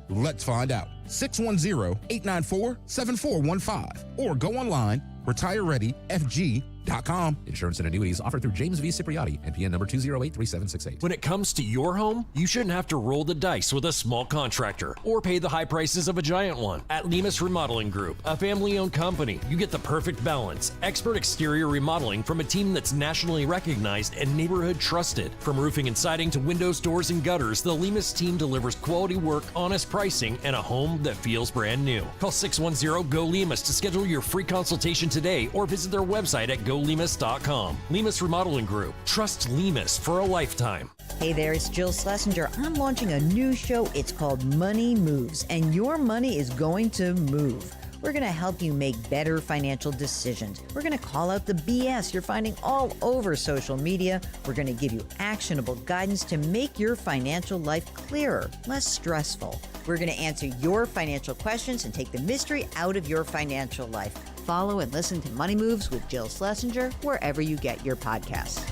Let's find out. 610-894-7415 or go online, retirereadyfg.com. Insurance and annuities offered through James V. Cipriani, NPN number 2083768. When it comes to your home, you shouldn't have to roll the dice with a small contractor or pay the high prices of a giant one. At Lemus Remodeling Group, a family-owned company, you get the perfect balance. Expert exterior remodeling from a team that's nationally recognized and neighborhood trusted. From roofing and siding to windows, doors, and gutters, the Lemus team delivers quality work, honest pricing, and a home that feels brand new. Call 610-GO-LEMUS to schedule your free consultation today or visit their website at golemus.com. Lemus Remodeling Group. Trust Lemus for a lifetime. Hey there, it's Jill Schlesinger. I'm launching a new show. It's called Money Moves, and your money is going to move. We're going to help you make better financial decisions. We're going to call out the BS you're finding all over social media. We're going to give you actionable guidance to make your financial life clearer, less stressful. We're going to answer your financial questions and take the mystery out of your financial life. Follow and listen to Money Moves with Jill Schlesinger wherever you get your podcasts.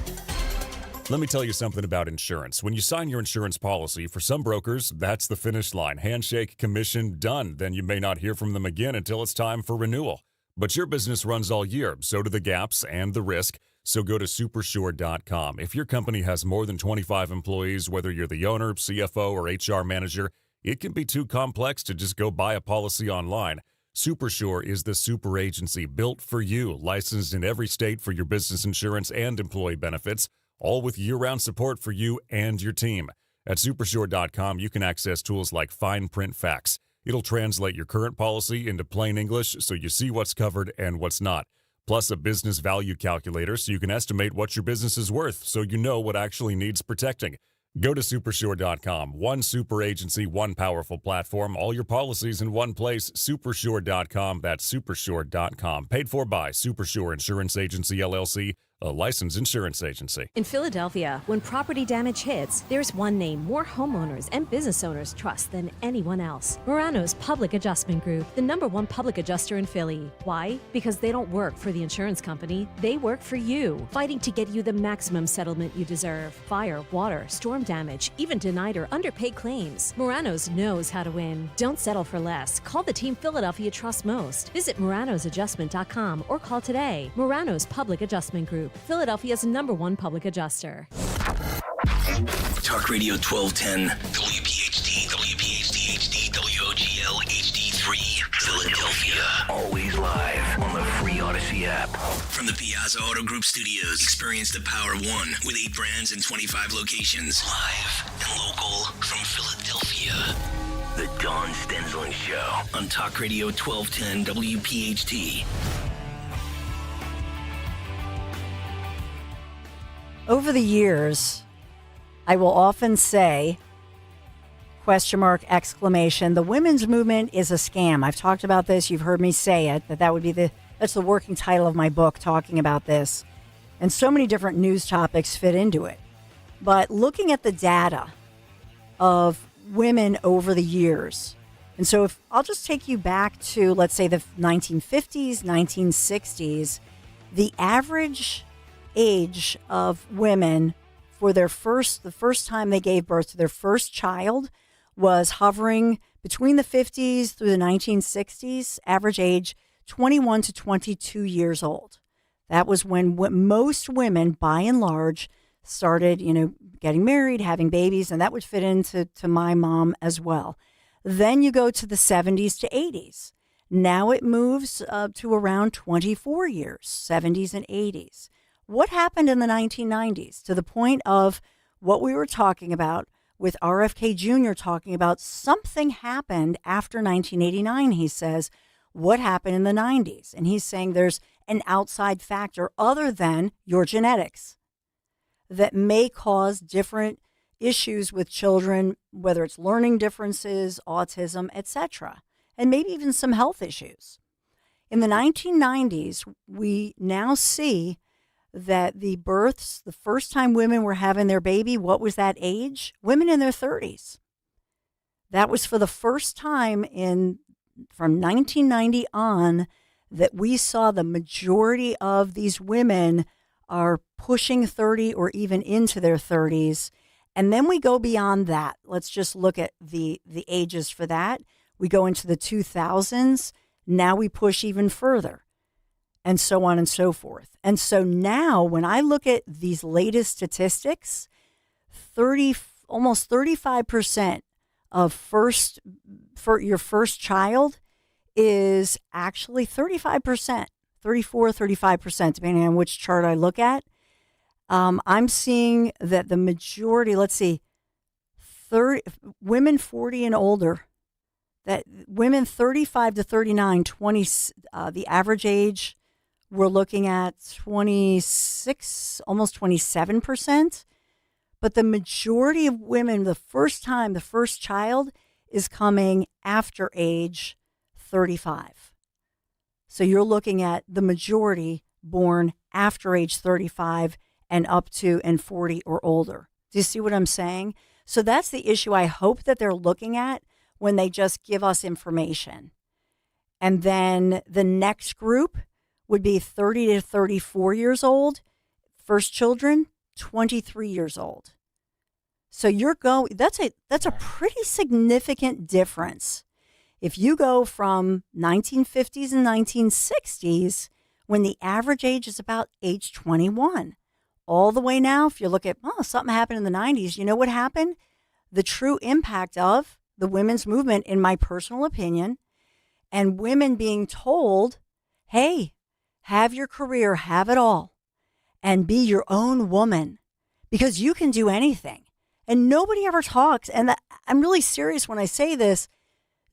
Let me tell you something about insurance. When you sign your insurance policy, for some brokers, that's the finish line. Handshake, commission, done. Then you may not hear from them again until it's time for renewal. But your business runs all year, so do the gaps and the risk. So go to supersure.com. If your company has more than 25 employees, whether you're the owner, CFO, or HR manager, it can be too complex to just go buy a policy online. Supersure is the super agency built for you, licensed in every state for your business insurance and employee benefits, all with year-round support for you and your team. At supersure.com, you can access tools like fine print facts. It'll translate your current policy into plain English so you see what's covered and what's not. Plus a business value calculator so you can estimate what your business is worth so you know what actually needs protecting. Go to supersure.com. One super agency, one powerful platform, all your policies in one place. Supersure.com. That's supersure.com. Paid for by Supersure Insurance Agency, LLC, a licensed insurance agency. In Philadelphia, when property damage hits, there's one name more homeowners and business owners trust than anyone else. Morano's Public Adjustment Group, the #1 public adjuster in Philly. Why? Because they don't work for the insurance company. They work for you, fighting to get you the maximum settlement you deserve. Fire, water, storm damage, even denied or underpaid claims. Morano's knows how to win. Don't settle for less. Call the team Philadelphia trusts most. Visit Morano'sAdjustment.com or call today. Morano's Public Adjustment Group, Philadelphia's #1 public adjuster. Talk Radio 1210, WPHT, WPHT HD, WOGL HD3, Philadelphia. Always live on the free Odyssey app. From the Piazza Auto Group Studios, experience the power of one with 8 brands and 25 locations. Live and local from Philadelphia. The Dawn Stensling Show on Talk Radio 1210, WPHT. Over the years, I will often say, question mark, exclamation, the women's movement is a scam. I've talked about this. You've heard me say it, that would be that's the working title of my book, talking about this. And so many different news topics fit into it. But looking at the data of women over the years, and so if I'll just take you back to, let's say, the 1950s, 1960s, the average age of women for the first time they gave birth to their first child was hovering between the 50s through the 1960s, average age 21 to 22 years old. That was when most women, by and large, started, getting married, having babies, and that would fit into my mom as well. Then you go to the 70s to 80s. Now it moves to around 24 years, 70s and 80s. What happened in the 1990s to the point of what we were talking about with RFK Jr. talking about something happened after 1989, he says. What happened in the 90s? And he's saying there's an outside factor other than your genetics that may cause different issues with children, whether it's learning differences, autism, etc., and maybe even some health issues. In the 1990s, we now see that the births, the first time women were having their baby, what was that age? Women in their 30s. That was for the first time from 1990 on that we saw the majority of these women are pushing 30 or even into their 30s. And then we go beyond that. Let's just look at the ages for that. We go into the 2000s. Now we push even further, and so on and so forth. And so now when I look at these latest statistics, almost 35% of for your first child is actually 35%, 35%, depending on which chart I look at. I'm seeing that the majority, let's see, women 40 and older, that women 35 to 39, the average age, we're looking at 26, almost 27%. But the majority of women, the first child is coming after age 35. So you're looking at the majority born after age 35 and up to and 40 or older. Do you see what I'm saying? So that's the issue I hope that they're looking at when they just give us information. And then the next group would be 30 to 34 years old, first children, 23 years old. So that's a pretty significant difference. If you go from 1950s and 1960s, when the average age is about age 21, all the way now, if you look at, something happened in the 90s, you know what happened? The true impact of the women's movement, in my personal opinion, and women being told, hey, have your career, have it all, and be your own woman, because you can do anything. And nobody ever talks. And I'm really serious when I say this,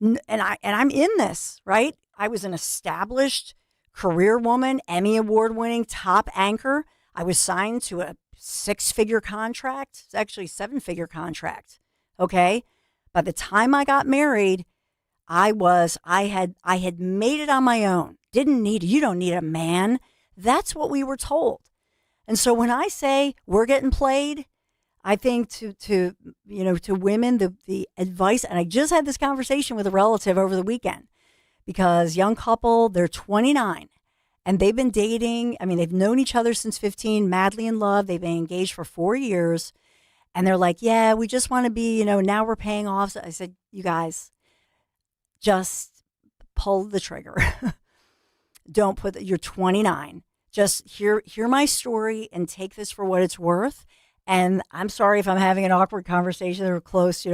and I'm in this, right? I was an established career woman, Emmy Award winning top anchor. I was signed to a 6-figure contract. It's actually a 7-figure contract. Okay. By the time I got married, I had made it on my own. You don't need a man. That's what we were told. And so when I say we're getting played, I think to women, the advice, and I just had this conversation with a relative over the weekend, because young couple, they're 29 and they've been dating. I mean, they've known each other since 15, madly in love. They've been engaged for 4 years. And they're like, yeah, we just want to be, now we're paying off. So I said, you guys, just pull the trigger. Don't you're 29. Just hear my story and take this for what it's worth. And I'm sorry if I'm having an awkward conversation or close,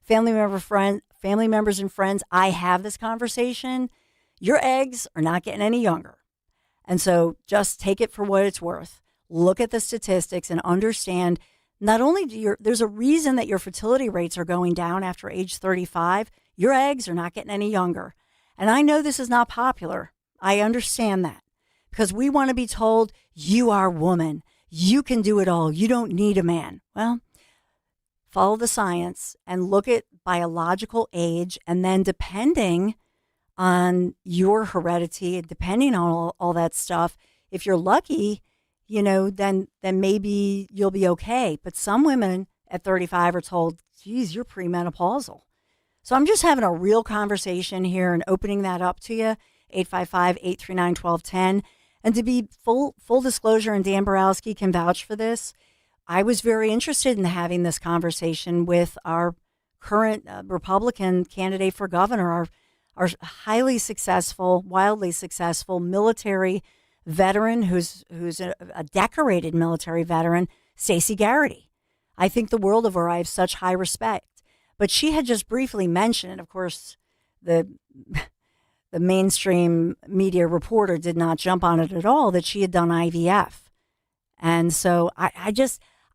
family members and friends. I have this conversation. Your eggs are not getting any younger. And so just take it for what it's worth. Look at the statistics and understand not only there's a reason that your fertility rates are going down after age 35. Your eggs are not getting any younger. And I know this is not popular. I understand that, because we want to be told, you are a woman. You can do it all. You don't need a man. Well, follow the science and look at biological age. And then depending on your heredity and depending on all that stuff, if you're lucky, then maybe you'll be okay. But some women at 35 are told, geez, you're premenopausal. So I'm just having a real conversation here and opening that up to you, 855-839-1210. And to be full disclosure, and Dan Borowski can vouch for this, I was very interested in having this conversation with our current Republican candidate for governor, our highly successful, wildly successful military veteran who's a decorated military veteran, Stacey Garrity. I think the world of her. I have such high respect. But she had just briefly mentioned, and of course, the mainstream media reporter did not jump on it at all, that she had done IVF. And so I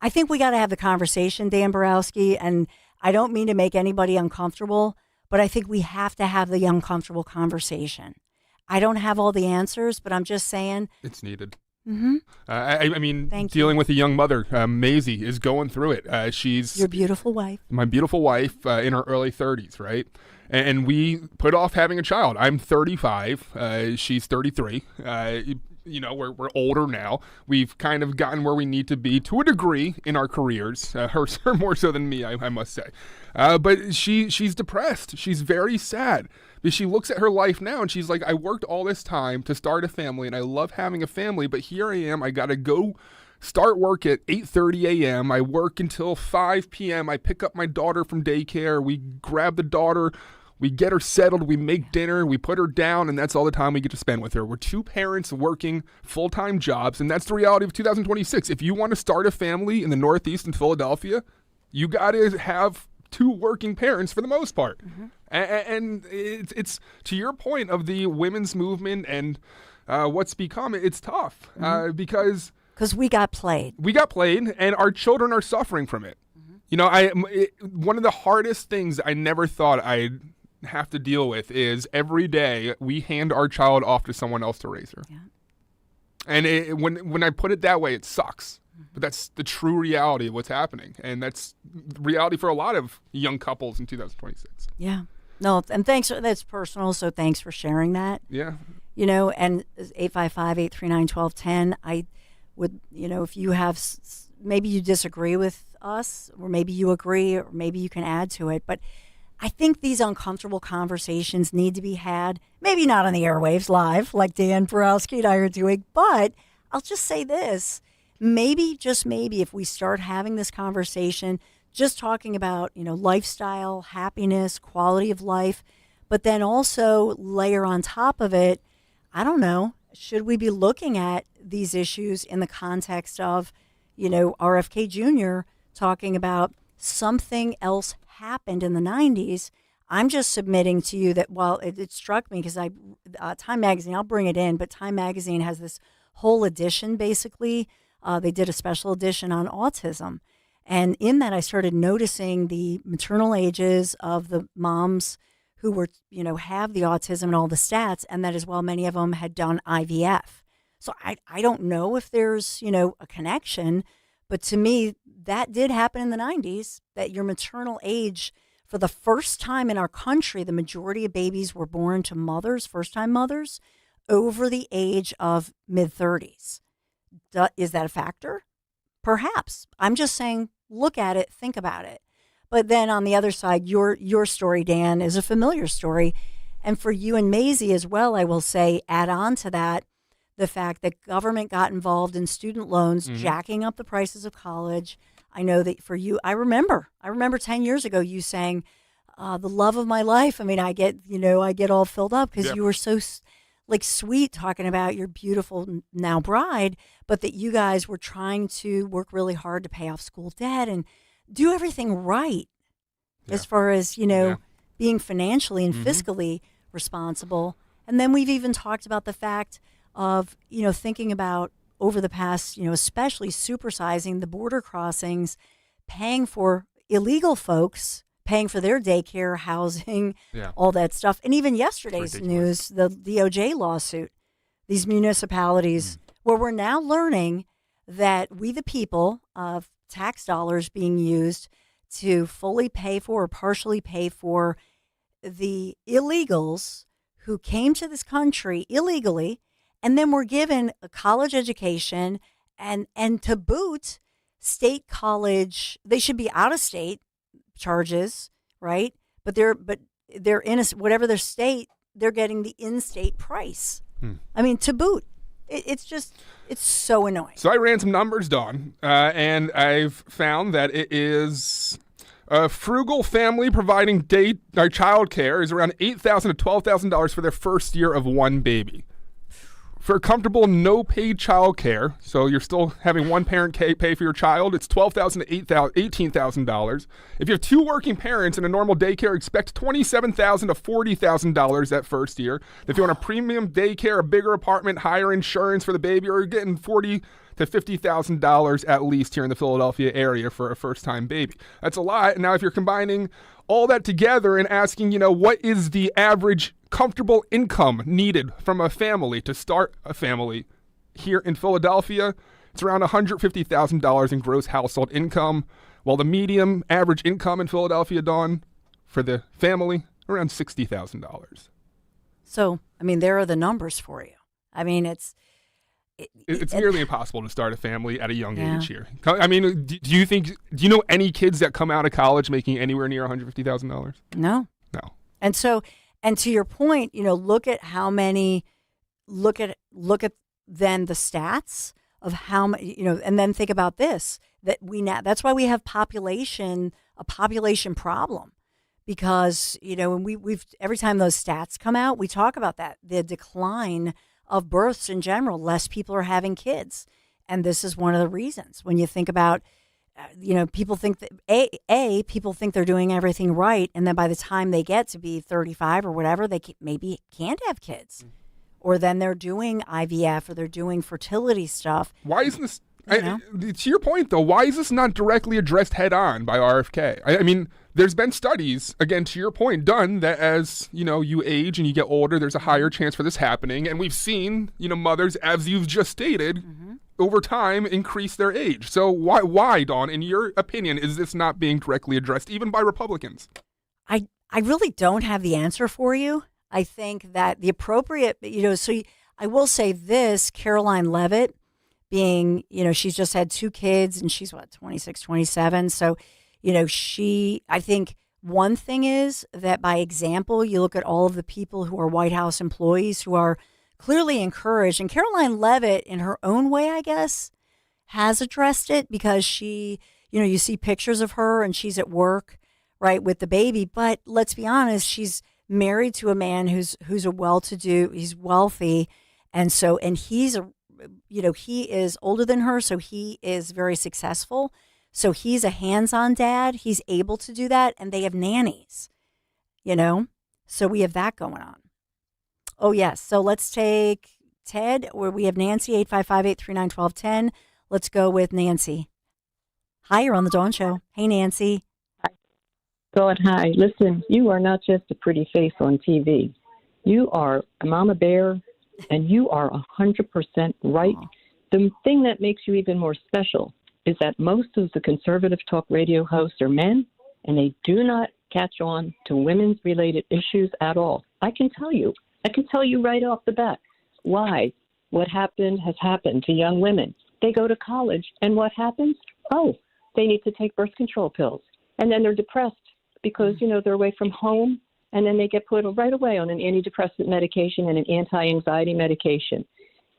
think we got to have the conversation, Dan Borowski, and I don't mean to make anybody uncomfortable, but I think we have to have the uncomfortable conversation. I don't have all the answers, but I'm just saying. It's needed. Mm-hmm. I mean, dealing with a young mother, Maisie is going through it. She's your beautiful wife. My beautiful wife in her early 30s, right? And we put off having a child. I'm 35. She's 33. We're older now. We've kind of gotten where we need to be to a degree in our careers. Her more so than me, I must say. But she's depressed. She's very sad. But she looks at her life now and she's like, I worked all this time to start a family and I love having a family, but here I am. I got to go start work at 8:30 a.m. I work until 5 p.m. I pick up my daughter from daycare. We grab the daughter. We get her settled. We make dinner. We put her down, and that's all the time we get to spend with her. We're two parents working full-time jobs, and that's the reality of 2026. If you want to start a family in the Northeast in Philadelphia, you got to have two working parents for the most part. And it's to your point of the women's movement and what's become, it's tough because we got played. We got played, and our children are suffering from it. You know, one of the hardest things I never thought I'd have to deal with is every day we hand our child off to someone else to raise her. Yeah. And when I put it that way, it sucks. But that's the true reality of what's happening. And that's reality for a lot of young couples in 2026. Yeah. No, and thanks. That's personal, so thanks for sharing that. Yeah. You know, and 855-839-1210, I would, you know, if you have, maybe you disagree with us, or maybe you agree, or maybe you can add to it. But I think these uncomfortable conversations need to be had, maybe not on the airwaves live, like Dan Borowski and I are doing, but I'll just say this. Maybe, just maybe, if we start having this conversation, just talking about, you know, lifestyle, happiness, quality of life, but then also layer on top of it, I don't know, should we be looking at these issues in the context of, you know, RFK Jr. talking about something else happened in the 90s? I'm just submitting to you that, well, it struck me because Time Magazine, I'll bring it in, but Time Magazine has this whole edition, basically. They did a special edition on autism. And in that, I started noticing the maternal ages of the moms who were, you know, have the autism and all the stats, and that as well, many of them had done IVF. So I don't know if there's, you know, a connection, but to me, that did happen in the 90s, that your maternal age, for the first time in our country, the majority of babies were born to mothers, first-time mothers, over the age of mid-30s. Is that a factor? Perhaps. I'm just saying, look at it, think about it. But then on the other side, your story, Dan, is a familiar story. And for you and Maisie as well, I will say, add on to that, the fact that government got involved in student loans, jacking up the prices of college. I know that for you, I remember 10 years ago, you saying, the love of my life. I mean, I get all filled up because you were so sweet talking about your beautiful now bride, but that you guys were trying to work really hard to pay off school debt and do everything right as far as, you know, being financially and fiscally responsible. And then we've even talked about the fact of, you know, thinking about over the past, you know, especially supersizing the border crossings, paying for illegal folks, paying for their daycare, housing, all that stuff. And even yesterday's news, the DOJ lawsuit, these municipalities, where we're now learning that we, the people, of tax dollars being used to fully pay for or partially pay for the illegals who came to this country illegally and then were given a college education and to boot, state college. They should be out of state charges, right? But they're in whatever their state, they're getting the in-state price. I mean, to boot. It's so annoying. So I ran some numbers, Dawn, and I've found that it is a frugal family providing child care is around $8,000 to $12,000 for their first year of one baby. For comfortable, no-paid child care, so you're still having one parent pay for your child, it's $12,000 to $18,000. If you have two working parents in a normal daycare, expect $27,000 to $40,000 that first year. If you want a premium daycare, a bigger apartment, higher insurance for the baby, or you're getting $40,000 to $50,000 at least here in the Philadelphia area for a first-time baby. That's a lot. Now, if you're combining all that together and asking, you know, what is the average comfortable income needed from a family to start a family here in Philadelphia, it's around $150,000 in gross household income, while the median average income in Philadelphia, Dawn, for the family, around $60,000. So, I mean, there are the numbers for you. I mean, it's nearly impossible to start a family at a young age here. I mean, do you know any kids that come out of college making anywhere near $150,000? No. And so, and to your point, you know, look at how many, look at then the stats of how much, and then think about this, that's why we have a population problem, because, and we've every time those stats come out, we talk about that, the decline of births in general, less people are having kids. And this is one of the reasons. When you think about, people think that people think they're doing everything right, and then by the time they get to be 35 or whatever, they maybe can't have kids, or then they're doing IVF or they're doing fertility stuff. Why isn't this? To your point, though, why is this not directly addressed head on by RFK? I mean, there's been studies, again, to your point, done that as, you age and you get older, there's a higher chance for this happening. And we've seen, mothers, as you've just stated, over time increase their age. So why, Dawn, in your opinion, is this not being directly addressed, even by Republicans? I really don't have the answer for you. I think that the appropriate, I will say this, Caroline Leavitt, being, she's just had 2 kids and she's 26, 27. So, I think one thing is that by example, you look at all of the people who are White House employees who are clearly encouraged. And Caroline Leavitt, in her own way, I guess, has addressed it, because she, you see pictures of her and she's at work, right, with the baby. But let's be honest, she's married to a man who's a well-to-do, he's wealthy. And he's he is older than her, so he is very successful. So he's a hands-on dad. He's able to do that, and they have nannies, So we have that going on. Oh, yes. So let's take Ted, where we have Nancy, 855-839-1210. Let's go with Nancy. Hi, you're on the Dawn Show. Hey, Nancy. God, hi. Listen, you are not just a pretty face on TV. You are a mama bear, and you are 100% right. Aww. The thing that makes you even more special is that most of the conservative talk radio hosts are men, and they do not catch on to women's related issues at all. I can tell you right off the bat why what happened has happened to young women. They go to college, and what happens? Oh, they need to take birth control pills. And then they're depressed because, they're away from home, and then they get put right away on an antidepressant medication and an anti-anxiety medication.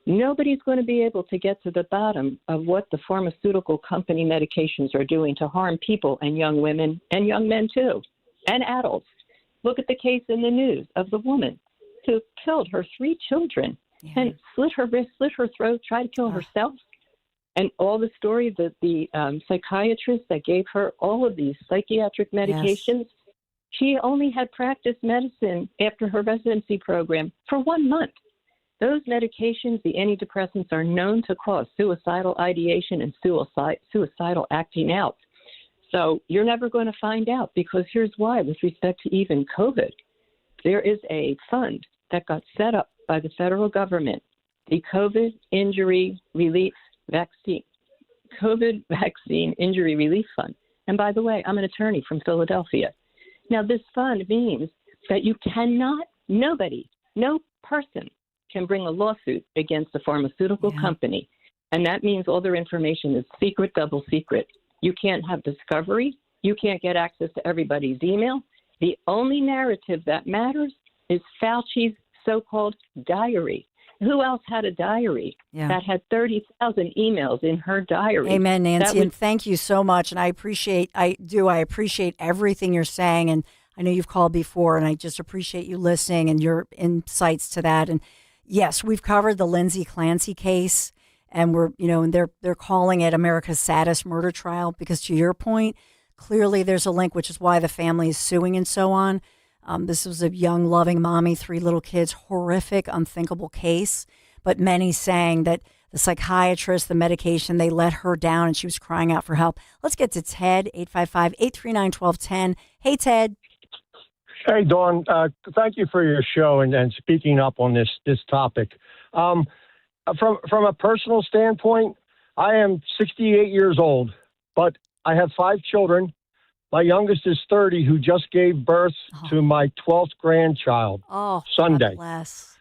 Nobody's going to be able to get to the bottom of what the pharmaceutical company medications are doing to harm people and young women and young men too, and adults. Look at the case in the news of the woman who killed her 3 children and slit her wrist, slit her throat, tried to kill herself. And all the story that the psychiatrist that gave her all of these psychiatric medications, she only had practiced medicine after her residency program for 1 month. Those medications, the antidepressants, are known to cause suicidal ideation and suicidal acting out. So you're never going to find out, because here's why. With respect to even COVID, there is a fund that got set up by the federal government, the COVID Injury Relief Vaccine Injury Relief Fund. And by the way, I'm an attorney from Philadelphia. Now, this fund means that you cannot, no person can bring a lawsuit against a pharmaceutical company. And that means all their information is secret, double secret. You can't have discovery. You can't get access to everybody's email. The only narrative that matters is Fauci's so-called diary. Who else had a diary that had 30,000 emails in her diary? Amen, Nancy, and thank you so much. And I appreciate everything you're saying. And I know you've called before, and I just appreciate you listening and your insights to that. And yes, we've covered the Lindsay Clancy case, and and they're calling it America's saddest murder trial, because to your point, clearly there's a link, which is why the family is suing and so on. This was a young, loving mommy, 3 little kids, horrific, unthinkable case. But many saying that the psychiatrist, the medication, they let her down and she was crying out for help. Let's get to Ted, 855-839-1210. Hey, Ted. Hey, Dawn. Thank you for your show and speaking up on this topic. From a personal standpoint, I am 68 years old, but I have 5 children. My youngest is 30, who just gave birth to my 12th grandchild Sunday. God bless.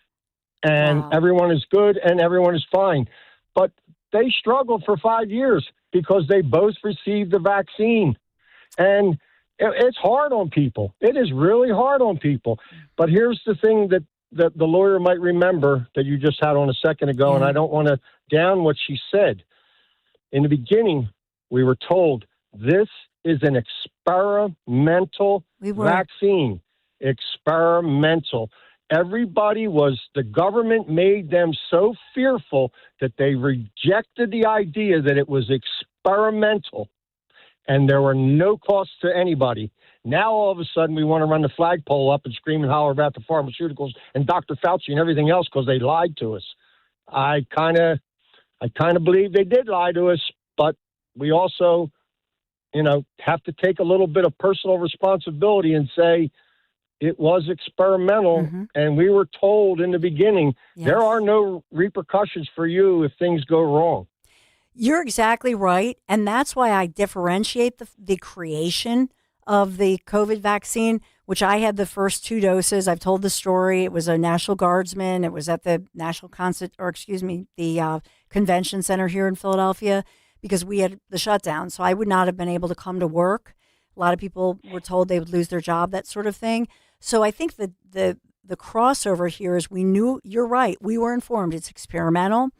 And everyone is good and everyone is fine. But they struggled for 5 years because they both received the vaccine. And it's hard on people. It is really hard on people. But here's the thing that that the lawyer might remember that you just had on a second ago, and I don't want to down what she said. In the beginning, we were told this is an experimental vaccine. Experimental. The government made them so fearful that they rejected the idea that it was experimental and there were no costs to anybody. Now, all of a sudden, we want to run the flagpole up and scream and holler about the pharmaceuticals and Dr. Fauci and everything else because they lied to us. I kind of believe they did lie to us, but we also, have to take a little bit of personal responsibility and say it was experimental. And we were told in the beginning, there are no repercussions for you if things go wrong. You're exactly right. And that's why I differentiate the creation of the COVID vaccine, which I had the first 2 doses. I've told the story. It was a National Guardsman. It was at the the Convention Center here in Philadelphia because we had the shutdown. So I would not have been able to come to work. A lot of people were told they would lose their job, that sort of thing. So I think that the crossover here is we knew, you're right, we were informed it's experimental.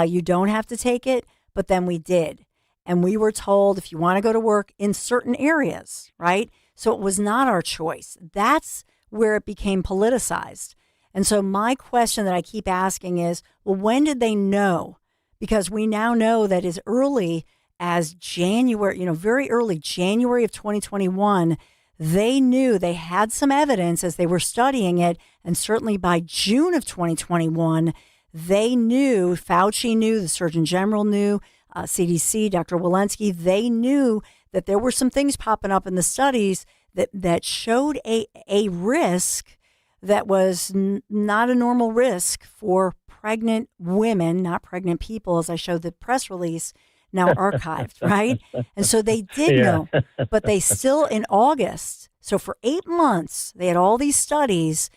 You don't have to take it, but then we did. And we were told if you want to go to work in certain areas, right? So it was not our choice. That's where it became politicized. And so my question that I keep asking is, well, when did they know? Because we now know that as early as January, very early January of 2021, they knew, they had some evidence as they were studying it. And certainly by June of 2021, they knew, Fauci knew, the Surgeon General knew, CDC, Dr. Walensky, they knew that there were some things popping up in the studies that showed a risk that was not a normal risk for pregnant women, not pregnant people, as I showed the press release, now archived, right? And so they did know, but they still in August, so for 8 months, they had all these studies,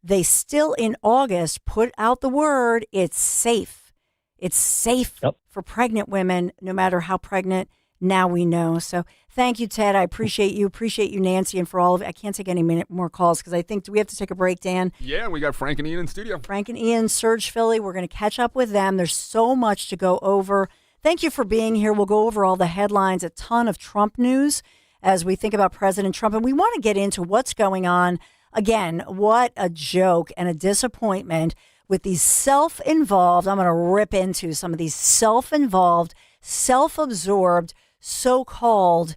they still in August put out the word, it's safe. It's safe for pregnant women, no matter how pregnant. Now we know. So thank you, Ted. I appreciate you. Appreciate you, Nancy, and for all of it. I can't take any more calls because I think, do we have to take a break, Dan? Yeah, we got Frank and Ian in studio. Frank and Ian, Surge Philly. We're going to catch up with them. There's so much to go over. Thank you for being here. We'll go over all the headlines, a ton of Trump news as we think about President Trump. And we want to get into what's going on. Again, what a joke and a disappointment with these self-involved, I'm going to rip into some of these self-involved, self-absorbed, so-called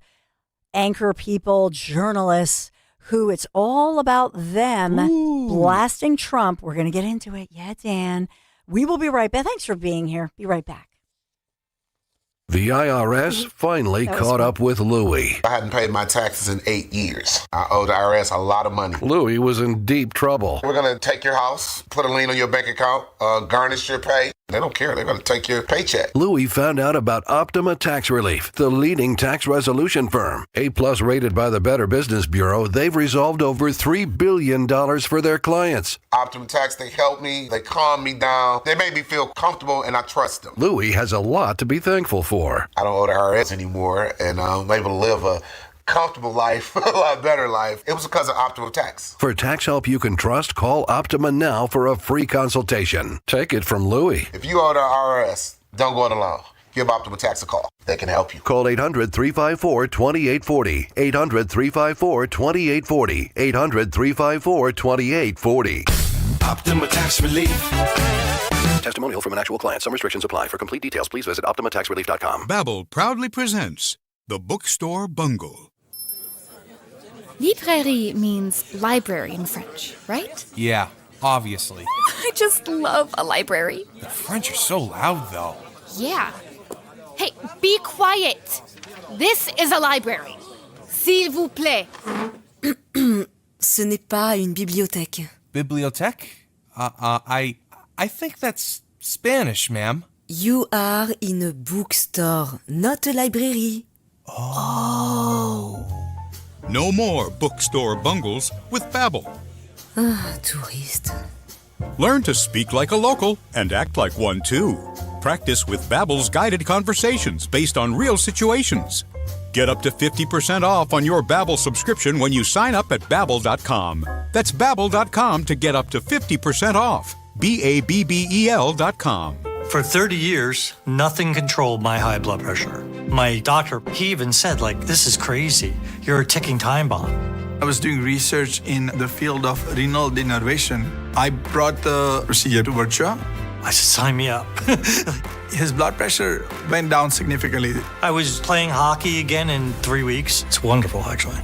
anchor people, journalists, who it's all about them blasting Trump. We're going to get into it. Yeah, Dan. We will be right back. Thanks for being here. Be right back. The IRS finally caught up with Louie. I hadn't paid my taxes in 8 years. I owe the IRS a lot of money. Louie was in deep trouble. We're going to take your house, put a lien on your bank account, garnish your pay. They don't care. They're going to take your paycheck. Louie found out about Optima Tax Relief, the leading tax resolution firm. A-plus rated by the Better Business Bureau, they've resolved over $3 billion for their clients. Optima Tax, they help me. They calm me down. They make me feel comfortable, and I trust them. Louie has a lot to be thankful for. I don't owe the IRS anymore, and I'm able to live a comfortable life, a lot better life. It was because of Optima Tax. For tax help you can trust, call Optima now for a free consultation. Take it from Louie. If you owe the IRS, don't go it alone. Give Optima Tax a call. They can help you. Call 800-354-2840. 800-354-2840. 800-354-2840. Optima Tax Relief. Testimonial from an actual client. Some restrictions apply. For complete details, please visit OptimaTaxRelief.com. Babbel proudly presents The Bookstore Bungle. Librairie means library in French, right? Yeah, obviously. I just love a library. The French are so loud, though. Yeah. Hey, be quiet. This is a library. S'il vous plaît. Ce n'est pas une bibliothèque. Bibliothèque? I think that's Spanish, ma'am. You are in a bookstore, not a library. Oh. No more bookstore bungles with Babbel. Ah, touriste. Learn to speak like a local and act like one too. Practice with Babbel's guided conversations based on real situations. Get up to 50% off on your Babbel subscription when you sign up at Babbel.com. That's Babbel.com to get up to 50% off. BABBEL.com. For 30 years, nothing controlled my high blood pressure. My doctor, he even said, this is crazy. You're a ticking time bomb. I was doing research in the field of renal denervation. I brought the procedure to Virtua. I said, sign me up. His blood pressure went down significantly. I was playing hockey again in 3 weeks. It's wonderful, actually.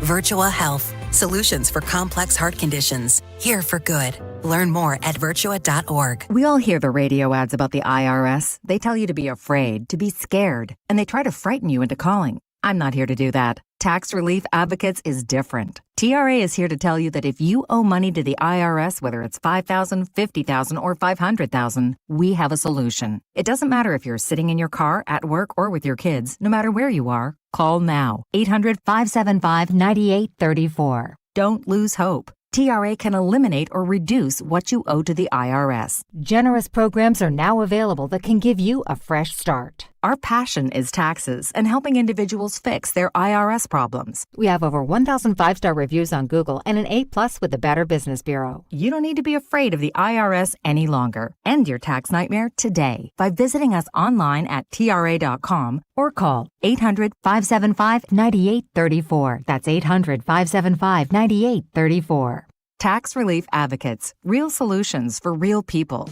Virtua Health. Solutions for complex heart conditions. Here for good. Learn more at virtua.org. We all hear the radio ads about the IRS. They tell you to be afraid, to be scared, and they try to frighten you into calling. I'm not here to do that. Tax Relief Advocates is different. TRA is here to tell you that if you owe money to the IRS, whether it's $5,000, $50,000, or $500,000, we have a solution. It doesn't matter if you're sitting in your car, at work, or with your kids. No matter where you are, call now. 800-575-9834. Don't lose hope. TRA can eliminate or reduce what you owe to the IRS. Generous programs are now available that can give you a fresh start. Our passion is taxes and helping individuals fix their IRS problems. We have over 1,000 5-star reviews on Google and an A+ with the Better Business Bureau. You don't need to be afraid of the IRS any longer. End your tax nightmare today by visiting us online at TRA.com or call 800-575-9834. That's 800-575-9834. Tax Relief Advocates. Real solutions for real people.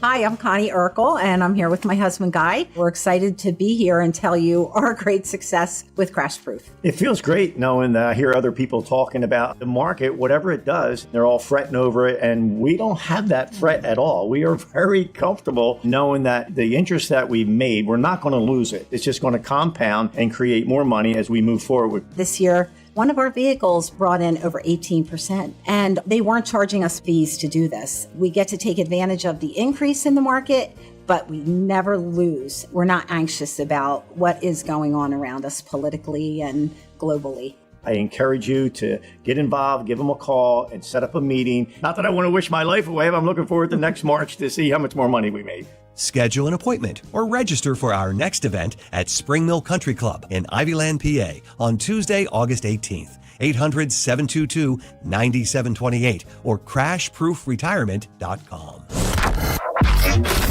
Hi, I'm Connie Urkel, and I'm here with my husband, Guy. We're excited to be here and tell you our great success with Crash Proof. It feels great knowing that I hear other people talking about the market, whatever it does, they're all fretting over it, and we don't have that fret at all. We are very comfortable knowing that the interest that we've made, we're not going to lose it. It's just going to compound and create more money as we move forward. This year, one of our vehicles brought in over 18%, and they weren't charging us fees to do this. We get to take advantage of the increase in the market, but we never lose. We're not anxious about what is going on around us politically and globally. I encourage you to get involved, give them a call, and set up a meeting. Not that I want to wish my life away, but I'm looking forward to next March to see how much more money we made. Schedule an appointment or register for our next event at Spring Mill Country Club in Ivyland, PA on Tuesday, August 18th. 800-722-9728 or crashproofretirement.com.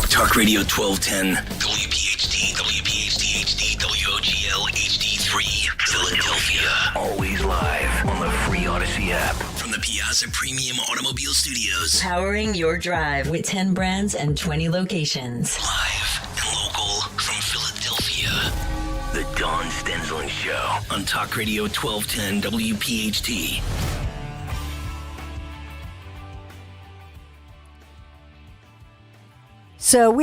Talk Radio 1210, WPHT, WPHT HD, WOGL HD3, Philadelphia. Always live on the free Odyssey app. From the Piazza Premium Automobile Studios. Powering your drive with 10 brands and 20 locations. Live and local from Philadelphia. The Dawn Stensland Show on Talk Radio 1210 WPHT. So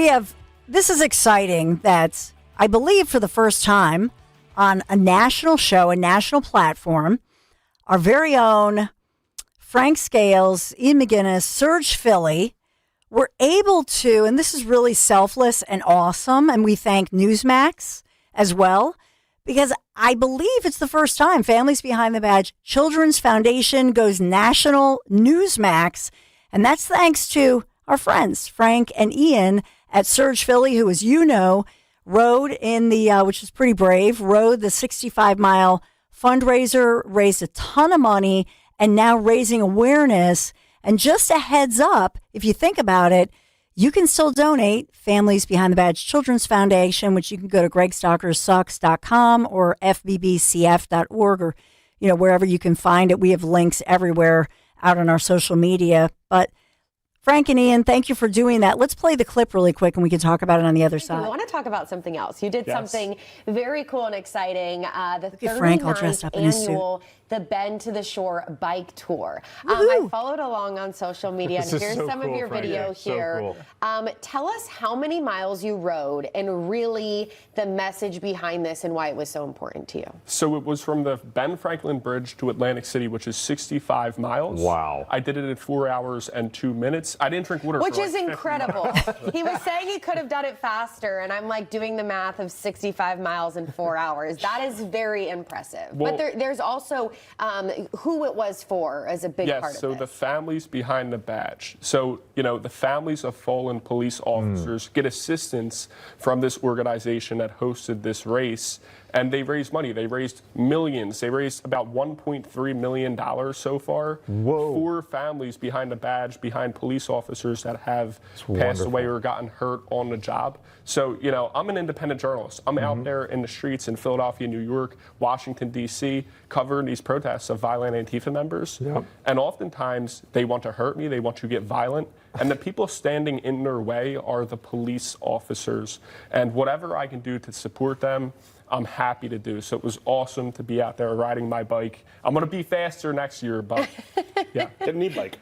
this is exciting that I believe for the first time on a national show, a national platform, our very own Frank Scales, Ian McGinnis, Serge Philly were able to, and this is really selfless and awesome, and we thank Newsmax as well, because I believe it's the first time Families Behind the Badge Children's Foundation goes national Newsmax, and that's thanks to our friends, Frank and Ian at Serge Philly, who, as you know, rode in the, which is pretty brave, rode the 65-mile fundraiser, raised a ton of money, and now raising awareness. And just a heads up, if you think about it, you can still donate Families Behind the Badge Children's Foundation, which you can go to gregstockersucks.com or fbbcf.org or, wherever you can find it. We have links everywhere out on our social media. But Frank and Ian, thank you for doing that. Let's play the clip really quick and we can talk about it on the other side. I want to talk about something else. You did something very cool and exciting. The 39th annual The Bend to the Shore bike tour. I followed along on social media, and here's some of your video here. Tell us how many miles you rode and really the message behind this and why it was so important to you. So it was from the Ben Franklin Bridge to Atlantic City, which is 65 miles. Wow. I did it in 4 hours and 2 minutes. I didn't drink water Which for is incredible. He was saying he could have done it faster, and I'm like doing the math of 65 miles in 4 hours. That is very impressive. Well, but there's also who it was for as a big part of it. Yes, so the Families Behind the Badge. So, the families of fallen police officers get assistance from this organization that hosted this race And they raised money. They raised millions. They raised about $1.3 million so far for families behind the badge, behind police officers that have passed away or gotten hurt on the job. So, you know, I'm an independent journalist. I'm out there in the streets in Philadelphia, New York, Washington, D.C., covering these protests of violent Antifa members. And oftentimes they want to hurt me. They want to get violent. And the people standing in their way are the police officers. And whatever I can do to support them, I'm happy to do. So it was awesome to be out there riding my bike. I'm going to be faster next year, but yeah, get an e-bike.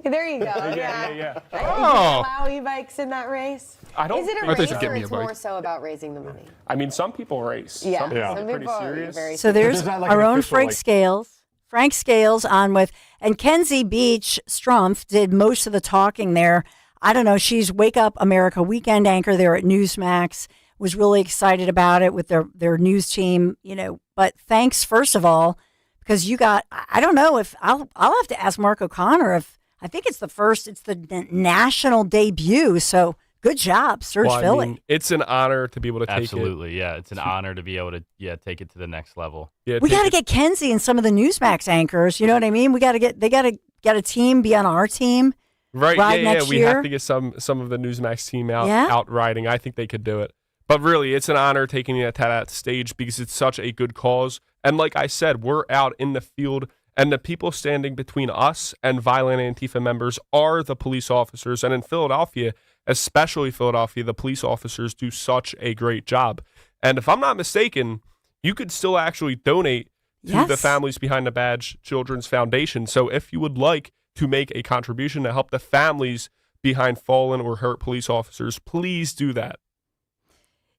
There you go. Yeah. You allow e-bikes in that race? I don't Is it a think race so. or it's more so about raising the money? I mean, some people race. Yeah, some people some are pretty people are serious. very So there's our own Frank Scales. Frank Scales on with, and Kenzie Beach Strumpf did most of the talking there. I don't know. She's Wake Up America weekend anchor there at Newsmax. Was really excited about it with their news team, you know. But thanks, first of all, because you got, I don't know if I'll have to ask Mark O'Connor if I think it's the national debut. So good job, Surge Philly. I mean, it's an honor to be able to take it. Absolutely, yeah. It's an honor to be able to take it to the next level. Yeah, we got to get Kenzie and some of the Newsmax anchors. You know what I mean? They got to get a team, be on our team. Right, yeah. We have to get some of the Newsmax team out riding. I think they could do it. But really, it's an honor taking it to that stage because it's such a good cause. And like I said, we're out in the field, and the people standing between us and violent Antifa members are the police officers. And in Philadelphia, especially Philadelphia, the police officers do such a great job. And if I'm not mistaken, you could still actually donate to the Families Behind the Badge Children's Foundation. So if you would like to make a contribution to help the families behind fallen or hurt police officers, please do that.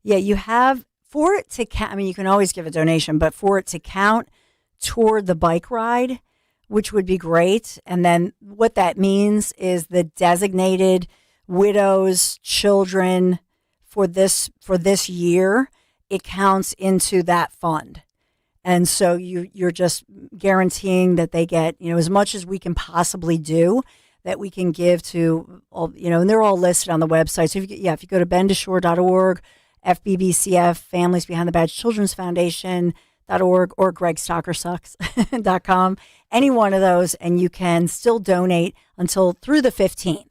Yeah, you have, for it to count, I mean, you can always give a donation, but for it to count toward the bike ride, which would be great. And then what that means is the designated widows, children for this year, it counts into that fund. And so you're just guaranteeing that they get, you know, as much as we can possibly do, that we can give to all, you know, and they're all listed on the website. So if you go to bendashore.org, FBBCF, Families Behind the Badge Children's Foundation.org, or GregStalkerSucks.com, any one of those, and you can still donate until through the 15th.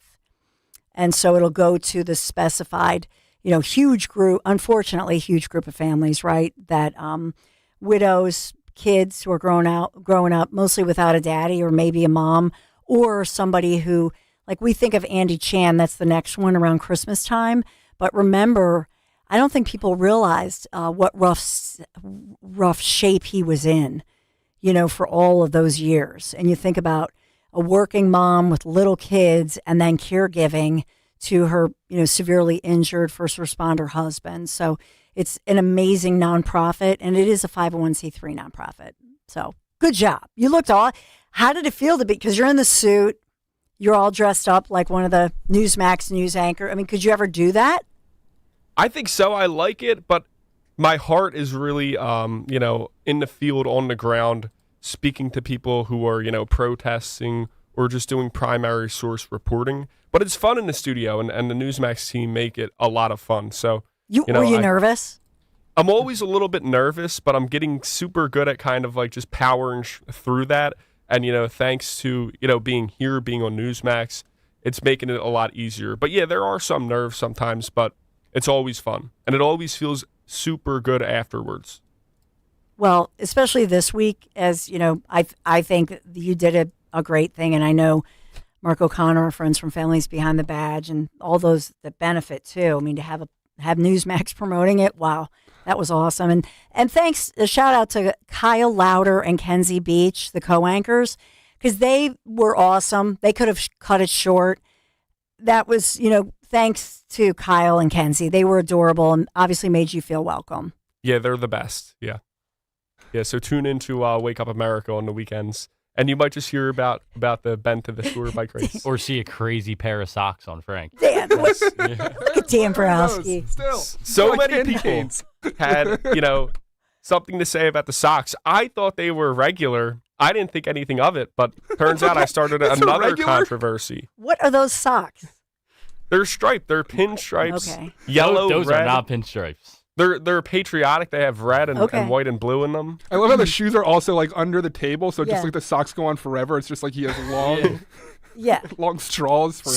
And so it'll go to the specified, you know, huge group of families, right? That widows, kids who are growing up mostly without a daddy or maybe a mom, or somebody who, like we think of Andy Chan, that's the next one around Christmas time. But remember, I don't think people realized what rough shape he was in, you know, for all of those years. And you think about a working mom with little kids and then caregiving to her, you know, severely injured first responder husband. So it's an amazing nonprofit, and it is a 501c3 nonprofit. So good job. You looked how did it feel to be, because you're in the suit, you're all dressed up like one of the Newsmax news anchor. I mean, could you ever do that? I think so. I like it, but my heart is really, you know, in the field, on the ground, speaking to people who are, you know, protesting or just doing primary source reporting. But it's fun in the studio, and the Newsmax team make it a lot of fun. So, were you nervous? I'm always a little bit nervous, but I'm getting super good at kind of like just powering through that. And, you know, thanks to, you know, being here, being on Newsmax, it's making it a lot easier. But yeah, there are some nerves sometimes, but it's always fun, and it always feels super good afterwards. Well, especially this week, as you know, I think you did a great thing, and I know Mark O'Connor, our friends from Families Behind the Badge, and all those that benefit too. I mean, to have Newsmax promoting it, wow, that was awesome. And thanks, a shout out to Kyle Louder and Kenzie Beach, the co-anchors, because they were awesome. They could have cut it short. That was, you know, thanks to Kyle and Kenzie. They were adorable and obviously made you feel welcome. Yeah, they're the best. Yeah. So tune into Wake Up America on the weekends, and you might just hear about the Bend to the Shore bike race. Or see a crazy pair of socks on Frank. Dan, look at Dan Borowski. So many people had, you know, something to say about the socks. I thought they were regular. I didn't think anything of it, but turns out I started another controversy. What are those socks? They're striped. They're pinstripes. Okay. Yellow, those red. are not pinstripes. They're patriotic. They have red and white and blue in them. I love how the shoes are also like under the table, so Yeah. just like the socks go on forever. It's just like he has long, long straws. For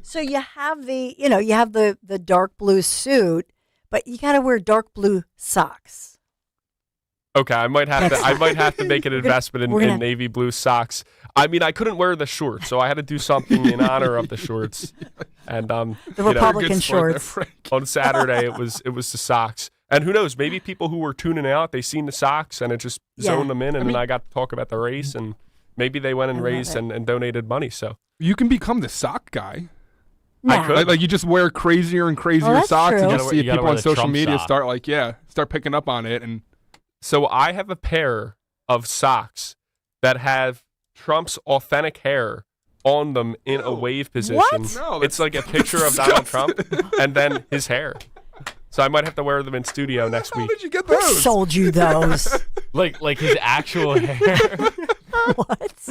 So you have the dark blue suit, but you got to wear dark blue socks. Okay, I might have to make an investment we're gonna- in navy blue socks. I mean, I couldn't wear the shorts, so I had to do something in honor of the shorts. And The Republican shorts. On Saturday, it was the socks. And who knows? Maybe people who were tuning out, they seen the socks and it just zoned them in. And then I got to talk about the race, and maybe they went and raised and donated money. So you can become the sock guy. I could. Like you just wear crazier and crazier that's socks, true. and You just gotta- see you gotta people wear on the social Trump media sock. start picking up on it. And So I have a pair of socks that have Trump's authentic hair on them in a wave position. What? No, It's like a picture of Donald Trump and then his hair. So I might have to wear them in studio next week. How did you get Who those? sold you those? Like his actual hair. What?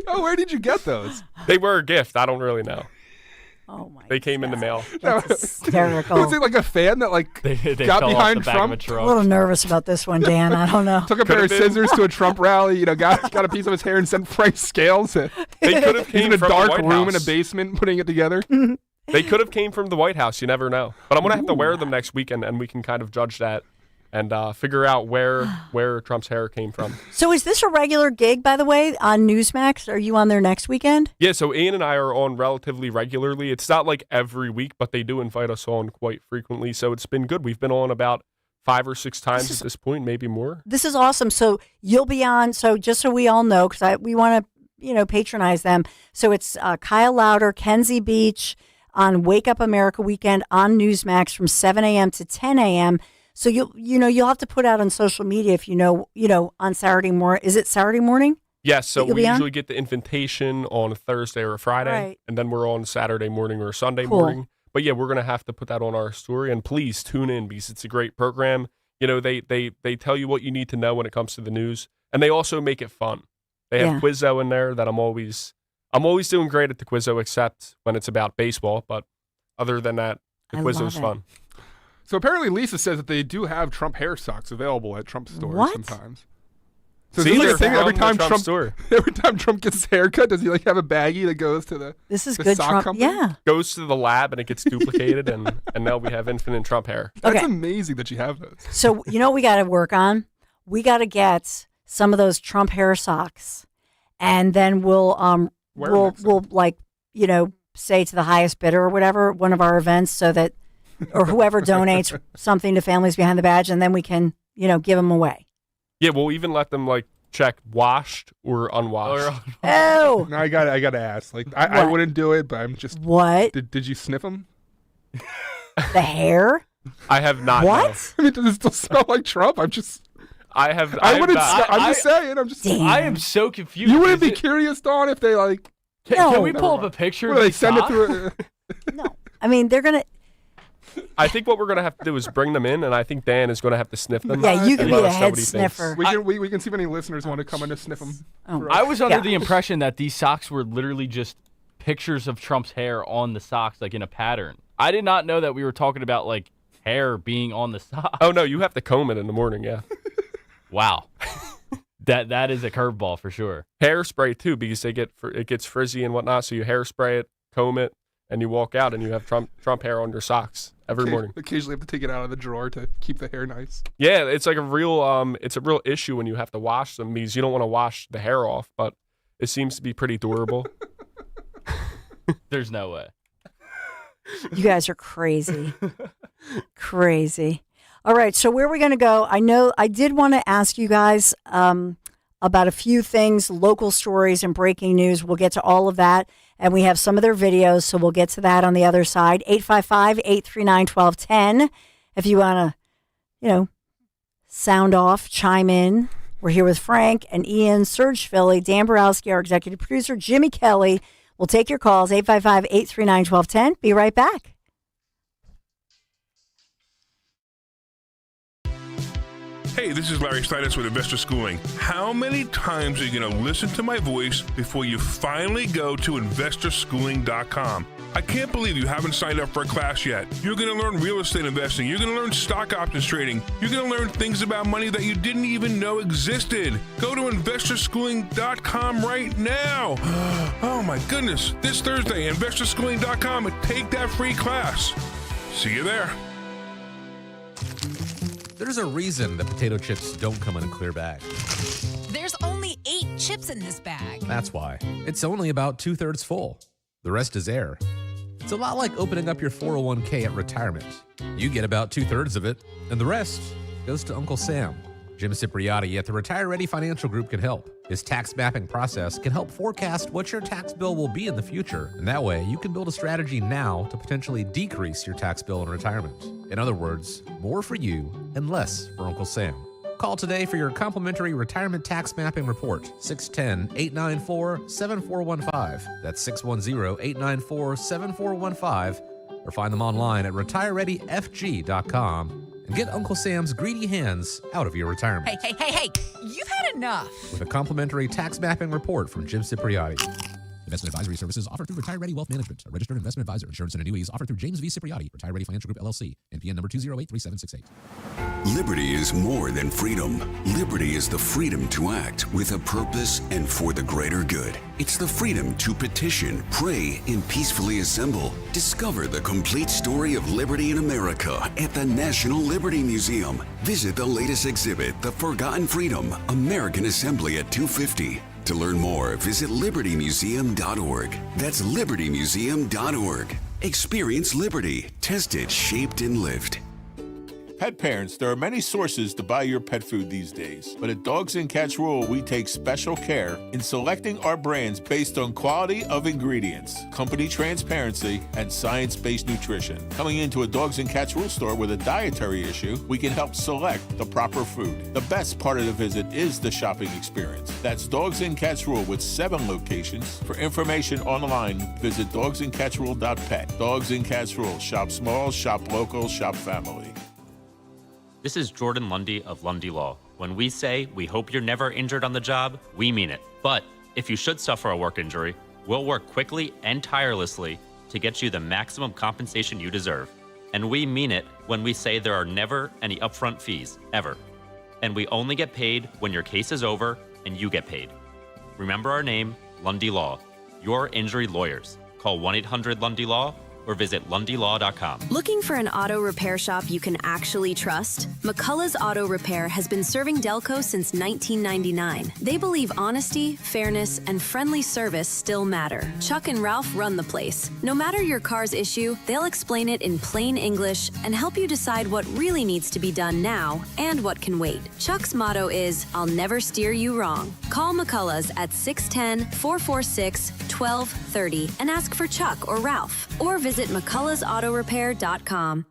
Oh, where did you get those? They were a gift. I don't really know. Oh my! They came in the mail. That's hysterical. Was it like a fan that like They got fell off behind the back Trump? of a I'm a truck. little nervous about this one, Dan. I don't know. Took a pair of Could've been. scissors to a Trump rally, got a piece of his hair and sent Frank Scales. They could have He's came in a from dark the White room in a House. basement putting it together. They could have came from the White House. You never know. But I'm gonna have to wear them next weekend, and we can kind of judge that and figure out where Trump's hair came from. So is this a regular gig, by the way, on Newsmax? Are you on there next weekend? Yeah, so Ian and I are on relatively regularly. It's not like every week, but they do invite us on quite frequently. So it's been good. We've been on about 5 or 6 times at this point, maybe more. This is awesome. So you'll be on. So just so we all know, because we want to, patronize them. So it's Kyle Louder, Kenzie Beach on Wake Up America weekend on Newsmax from 7 a.m. to 10 a.m. So you'll have to put out on social media if on Saturday morning. Is it Saturday morning? Yes, so You'll we be on? usually get the invitation on a Thursday or a Friday, Right. and then we're on Saturday morning or a Sunday Cool. morning. But yeah, we're going to have to put that on our story, and please tune in because it's a great program. They tell you what you need to know when it comes to the news, and they also make it fun. They have Yeah. Quizzo in there that I'm always doing great at the Quizzo, except when it's about baseball. But other than that, the I Quizzo's love it. fun. So apparently Lisa says that they do have Trump hair socks available at Trump stores What? sometimes. So See, is this like they're a thing from every the time Trump Trump store. every time Trump gets his haircut, does he like have a baggie that goes to the This is the good sock Trump. company? Yeah. Goes to the lab and it gets duplicated, and now we have infinite Trump hair. That's Okay. amazing that you have those. So what we got to work on? We got to get some of those Trump hair socks, and then we'll Wear 'em next we'll say to the highest bidder or whatever, one of our events, so that or whoever donates something to Families Behind the Badge, and then we can give them away. Yeah, we'll even let them check washed or unwashed. Oh, No, I got to ask. Like I What? wouldn't do it, but I'm just. what? Did you sniff them? The hair? I have not. What? I mean, does it still smell like Trump? I I wouldn't. not. I'm just saying. I'm just. Damn. I am so confused. You wouldn't Is be it- curious, Dawn, if they like. Can we never pull up mind. a picture What, of they these send it socks? through. No. I mean, they're gonna. I think what we're gonna have to do is bring them in, and I think Dan is gonna have to sniff them. Yeah, you can and be let the us know head what he thinks. sniffer. We can see if any listeners want to come in and sniff them. Oh. I was under Yeah. the impression that these socks were literally just pictures of Trump's hair on the socks, like in a pattern. I did not know that we were talking about like hair being on the socks. Oh no, you have to comb it in the morning. Yeah, Wow. That is a curveball for sure. hairspray too, because it gets frizzy and whatnot. So you hairspray it, comb it, and you walk out, and you have Trump hair on your socks every morning. Occasionally have to take it out of the drawer to keep the hair nice. Yeah, it's like a real issue when you have to wash them because you don't want to wash the hair off, but it seems to be pretty durable. There's no way. You guys are crazy. Crazy. All right, so where are we going to go? I know I did want to ask you guys about a few things, local stories and breaking news. We'll get to all of that, and we have some of their videos, so we'll get to that on the other side. 855-839-1210. If you want to, sound off, chime in. We're here with Frank and Ian, Serge Philly, Dan Borowski, our executive producer, Jimmy Kelly. We'll take your calls, 855-839-1210. Be right back. Hey, this is Larry Steinitz with Investor Schooling. How many times are you going to listen to my voice before you finally go to investorschooling.com? I can't believe you haven't signed up for a class yet. You're going to learn real estate investing. You're going to learn stock options trading. You're going to learn things about money that you didn't even know existed. Go to investorschooling.com right now. Oh my goodness. This Thursday, investorschooling.com, and take that free class. See you there. There's a reason that potato chips don't come in a clear bag. There's only 8 chips in this bag. That's why. It's only about 2/3 full. The rest is air. It's a lot like opening up your 401k at retirement. You get about 2/3 of it, and the rest goes to Uncle Sam. Jim Cipriotti at the Retire Ready Financial Group can help. His tax mapping process can help forecast what your tax bill will be in the future, and that way you can build a strategy now to potentially decrease your tax bill in retirement. In other words, more for you and less for Uncle Sam. Call today for your complimentary retirement tax mapping report, 610-894-7415. That's 610-894-7415. Or find them online at retirereadyfg.com. And get Uncle Sam's greedy hands out of your retirement. Hey, you've had enough. With a complimentary tax mapping report from Jim Cipriotti. Investment advisory services offered through Retire Ready Wealth Management, a registered investment advisor. Insurance and annuities offered through James V. Cipriotti, Retire Ready Financial Group, LLC, NPN number 2083768. Liberty is more than freedom. Liberty is the freedom to act with a purpose and for the greater good. It's the freedom to petition, pray, and peacefully assemble. Discover the complete story of liberty in America at the National Liberty Museum. Visit the latest exhibit, The Forgotten Freedom, American Assembly at 250. To learn more, visit libertymuseum.org. That's libertymuseum.org. Experience liberty. Tested, shaped, and lived. Pet parents, there are many sources to buy your pet food these days. But at Dogs and Cats Rule, we take special care in selecting our brands based on quality of ingredients, company transparency, and science-based nutrition. Coming into a Dogs and Cats Rule store with a dietary issue, we can help select the proper food. The best part of the visit is the shopping experience. That's Dogs and Cats Rule with 7 locations. For information online, visit dogsandcatsrule.pet. Dogs and Cats Rule. Shop small, shop local, shop family. This is Jordan Lundy of Lundy Law. When we say we hope you're never injured on the job, we mean it. But if you should suffer a work injury, we'll work quickly and tirelessly to get you the maximum compensation you deserve. And we mean it when we say there are never any upfront fees, ever. And we only get paid when your case is over and you get paid. Remember our name, Lundy Law. Your injury lawyers. Call 1-800-LUNDY-LAW or visit lundylaw.com. Looking for an auto repair shop you can actually trust? McCullough's Auto Repair has been serving Delco since 1999. They believe honesty, fairness, and friendly service still matter. Chuck and Ralph run the place. No matter your car's issue, they'll explain it in plain English and help you decide what really needs to be done now and what can wait. Chuck's motto is, I'll never steer you wrong. Call McCullough's at 610-446-1230 and ask for Chuck or Ralph. Or visit McCulloughsAutorepair.com.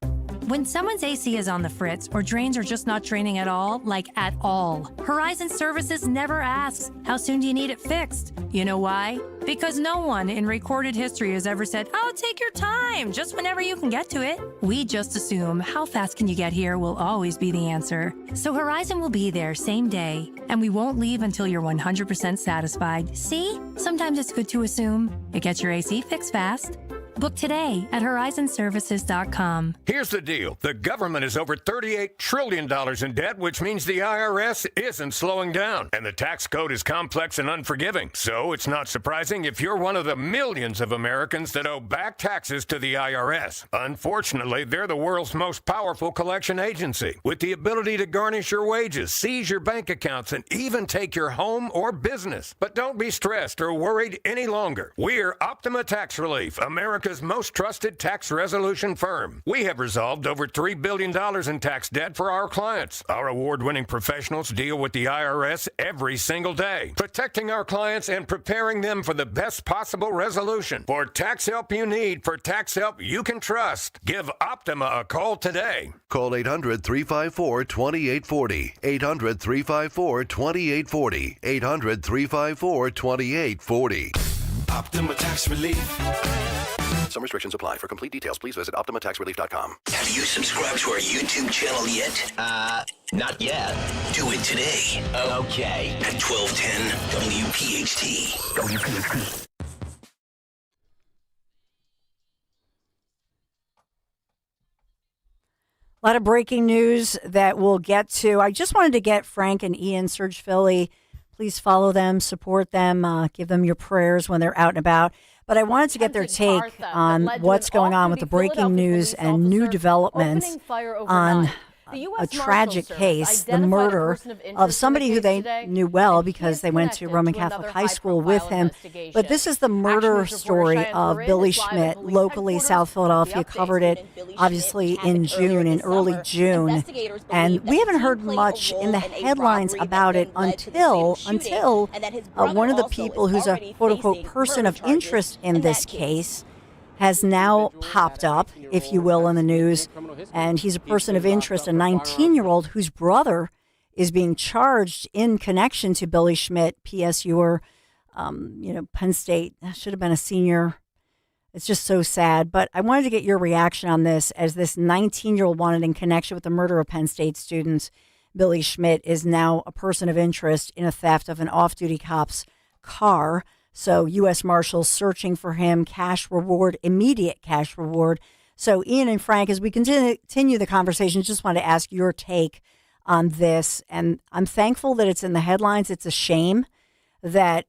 When someone's AC is on the fritz or drains are just not draining at all, like at all, Horizon Services never asks, how soon do you need it fixed? You know why? Because no one in recorded history has ever said, oh, take your time, just whenever you can get to it. We just assume how fast can you get here will always be the answer. So Horizon will be there same day, and we won't leave until you're 100% satisfied. See? Sometimes it's good to assume. It gets your AC fixed fast. Book today at horizonservices.com. Here's the deal. The government is over $38 trillion in debt, which means the IRS isn't slowing down. And the tax code is complex and unforgiving. So it's not surprising if you're one of the millions of Americans that owe back taxes to the IRS. Unfortunately, they're the world's most powerful collection agency, with the ability to garnish your wages, seize your bank accounts, and even take your home or business. But don't be stressed or worried any longer. We're Optima Tax Relief, America's most trusted tax resolution firm. We have resolved over $3 billion in tax debt for our clients. Our award-winning professionals deal with the IRS every single day, protecting our clients and preparing them for the best possible resolution. For tax help you need, for tax help you can trust, give Optima a call today. Call 800-354-2840. 800-354-2840. 800-354-2840. Optima Tax Relief. Some restrictions apply. For complete details, please visit OptimaTaxRelief.com. Have you subscribed to our YouTube channel yet? Not yet. Do it today. Okay. At 1210 WPHT. WPHT. A lot of breaking news that we'll get to. I just wanted to get Frank and Ian, Surge Philly. Please follow them, support them, give them your prayers when they're out and about. But I wanted to get their take on what's going on with the breaking news and new developments on a tragic case, the murder of somebody who they knew well because they went to Roman Catholic High School with him. But this is the murder story of Billy Schmidt. Locally, South Philadelphia covered it, obviously, in June, in early June. And we haven't heard much in the headlines about it until one of the people who's a quote-unquote person of interest in this case has now popped up, if you will, in the news. And he's a person of interest, a 19-year-old whose brother is being charged in connection to Billy Schmidt, PSU, Penn State. Should have been a senior. It's just so sad. But I wanted to get your reaction on this, as this 19-year-old wanted in connection with the murder of Penn State students. Billy Schmidt is now a person of interest in a theft of an off-duty cop's car. So U.S. Marshals searching for him, cash reward, immediate cash reward. So Ian and Frank, as we continue the conversation, just want to ask your take on this. And I'm thankful that it's in the headlines. It's a shame that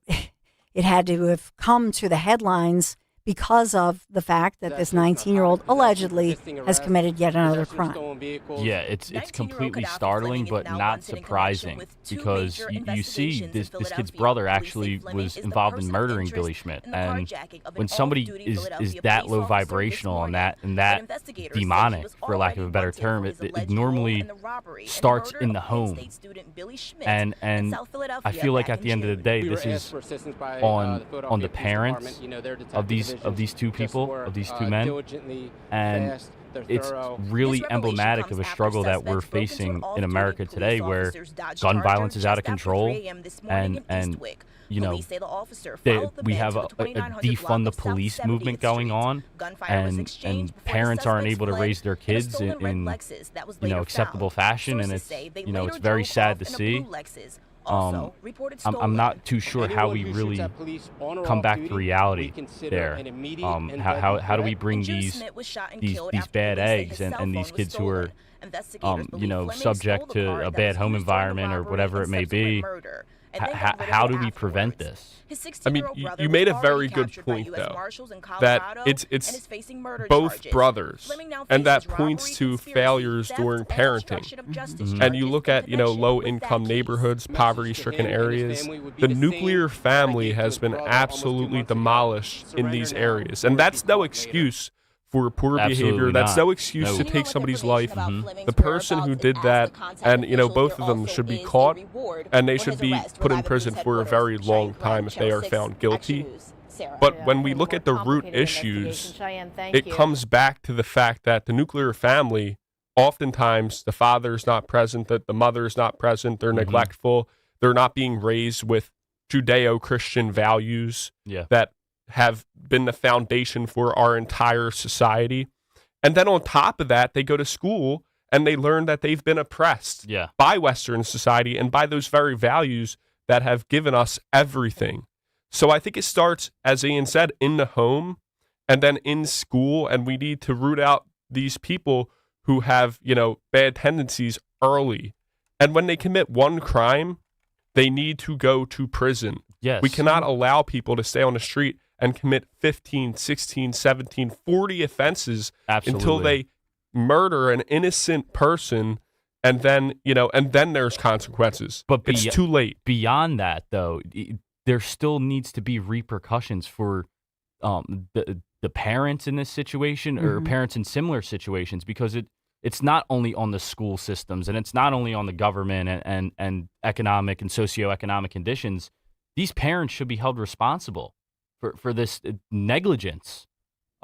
it had to have come to the headlines because of the fact that this 19-year-old allegedly has committed yet another crime. Yeah, it's completely startling, but not surprising, because you see this kid's brother actually was involved in murdering Billy Schmidt. And when somebody is that low vibrational and that demonic, for lack of a better term, it normally starts in the home. And I feel like at the end of the day, this is on the parents of these two people, of these two men, and it's really emblematic of a struggle that we're facing in America today, where gun violence is out of control, and we have a defund the police movement going on, and parents aren't able to raise their kids in acceptable fashion, and it's very sad to see. I'm not too sure how we really come back to reality there. How do we bring these bad eggs and these kids who are subject to a bad home environment or whatever it may be? How do we prevent this? I mean, you made a very good point, though, that it's both brothers, and that points to failures during parenting. Mm-hmm. And you look at, low-income neighborhoods, poverty-stricken areas, the nuclear family has been absolutely demolished in these areas. And that's no excuse for poor behavior. That's no excuse to take somebody's life. Mm-hmm. The person who did that, and both of them should be caught, and they should be put in prison for a very long time if they are found guilty. But when we look at the root issues, it comes back to the fact that the nuclear family, oftentimes the father's not present, that the mother's not present, they're neglectful, they're not being raised with Judeo-Christian values that have been the foundation for our entire society. And then on top of that, they go to school and they learn that they've been oppressed by Western society and by those very values that have given us everything. So I think it starts, as Ian said, in the home and then in school, and we need to root out these people who have, bad tendencies early. And when they commit one crime, they need to go to prison. Yes. We cannot allow people to stay on the street and commit 15, 16, 17, 40 offenses until they murder an innocent person, and then, and then there's consequences. But it's too late. Beyond that, though, there still needs to be repercussions for the parents in this situation, or parents in similar situations, because it's not only on the school systems, and it's not only on the government and economic and socioeconomic conditions. These parents should be held responsible for this negligence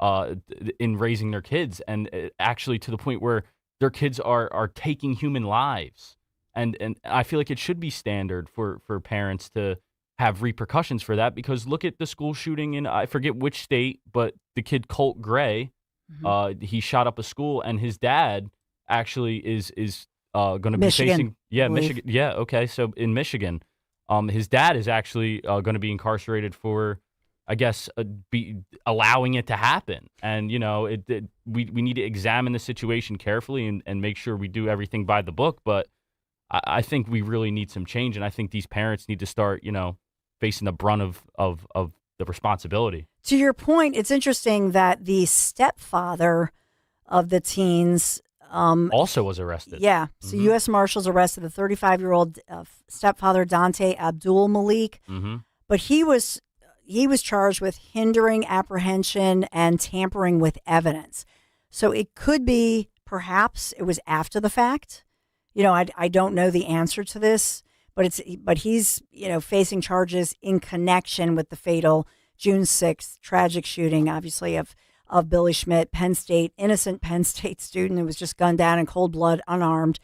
in raising their kids, and actually to the point where their kids are taking human lives. And I feel like it should be standard for parents to have repercussions for that, because look at the school shooting in, I forget which state, but the kid Colt Gray, he shot up a school, and his dad actually is going to be Michigan, facing Michigan. Yeah, okay. So in Michigan, his dad is actually going to be incarcerated for, I guess, allowing it to happen. And we need to examine the situation carefully and make sure we do everything by the book. But I think we really need some change, and I think these parents need to start, facing the brunt of the responsibility. To your point, it's interesting that the stepfather of the teens also was arrested. Yeah. So U.S. Marshals arrested the 35-year-old stepfather, Dante Abdul Malik. But he was charged with hindering apprehension and tampering with evidence. So it could be, perhaps it was after the fact. I don't know the answer to this, but he's facing charges in connection with the fatal June 6th tragic shooting, obviously, of Billy Schmidt, innocent Penn State student who was just gunned down in cold blood, unarmed.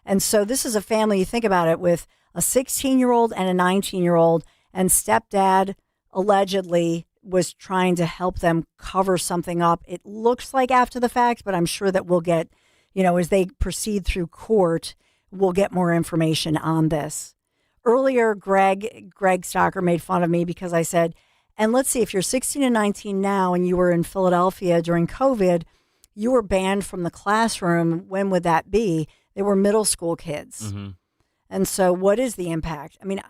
And so this is a family, you think about it, with a 16-year-old and a 19-year-old, and stepdad allegedly was trying to help them cover something up. It looks like after the fact, but I'm sure that we'll get, as they proceed through court, we'll get more information on this. Earlier, Greg Stocker made fun of me because I said, and let's see, if you're 16 and 19 now and you were in Philadelphia during COVID, you were banned from the classroom. When would that be? They were middle school kids. And so what is the impact? I mean,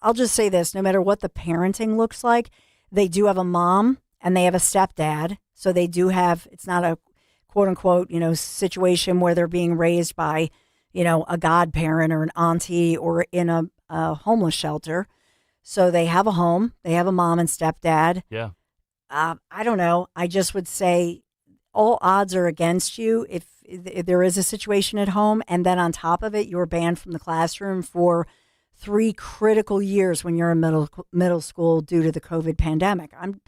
I'll just say this, no matter what the parenting looks like, they do have a mom and they have a stepdad. So they do have, it's not a quote unquote, situation where they're being raised by, a godparent or an auntie or in a homeless shelter. So they have a home, they have a mom and stepdad. Yeah. I don't know. I just would say all odds are against you if there is a situation at home. And then on top of it, you're banned from the classroom for 3 critical years when you're in middle school due to the COVID pandemic. I'm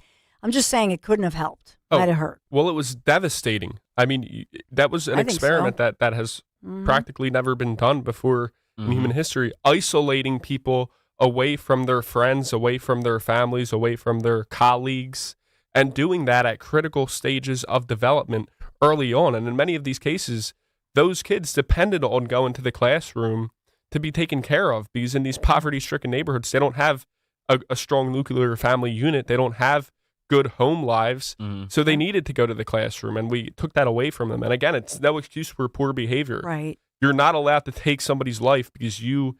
just saying it couldn't have helped. Might have hurt. Well, it was devastating. I mean, that was an experiment that has practically never been done before in human history, isolating people away from their friends, away from their families, away from their colleagues, and doing that at critical stages of development early on. And in many of these cases, those kids depended on going to the classroom to be taken care of, because in these poverty-stricken neighborhoods, they don't have a strong nuclear family unit. They don't have good home lives. So they needed to go to the classroom, and we took that away from them. And again, it's no excuse for poor behavior. Right. You're not allowed to take somebody's life because you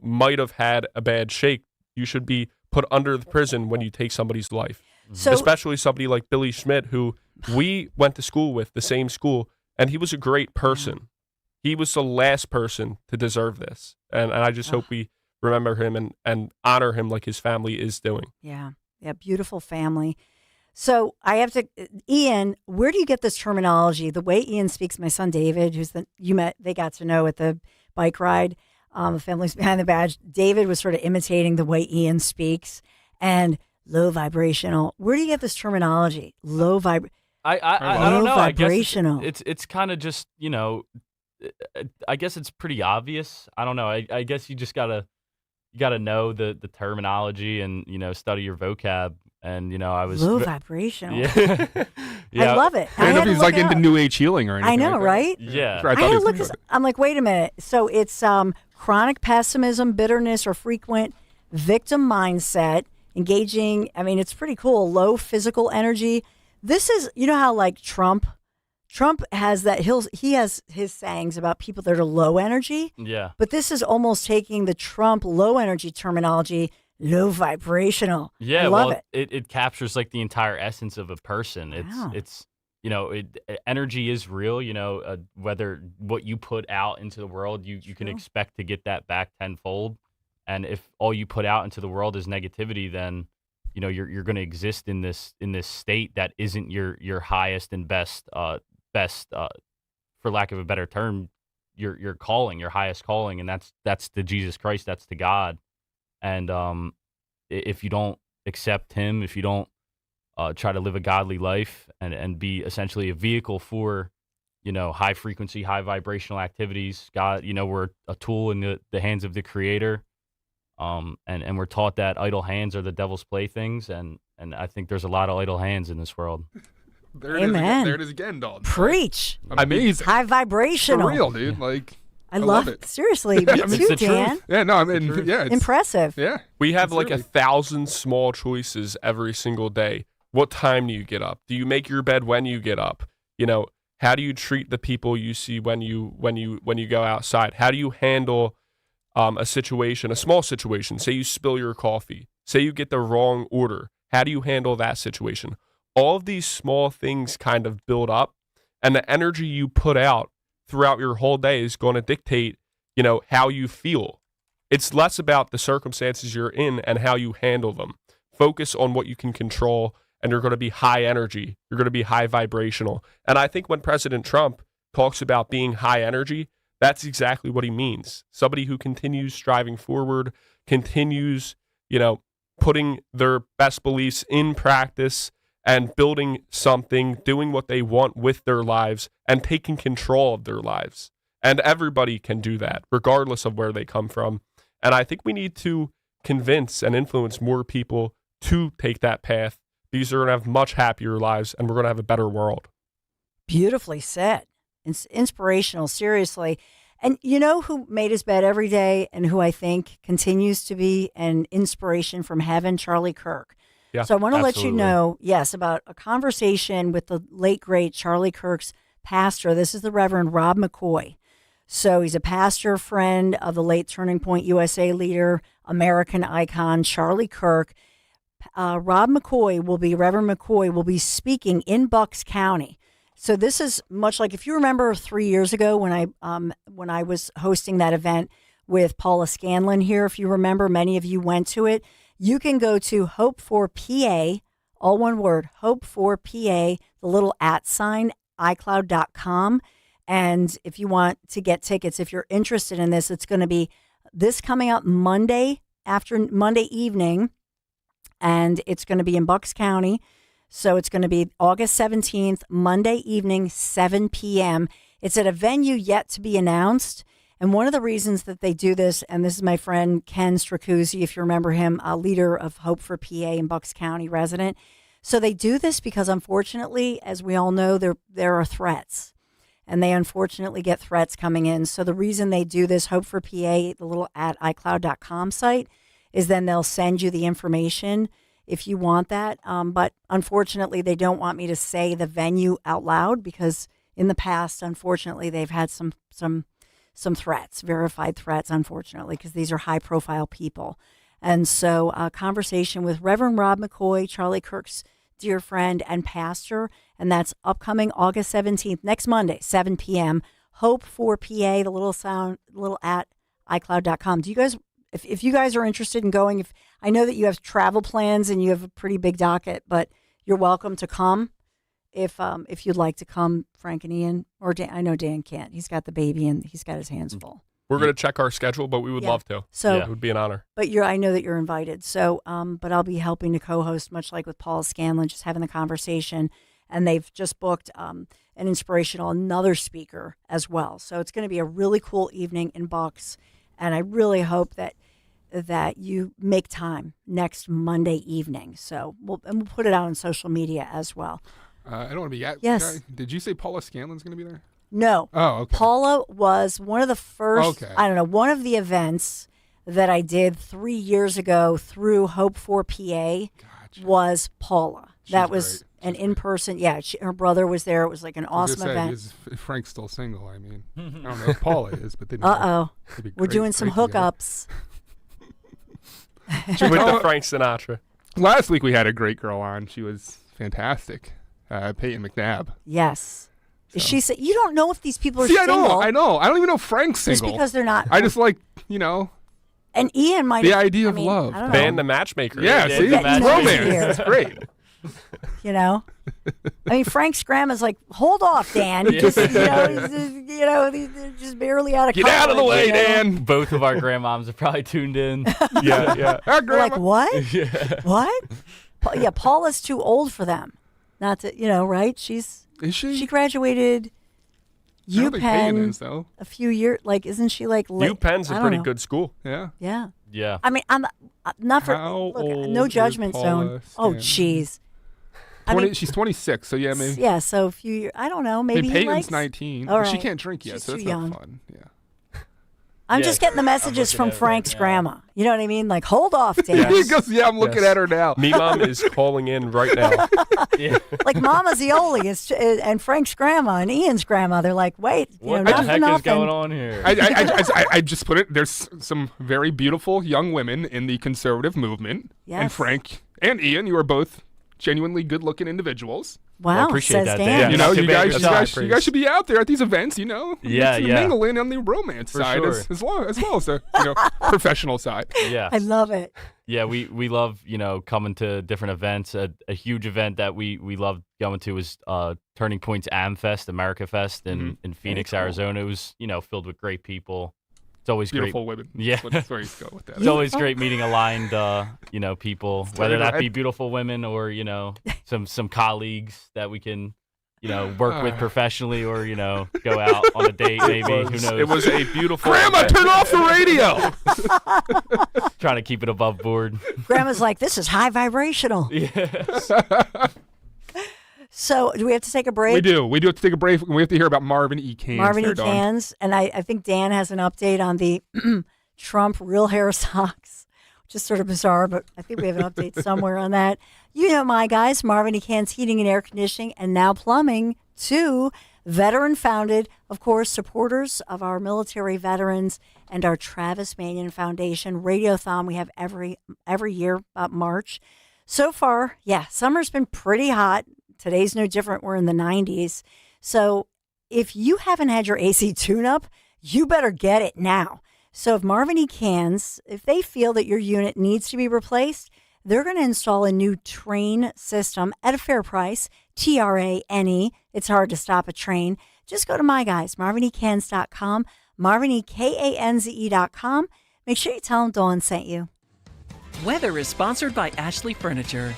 might have had a bad shake. You should be put under the prison when you take somebody's life. So, especially somebody like Billy Schmidt, who we went to school with, the same school, and he was a great person. He was the last person to deserve this. And I just hope we remember him and honor him like his family is doing. Yeah. Yeah. Beautiful family. So I have to, Ian, where do you get this terminology? The way Ian speaks, my son David, they got to know at the bike ride, the Families Behind the Badge. David was sort of imitating the way Ian speaks, and low vibrational. Where do you get this terminology? Low vibration. I don't know. Vibrational. I guess it's kind of just, I guess it's pretty obvious. I don't know. I guess you just gotta know the terminology and study your vocab. And I was low vibrational. Yeah. I love it. I don't know if he's like into New Age healing or anything. I know, like right? Yeah. I had to look this. I'm like, wait a minute. So it's chronic pessimism, bitterness, or frequent victim mindset. Engaging. I mean, it's pretty cool. Low physical energy. This is, how like Trump has that. He has his sayings about people that are low energy. Yeah. But this is almost taking the Trump low energy terminology. Low vibrational. Yeah, I love it. It captures like the entire essence of a person. It's energy is real. Whether what you put out into the world, you can expect to get that back tenfold. And if all you put out into the world is negativity, then you're going to exist in this state that isn't your highest and best for lack of a better term, your calling, your highest calling, and that's to Jesus Christ, that's to God. And if you don't accept him, if you don't try to live a godly life and be essentially a vehicle for, high frequency, high vibrational activities, God, we're a tool in the hands of the Creator. And we're taught that idle hands are the devil's playthings, and I think there's a lot of idle hands in this world. There it is again. There it is again, Dalton. Preach. Amazing. High vibrational. For real, dude. Like, I love it. Seriously, me too, Dan. Yeah, no, I mean, yeah. It's impressive. Yeah. We have like 1,000 small choices every single day. What time do you get up? Do you make your bed when you get up? You know, how do you treat the people you see when you go outside? How do you handle a situation, a small situation? Say you spill your coffee. Say you get the wrong order. How do you handle that situation? All of these small things kind of build up, and the energy you put out throughout your whole day is going to dictate, you know, how you feel. It's less about the circumstances you're in and how you handle them. Focus on what you can control, and you're going to be high energy. You're going to be high vibrational. And I think when President Trump talks about being high energy, that's exactly what he means. Somebody who continues striving forward, continues, you know, putting their best beliefs in practice and building something, doing what they want with their lives, and taking control of their lives. And everybody can do that, regardless of where they come from. And I think we need to convince and influence more people to take that path, because they're going to have much happier lives, and we're going to have a better world. Beautifully said. It's inspirational, seriously. And you know who made his bed every day and who I think continues to be an inspiration from heaven? Charlie Kirk. Yeah, so I want to let you absolutely. know, yes, about a conversation with the late, great Charlie Kirk's pastor. This is the Reverend Rob McCoy. So he's a pastor friend of the late Turning Point USA leader, American icon, Charlie Kirk. Reverend McCoy will be speaking in Bucks County. So this is much like, if you remember 3 years ago when I was hosting that event with Paula Scanlon here, if you remember, many of you went to it. You can go to Hope for PA, all one word, Hope for PA, the little @ iCloud.com. And if you want to get tickets, if you're interested in this, it's going to be this coming up Monday evening, and it's going to be in Bucks County. So it's going to be August 17th, Monday evening, 7 p.m. It's at a venue yet to be announced. And one of the reasons that they do this, and this is my friend Ken Stracuzzi, if you remember him, a leader of Hope for PA in Bucks County resident. So they do this because, unfortunately, as we all know, there are threats. And they unfortunately get threats coming in. So the reason they do this, Hope for PA, the little @iCloud.com site, is then they'll send you the information if you want that. But unfortunately, they don't want me to say the venue out loud because in the past, unfortunately, they've had some threats, verified threats, unfortunately, because these are high-profile people. And so a conversation with Reverend Rob McCoy, Charlie Kirk's dear friend and pastor, and that's upcoming August 17th, next Monday, 7 p.m. Hope for PA, the little @iCloud.com. Do you guys, if you guys are interested in going, if I know that you have travel plans and you have a pretty big docket, but you're welcome to come. If you'd like to come, Frank and Ian, or Dan, I know Dan can't. He's got the baby and he's got his hands full. We're going to check our schedule, but we would love to. So it would be an honor. But I know that you're invited. So, but I'll be helping to co-host, much like with Paul Scanlon, just having the conversation. And they've just booked another speaker as well. So it's going to be a really cool evening in Bucks. And I really hope that you make time next Monday evening. So we'll put it out on social media as well. I don't want to be Yes. Did you say Paula Scanlon's going to be there? No. Oh, okay. Paula was one of the first, one of the events that I did 3 years ago through Hope for PA was Paula. That was an in-person, her brother was there. It was like an awesome event. Is Frank's still single? I mean, I don't know if Paula is, but they we're doing some hookups. With the Frank Sinatra. Last week we had a great girl on. She was fantastic. Peyton McNabb. Yes. So. She said, you don't know if these people are single. I know. I don't even know if Frank's single. Just because they're not. I just like, And Ian might the idea of love. Ban the matchmaker. Yeah, see? Romance. It's great. I mean, Frank's grandma's like, hold off, Dan. He's just barely out of Get out of the way, Dan. Both of our grandmoms are probably tuned in. Yeah. Our grandma. Like, what? Yeah. What? Paula's too old for them. Not to, right? Is she? She graduated UPenn is, though. a few years, isn't she late? UPenn's a pretty good school. Yeah. Yeah. Yeah. I mean, I'm not for How look, old no is judgment zone. Paula Oh, jeez. 20, she's 26, so yeah, maybe. Yeah, so a few years. I don't know. Maybe I mean, he Peyton's likes. 19. All She right. can't drink yet, She's so that's too not young. fun. Yeah. I'm Yes, just getting the messages from Frank's grandma. You know what I mean? Like, hold off, Dan. He goes, yeah, I'm looking at her now. Me mom is calling in right now. Yeah. Like Mama Zioli and Frank's grandma and Ian's grandma. They're like, wait, What not the for heck nothing. is going on here? I just put it. There's some very beautiful young women in the conservative movement, Yes. and Frank and Ian, you are both genuinely good-looking individuals. Wow, appreciate says that, Dan. Dan. You know, Not too you bad guys yourself. should be out there at these events. You know, Yeah, Mix- yeah. mingle in on the romance For side sure. as well as the professional side. Yeah. I love it. Yeah, we love, coming to different events. A huge event that we loved going to was Turning Point's AmFest, America Fest in Phoenix, cool. Arizona. It was, filled with great people. It's always Beautiful great. women. Yeah. That's where you go with that. It's always great meeting aligned, people, whether that be right. beautiful women or, some colleagues that we can, work with professionally or, go out on a date maybe. Who knows? It was a beautiful. Grandma, turn off the radio. Trying to keep it above board. Grandma's like, this is high vibrational. Yes. So, do we have to take a break? We do. We do have to take a break. We have to hear about Marvin E. Cans. Marvin there, E. Dawn. Cans. And I think Dan has an update on the Trump real hair socks, which is sort of bizarre, but I think we have an update somewhere on that. You know my guys, Marvin E. Cans Heating and Air Conditioning and now Plumbing, too. Veteran-founded, of course, supporters of our military veterans and our Travis Manion Foundation Radiothon we have every year about March. So far, summer's been pretty hot. Today's no different. We're in the 90s. So if you haven't had your AC tune-up, you better get it now. So if Marvin E. Cans, if they feel that your unit needs to be replaced, they're going to install a new train system at a fair price, TRANE. It's hard to stop a train. Just go to my guys, marvinecans.com, marvinekanze.com. Make sure you tell them Dawn sent you. Weather is sponsored by Ashley Furniture.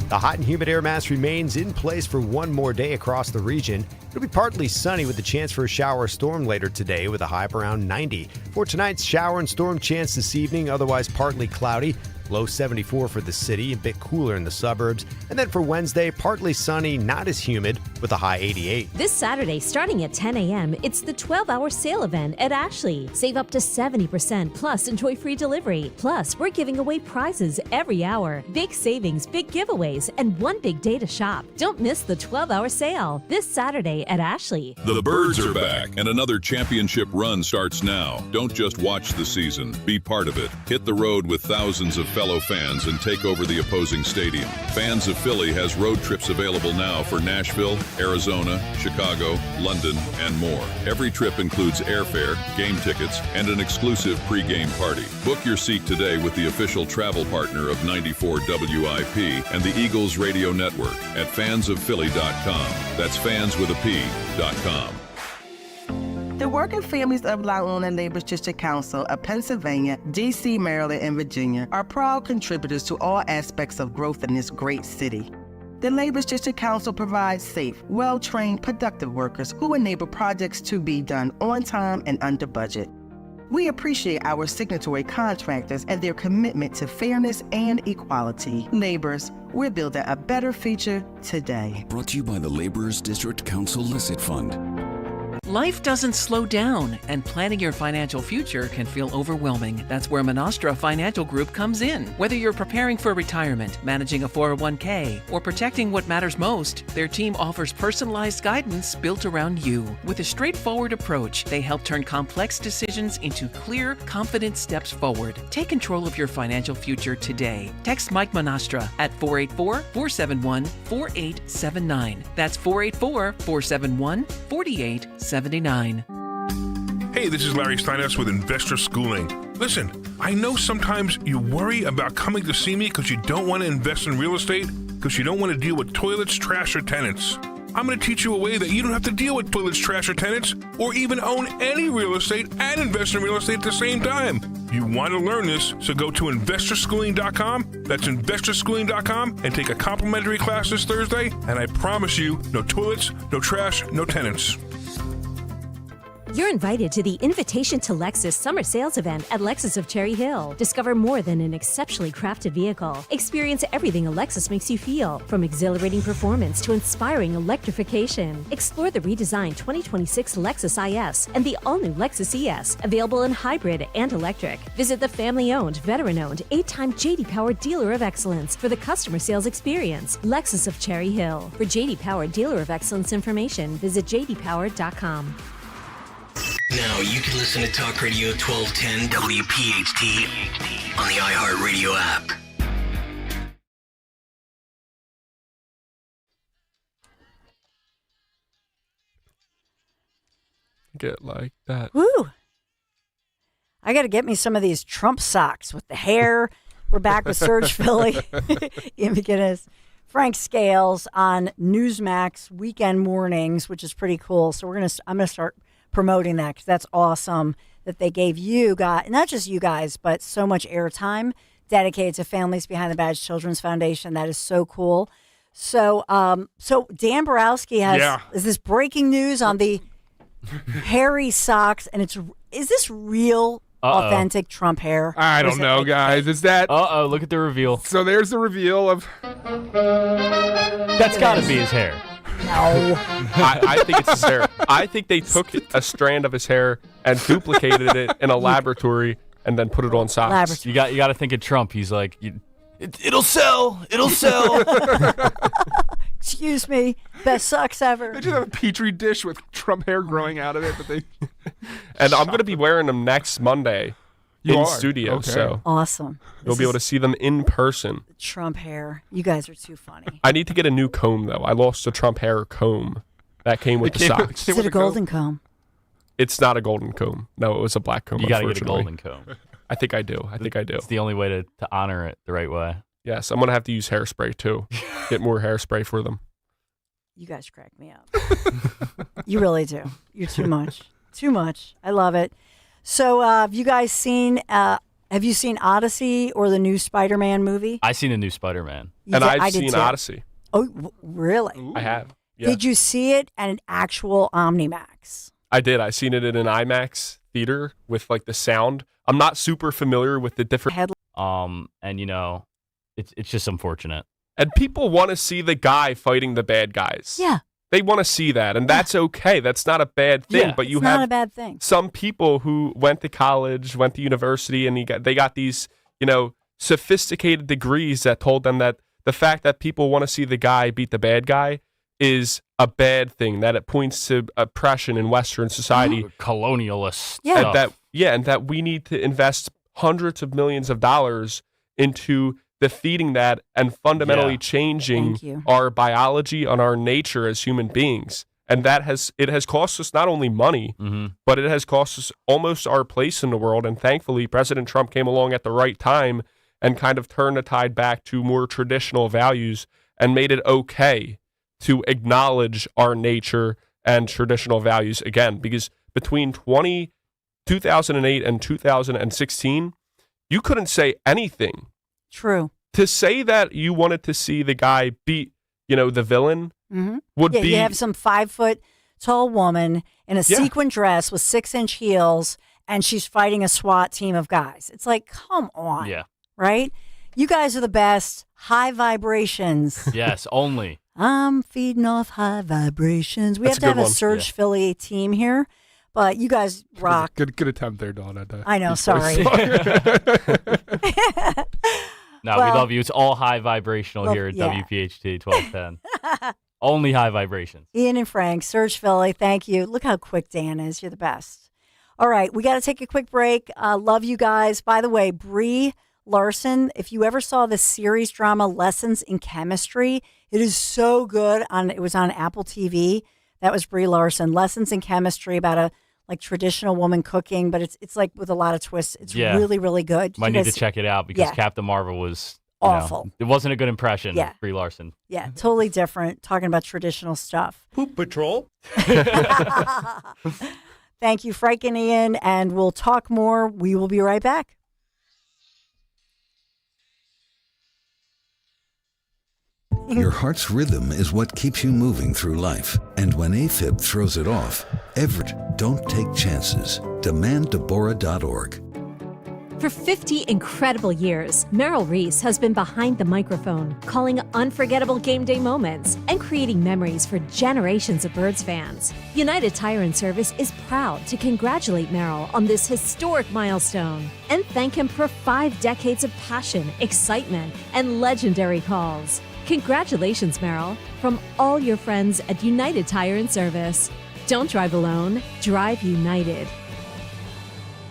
The hot and humid air mass remains in place for one more day across the region. It'll be partly sunny with a chance for a shower or storm later today with a high of around 90. For tonight's shower and storm chance this evening, otherwise partly cloudy. Low 74 for the city, a bit cooler in the suburbs. And then for Wednesday, partly sunny, not as humid, with a high 88. This Saturday, starting at 10 a.m., it's the 12-hour sale event at Ashley. Save up to 70%, plus enjoy free delivery. Plus, we're giving away prizes every hour. Big savings, big giveaways, and one big day to shop. Don't miss the 12-hour sale this Saturday at Ashley. The Birds are back, and another championship run starts now. Don't just watch the season. Be part of it. Hit the road with thousands of fellow fans and take over the opposing stadium. Fans of Philly has road trips available now for Nashville, Arizona, Chicago, London, and more. Every trip includes airfare, game tickets, and an exclusive pregame party. Book your seat today with the official travel partner of 94 WIP and the Eagles Radio Network at fansofphilly.com. That's fanswithap.com. The working families of La Una Labor's District Council of Pennsylvania, D.C., Maryland, and Virginia are proud contributors to all aspects of growth in this great city. The Labor's District Council provides safe, well-trained, productive workers who enable projects to be done on time and under budget. We appreciate our signatory contractors and their commitment to fairness and equality. Laborers, we're building a better future today. Brought to you by the Laborers District Council Licit Fund. Life doesn't slow down, and planning your financial future can feel overwhelming. That's where Monastra Financial Group comes in. Whether you're preparing for retirement, managing a 401k, or protecting what matters most, their team offers personalized guidance built around you. With a straightforward approach, they help turn complex decisions into clear, confident steps forward. Take control of your financial future today. Text Mike Monastra at 484-471-4879. That's 484-471-4879. Hey, this is Larry Steinhaus with Investor Schooling. Listen, I know sometimes you worry about coming to see me because you don't want to invest in real estate, because you don't want to deal with toilets, trash, or tenants. I'm going to teach you a way that you don't have to deal with toilets, trash, or tenants, or even own any real estate and invest in real estate at the same time. You want to learn this, so go to investorschooling.com. That's investorschooling.com and take a complimentary class this Thursday, and I promise you, no toilets, no trash, no tenants. You're invited to the Invitation to Lexus Summer Sales Event at Lexus of Cherry Hill. Discover more than an exceptionally crafted vehicle. Experience everything a Lexus makes you feel, from exhilarating performance to inspiring electrification. Explore the redesigned 2026 Lexus IS and the all-new Lexus ES, available in hybrid and electric. Visit the family-owned, veteran-owned, 8-time J.D. Power Dealer of Excellence for the customer sales experience. Lexus of Cherry Hill. For J.D. Power Dealer of Excellence information, visit jdpower.com. Now you can listen to Talk Radio 1210 WPHT on the iHeartRadio app. Get like that. Woo! I got to get me some of these Trump socks with the hair. We're back with Serge Philly, Ian McGinnis, Frank Scales on Newsmax weekend mornings, which is pretty cool. So I'm gonna start promoting that because that's awesome that they gave you guys, not just you guys, but so much airtime dedicated to Families Behind the Badge Children's Foundation. That is so cool. So, Dan Borowski is this breaking news on the hairy socks, and is this real authentic Trump hair? I don't know, guys. Is that? Look at the reveal. So there's the reveal of. That's got to be his hair. No. I think it's his hair. I think they took a strand of his hair and duplicated it in a laboratory and then put it on socks. You got to think of Trump. He's like, it'll sell. It'll sell. Excuse me, best socks ever. They just have a petri dish with Trump hair growing out of it. And I'm going to be wearing them next Monday in studio. Okay. So awesome. You'll be able to see them in person. Trump hair. You guys are too funny. I need to get a new comb, though. I lost a Trump hair comb that came with the socks. Is it a golden comb? It's not a golden comb. No, it was a black comb. You got to get a golden comb. I think I do. It's the only way to honor it the right way. Yes, I'm going to have to use hairspray, too. Get more hairspray for them. You guys crack me up. You really do. You're too much. Too much. I love it. So have you guys seen Odyssey or the new Spider-Man movie? I seen the new Spider-Man. And I've seen Odyssey. Oh, really? Ooh. I have. Yeah. Did you see it at an actual Omnimax? I did. I seen it in an IMAX theater with like the sound. I'm not super familiar with the different and it's just unfortunate. And people want to see the guy fighting the bad guys. Yeah. They want to see that, and that's okay. That's not a bad thing. Yeah, but you it's have not a bad thing. Some people who went to college, went to university, and they got these, sophisticated degrees that told them that the fact that people want to see the guy beat the bad guy is a bad thing, that it points to oppression in Western society. Colonialist stuff. stuff. And that we need to invest hundreds of millions of dollars into defeating that and fundamentally changing our biology and our nature as human beings. And it has cost us not only money, but it has cost us almost our place in the world. And thankfully, President Trump came along at the right time and kind of turned the tide back to more traditional values and made it okay to acknowledge our nature and traditional values again. Because between 2008 and 2016, you couldn't say anything. True. To say that you wanted to see the guy beat, the villain would be... You have some 5-foot-tall woman in a sequin dress with 6-inch heels, and she's fighting a SWAT team of guys. It's like, come on. Yeah. Right? You guys are the best. High vibrations. Yes, only. I'm feeding off high vibrations. We have to have a Serge Philly team here, but you guys rock. Good attempt there, Dawn. I know, sorry. No, we love you. It's all high vibrational here at WPHT 1210. Only high vibrations. Ian and Frank, Serge Philly, thank you. Look how quick Dan is. You're the best. All right, we got to take a quick break. Love you guys. By the way, Brie Larson, if you ever saw the series drama Lessons in Chemistry, it is so good. It was on Apple TV. That was Brie Larson. Lessons in Chemistry about a traditional woman cooking, but it's like with a lot of twists. It's really, really good. Might need to check it out because Captain Marvel was awful. It wasn't a good impression of Brie Larson. Yeah, totally different. Talking about traditional stuff. Poop Patrol. Thank you, Frank and Ian, and we'll talk more. We will be right back. Your heart's rhythm is what keeps you moving through life. And when AFib throws it off, Everett Don't take chances. DemandDeborah.org. For 50 incredible years, Merrill Reese has been behind the microphone, calling unforgettable game day moments and creating memories for generations of Birds fans. United Tire and Service is proud to congratulate Merrill on this historic milestone and thank him for 5 decades of passion, excitement, and legendary calls. Congratulations, Merrill, from all your friends at United Tire and Service. Don't drive alone, drive United.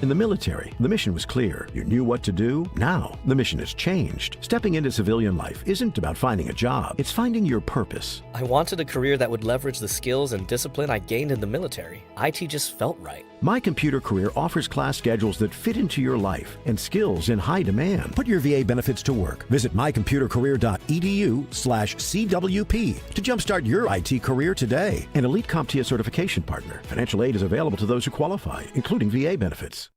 In the military, the mission was clear. You knew what to do. Now, the mission has changed. Stepping into civilian life isn't about finding a job. It's finding your purpose. I wanted a career that would leverage the skills and discipline I gained in the military. IT just felt right. My Computer Career offers class schedules that fit into your life and skills in high demand. Put your VA benefits to work. Visit mycomputercareer.edu/CWP to jumpstart your IT career today. An Elite CompTIA certification partner. Financial aid is available to those who qualify, including VA benefits.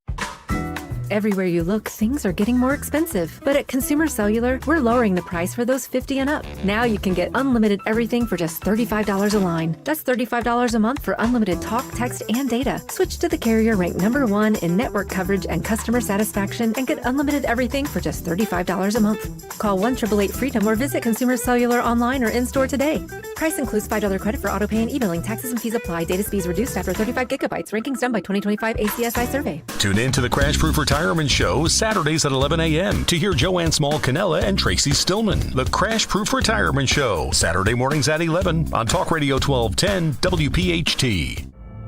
Everywhere you look, things are getting more expensive. But at Consumer Cellular, we're lowering the price for those 50 and up. Now you can get unlimited everything for just $35 a line. That's $35 a month for unlimited talk, text, and data. Switch to the carrier ranked #1 in network coverage and customer satisfaction and get unlimited everything for just $35 a month. Call 1-888-FREEDOM or visit Consumer Cellular online or in-store today. Price includes $5 credit for auto pay and e-billing. Taxes and fees apply. Data speeds reduced after 35 gigabytes. Rankings done by 2025 ACSI survey. Tune in to the Crash Proof Retirement Show Saturdays at 11 a.m. to hear Joanne Small-Canella and Tracy Stillman. The Crash Proof Retirement Show, Saturday mornings at 11 on Talk Radio 1210 WPHT.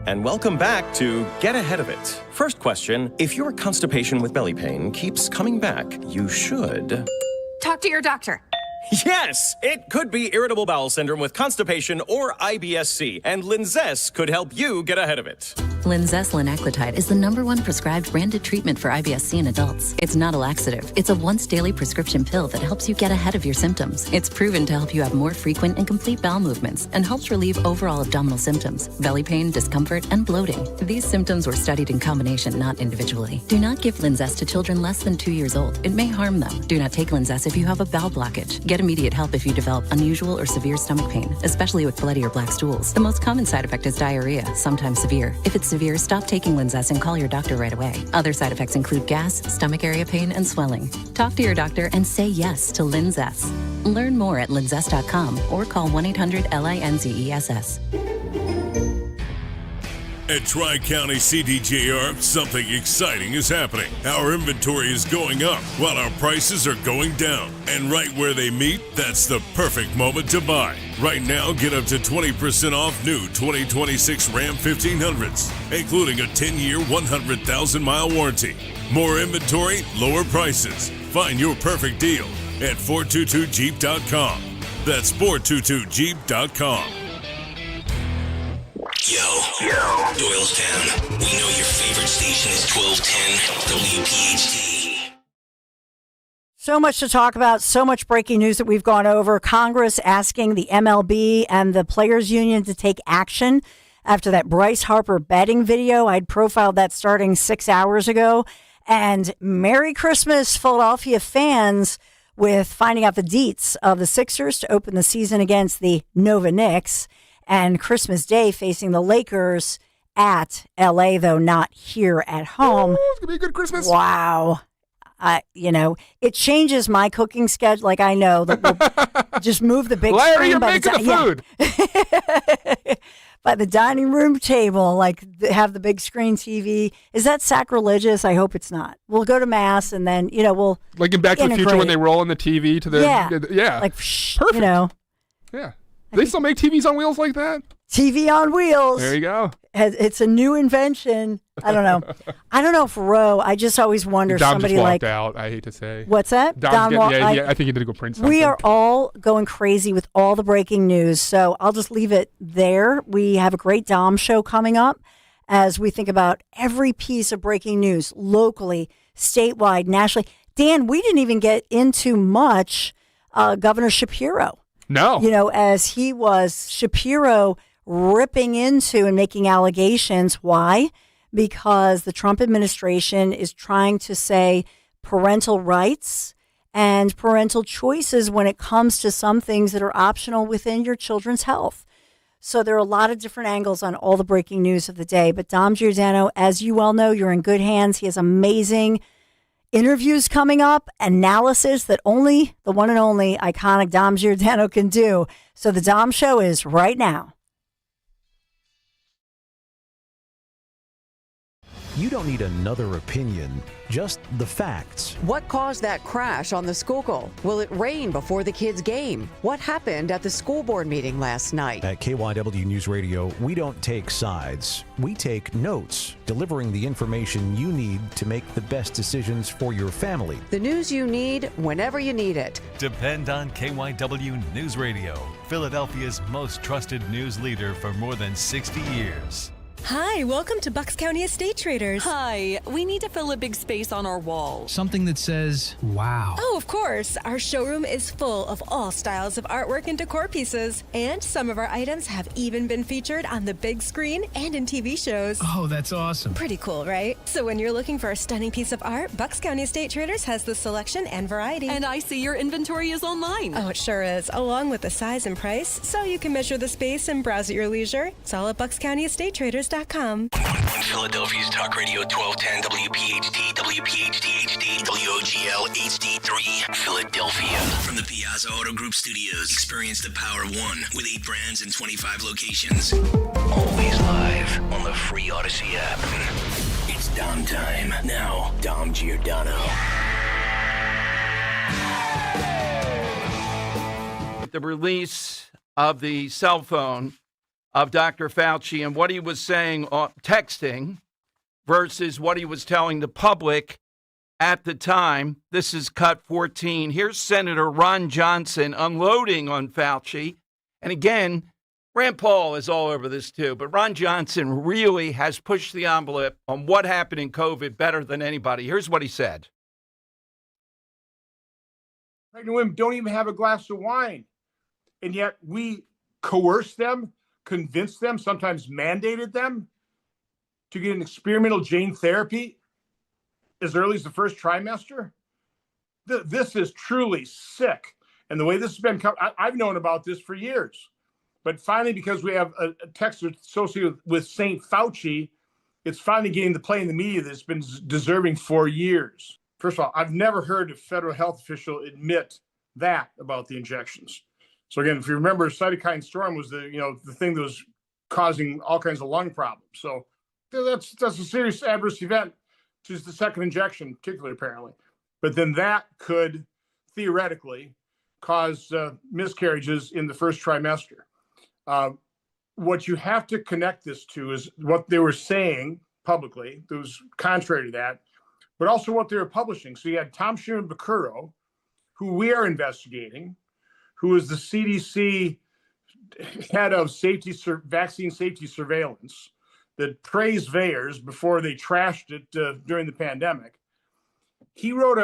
And welcome back to Get Ahead of It. First question, if your constipation with belly pain keeps coming back, you should... Talk to your doctor. Yes! It could be irritable bowel syndrome with constipation or IBS-C, and Linzess could help you get ahead of it. Linzess linaclotide is the #1 prescribed branded treatment for IBS-C in adults. It's not a laxative. It's a once-daily prescription pill that helps you get ahead of your symptoms. It's proven to help you have more frequent and complete bowel movements and helps relieve overall abdominal symptoms, belly pain, discomfort, and bloating. These symptoms were studied in combination, not individually. Do not give Linzess to children less than 2 years old. It may harm them. Do not take Linzess if you have a bowel blockage. Get immediate help if you develop unusual or severe stomach pain, especially with bloody or black stools. The most common side effect is diarrhea, sometimes severe. If it's severe, stop taking Linzess and call your doctor right away. Other side effects include gas, stomach area pain, and swelling. Talk to your doctor and say yes to Linzess. Learn more at linzess.com or call 1-800-LINZESS. At Tri-County CDJR, something exciting is happening. Our inventory is going up while our prices are going down. And right where they meet, that's the perfect moment to buy. Right now, get up to 20% off new 2026 Ram 1500s, including a 10-year, 100,000-mile warranty. More inventory, lower prices. Find your perfect deal at 422jeep.com. That's 422jeep.com. Yo, Doylestown. We know your favorite station is 1210 WPHT. So much to talk about, so much breaking news that we've gone over. Congress asking the MLB and the Players Union to take action after that Bryce Harper betting video. I'd profiled that starting 6 hours ago. And Merry Christmas, Philadelphia fans, with finding out the deets of the Sixers to open the season against the Nova Knicks. And Christmas Day facing the Lakers at L.A., though not here at home. Ooh, it's going to be a good Christmas. Wow. It changes my cooking schedule. Like, I know that we'll just move the big Larry, screen. you're making the food. By the dining room table, have the big screen TV. Is that sacrilegious? I hope it's not. We'll go to Mass and then, we'll like in Back to the Future when they roll in the TV to the... Yeah. Like, perfect. Yeah. They still make TVs on wheels like that? TV on wheels. There you go. It's a new invention. I don't know. I don't know if Roe. I just always wonder. Dom somebody just walked like out. I hate to say. What's that? I think he did go print something. We are all going crazy with all the breaking news, so I'll just leave it there. We have a great Dom show coming up as we think about every piece of breaking news locally, statewide, nationally. Dan, we didn't even get into much Governor Shapiro. No. As he was Shapiro ripping into and making allegations. Why? Because the Trump administration is trying to say parental rights and parental choices when it comes to some things that are optional within your children's health. So there are a lot of different angles on all the breaking news of the day. But Dom Giordano, as you well know, you're in good hands. He has amazing interviews coming up, analysis that only the one and only iconic Dom Giordano can do. So the Dom Show is right now. You don't need another opinion, just the facts. What caused that crash on the Schuylkill? Will it rain before the kids' game? What happened at the school board meeting last night? At KYW News Radio, we don't take sides. We take notes, delivering the information you need to make the best decisions for your family. The news you need whenever you need it. Depend on KYW News Radio, Philadelphia's most trusted news leader for more than 60 years. Hi, welcome to Bucks County Estate Traders. Hi, we need to fill a big space on our wall. Something that says, wow. Oh, of course. Our showroom is full of all styles of artwork and decor pieces. And some of our items have even been featured on the big screen and in TV shows. Oh, that's awesome. Pretty cool, right? So when you're looking for a stunning piece of art, Bucks County Estate Traders has the selection and variety. And I see your inventory is online. Oh, it sure is, along with the size and price, so you can measure the space and browse at your leisure. It's all at buckscountyestatetraders.com. On Philadelphia's Talk Radio 1210 WPHT, WPHT HD, WOGL HD3, Philadelphia. From the Piazza Auto Group Studios, experience the power of one with 8 brands and 25 locations. Always live on the free Odyssey app. It's Dom time. Now, Dom Giordano. The release of the cell phone of Dr. Fauci and what he was saying, texting, versus what he was telling the public at the time. This is cut 14. Here's Senator Ron Johnson unloading on Fauci. And again, Rand Paul is all over this too, but Ron Johnson really has pushed the envelope on what happened in COVID better than anybody. Here's what he said. Pregnant women don't even have a glass of wine, and yet we coerce them, convinced them, sometimes mandated them to get an experimental gene therapy as early as the first trimester. This is truly sick. And the way this has been, I've known about this for years. But finally, because we have a text associated with St. Fauci, it's finally getting the play in the media that's been deserving for years. First of all, I've never heard a federal health official admit that about the injections. So again, if you remember, cytokine storm was the thing that was causing all kinds of lung problems. So that's a serious adverse event, which is the second injection, particularly apparently. But then that could theoretically cause miscarriages in the first trimester. What you have to connect this to is what they were saying publicly that was contrary to that, but also what they were publishing. So you had Tom Shimon-Bakuro, who we are investigating, who is the CDC head of vaccine safety surveillance, that praised VAERS before they trashed it during the pandemic. He wrote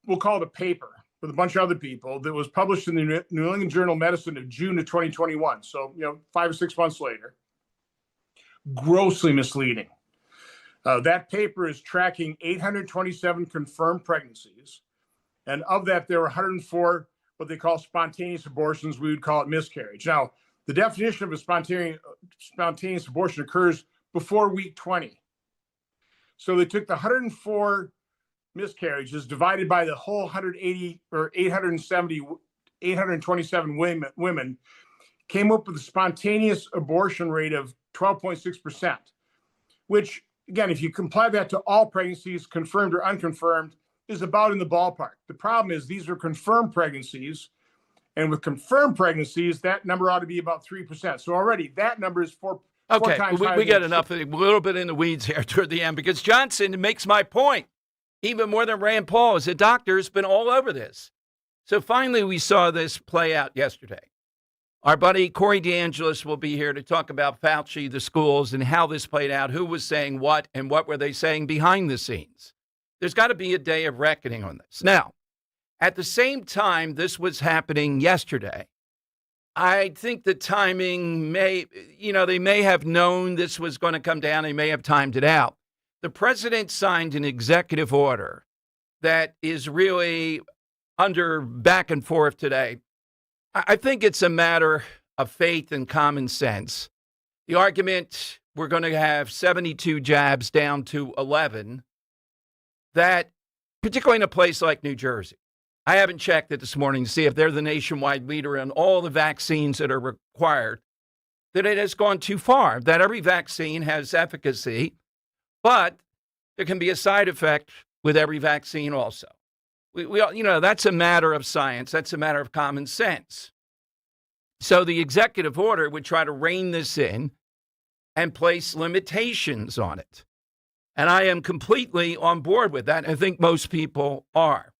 we'll call it a paper with a bunch of other people that was published in the New England Journal of Medicine of June of 2021. So, 5 or 6 months later. Grossly misleading. That paper is tracking 827 confirmed pregnancies. And of that, there were 104 what they call spontaneous abortions. We would call it miscarriage. Now, the definition of a spontaneous abortion occurs before week 20. So they took the 104 miscarriages divided by the whole 180 or 827 women, came up with a spontaneous abortion rate of 12.6%, which, again, if you comply that to all pregnancies, confirmed or unconfirmed, is about in the ballpark. The problem is these are confirmed pregnancies, and with confirmed pregnancies, that number ought to be about 3%. So already that number is four times higher. We get enough, a little bit in the weeds here toward the end, because Johnson makes my point, even more than Rand Paul, as a doctor, has been all over this. So finally, we saw this play out yesterday. Our buddy Corey DeAngelis will be here to talk about Fauci, the schools, and how this played out, who was saying what, and what were they saying behind the scenes. There's got to be a day of reckoning on this. Now, at the same time this was happening yesterday, I think the timing they may have known this was going to come down. They may have timed it out. The president signed an executive order that is really under back and forth today. I think it's a matter of faith and common sense. The argument we're going to have 72 jabs down to 11, that particularly in a place like New Jersey, I haven't checked it this morning to see if they're the nationwide leader in all the vaccines that are required, that it has gone too far, that every vaccine has efficacy, but there can be a side effect with every vaccine also. That's a matter of science. That's a matter of common sense. So the executive order would try to rein this in and place limitations on it. And I am completely on board with that. I think most people are.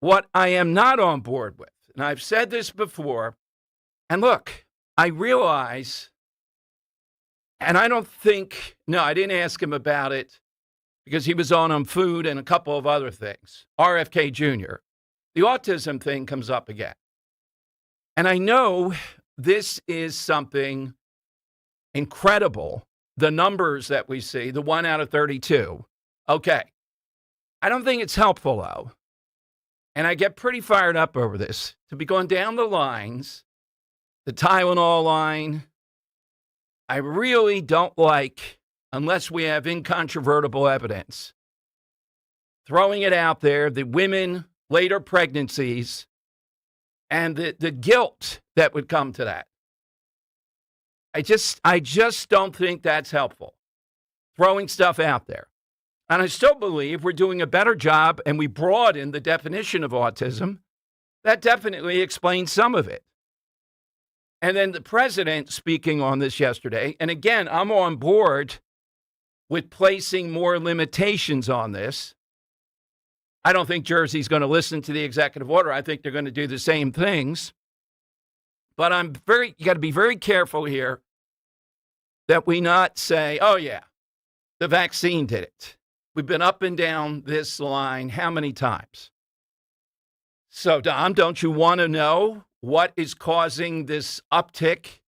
What I am not on board with, and I've said this before, and look, I realize, and I didn't ask him about it because he was on food and a couple of other things. RFK Jr., the autism thing comes up again. And I know this is something incredible, the numbers that we see, the 1 out of 32. Okay. I don't think it's helpful, though. And I get pretty fired up over this, to be going down the lines, the Tylenol line. I really don't like, unless we have incontrovertible evidence, throwing it out there, the women, later pregnancies, and the guilt that would come to that. I just don't think that's helpful, throwing stuff out there. And I still believe we're doing a better job, and we broaden the definition of autism. That definitely explains some of it. And then the president speaking on this yesterday, and again, I'm on board with placing more limitations on this. I don't think Jersey's going to listen to the executive order. I think they're going to do the same things. But you got to be very careful here that we not say, oh yeah, the vaccine did it. We've been up and down this line how many times? So, Dom, don't you want to know what is causing this uptick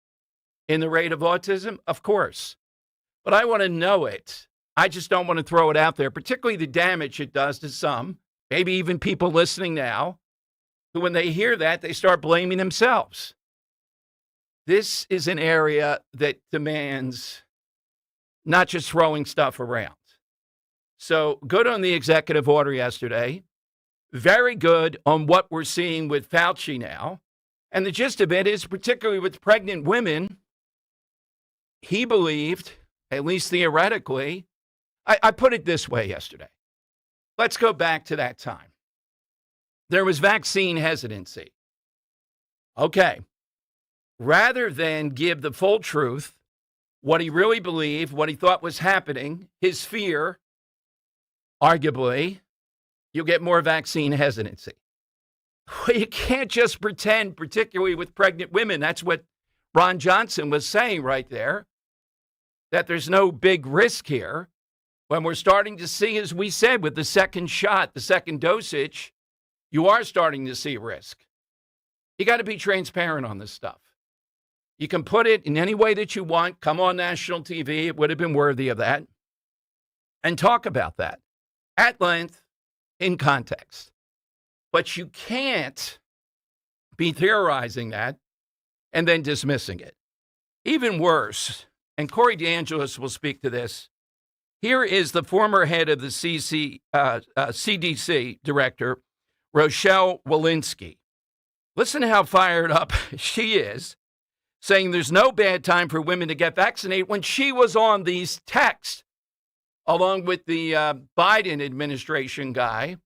in the rate of autism? Of course. But I want to know it. I just don't want to throw it out there, particularly the damage it does to some, maybe even people listening now, who when they hear that, they start blaming themselves. This is an area that demands not just throwing stuff around. So good on the executive order yesterday. Very good on what we're seeing with Fauci now. And the gist of it is, particularly with pregnant women, he believed, at least theoretically, I put it this way yesterday. Let's go back to that time. There was vaccine hesitancy. Okay. Rather than give the full truth, what he really believed, what he thought was happening, his fear, arguably, you'll get more vaccine hesitancy. Well, you can't just pretend, particularly with pregnant women. That's what Ron Johnson was saying right there, that there's no big risk here. When we're starting to see, as we said, with the second shot, the second dosage, you are starting to see risk. You got to be transparent on this stuff. You can put it in any way that you want. Come on national TV. It would have been worthy of that. And talk about that at length in context. But you can't be theorizing that and then dismissing it. Even worse, and Corey DeAngelis will speak to this, here is the former head of the CDC director, Rochelle Walensky. Listen to how fired up she is, saying there's no bad time for women to get vaccinated when she was on these texts, along with the Biden administration guy,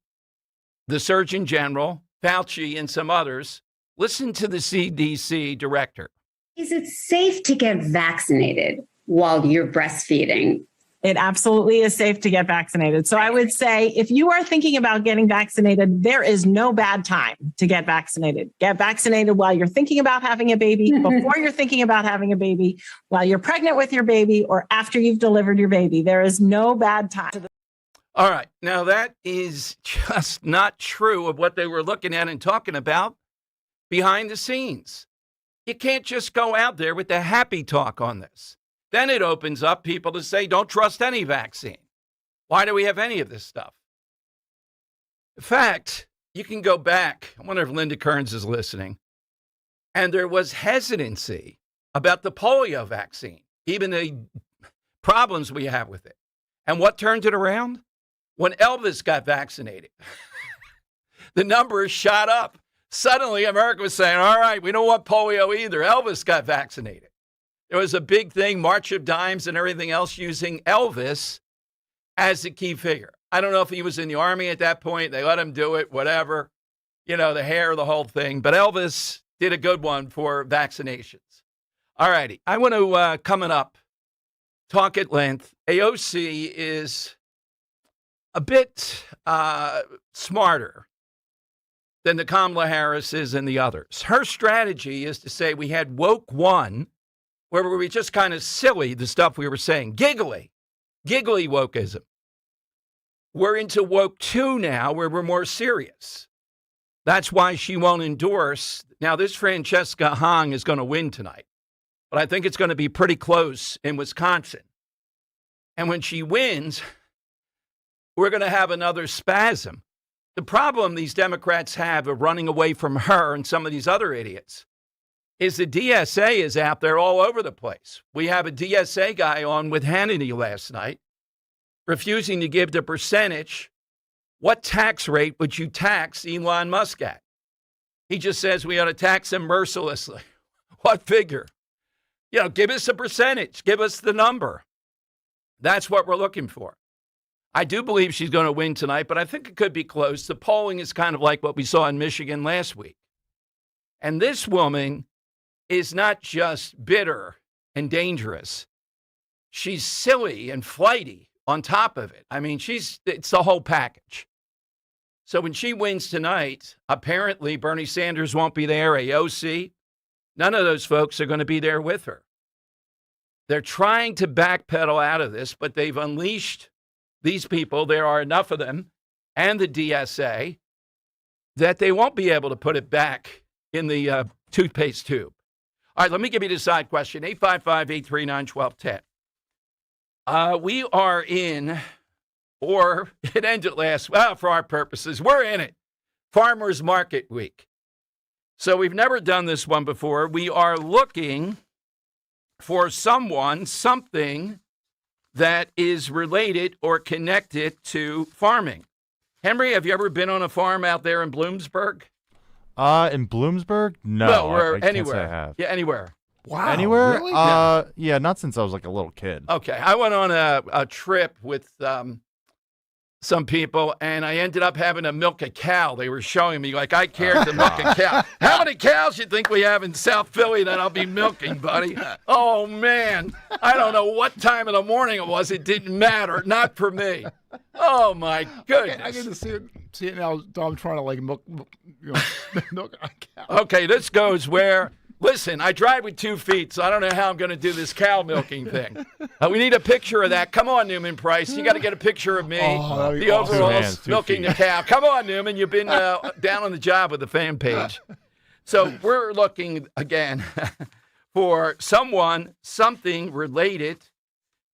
the Surgeon General, Fauci, and some others. Listen to the CDC director. Is it safe to get vaccinated while you're breastfeeding? It absolutely is safe to get vaccinated. So I would say if you are thinking about getting vaccinated, there is no bad time to get vaccinated. Get vaccinated while you're thinking about having a baby, before you're thinking about having a baby, while you're pregnant with your baby, or after you've delivered your baby. There is no bad time. All right. Now, that is just not true of what they were looking at and talking about behind the scenes. You can't just go out there with the happy talk on this. Then it opens up people to say, don't trust any vaccine. Why do we have any of this stuff? In fact, you can go back. I wonder if Linda Kearns is listening. And there was hesitancy about the polio vaccine, even the problems we have with it. And what turned it around? When Elvis got vaccinated, the numbers shot up. Suddenly, America was saying, all right, we don't want polio either. Elvis got vaccinated. There was a big thing, March of Dimes and everything else, using Elvis as the key figure. I don't know if he was in the Army at that point. They let him do it, whatever. The hair, the whole thing. But Elvis did a good one for vaccinations. All righty. I want to, coming up, talk at length. AOC is a bit smarter than the Kamala Harris is and the others. Her strategy is to say we had woke one, where we were just kind of silly, the stuff we were saying, giggly wokeism. We're into woke two now, where we're more serious. That's why she won't endorse. Now, this Francesca Hong is going to win tonight, but I think it's going to be pretty close in Wisconsin. And when she wins, we're going to have another spasm. The problem these Democrats have of running away from her and some of these other idiots is the DSA is out there all over the place. We have a DSA guy on with Hannity last night, refusing to give the percentage. What tax rate would you tax Elon Musk at? He just says we ought to tax him mercilessly. What figure? Give us a percentage. Give us the number. That's what we're looking for. I do believe she's going to win tonight, but I think it could be close. The polling is kind of like what we saw in Michigan last week. And this woman is not just bitter and dangerous. She's silly and flighty on top of it. I mean, it's the whole package. So when she wins tonight, apparently Bernie Sanders won't be there, AOC. None of those folks are going to be there with her. They're trying to backpedal out of this, but they've unleashed these people, there are enough of them, and the DSA, that they won't be able to put it back in the toothpaste tube. All right, let me give you the side question, 855-839-1210. We are in, or it ended for our purposes, we're in it, Farmers Market Week. So we've never done this one before. We are looking for something that is related or connected to farming. Henry, have you ever been on a farm out there in Bloomsburg? In Bloomsburg? No. Well, I anywhere. Can't say I have. Yeah, anywhere. Wow. Anywhere? Really? Yeah, not since I was like a little kid. Okay. I went on a trip with some people, and I ended up having to milk a cow. They were showing me, like, I cared to milk a cow. How many cows you think we have in South Philly that I'll be milking, buddy? Oh, man. I don't know what time of the morning it was. It didn't matter. Not for me. Oh, my goodness. I get to see it now. I'm trying to, like, milk a cow. Okay, this goes where... Listen, I drive with 2 feet, so I don't know how I'm going to do this cow milking thing. We need a picture of that. Come on, Newman Price. You got to get a picture of me, the overalls, milking the cow. Come on, Newman. You've been down on the job with the fan page. So we're looking, again, for something related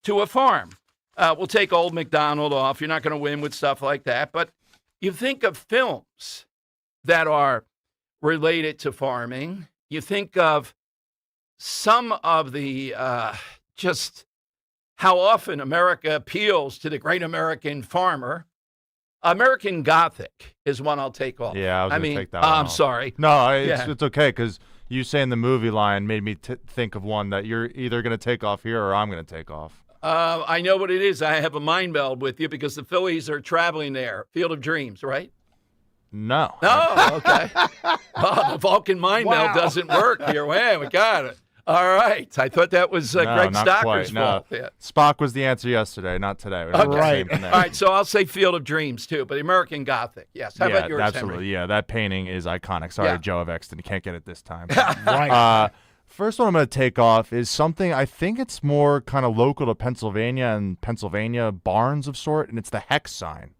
to a farm. We'll take Old MacDonald off. You're not going to win with stuff like that. But you think of films that are related to farming. You think of some of the just how often America appeals to the great American farmer. American Gothic is one I'll take off. Yeah, I was going to take that one I'm off. sorry. No, it's okay, because you saying the movie line made me think of one that you're either going to take off here or I'm going to take off. I know what it is. I have a mind meld with you because the Phillies are traveling there. Field of Dreams, right? No. No, okay. Oh, the Vulcan mind meld doesn't work here. Wow, we got it. All right. I thought that was Greg Stocker's fault. No. Spock was the answer yesterday, not today. Okay. All right, so I'll say Field of Dreams, too, but American Gothic. Yes. How about yours, absolutely. Henry? Yeah, that painting is iconic. Sorry, Joe of Exton. You can't get it this time. Right. First one I'm going to take off is something, I think it's more kind of local to Pennsylvania and Pennsylvania barns of sort, and it's the hex sign.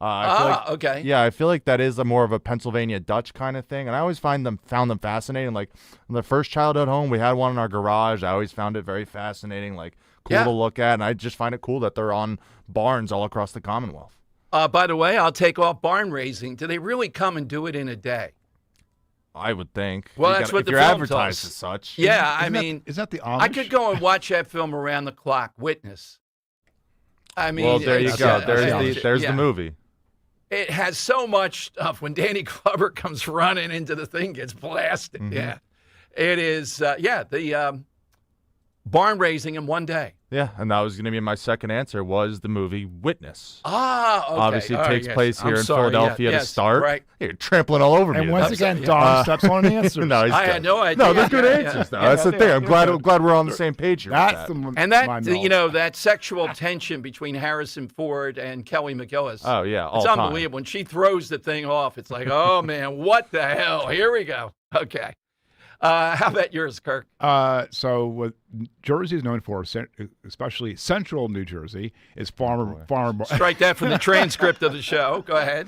Okay. Yeah, I feel like that is more of a Pennsylvania Dutch kind of thing, and I always found them fascinating. Like, the first childhood home, we had one in our garage. I always found it very fascinating, like cool to look at, and I just find it cool that they're on barns all across the Commonwealth. By the way, I'll take off barn raising. Do they really come and do it in a day? I would think. Well, that's what if the you're film advertised tells. as such. Yeah, Is that the Amish? I could go and watch that film around the clock. Witness. I mean, well, there you go. There's yeah. the movie. It has so much stuff. When Danny Glover comes running into the thing, gets blasted. Mhm. Yeah, it is. The barn raising in one day. Yeah, and that was going to be my second answer. Was the movie Witness? Ah, okay. Obviously, it takes place here in sorry, Philadelphia yeah, to start. Right. You're trampling all over me. And once again, Don steps on an answer. No, I had no idea. No, they're good answers. Though. That's the thing. I'm glad we're on the same page here. That's that sexual tension between Harrison Ford and Kelly McGillis. Oh yeah, all it's time. unbelievable. When she throws the thing off, it's like, oh man, what the hell? Here we go. Okay. How about yours, Kirk? So what Jersey is known for, especially central New Jersey, is farmer. Strike that from the transcript of the show. Go ahead.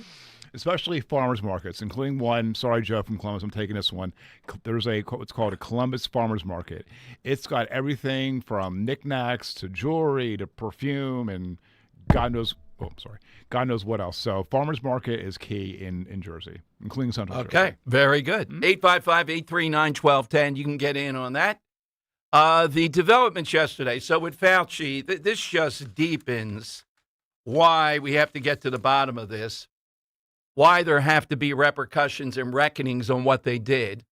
Especially farmers markets, including one. Sorry, Joe from Columbus, I'm taking this one. There's what's called a Columbus Farmers Market. It's got everything from knickknacks to jewelry to perfume and God knows what else. So farmers market is key in Jersey, including Central Jersey. Okay, very good. 855-839-1210. You can get in on that. The developments yesterday. So with Fauci, this just deepens why we have to get to the bottom of this, why there have to be repercussions and reckonings on what they did.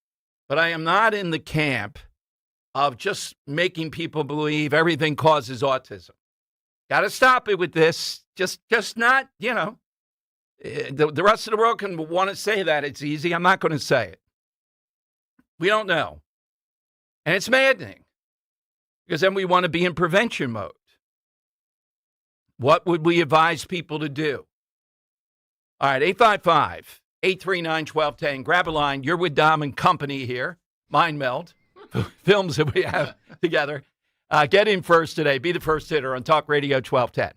But I am not in the camp of just making people believe everything causes autism. Got to stop it with this. Just not, the rest of the world can want to say that it's easy. I'm not going to say it. We don't know. And it's maddening because then we want to be in prevention mode. What would we advise people to do? All right, 855-839-1210. Grab a line. You're with Dom and Company here. Mind Meld. Films that we have together. Get in first today. Be the first hitter on Talk Radio 1210.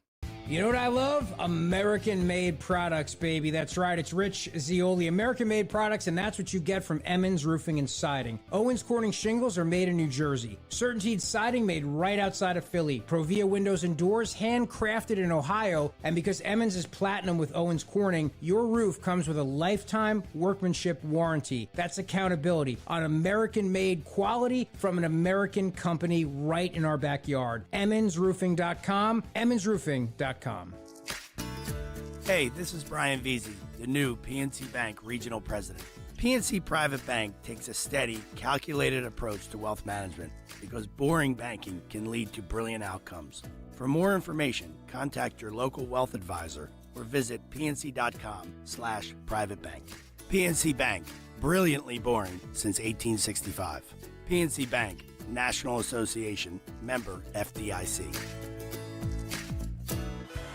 You know what I love? American-made products, baby. That's right. It's Rich Zioli. American-made products, and that's what you get from Emmons Roofing and Siding. Owens Corning shingles are made in New Jersey. Certainteed siding made right outside of Philly. Provia windows and doors handcrafted in Ohio. And because Emmons is platinum with Owens Corning, your roof comes with a lifetime workmanship warranty. That's accountability on American-made quality from an American company right in our backyard. EmmonsRoofing.com. EmmonsRoofing.com. Hey, this is Brian Veazey, the new PNC Bank Regional President. PNC Private Bank takes a steady, calculated approach to wealth management because boring banking can lead to brilliant outcomes. For more information, contact your local wealth advisor or visit pnc.com/privatebank. PNC Bank, brilliantly boring since 1865. PNC Bank, National Association, member FDIC.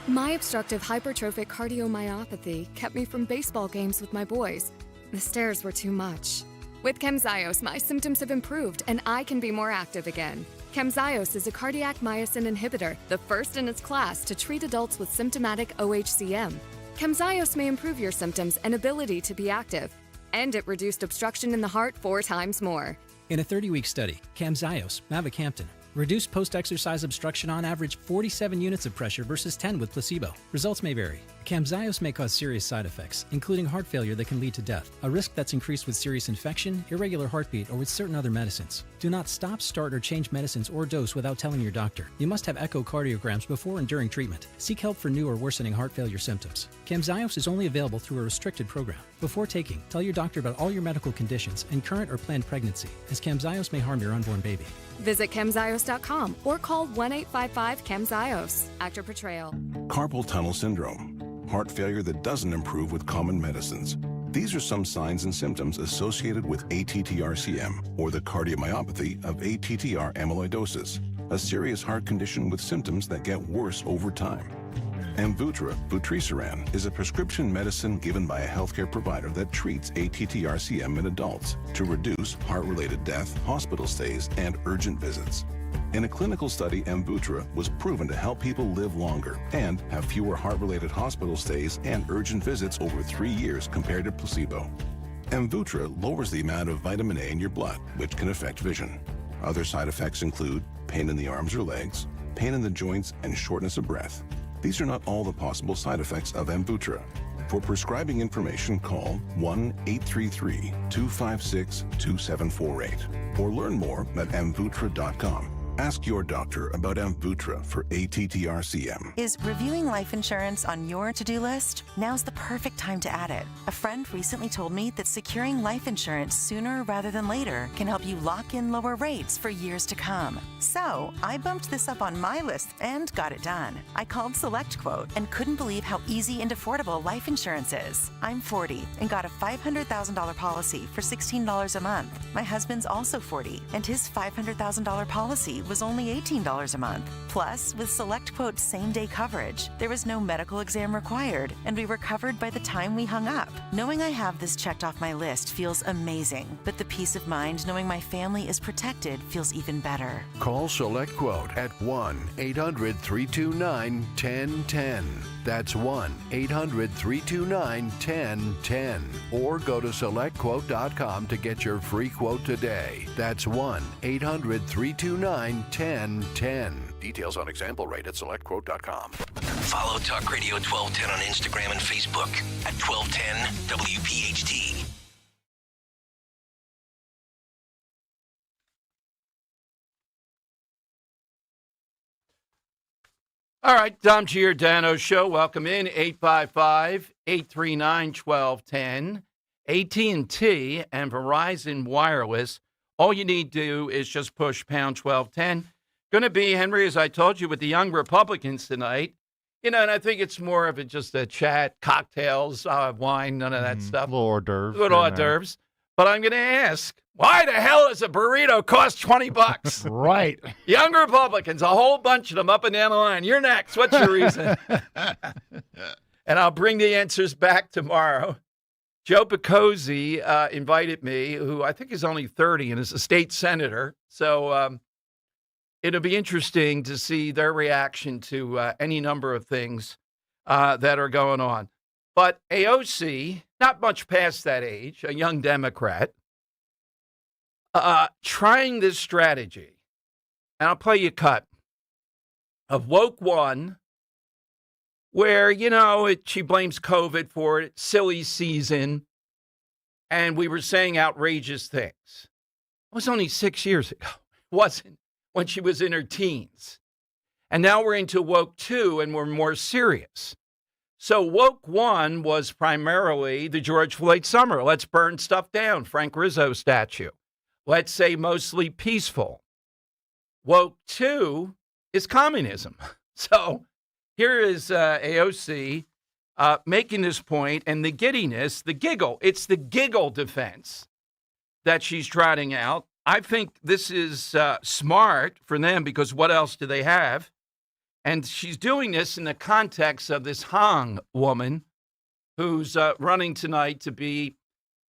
My obstructive hypertrophic cardiomyopathy kept me from baseball games with my boys. The stairs were too much. With Camzyos, my symptoms have improved and I can be more active again. Camzyos is a cardiac myosin inhibitor, the first in its class to treat adults with symptomatic OHCM. Camzyos may improve your symptoms and ability to be active, and it reduced obstruction in the heart 4 times more. In a 30-week study, Camzyos, mavacamten, reduced post-exercise obstruction on average 47 units of pressure versus 10 with placebo. Results may vary. Camzyos may cause serious side effects, including heart failure that can lead to death, a risk that's increased with serious infection, irregular heartbeat, or with certain other medicines. Do not stop, start, or change medicines or dose without telling your doctor. You must have echocardiograms before and during treatment. Seek help for new or worsening heart failure symptoms. Camzyos is only available through a restricted program. Before taking, tell your doctor about all your medical conditions and current or planned pregnancy, as Camzyos may harm your unborn baby. Visit Camzyos.com or call 1-855-CAMZYOS. Actor portrayal. Carpal tunnel syndrome. Heart failure that doesn't improve with common medicines. These are some signs and symptoms associated with ATTR-CM, or the cardiomyopathy of ATTR amyloidosis, a serious heart condition with symptoms that get worse over time. Amvuttra, vutrisiran, is a prescription medicine given by a healthcare provider that treats ATTR-CM in adults to reduce heart-related death, hospital stays, and urgent visits. In a clinical study, Amvuttra was proven to help people live longer and have fewer heart-related hospital stays and urgent visits over 3 years compared to placebo. Amvuttra lowers the amount of vitamin A in your blood, which can affect vision. Other side effects include pain in the arms or legs, pain in the joints, and shortness of breath. These are not all the possible side effects of Amvuttra. For prescribing information, call 1-833-256-2748 or learn more at amvuttra.com. Ask your doctor about Amvuttra for ATTR-CM. Is reviewing life insurance on your to-do list? Now's the perfect time to add it. A friend recently told me that securing life insurance sooner rather than later can help you lock in lower rates for years to come. So I bumped this up on my list and got it done. I called SelectQuote and couldn't believe how easy and affordable life insurance is. I'm 40 and got a $500,000 policy for $16 a month. My husband's also 40 and his $500,000 policy was only $18 a month. Plus, with SelectQuote's same-day coverage, there was no medical exam required, and we were covered by the time we hung up. Knowing I have this checked off my list feels amazing, but the peace of mind knowing my family is protected feels even better. Call SelectQuote at 1-800-329-1010. That's 1-800-329-1010. Or go to SelectQuote.com to get your free quote today. That's 1-800-329-1010. Details on example rate at SelectQuote.com. Follow Talk Radio 1210 on Instagram and Facebook at 1210 WPHT. All right, Dom Giordano Show. Welcome in, 855-839-1210. AT&T and Verizon Wireless. All you need to do is just push pound 1210. Going to be, Henry, as I told you, with the young Republicans tonight. You know, and I think it's more of just a chat, cocktails, wine, none of that stuff. Little hors d'oeuvres. Little hors d'oeuvres. But I'm going to ask, why the hell does a burrito cost $20? Right. Young Republicans, a whole bunch of them up and down the line. You're next. What's your reason? And I'll bring the answers back tomorrow. Joe Picozzi invited me, who I think is only 30 and is a state senator. So it'll be interesting to see their reaction to any number of things that are going on. But AOC, not much past that age, a young Democrat, trying this strategy. And I'll play you a cut of Woke One, where, you know, she blames COVID for it, silly season, and we were saying outrageous things. It was only 6 years ago. It wasn't when she was in her teens. And now we're into Woke 2, and we're more serious. So Woke 1 was primarily the George Floyd summer. Let's burn stuff down, Frank Rizzo statue. Let's say mostly peaceful. Woke 2 is communism. So here is AOC making this point, and the giddiness, the giggle. It's the giggle defense that she's trotting out. I think this is smart for them because what else do they have? And she's doing this in the context of this Hong woman who's running tonight to be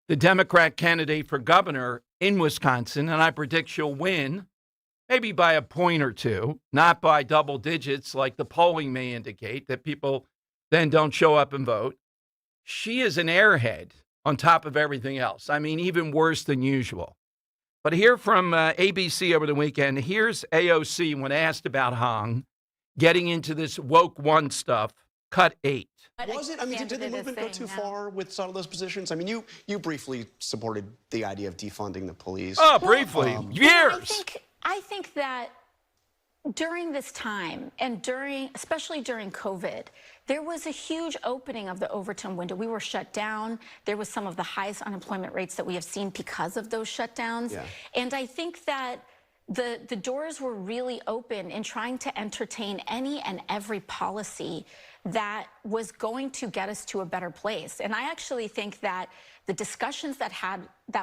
the Democrat candidate for governor in Wisconsin. And I predict she'll win, maybe by a point or two, not by double digits like the polling may indicate, that people then don't show up and vote. She is an airhead on top of everything else. I mean, even worse than usual. But here from ABC over the weekend, here's AOC when asked about Hong getting into this Woke One stuff, cut 8. Was it? I mean, did the movement go too far with some of those positions? I mean, you briefly supported the idea of defunding the police. Oh, briefly. Years. I think that during this time and especially during COVID, there was a huge opening of the Overton window. We were shut down. There was some of the highest unemployment rates that we have seen because of those shutdowns. Yeah. And I think that the doors were really open in trying to entertain any and every policy that was going to get us to a better place. And I actually think that the discussions that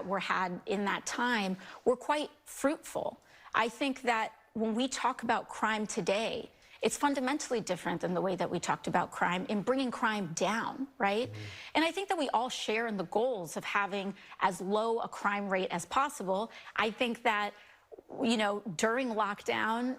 were had in that time were quite fruitful. I think that when we talk about crime today, it's fundamentally different than the way that we talked about crime in bringing crime down, right? Mm-hmm. And I think that we all share in the goals of having as low a crime rate as possible. I think that, you know, during lockdown,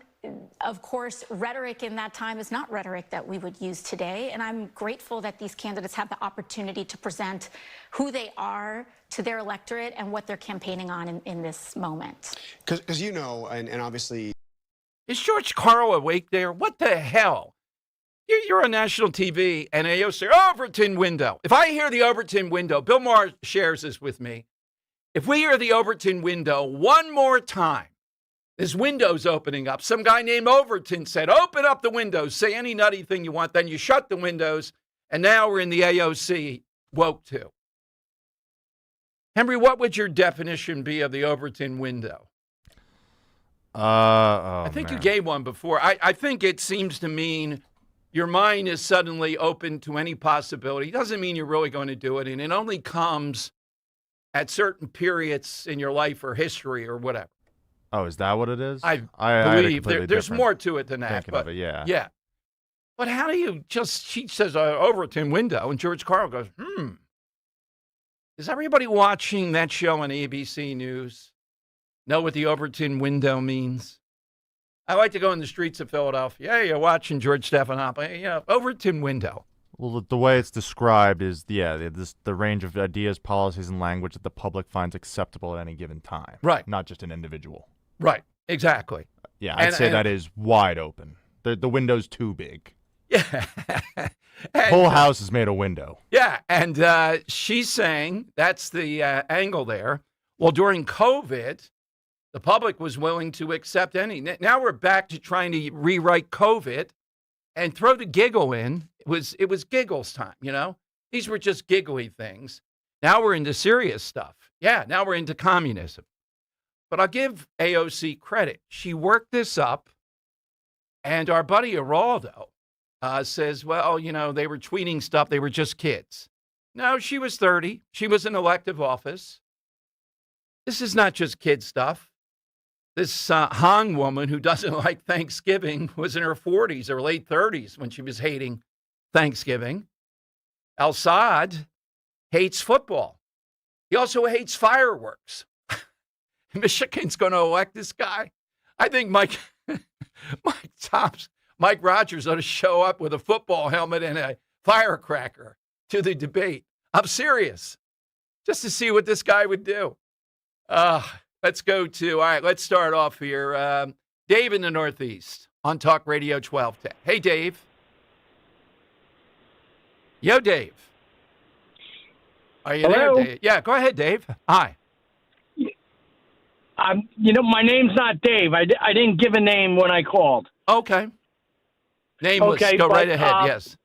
of course, rhetoric in that time is not rhetoric that we would use today. And I'm grateful that these candidates have the opportunity to present who they are to their electorate and what they're campaigning on in this moment. Because you know, and obviously... Is George Carl awake there? What the hell? You're on national TV, and AOC, Overton window. If I hear the Overton window, Bill Maher shares this with me. If we hear the Overton window one more time, this window's opening up. Some guy named Overton said, open up the windows, say any nutty thing you want, then you shut the windows, and now we're in the AOC woke too. Henry, what would your definition be of the Overton window? I think you gave one before. I think it seems to mean your mind is suddenly open to any possibility. It doesn't mean you're really going to do it, and it only comes at certain periods in your life or history or whatever. Oh, is that what it is? I believe there's more to it than that. But, yeah. But how do you she says Overton window, and George Carl goes, Is everybody watching that show on ABC News know what the Overton window means? I like to go in the streets of Philadelphia. Yeah, you're watching George Stephanopoulos. Overton window. Well, the way it's described is, the range of ideas, policies, and language that the public finds acceptable at any given time. Right. Not just an individual. Right. Exactly. Yeah, I'd say that is wide open. The window's too big. Yeah. Whole house is made of window. Yeah, and she's saying that's the angle there. Well, during COVID, the public was willing to accept any. Now we're back to trying to rewrite COVID and throw the giggle in. It was giggles time, These were just giggly things. Now we're into serious stuff. Yeah, now we're into communism. But I'll give AOC credit. She worked this up, and our buddy Geraldo says, well, they were tweeting stuff. They were just kids. No, she was 30. She was in elective office. This is not just kid stuff. This Han woman who doesn't like Thanksgiving was in her 40s or late 30s when she was hating Thanksgiving. Al-Assad hates football. He also hates fireworks. Michigan's going to elect this guy. I think Mike Rogers ought to show up with a football helmet and a firecracker to the debate. I'm serious. Just to see what this guy would do. Let's start off here. Dave in the Northeast on Talk Radio 1210. Hey, Dave. Yo, Dave. Are you Hello? there, Dave? Yeah, go ahead, Dave. Hi. My name's not Dave. I didn't give a name when I called. Okay. Nameless. Okay, go right ahead. Yes.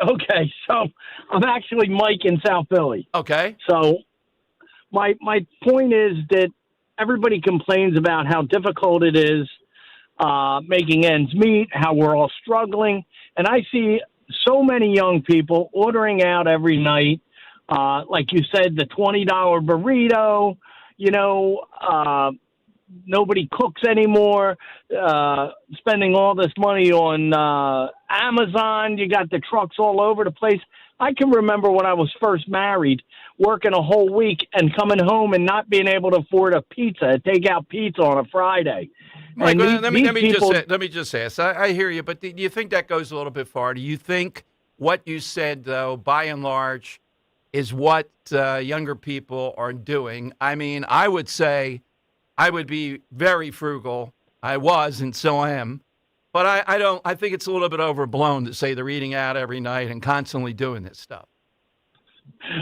Okay, so I'm actually Mike in South Philly. Okay. So my point is that everybody complains about how difficult it is making ends meet, how we're all struggling. And I see so many young people ordering out every night. Like you said, the $20 burrito, nobody cooks anymore, spending all this money on Amazon. You got the trucks all over the place. I can remember when I was first married, working a whole week and coming home and not being able to afford a takeout pizza on a Friday. Mike, let me just say this. I hear you, but do you think that goes a little bit far? Do you think what you said, though, by and large, is what younger people are doing? I mean, I would say I would be very frugal. I was, and so I am. But I think it's a little bit overblown to say they're eating out every night and constantly doing this stuff.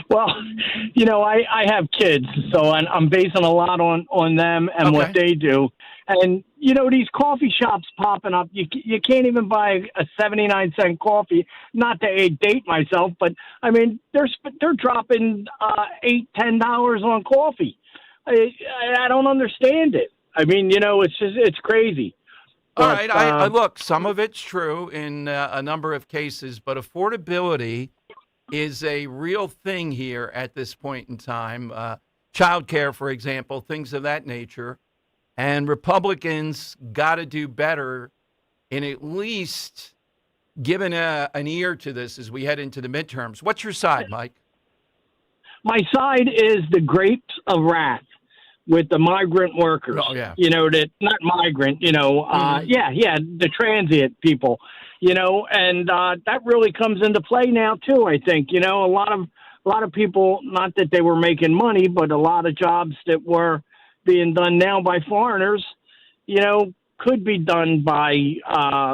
Well, I have kids, so I'm basing a lot on them and what they do. And, these coffee shops popping up, you can't even buy a 79-cent coffee, not to date myself, but, I mean, they're dropping $8-10 on coffee. I don't understand it. I mean, it's crazy. All right. I look, some of it's true in a number of cases, but affordability is a real thing here at this point in time. Childcare, for example, things of that nature. And Republicans got to do better in at least giving an ear to this as we head into the midterms. What's your side, Mike? My side is the grapes of wrath with the migrant workers. Oh, yeah. That not migrant, the transient people, and that really comes into play now too. I think, a lot of people, not that they were making money, but a lot of jobs that were being done now by foreigners, could be done by,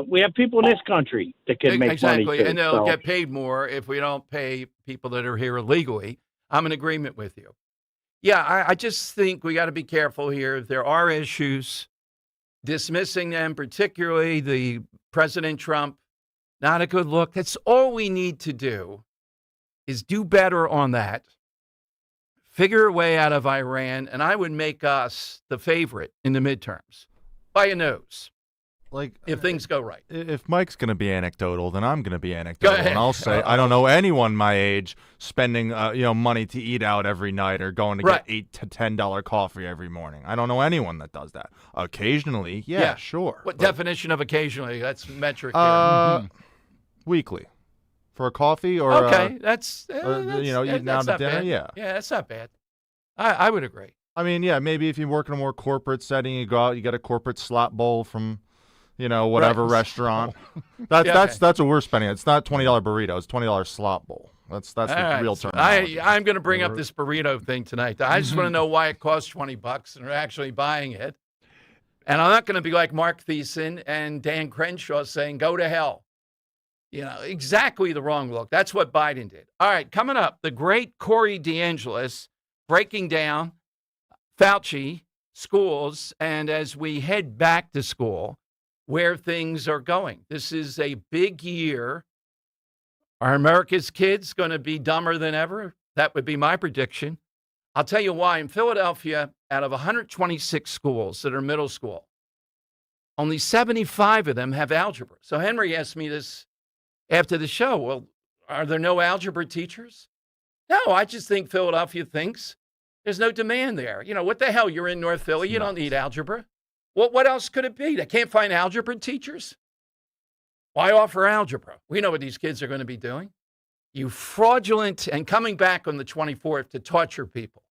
we have people in this country that can make money too. And they'll so. get paid more if we don't pay people that are here illegally. I'm in agreement with you. Yeah, I just think we got to be careful here. There are issues. Dismissing them, particularly the President Trump, not a good look. That's all we need to do is do better on that. Figure a way out of Iran, and I would make us the favorite in the midterms by a nose. Like, if things go right. If Mike's going to be anecdotal, then I'm going to be anecdotal. Go ahead. And I'll say I don't know anyone my age spending money to eat out every night or going to get $8 to $10 coffee every morning. I don't know anyone that does that. Occasionally, yeah. Sure. What definition of occasionally? That's metric. Weekly. For a coffee or okay, that's eating out to dinner. Bad. Yeah, that's not bad. I would agree. I mean, yeah, maybe if you work in a more corporate setting, you go out, you get a corporate slot bowl from, whatever restaurant. That's what we're spending. It's not $20 burrito. It's $20 slot bowl. That's the real term. I'm going to bring up this burrito thing tonight. I just want to know why it costs $20 and we're actually buying it. And I'm not going to be like Mark Thiessen and Dan Crenshaw saying, go to hell. Exactly the wrong look. That's what Biden did. All right, coming up, the great Corey DeAngelis breaking down Fauci, schools, and as we head back to school, where things are going. This is a big year. Are America's kids going to be dumber than ever? That would be my prediction. I'll tell you why. In Philadelphia, out of 126 schools that are middle school, only 75 of them have algebra. So Henry asked me this after the show. Well, are there no algebra teachers? No, I just think Philadelphia thinks there's no demand there. What the hell? You're in North Philly. You don't need algebra. What else could it be? They can't find algebra teachers? Why offer algebra? We know what these kids are going to be doing. You fraudulent and coming back on the 24th to torture people.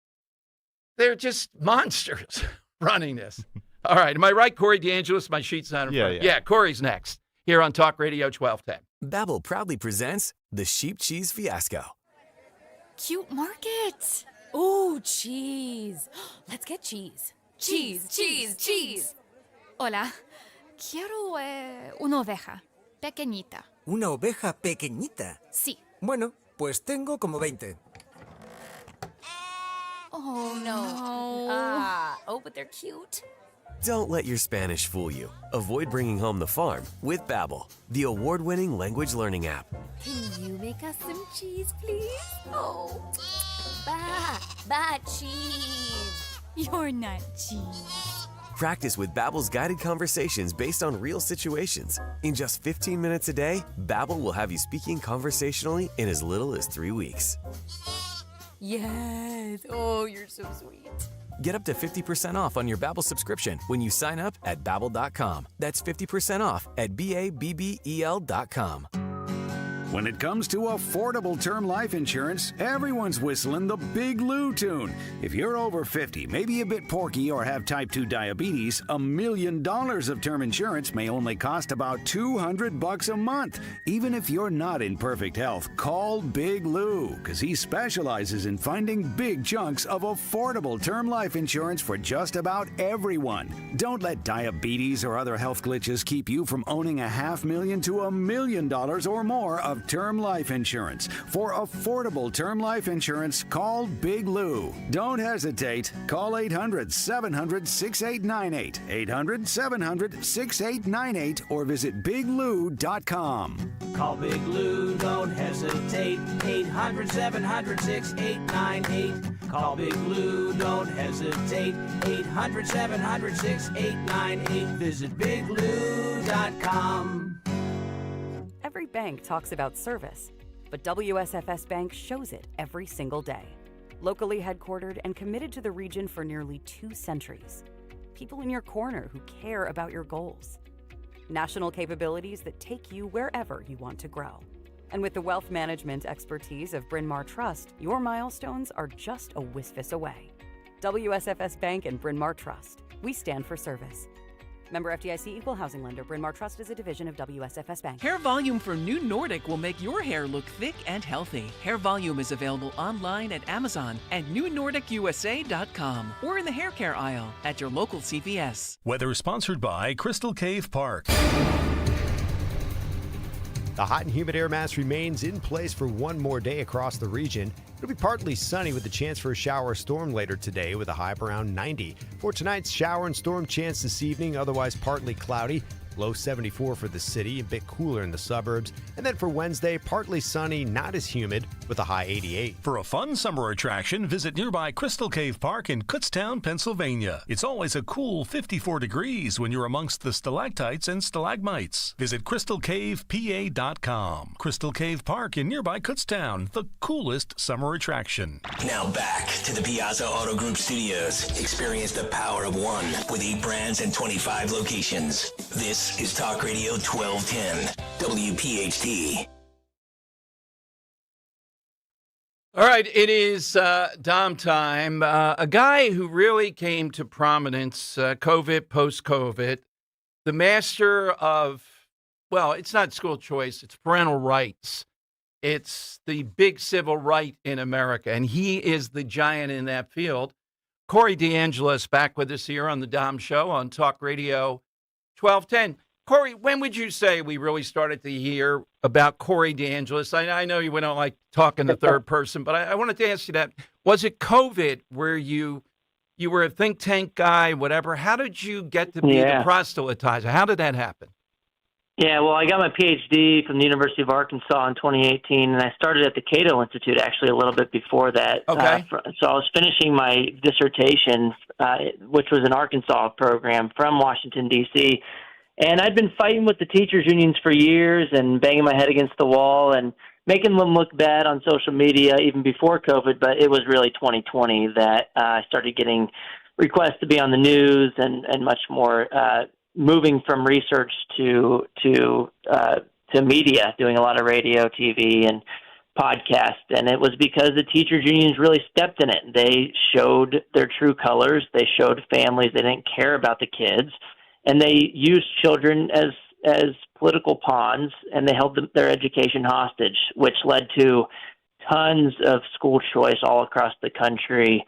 They're just monsters running this. All right. Am I right, Corey DeAngelis? My sheet's not in front. Yeah, Corey's next here on Talk Radio 1210. Babbel proudly presents the Sheep Cheese Fiasco. Cute market. Ooh, cheese. Let's get cheese. Cheese, cheese, cheese. Hola. Quiero una oveja pequeñita. ¿Una oveja pequeñita? Sí. Bueno, pues tengo como 20. Oh, no. But they're cute. Don't let your Spanish fool you. Avoid bringing home the farm with Babbel, the award-winning language learning app. Can you make us some cheese, please? Oh, cheese. You're not cheese. Practice with Babbel's guided conversations based on real situations. In just 15 minutes a day, Babbel will have you speaking conversationally in as little as 3 weeks. Yes. Oh, you're so sweet. Get up to 50% off on your Babbel subscription when you sign up at Babbel.com. That's 50% off at BABBEL.com. When it comes to affordable term life insurance, everyone's whistling the Big Lou tune. If you're over 50, maybe a bit porky, or have type 2 diabetes, $1 million of term insurance may only cost about $200 a month. Even if you're not in perfect health, call Big Lou, because he specializes in finding big chunks of affordable term life insurance for just about everyone. Don't let diabetes or other health glitches keep you from owning $500,000 to $1 million or more of term life insurance. For affordable term life insurance, call Big Lou. Don't hesitate. Call 800-700-6898, 800-700-6898, or visit biglou.com. Call Big Lou, don't hesitate, 800-700-6898. Call Big Lou, don't hesitate, 800-700-6898. Visit biglou.com. Every bank talks about service, but WSFS Bank shows it every single day. Locally headquartered and committed to the region for nearly 2 centuries. People in your corner who care about your goals. National capabilities that take you wherever you want to grow. And with the wealth management expertise of Bryn Mawr Trust, your milestones are just a whiskfus away. WSFS Bank and Bryn Mawr Trust. We stand for service. Member FDIC Equal Housing Lender. Bryn Mawr Trust is a division of WSFS Bank. Hair Volume from New Nordic will make your hair look thick and healthy. Hair Volume is available online at Amazon and newnordicusa.com or in the hair care aisle at your local CVS. Weather sponsored by Crystal Cave Park. The hot and humid air mass remains in place for one more day across the region. It'll be partly sunny with a chance for a shower or storm later today with a high of around 90. For tonight's shower and storm chance this evening, otherwise partly cloudy. Low 74 for the city, a bit cooler in the suburbs. And then for Wednesday, partly sunny, not as humid, with a high 88. For a fun summer attraction, visit nearby Crystal Cave Park in Kutztown, Pennsylvania. It's always a cool 54 degrees when you're amongst the stalactites and stalagmites. Visit crystalcavepa.com. Crystal Cave Park in nearby Kutztown, the coolest summer attraction. Now back to the Piazza Auto Group Studios. Experience the power of one with 8 brands and 25 locations. This is Talk Radio 1210, WPHT. All right, it is Dom time. A guy who really came to prominence, COVID, post-COVID, the master of, well, it's not school choice, it's parental rights. It's the big civil right in America, and he is the giant in that field. Corey DeAngelis back with us here on the Dom Show on Talk Radio 1210. Corey, when would you say we really started to hear about Corey DeAngelis? I know you don't like talking to third person, but I wanted to ask you that. Was it COVID where you were a think tank guy, whatever? How did you get to be the proselytizer? How did that happen? Yeah, well, I got my PhD from the University of Arkansas in 2018, and I started at the Cato Institute actually a little bit before that. Okay. So I was finishing my dissertation, which was an Arkansas program from Washington, D.C., and I'd been fighting with the teachers' unions for years and banging my head against the wall and making them look bad on social media even before COVID, but it was really 2020 that I started getting requests to be on the news and much more moving from research to media, doing a lot of radio, TV, and podcast. And it was because the teachers' unions really stepped in it. They showed their true colors. They showed families they didn't care about the kids. And they used children as political pawns, and they held their education hostage, which led to tons of school choice all across the country.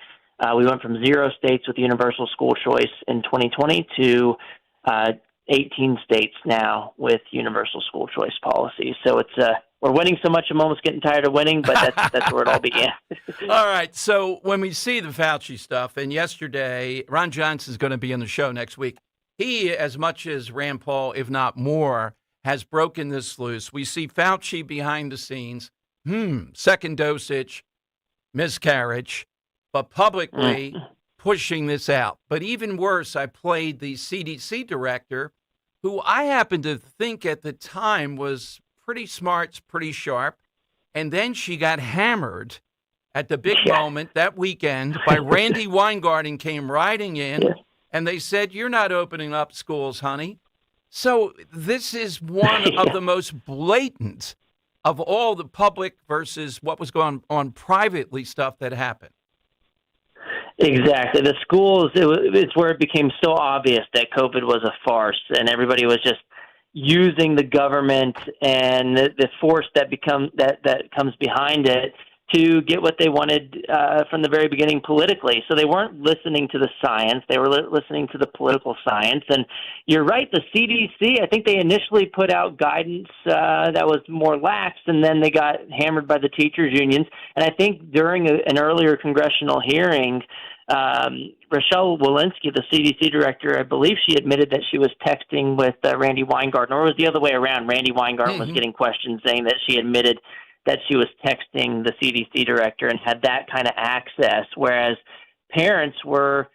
We went from 0 states with universal school choice in 2020 to 18 states now with universal school choice policies. So it's we're winning so much I'm almost getting tired of winning, but that's where it all began. All right. So when we see the Fauci stuff, and yesterday, Ron Johnson's going to be on the show next week. He, as much as Rand Paul, if not more, has broken this loose. We see Fauci behind the scenes. Second dosage, miscarriage, but publicly pushing this out. But even worse, I played the CDC director, who I happen to think at the time was pretty smart, pretty sharp. And then she got hammered at the big moment that weekend by Randy Weingarten came riding in. And they said, "You're not opening up schools, honey." So this is one of the most blatant of all the public versus what was going on privately stuff that happened. Exactly. The schools, it's where it became so obvious that COVID was a farce, and everybody was just using the government and the force that comes behind it to get what they wanted from the very beginning politically. So they weren't listening to the science. They were listening to the political science. And you're right, the CDC, I think they initially put out guidance that was more lax, and then they got hammered by the teachers' unions. And I think during an earlier congressional hearing, Rochelle Walensky, the CDC director, I believe she admitted that she was texting with Randy Weingarten, or it was the other way around. Randy Weingarten was getting questions saying that she admitted that she was texting the CDC director and had that kind of access, whereas parents were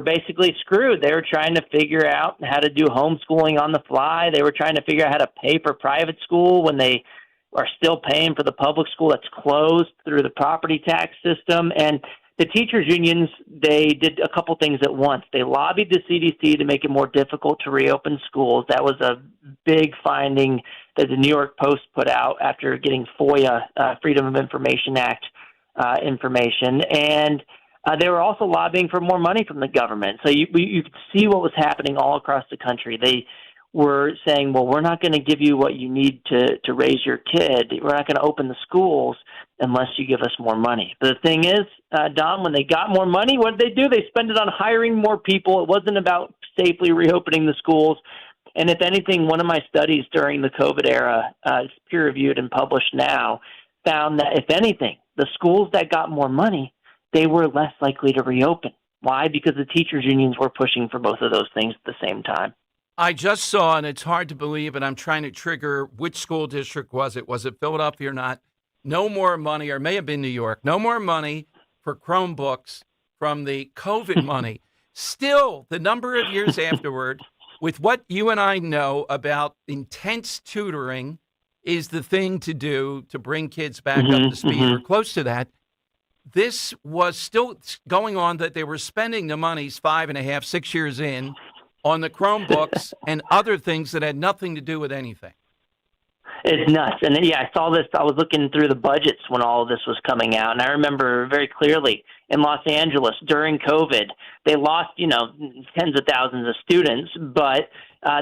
basically screwed. They were trying to figure out how to do homeschooling on the fly. They were trying to figure out how to pay for private school when they are still paying for the public school that's closed through the property tax system. And the teachers' unions, they did a couple things at once. They lobbied the CDC to make it more difficult to reopen schools. That was a big finding that the New York Post put out after getting FOIA, Freedom of Information Act information. And They were also lobbying for more money from the government. So you could see what was happening all across the country. They were saying, well, we're not going to give you what you need to raise your kid. We're not going to open the schools unless you give us more money. But the thing is, Don, when they got more money, what did they do? They spent it on hiring more people. It wasn't about safely reopening the schools. And if anything, one of my studies during the COVID era, it's peer-reviewed and published now, found that, if anything, the schools that got more money, they were less likely to reopen. Why? Because the teachers' unions were pushing for both of those things at the same time. I just saw, and it's hard to believe, and I'm trying to trigger which school district was it? Was it Philadelphia or not? No more money, or it may have been New York, no more money for Chromebooks from the COVID money. Still, the number of years afterward, with what you and I know about intense tutoring is the thing to do to bring kids back up to speed or close to that. This was still going on, that they were spending the monies 5.5, 6 years in on the Chromebooks and other things that had nothing to do with anything. It's nuts. And yeah, I saw this. I was looking through the budgets when all of this was coming out, and I remember very clearly in Los Angeles during COVID, they lost, tens of thousands of students, but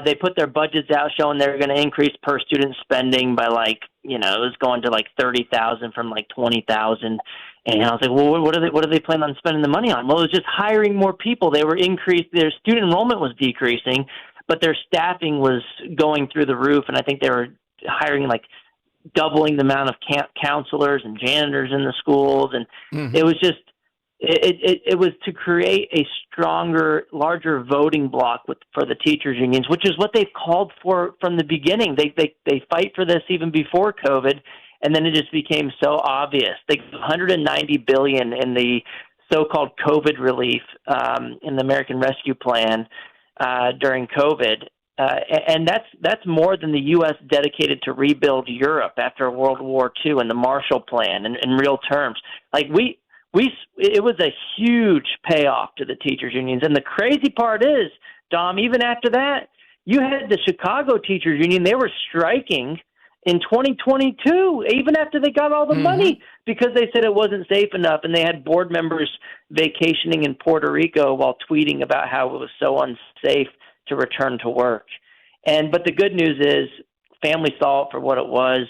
they put their budgets out showing they were going to increase per student spending by it was going to like 30,000 from like 20,000. And I was like, well, what do they plan on spending the money on? Well, it was just hiring more people. They were their student enrollment was decreasing, but their staffing was going through the roof. And I think they were hiring like doubling the amount of counselors and janitors in the schools. And it was just, it was to create a stronger, larger voting bloc for the teachers unions, which is what they've called for from the beginning. They fight for this even before COVID. And then it just became so obvious. They gave $190 billion in the so-called COVID relief in the American Rescue Plan during COVID, and that's more than the U.S. dedicated to rebuild Europe after World War II and the Marshall Plan. In real terms, it was a huge payoff to the teachers unions. And the crazy part is, Dom, even after that, you had the Chicago Teachers Union. They were striking in 2022, even after they got all the money, because they said it wasn't safe enough, and they had board members vacationing in Puerto Rico while tweeting about how it was so unsafe to return to work. But the good news is families saw it for what it was.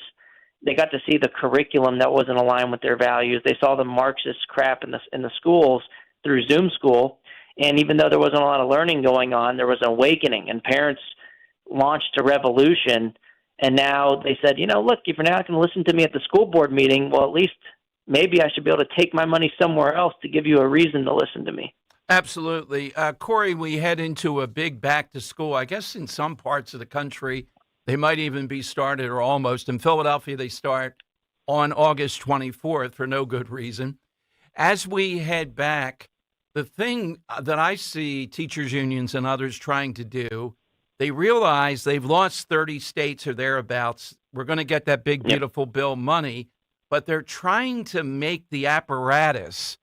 They got to see the curriculum that wasn't aligned with their values. They saw the Marxist crap in the schools through Zoom school, and even though there wasn't a lot of learning going on, there was an awakening, and parents launched a revolution. And now they said, look, if you're not going to listen to me at the school board meeting, well, at least maybe I should be able to take my money somewhere else to give you a reason to listen to me. Absolutely. Corey, we head into a big back to school. I guess in some parts of the country, they might even be started or almost. In Philadelphia, they start on August 24th for no good reason. As we head back, the thing that I see teachers unions and others trying to do, they realize they've lost 30 states or thereabouts. We're going to get that big, beautiful bill money, but they're trying to make the apparatus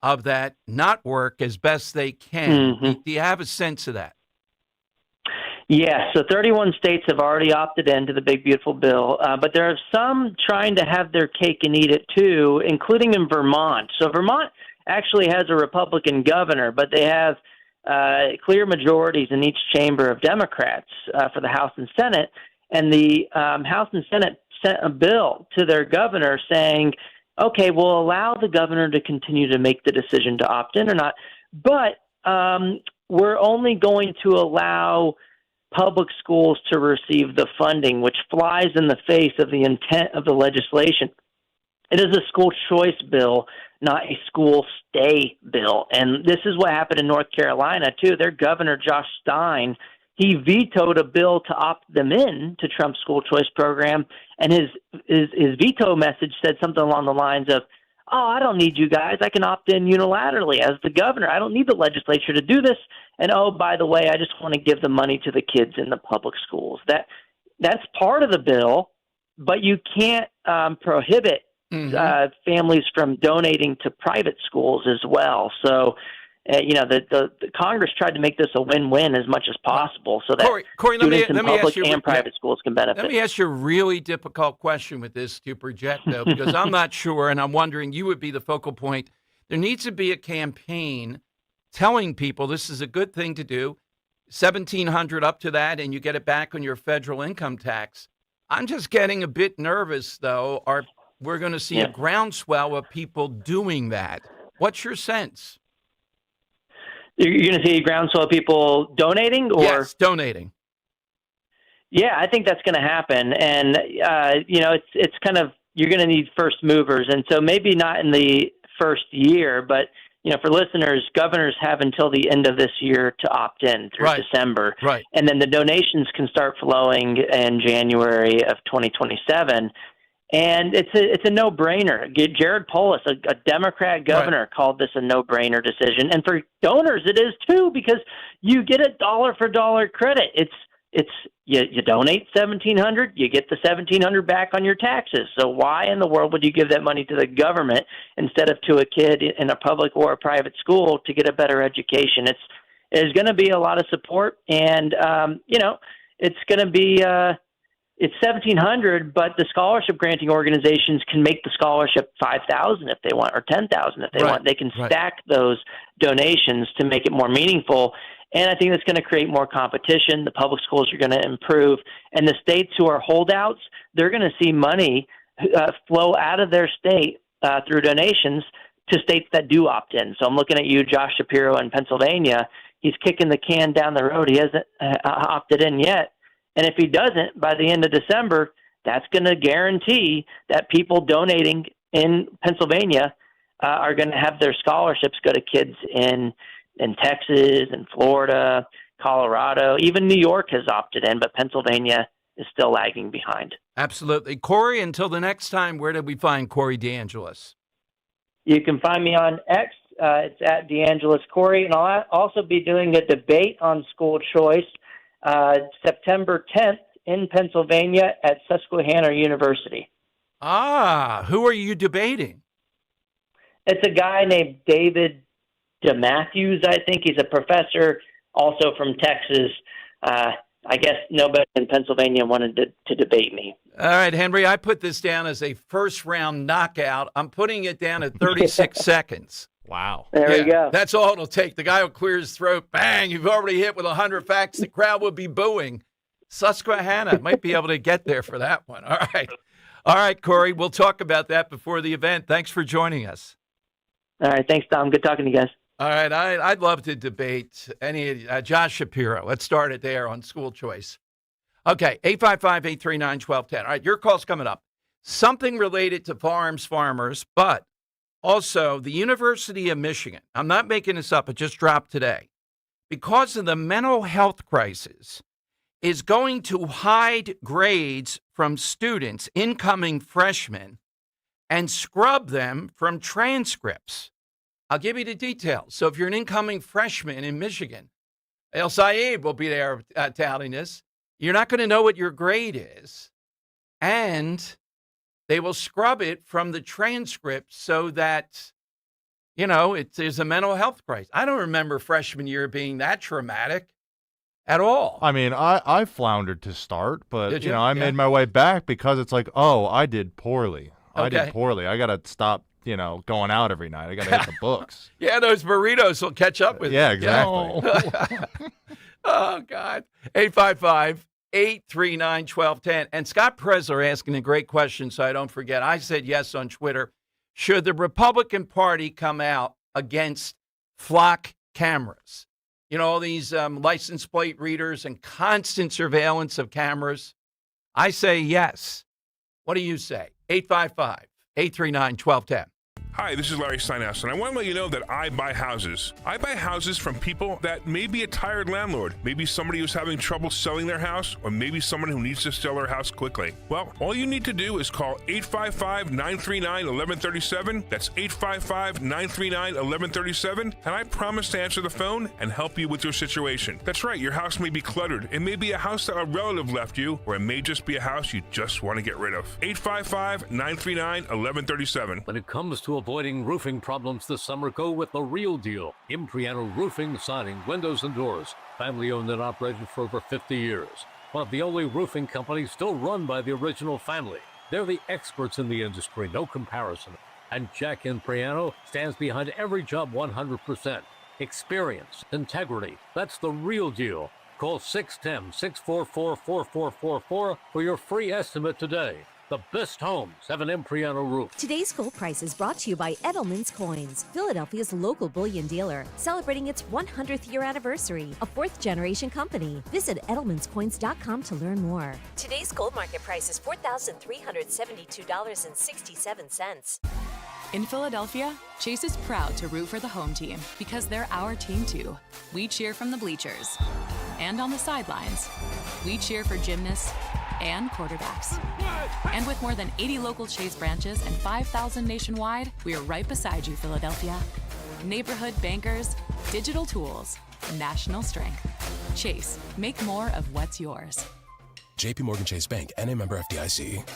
of that not work as best they can. Do you have a sense of that? Yeah, so 31 states have already opted into the big, beautiful bill, but there are some trying to have their cake and eat it too, including in Vermont. So Vermont actually has a Republican governor, but they have clear majorities in each chamber of Democrats for the House and Senate, and the House and Senate sent a bill to their governor saying, okay, we'll allow the governor to continue to make the decision to opt in or not, but we're only going to allow public schools to receive the funding, which flies in the face of the intent of the legislation. It is a school choice bill, not a school stay bill. And this is what happened in North Carolina, too. Their governor, Josh Stein, he vetoed a bill to opt them in to Trump's school choice program. And his veto message said something along the lines of, oh, I don't need you guys. I can opt in unilaterally as the governor. I don't need the legislature to do this. And, oh, by the way, I just want to give the money to the kids in the public schools. That's part of the bill, but you can't prohibit families from donating to private schools as well. So, the Congress tried to make this a win-win as much as possible so that Corey, students in public and private schools can benefit. Let me ask you a really difficult question with this to project, though, because I'm not sure, and I'm wondering, you would be the focal point. There needs to be a campaign telling people this is a good thing to do. $1,700 up to that, and you get it back on your federal income tax. I'm just getting a bit nervous, though. We're going to see a groundswell of people doing that. What's your sense? You're going to see a groundswell of people donating? Yes, donating. Yeah, I think that's going to happen. And, it's kind of, you're going to need first movers. And so maybe not in the first year, but, for listeners, governors have until the end of this year to opt in through December. Right. And then the donations can start flowing in January of 2027. And it's a no-brainer. Jared Polis, a Democrat governor, called this a no-brainer decision. And for donors, it is too, because you get a dollar-for-dollar credit. You donate $1,700, you get the $1,700 back on your taxes. So why in the world would you give that money to the government instead of to a kid in a public or a private school to get a better education? There's going to be a lot of support, and it's going to be it's $1,700, but the scholarship granting organizations can make the scholarship $5,000 if they want, or $10,000 if they want. They can stack those donations to make it more meaningful. And I think that's going to create more competition. The public schools are going to improve. And the states who are holdouts, they're going to see money flow out of their state through donations to states that do opt in. So I'm looking at you, Josh Shapiro in Pennsylvania. He's kicking the can down the road. He hasn't opted in yet. And if he doesn't, by the end of December, that's going to guarantee that people donating in Pennsylvania are going to have their scholarships go to kids in Texas and Florida, Colorado. Even New York has opted in, but Pennsylvania is still lagging behind. Absolutely. Corey, until the next time, where did we find Corey DeAngelis? You can find me on X. It's at DeAngelis Corey. And I'll also be doing a debate on school choice September 10th in Pennsylvania at Susquehanna University. Who are you debating? It's a guy named David DeMatthews, I think. He's a professor, also from Texas. I guess nobody in Pennsylvania wanted to debate me. All right, Henry, I put this down as a first-round knockout. I'm putting it down at 36 seconds. Wow. There we go. That's all it'll take. The guy will clear his throat. Bang, you've already hit with 100 facts. The crowd will be booing. Susquehanna might be able to get there for that one. All right. All right, Corey, we'll talk about that before the event. Thanks for joining us. All right, thanks, Tom. Good talking to you guys. All right, I'd love to debate Josh Shapiro. Let's start it there on school choice. Okay, 855-839-1210. All right, your call's coming up. Something related to farmers, but also the University of Michigan. I'm not making this up. It just dropped today. Because of the mental health crisis, is going to hide grades from students, incoming freshmen, and scrub them from transcripts. I'll give you the details. So if you're an incoming freshman in Michigan, El Saeed will be there touting this. You're not going to know what your grade is. And they will scrub it from the transcript so that, there's a mental health crisis. I don't remember freshman year being that traumatic at all. I mean, I floundered to start, but, I made my way back because it's like, I did poorly. I did poorly. I got to stop. Going out every night. I got to hit the books. Yeah, those burritos will catch up with you. Yeah, exactly. Oh, God. 855-839-1210. And Scott Presler asking a great question, so I don't forget. I said yes on Twitter. Should the Republican Party come out against flock cameras? All these license plate readers and constant surveillance of cameras? I say yes. What do you say? 855-839-1210. Hi, this is Larry Steinhaus, and I want to let you know that I buy houses. I buy houses from people that may be a tired landlord, maybe somebody who's having trouble selling their house, or maybe someone who needs to sell their house quickly. Well, all you need to do is call 855-939-1137. That's 855-939-1137, and I promise to answer the phone and help you with your situation. That's right, your house may be cluttered. It may be a house that a relative left you, or it may just be a house you just want to get rid of. 855-939-1137. When it comes to avoiding roofing problems this summer, go with the real deal. Impriano Roofing, Siding, Windows, and Doors. Family owned and operated for over 50 years. One of the only roofing companies still run by the original family. They're the experts in the industry, no comparison. And Jack Impriano stands behind every job 100%. Experience, integrity, that's the real deal. Call 610-644-4444 for your free estimate today. The best homes have an Impriano roof. Today's Gold Price is brought to you by Edelman's Coins, Philadelphia's local bullion dealer, celebrating its 100th year anniversary, a fourth-generation company. Visit edelmanscoins.com to learn more. Today's gold market price is $4,372.67. In Philadelphia, Chase is proud to root for the home team because they're our team too. We cheer from the bleachers and on the sidelines. We cheer for gymnasts and quarterbacks. And with more than 80 local Chase branches and 5,000 nationwide, we are right beside you, Philadelphia. Neighborhood bankers, digital tools, national strength. Chase, make more of what's yours. JP Morgan Chase Bank, N.A. member FDIC.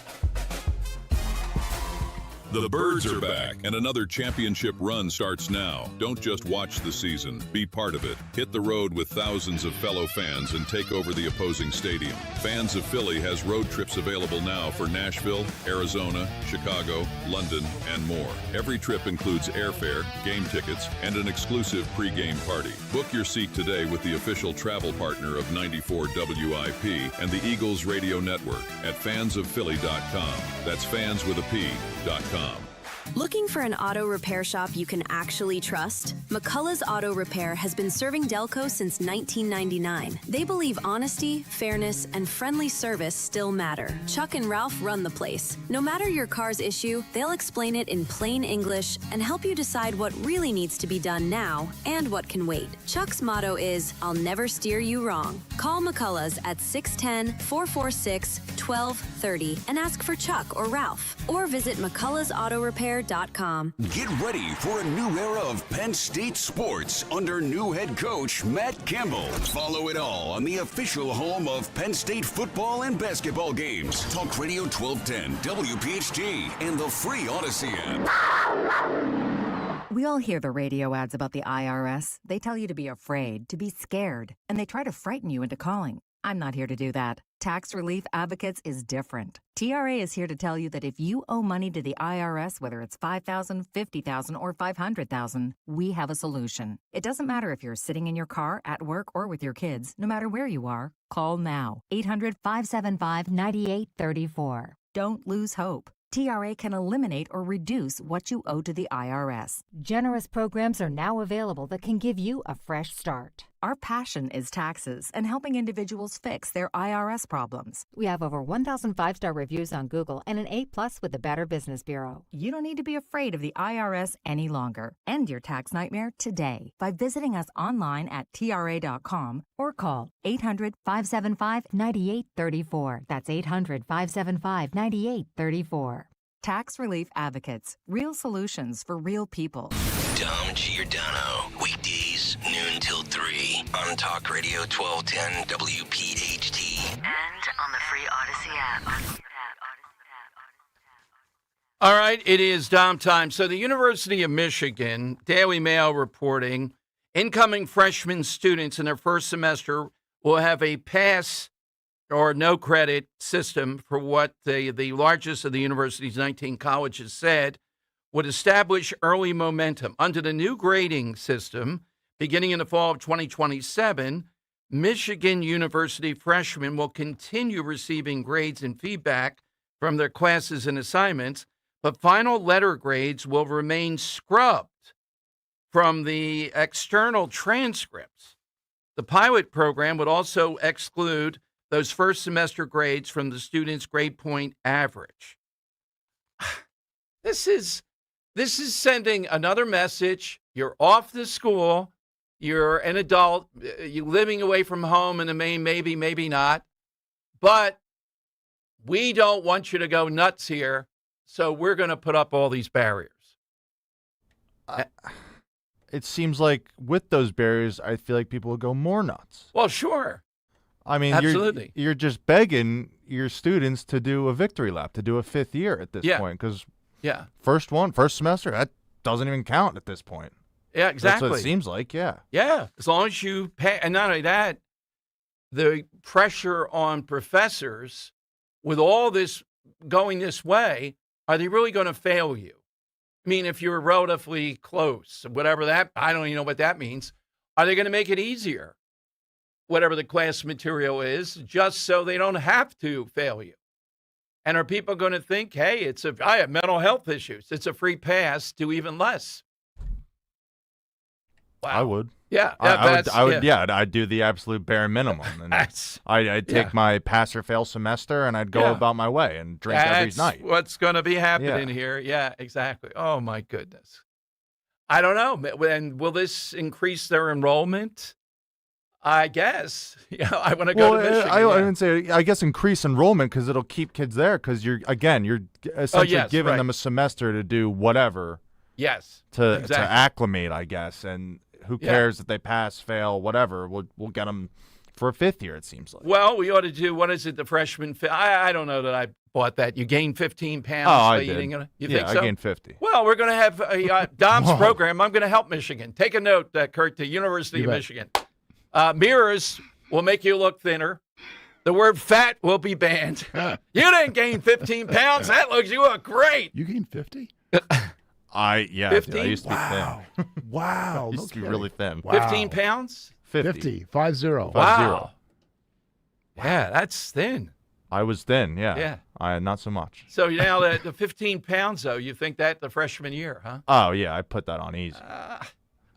The Birds are back, and another championship run starts now. Don't just watch the season. Be part of it. Hit the road with thousands of fellow fans and take over the opposing stadium. Fans of Philly has road trips available now for Nashville, Arizona, Chicago, London, and more. Every trip includes airfare, game tickets, and an exclusive pre-game party. Book your seat today with the official travel partner of 94 WIP and the Eagles Radio Network at fansofphilly.com. That's fans with a P.com. Looking for an auto repair shop you can actually trust? McCullough's Auto Repair has been serving Delco since 1999. They believe honesty, fairness, and friendly service still matter. Chuck and Ralph run the place. No matter your car's issue, they'll explain it in plain English and help you decide what really needs to be done now and what can wait. Chuck's motto is, I'll never steer you wrong. Call McCullough's at 610-446-1230 and ask for Chuck or Ralph. Or visit McCullough'sAutoRepair.com. Get ready for a new era of Penn State sports under new head coach Matt Campbell. Follow it all on the official home of Penn State football and basketball games. Talk Radio 1210, WPHT, and the free Odyssey app. We all hear the radio ads about the IRS. They tell you to be afraid, to be scared, and they try to frighten you into calling. I'm not here to do that. Tax Relief Advocates is different. TRA is here to tell you that if you owe money to the IRS, whether it's $5,000, $50,000, or $500,000, we have a solution. It doesn't matter if you're sitting in your car, at work, or with your kids. No matter where you are, call now. 800-575-9834. Don't lose hope. TRA can eliminate or reduce what you owe to the IRS. Generous programs are now available that can give you a fresh start. Our passion is taxes and helping individuals fix their IRS problems. We have over 1,000 5-star reviews on Google and an A+ with the Better Business Bureau. You don't need to be afraid of the IRS any longer. End your tax nightmare today by visiting us online at TRA.com or call 800-575-9834. That's 800-575-9834. Tax Relief Advocates. Real solutions for real people. Dom Giordano. Weekdays, noon till 3 on Talk Radio 1210 WPHT. And on the free Odyssey app. All right, it is Dom time. So the University of Michigan, Daily Mail reporting, incoming freshman students in their first semester will have a pass or no credit system for what the largest of the university's 19 colleges said would establish early momentum. Under the new grading system, beginning in the fall of 2027, Michigan University freshmen will continue receiving grades and feedback from their classes and assignments, but final letter grades will remain scrubbed from the external transcripts. The pilot program would also exclude those first semester grades from the student's grade point average. This is sending another message. You're off the school. You're an adult. You're living away from home in the main, maybe not. But we don't want you to go nuts here, so we're going to put up all these barriers. It seems like with those barriers, I feel like people will go more nuts. Well, sure. I mean, absolutely. You're just begging your students to do a victory lap, to do a fifth year at this point, because first semester, that doesn't even count at this point. Yeah, exactly. That's what it seems like, yeah. Yeah, as long as you pay. And not only that, the pressure on professors with all this going this way, are they really going to fail you? I mean, if you're relatively close, whatever that, I don't even know what that means. Are they going to make it easier, whatever the class material is, just so they don't have to fail you? And are people going to think, hey, I have mental health issues. It's a free pass to even less. Wow. I would. Yeah. I would. Yeah, I'd do the absolute bare minimum. And I'd take my pass or fail semester and I'd go about my way and drink every night. What's going to be happening here. Yeah, exactly. Oh, my goodness. I don't know. And will this increase their enrollment? I guess. I want to go to Michigan. I wouldn't say, I guess, increase enrollment because it'll keep kids there because you're essentially giving them a semester to do whatever. Yes. To acclimate, I guess. And who cares if they pass, fail, whatever. We'll get them for a fifth year, it seems like. Well, we ought to do, what is it, the freshman? I don't know that I bought that. You gained 15 pounds by eating it. You think so? I gained 50. Well, we're going to have Dom's program. I'm going to help Michigan. Take a note, Kurt, to University of Michigan. Mirrors will make you look thinner. The word fat will be banned. You didn't gain 15 pounds. That looks, you look great. You gained 50? I used to be thin. Wow. I used to be really thin. Wow. 15 pounds? 50. 50. Wow. Yeah, that's thin. I was thin, yeah. Not so much. So now the 15 pounds, though, you think that the freshman year, huh? Oh, yeah, I put that on easy.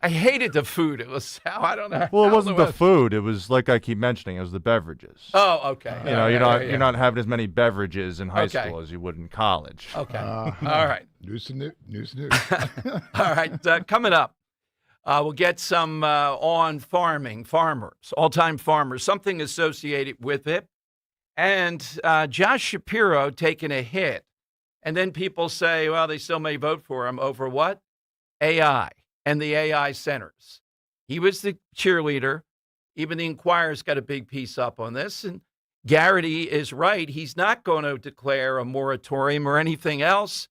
I hated the food. It was, I don't know. Well, it wasn't the food. It was, like I keep mentioning, it was the beverages. Oh, okay. You're not having as many beverages in high school as you would in college. Okay. All right. News. All right. Coming up, we'll get some on farmers, all-time farmers, something associated with it. And Josh Shapiro taking a hit. And then people say, well, they still may vote for him over what? AI. And the AI centers. He was the cheerleader. Even the Inquirer's got a big piece up on this. And Garrity is right. He's not going to declare a moratorium or anything else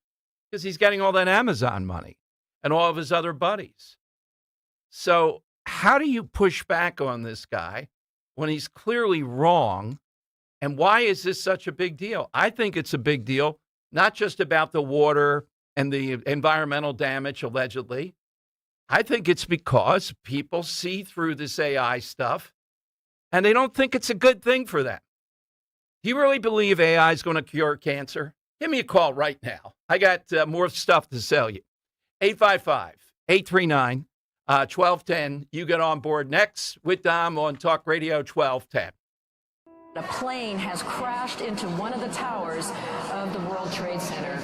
because he's getting all that Amazon money and all of his other buddies. So how do you push back on this guy when he's clearly wrong? And why is this such a big deal? I think it's a big deal, not just about the water and the environmental damage, allegedly. I think it's because people see through this AI stuff and they don't think it's a good thing for them. Do you really believe AI is going to cure cancer? Give me a call right now. I got more stuff to sell you. 855-839-1210. You get on board next with Dom on Talk Radio 1210. A plane has crashed into one of the towers of the World Trade Center.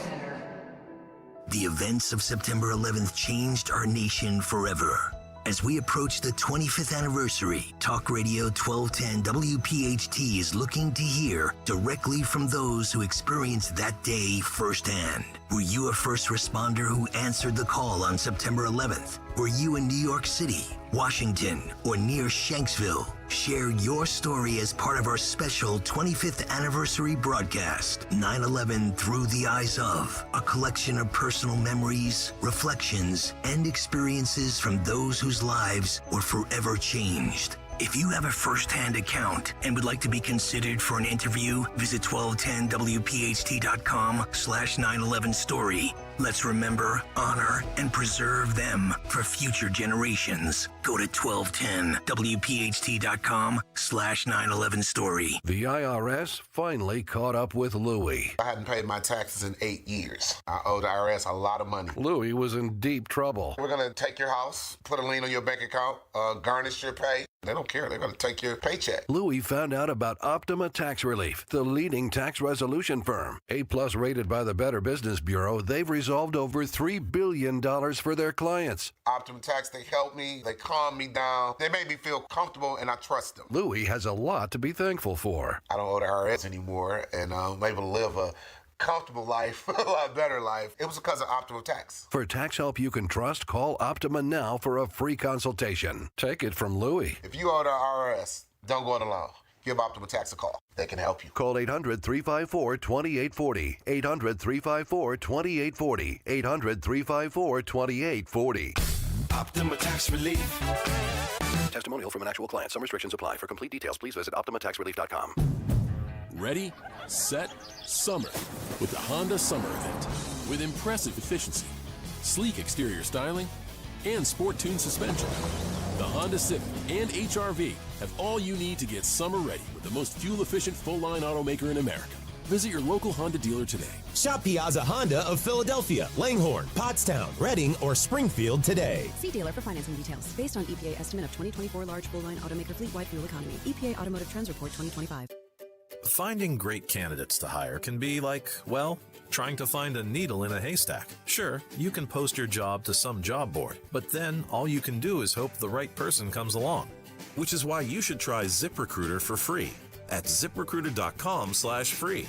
The events of September 11th changed our nation forever. As we approach the 25th anniversary, Talk Radio 1210 WPHT is looking to hear directly from those who experienced that day firsthand. Were you a first responder who answered the call on September 11th? Were you in New York City, Washington, or near Shanksville? Share your story as part of our special 25th anniversary broadcast, 9/11 Through the Eyes of, a collection of personal memories, reflections, and experiences from those whose lives were forever changed. If you have a first-hand account and would like to be considered for an interview, visit 1210wpht.com/911story. Let's remember, honor, and preserve them for future generations. Go to 1210wpht.com/911story. The IRS finally caught up with Louie. I hadn't paid my taxes in 8 years. I owe the IRS a lot of money. Louie was in deep trouble. We're going to take your house, put a lien on your bank account, garnish your pay. They don't care. They're going to take your paycheck. Louie found out about Optima Tax Relief, the leading tax resolution firm. A+ rated by the Better Business Bureau, they've resolved over $3 billion for their clients. Optima Tax, they help me. They calm me down. They made me feel comfortable, and I trust them. Louie has a lot to be thankful for. I don't owe the IRS anymore, and I'm able to live a comfortable life, a lot better life. It was because of Optima Tax. For tax help you can trust, call Optima now for a free consultation. Take it from Louie. If you owe the IRS, don't go it alone. Give Optima Tax a call. They can help you. Call 800-354-2840. 800-354-2840. 800-354-2840. Optima Tax Relief. Testimonial from an actual client. Some restrictions apply. For complete details, please visit OptimaTaxRelief.com. Ready, set, summer with the Honda Summer Event. With impressive efficiency, sleek exterior styling, and sport-tuned suspension. The Honda Civic and HR-V have all you need to get summer ready with the most fuel-efficient full-line automaker in America. Visit your local Honda dealer today. Shop Piazza Honda of Philadelphia, Langhorne, Pottstown, Reading, or Springfield today. See dealer for financing details. Based on EPA estimate of 2024 large full-line automaker fleet-wide fuel economy. EPA Automotive Trends Report 2025. Finding great candidates to hire can be like, well, trying to find a needle in a haystack. Sure, you can post your job to some job board, but then all you can do is hope the right person comes along. Which is why you should try ZipRecruiter for free at ZipRecruiter.com/free.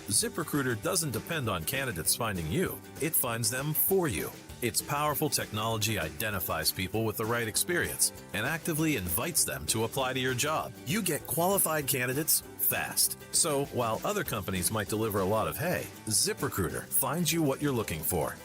ZipRecruiter doesn't depend on candidates finding you. It finds them for you. Its powerful technology identifies people with the right experience and actively invites them to apply to your job. You get qualified candidates fast. So while other companies might deliver a lot of hay, ZipRecruiter finds you what you're looking for.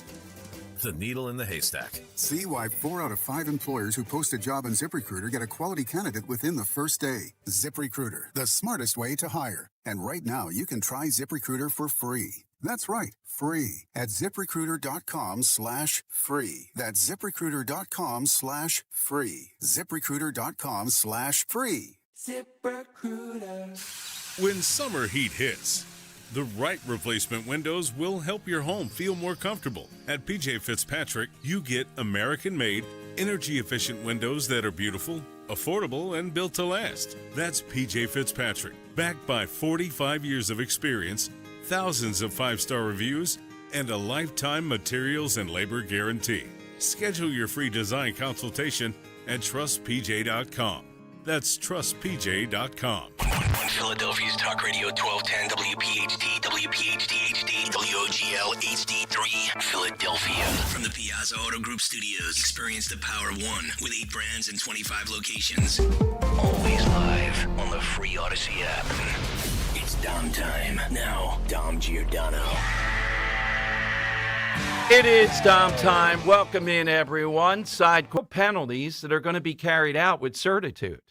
The needle in the haystack. See why 4 out of 5 employers who post a job on ZipRecruiter get a quality candidate within the first day. ZipRecruiter, the smartest way to hire. And right now, you can try ZipRecruiter for free. That's right, free at ZipRecruiter.com/free. That's ZipRecruiter.com/free. ZipRecruiter.com/free. ZipRecruiter. When summer heat hits, the right replacement windows will help your home feel more comfortable. At PJ Fitzpatrick, you get American-made, energy-efficient windows that are beautiful, affordable, and built to last. That's PJ Fitzpatrick, backed by 45 years of experience, thousands of 5-star reviews, and a lifetime materials and labor guarantee. Schedule your free design consultation at trustpj.com. That's trustpj.com. On Philadelphia's Talk Radio 1210 WPHT, WPHT HD, WOGL HD3, Philadelphia. From the Piazza Auto Group Studios, experience the power of one with 8 brands and 25 locations. Always live on the free Odyssey app. It's Dom time. Now, Dom Giordano. It is Dom time. Welcome in, everyone. Side penalties that are going to be carried out with certitude.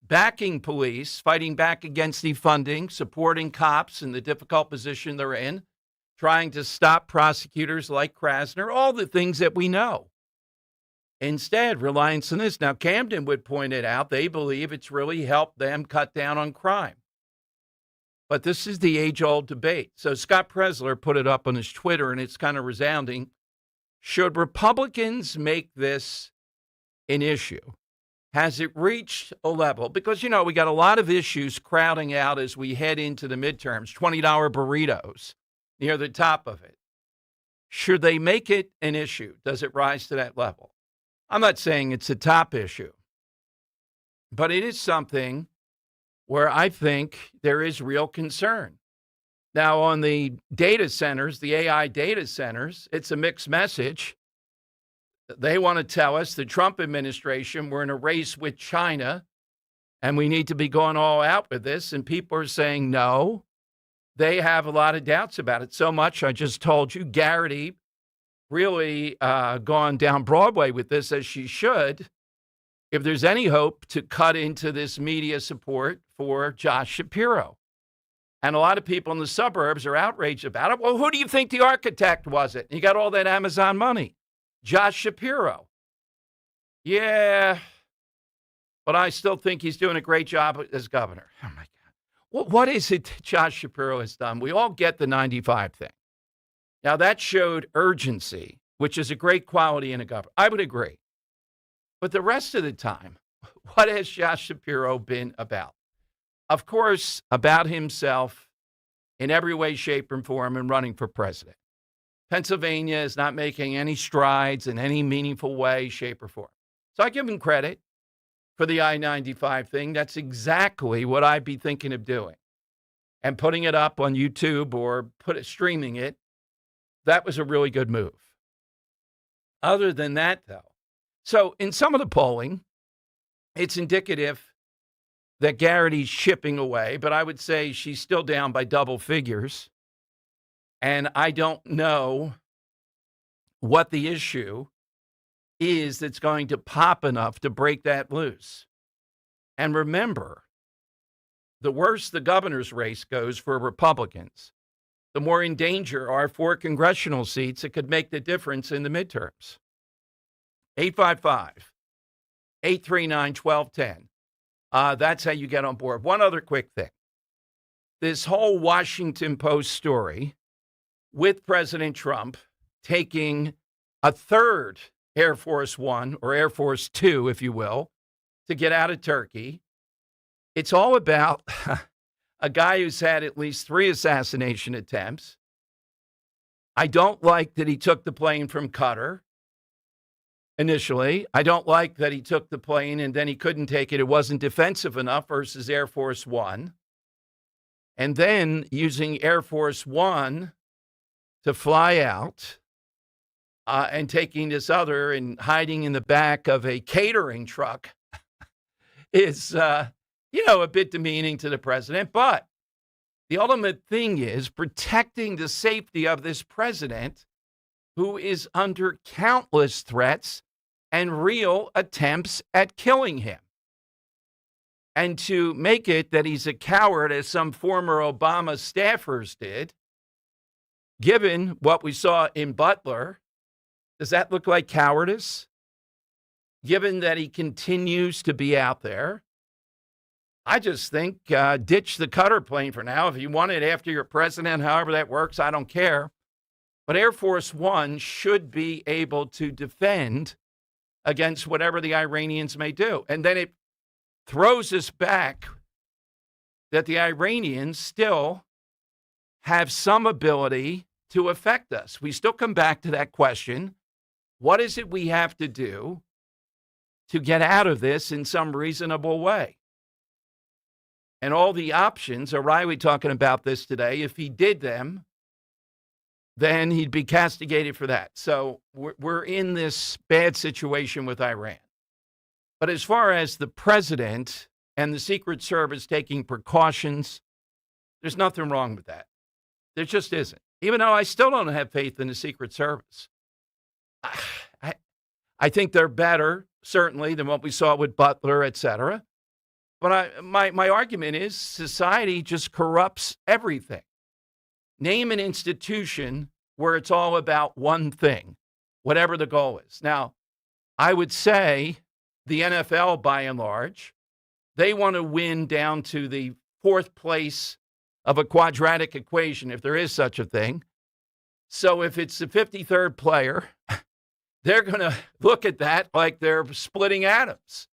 Backing police, fighting back against defunding, supporting cops in the difficult position they're in, trying to stop prosecutors like Krasner, all the things that we know. Instead, reliance on this. Now, Camden would point it out. They believe it's really helped them cut down on crime. But this is the age-old debate. So Scott Presler put it up on his Twitter, and it's kind of resounding. Should Republicans make this an issue? Has it reached a level? Because, you know, we got a lot of issues crowding out as we head into the midterms, $20 burritos near the top of it. Should they make it an issue? Does it rise to that level? I'm not saying it's a top issue, but it is something where I think there is real concern. Now, on the data centers, the AI data centers, it's a mixed message. They want to tell us, the Trump administration, we're in a race with China, and we need to be going all out with this. And people are saying no. They have a lot of doubts about it. So much, I just told you, Garrity really gone down Broadway with this, as she should, if there's any hope to cut into this media support for Josh Shapiro. And a lot of people in the suburbs are outraged about it. Well, who do you think the architect was it? You got all that Amazon money. Josh Shapiro. Yeah, but I still think he's doing a great job as governor. Oh, my God. What is it that Josh Shapiro has done? We all get the 95 thing. Now, that showed urgency, which is a great quality in a governor. I would agree. But the rest of the time, what has Josh Shapiro been about? Of course, about himself in every way, shape, and form and running for president. Pennsylvania is not making any strides in any meaningful way, shape, or form. So I give him credit for the I-95 thing. That's exactly what I'd be thinking of doing. And putting it up on YouTube or streaming it, that was a really good move. Other than that, though, so in some of the polling, it's indicative that Garrity's chipping away, but I would say she's still down by double figures. And I don't know what the issue is that's going to pop enough to break that loose. And remember, the worse the governor's race goes for Republicans, the more in danger are 4 congressional seats that could make the difference in the midterms. 855-839-1210. That's how you get on board. One other quick thing. This whole Washington Post story with President Trump taking a third Air Force One or Air Force Two, if you will, to get out of Turkey. It's all about a guy who's had at least 3 assassination attempts. I don't like that he took the plane from Qatar initially. I don't like that he took the plane and then he couldn't take it. It wasn't defensive enough versus Air Force One. And then using Air Force One to fly out and taking this other and hiding in the back of a catering truck is, a bit demeaning to the president. But the ultimate thing is protecting the safety of this president who is under countless threats and real attempts at killing him. And to make it that he's a coward, as some former Obama staffers did, given what we saw in Butler, does that look like cowardice? Given that he continues to be out there, I just think ditch the Qatar plane for now. If you want it after you're president, however that works, I don't care. But Air Force One should be able to defend against whatever the Iranians may do. And then it throws us back that the Iranians still have some ability to affect us. We still come back to that question. What is it we have to do to get out of this in some reasonable way? And all the options, O'Reilly talking about this today, if he did them, then he'd be castigated for that. So we're in this bad situation with Iran. But as far as the president and the Secret Service taking precautions, there's nothing wrong with that. There just isn't. Even though I still don't have faith in the Secret Service. I think they're better, certainly, than what we saw with Butler, et cetera. But my argument is society just corrupts everything. Name an institution where it's all about one thing, whatever the goal is. Now, I would say the NFL, by and large, they want to win down to the 4th place of a quadratic equation, if there is such a thing. So if it's the 53rd player, they're going to look at that like they're splitting atoms.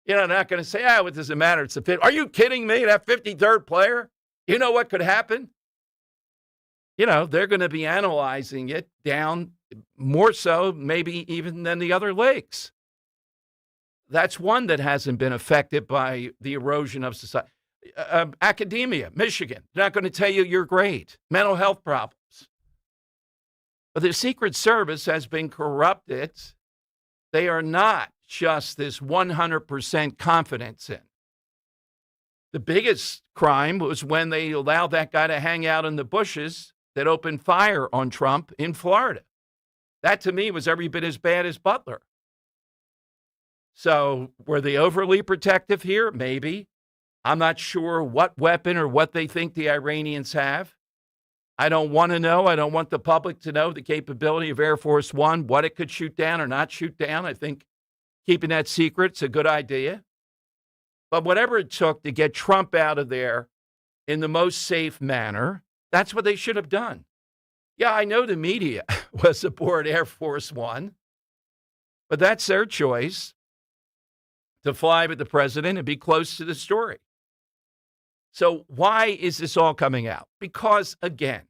They're not going to say, what does it matter? It's the 50th. Are you kidding me? That 53rd player? You know what could happen? They're going to be analyzing it down more so, maybe even than the other leagues. That's one that hasn't been affected by the erosion of society. Academia, Michigan, they're not going to tell you you're great. Mental health problems. But the Secret Service has been corrupted. They are not just this 100% confidence in. The biggest crime was when they allowed that guy to hang out in the bushes that opened fire on Trump in Florida. That, to me, was every bit as bad as Butler. So were they overly protective here? Maybe. I'm not sure what weapon or what they think the Iranians have. I don't want to know. I don't want the public to know the capability of Air Force One, what it could shoot down or not shoot down. I think keeping that secret is a good idea. But whatever it took to get Trump out of there in the most safe manner, that's what they should have done. Yeah, I know the media was aboard Air Force One, but that's their choice to fly with the president and be close to the story. So why is this all coming out? Because, again,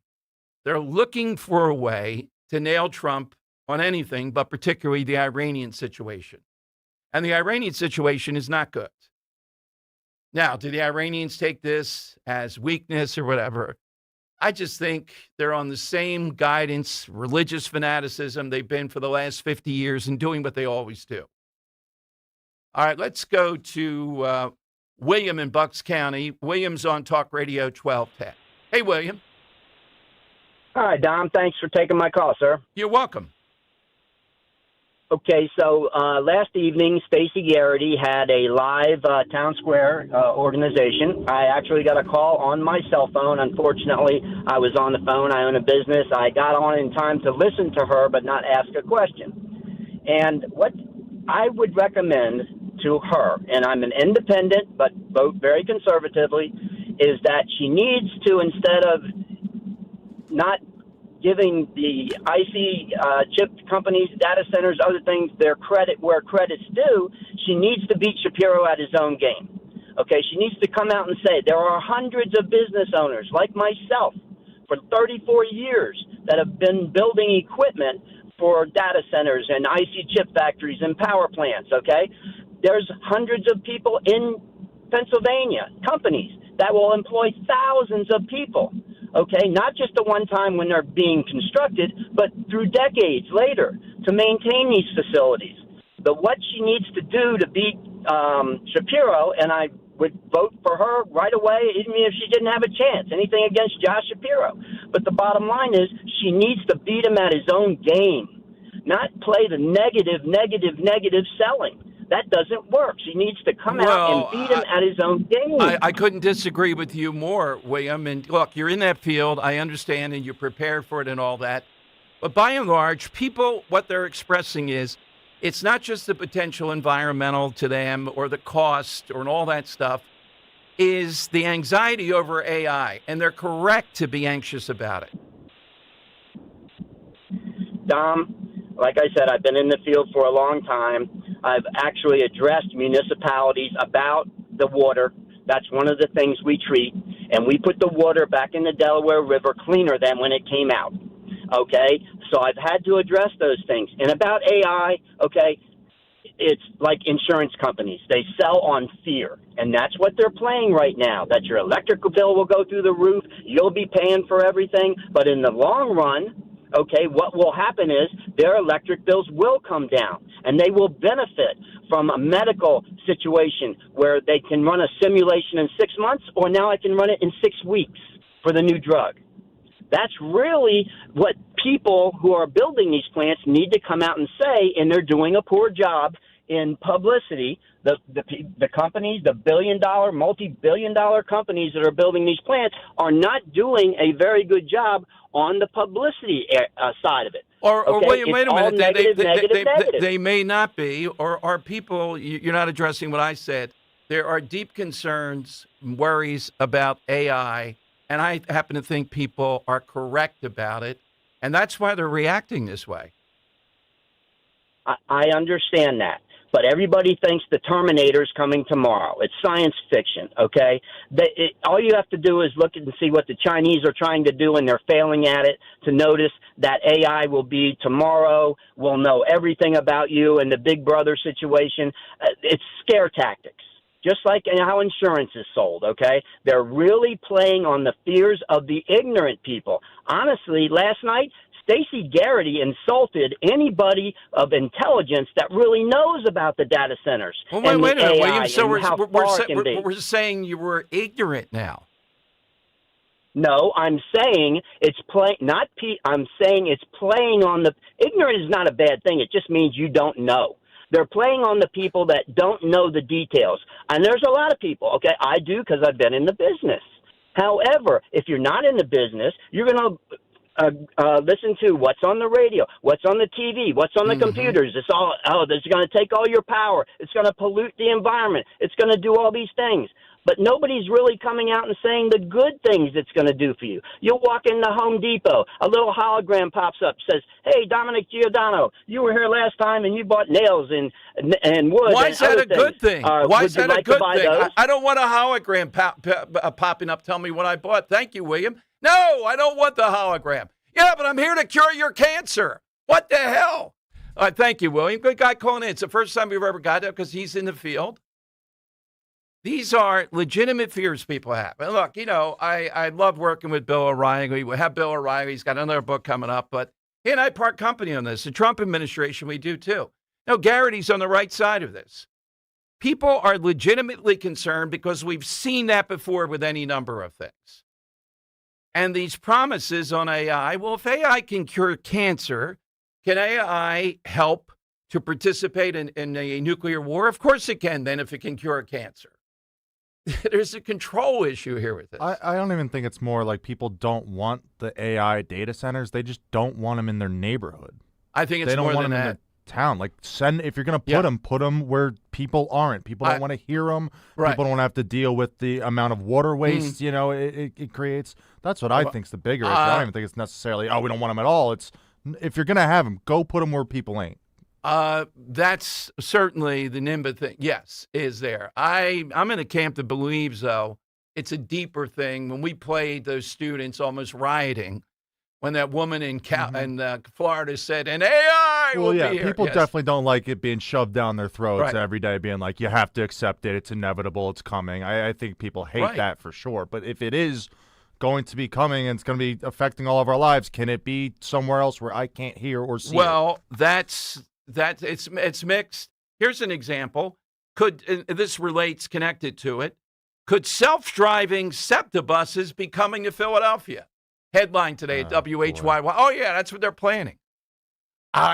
they're looking for a way to nail Trump on anything, but particularly the Iranian situation. And the Iranian situation is not good. Now, do the Iranians take this as weakness or whatever? I just think they're on the same guidance, religious fanaticism they've been for the last 50 years and doing what they always do. All right, let's go to William in Bucks County. William's on Talk Radio 1210. Hey, William. Hi, Dom. Thanks for taking my call, sir. You're welcome. Okay, so last evening, Stacey Garrity had a live Town Square organization. I actually got a call on my cell phone. Unfortunately, I was on the phone. I own a business. I got on in time to listen to her, but not ask a question. And what I would recommend to her, and I'm an independent, but vote very conservatively, is that she needs to, instead of not giving the IC chip companies, data centers, other things, their credit where credit's due, she needs to beat Shapiro at his own game. Okay, she needs to come out and say, there are hundreds of business owners like myself for 34 years that have been building equipment for data centers and IC chip factories and power plants, okay? There's hundreds of people in Pennsylvania, companies, that will employ thousands of people. Okay, not just the one time when they're being constructed, but through decades later to maintain these facilities. But what she needs to do to beat Shapiro, and I would vote for her right away, even if she didn't have a chance, anything against Josh Shapiro. But the bottom line is she needs to beat him at his own game, not play the negative selling. That doesn't work. She needs to come out and beat him at his own game. I couldn't disagree with you more, William. And look, you're in that field. I understand, and you're prepared for it and all that. But by and large, people, what they're expressing is it's not just the potential environmental to them or the cost or all that stuff, is the anxiety over AI. And they're correct to be anxious about it. Dom, like I said, I've been in the field for a long time. I've actually addressed municipalities about the water. That's one of the things we treat. And we put the water back in the Delaware River cleaner than when it came out. Okay? So I've had to address those things. And about AI, okay, it's like insurance companies. They sell on fear. And that's what they're playing right now, that your electrical bill will go through the roof. You'll be paying for everything. But in the long run, okay, what will happen is their electric bills will come down, and they will benefit from a medical situation where they can run a simulation in 6 months, or now I can run it in 6 weeks for the new drug. That's really what people who are building these plants need to come out and say, and they're doing a poor job in publicity. The companies, the billion-dollar, multi-billion-dollar companies that are building these plants are not doing a very good job on the publicity side of it. Or okay? wait a minute. Negative. They may not be, or are people, you're not addressing what I said. There are deep concerns, worries about AI, and I happen to think people are correct about it, and that's why they're reacting this way. I understand that. But everybody thinks the Terminator's coming tomorrow. It's science fiction, okay? All you have to do is look and see what the Chinese are trying to do, and they're failing at it, to notice that AI will be tomorrow, will know everything about you, and the Big Brother situation. It's scare tactics, just like how insurance is sold, okay? They're really playing on the fears of the ignorant people. Honestly, last night, Stacey Garrity insulted anybody of intelligence that really knows about the data centers. Well, wait a minute, William. So we're saying you were ignorant now. No, I'm saying it's I'm saying it's playing on the ignorant is not a bad thing. It just means you don't know. They're playing on the people that don't know the details, and there's a lot of people. Okay, I do because I've been in the business. However, if you're not in the business, you're going to listen to what's on the radio, what's on the TV, what's on the computers. It's all, it's going to take all your power. It's going to pollute the environment. It's going to do all these things. But nobody's really coming out and saying the good things it's going to do for you. You'll walk into Home Depot, a little hologram pops up, says, "Hey, Dominic Giordano, you were here last time and you bought nails and wood." Why is that a good thing? Why is that a good thing? I don't want a hologram popping up telling me what I bought. Thank you, William. No, I don't want the hologram. Yeah, but I'm here to cure your cancer. What the hell? All right, thank you, William. Good guy calling in. It's the first time we've ever got that because he's in the field. These are legitimate fears people have. And look, I love working with Bill O'Reilly. We have Bill O'Reilly. He's got another book coming up. But he and I part company on this. The Trump administration, we do too. Garrity's on the right side of this. People are legitimately concerned because we've seen that before with any number of things. And these promises on AI, well, if AI can cure cancer, can AI help to participate in a nuclear war? Of course it can, then, if it can cure cancer. There's a control issue here with this. I don't even think it's more like people don't want the AI data centers. They just don't want them in their neighborhood. I think it's they don't more want than them that. in their town. Like, if you're going to put them where people aren't. People don't want to hear them. Right. People don't want to have to deal with the amount of water waste, it creates. That's what I think's the bigger issue. I don't even think it's necessarily, we don't want them at all. It's, if you're going to have them, go put them where people ain't. That's certainly the NIMBA thing. Yes, is there. I'm in a camp that believes, though, it's a deeper thing. When we played those students almost rioting, when that woman in Florida said, "An AI will be here." People definitely don't like it being shoved down their throats Right. every day, being like, you have to accept it. It's inevitable. It's coming. I think people hate Right. that for sure. But if it is going to be coming and it's going to be affecting all of our lives, can it be somewhere else where I can't hear or see it? Well, it's mixed. Here's an example. This relates connected to it? Could self-driving SEPTA buses be coming to Philadelphia? Headline today at WHYY. Oh, yeah, that's what they're planning.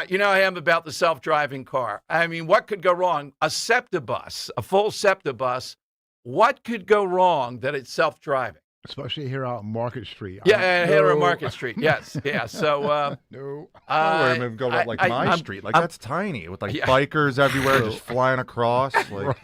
You know, I am about the self-driving car. I mean, what could go wrong? A SEPTA bus, a full SEPTA bus, what could go wrong that it's self-driving? Especially here out on Market Street. Here on Market Street, yes. Yeah, so... no. Or even go up like my street. Like, that's tiny with, like, bikers everywhere just flying across. Like.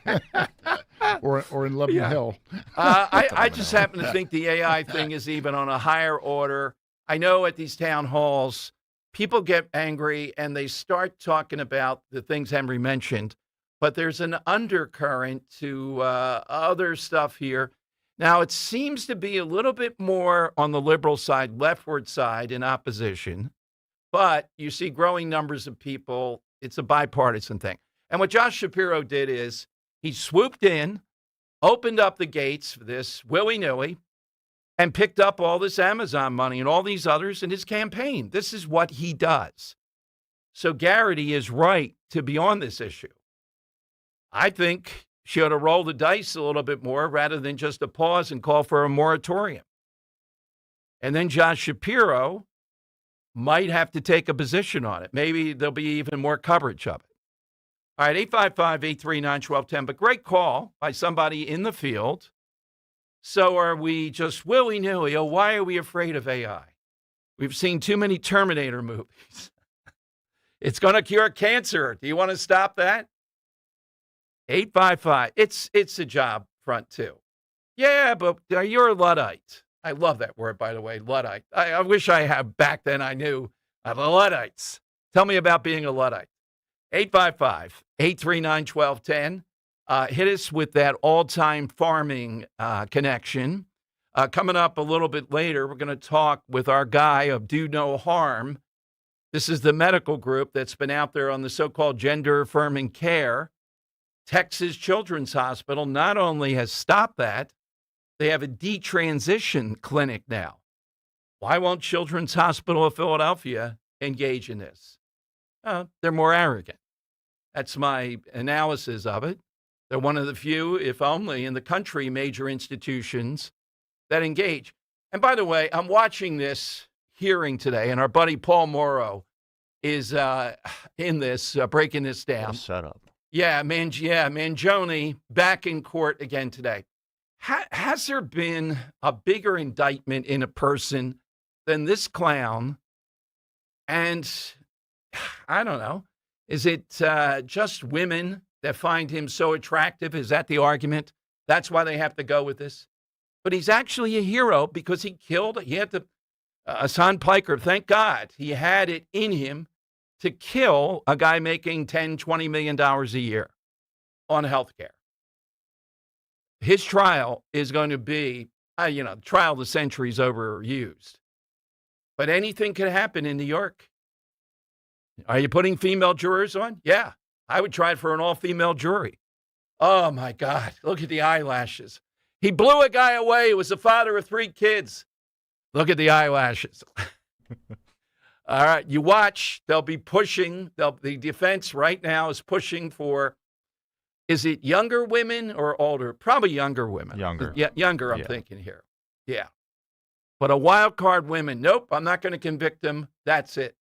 or in Lebanon Hill. I just happen to think the AI thing is even on a higher order. I know at these town halls, people get angry and they start talking about the things Henry mentioned, but there's an undercurrent to other stuff here. Now, it seems to be a little bit more on the liberal side, leftward side in opposition, but you see growing numbers of people. It's a bipartisan thing. And what Josh Shapiro did is he swooped in, opened up the gates for this willy-nilly, and picked up all this Amazon money and all these others in his campaign. This is what he does. So Garrity is right to be on this issue. I think she ought to roll the dice a little bit more rather than just a pause and call for a moratorium. And then Josh Shapiro might have to take a position on it. Maybe there'll be even more coverage of it. All right, 855-839-1210. But great call by somebody in the field. So are we just willy-nilly? Oh, why are we afraid of AI? We've seen too many Terminator movies. It's going to cure cancer. Do you want to stop that? 855. It's a job front, too. Yeah, but you're a Luddite. I love that word, by the way, Luddite. I wish I had back then I knew the Luddites. Tell me about being a Luddite. 855-839-1210. Hit us with that all-time farming connection. Coming up a little bit later, we're going to talk with our guy of Do No Harm. This is the medical group that's been out there on the so-called gender-affirming care. Texas Children's Hospital not only has stopped that, they have a detransition clinic now. Why won't Children's Hospital of Philadelphia engage in this? They're more arrogant. That's my analysis of it. They're one of the few, if only, in the country, major institutions that engage. And by the way, I'm watching this hearing today, and our buddy Paul Morrow is in this, breaking this down. What a setup. Yeah, Mangione back in court again today. Has there been a bigger indictment in a person than this clown? And I don't know. Is it just women that find him so attractive? Is that the argument? That's why they have to go with this? But he's actually a hero because he had to, Hassan Piker, thank God, he had it in him to kill a guy making $10, $20 million a year on health care. His trial is going to be, trial of the century is overused. But anything could happen in New York. Are you putting female jurors on? Yeah, I would try it for an all-female jury. Oh, my God, look at the eyelashes. He blew a guy away. He was the father of 3 kids. Look at the eyelashes. All right, you watch. They'll be pushing. The defense right now is pushing for, is it younger women or older? Probably younger women. Younger. Yeah, younger, I'm thinking here. Yeah. But a wild card women, nope, I'm not going to convict them. That's it.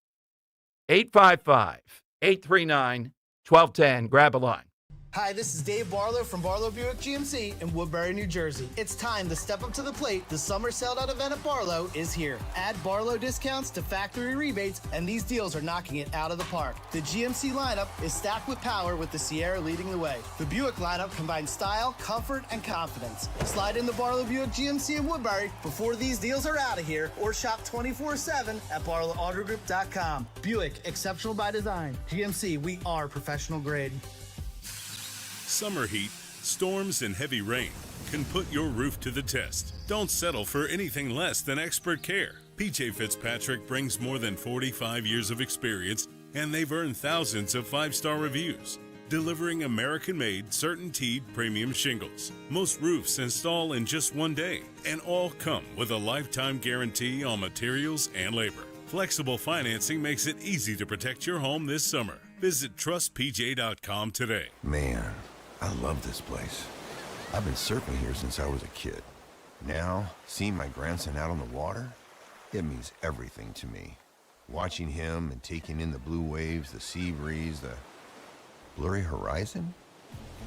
855-839-1210. 1210. Grab a line. Hi, this is Dave Barlow from Barlow Buick GMC in Woodbury, New Jersey. It's time to step up to the plate. The summer sell-out event at Barlow is here. Add Barlow discounts to factory rebates, and these deals are knocking it out of the park. The GMC lineup is stacked with power with the Sierra leading the way. The Buick lineup combines style, comfort, and confidence. Slide in the Barlow Buick GMC in Woodbury before these deals are out of here, or shop 24/7 at barlowautogroup.com. Buick, exceptional by design. GMC, we are professional grade. Summer heat, storms, and heavy rain can put your roof to the test. Don't settle for anything less than expert care. PJ Fitzpatrick brings more than 45 years of experience, and they've earned thousands of 5-star reviews, delivering American-made, CertainTeed premium shingles. Most roofs install in just one day, and all come with a lifetime guarantee on materials and labor. Flexible financing makes it easy to protect your home this summer. Visit trustpj.com today. Man, I love this place. I've been surfing here since I was a kid. Now, seeing my grandson out on the water, it means everything to me. Watching him and taking in the blue waves, the sea breeze, the blurry horizon.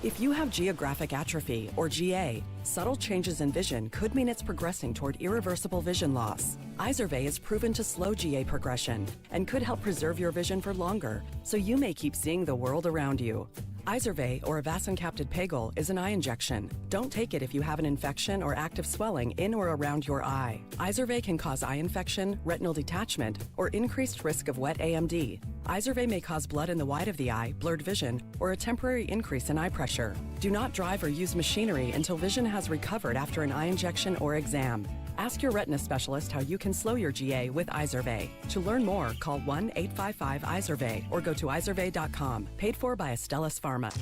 If you have geographic atrophy, or GA, subtle changes in vision could mean it's progressing toward irreversible vision loss. Izervay is proven to slow GA progression and could help preserve your vision for longer, so you may keep seeing the world around you. Izervay, or avacincaptad pegol, is an eye injection. Don't take it if you have an infection or active swelling in or around your eye. Izervay can cause eye infection, retinal detachment, or increased risk of wet AMD. Izervay may cause blood in the white of the eye, blurred vision, or a temporary increase in eye pressure. Do not drive or use machinery until vision has recovered after an eye injection or exam. Ask your retina specialist how you can slow your GA with Izervay. To learn more, call 1-855-IZERVAY or go to izervay.com. Paid for by Astellas Pharma.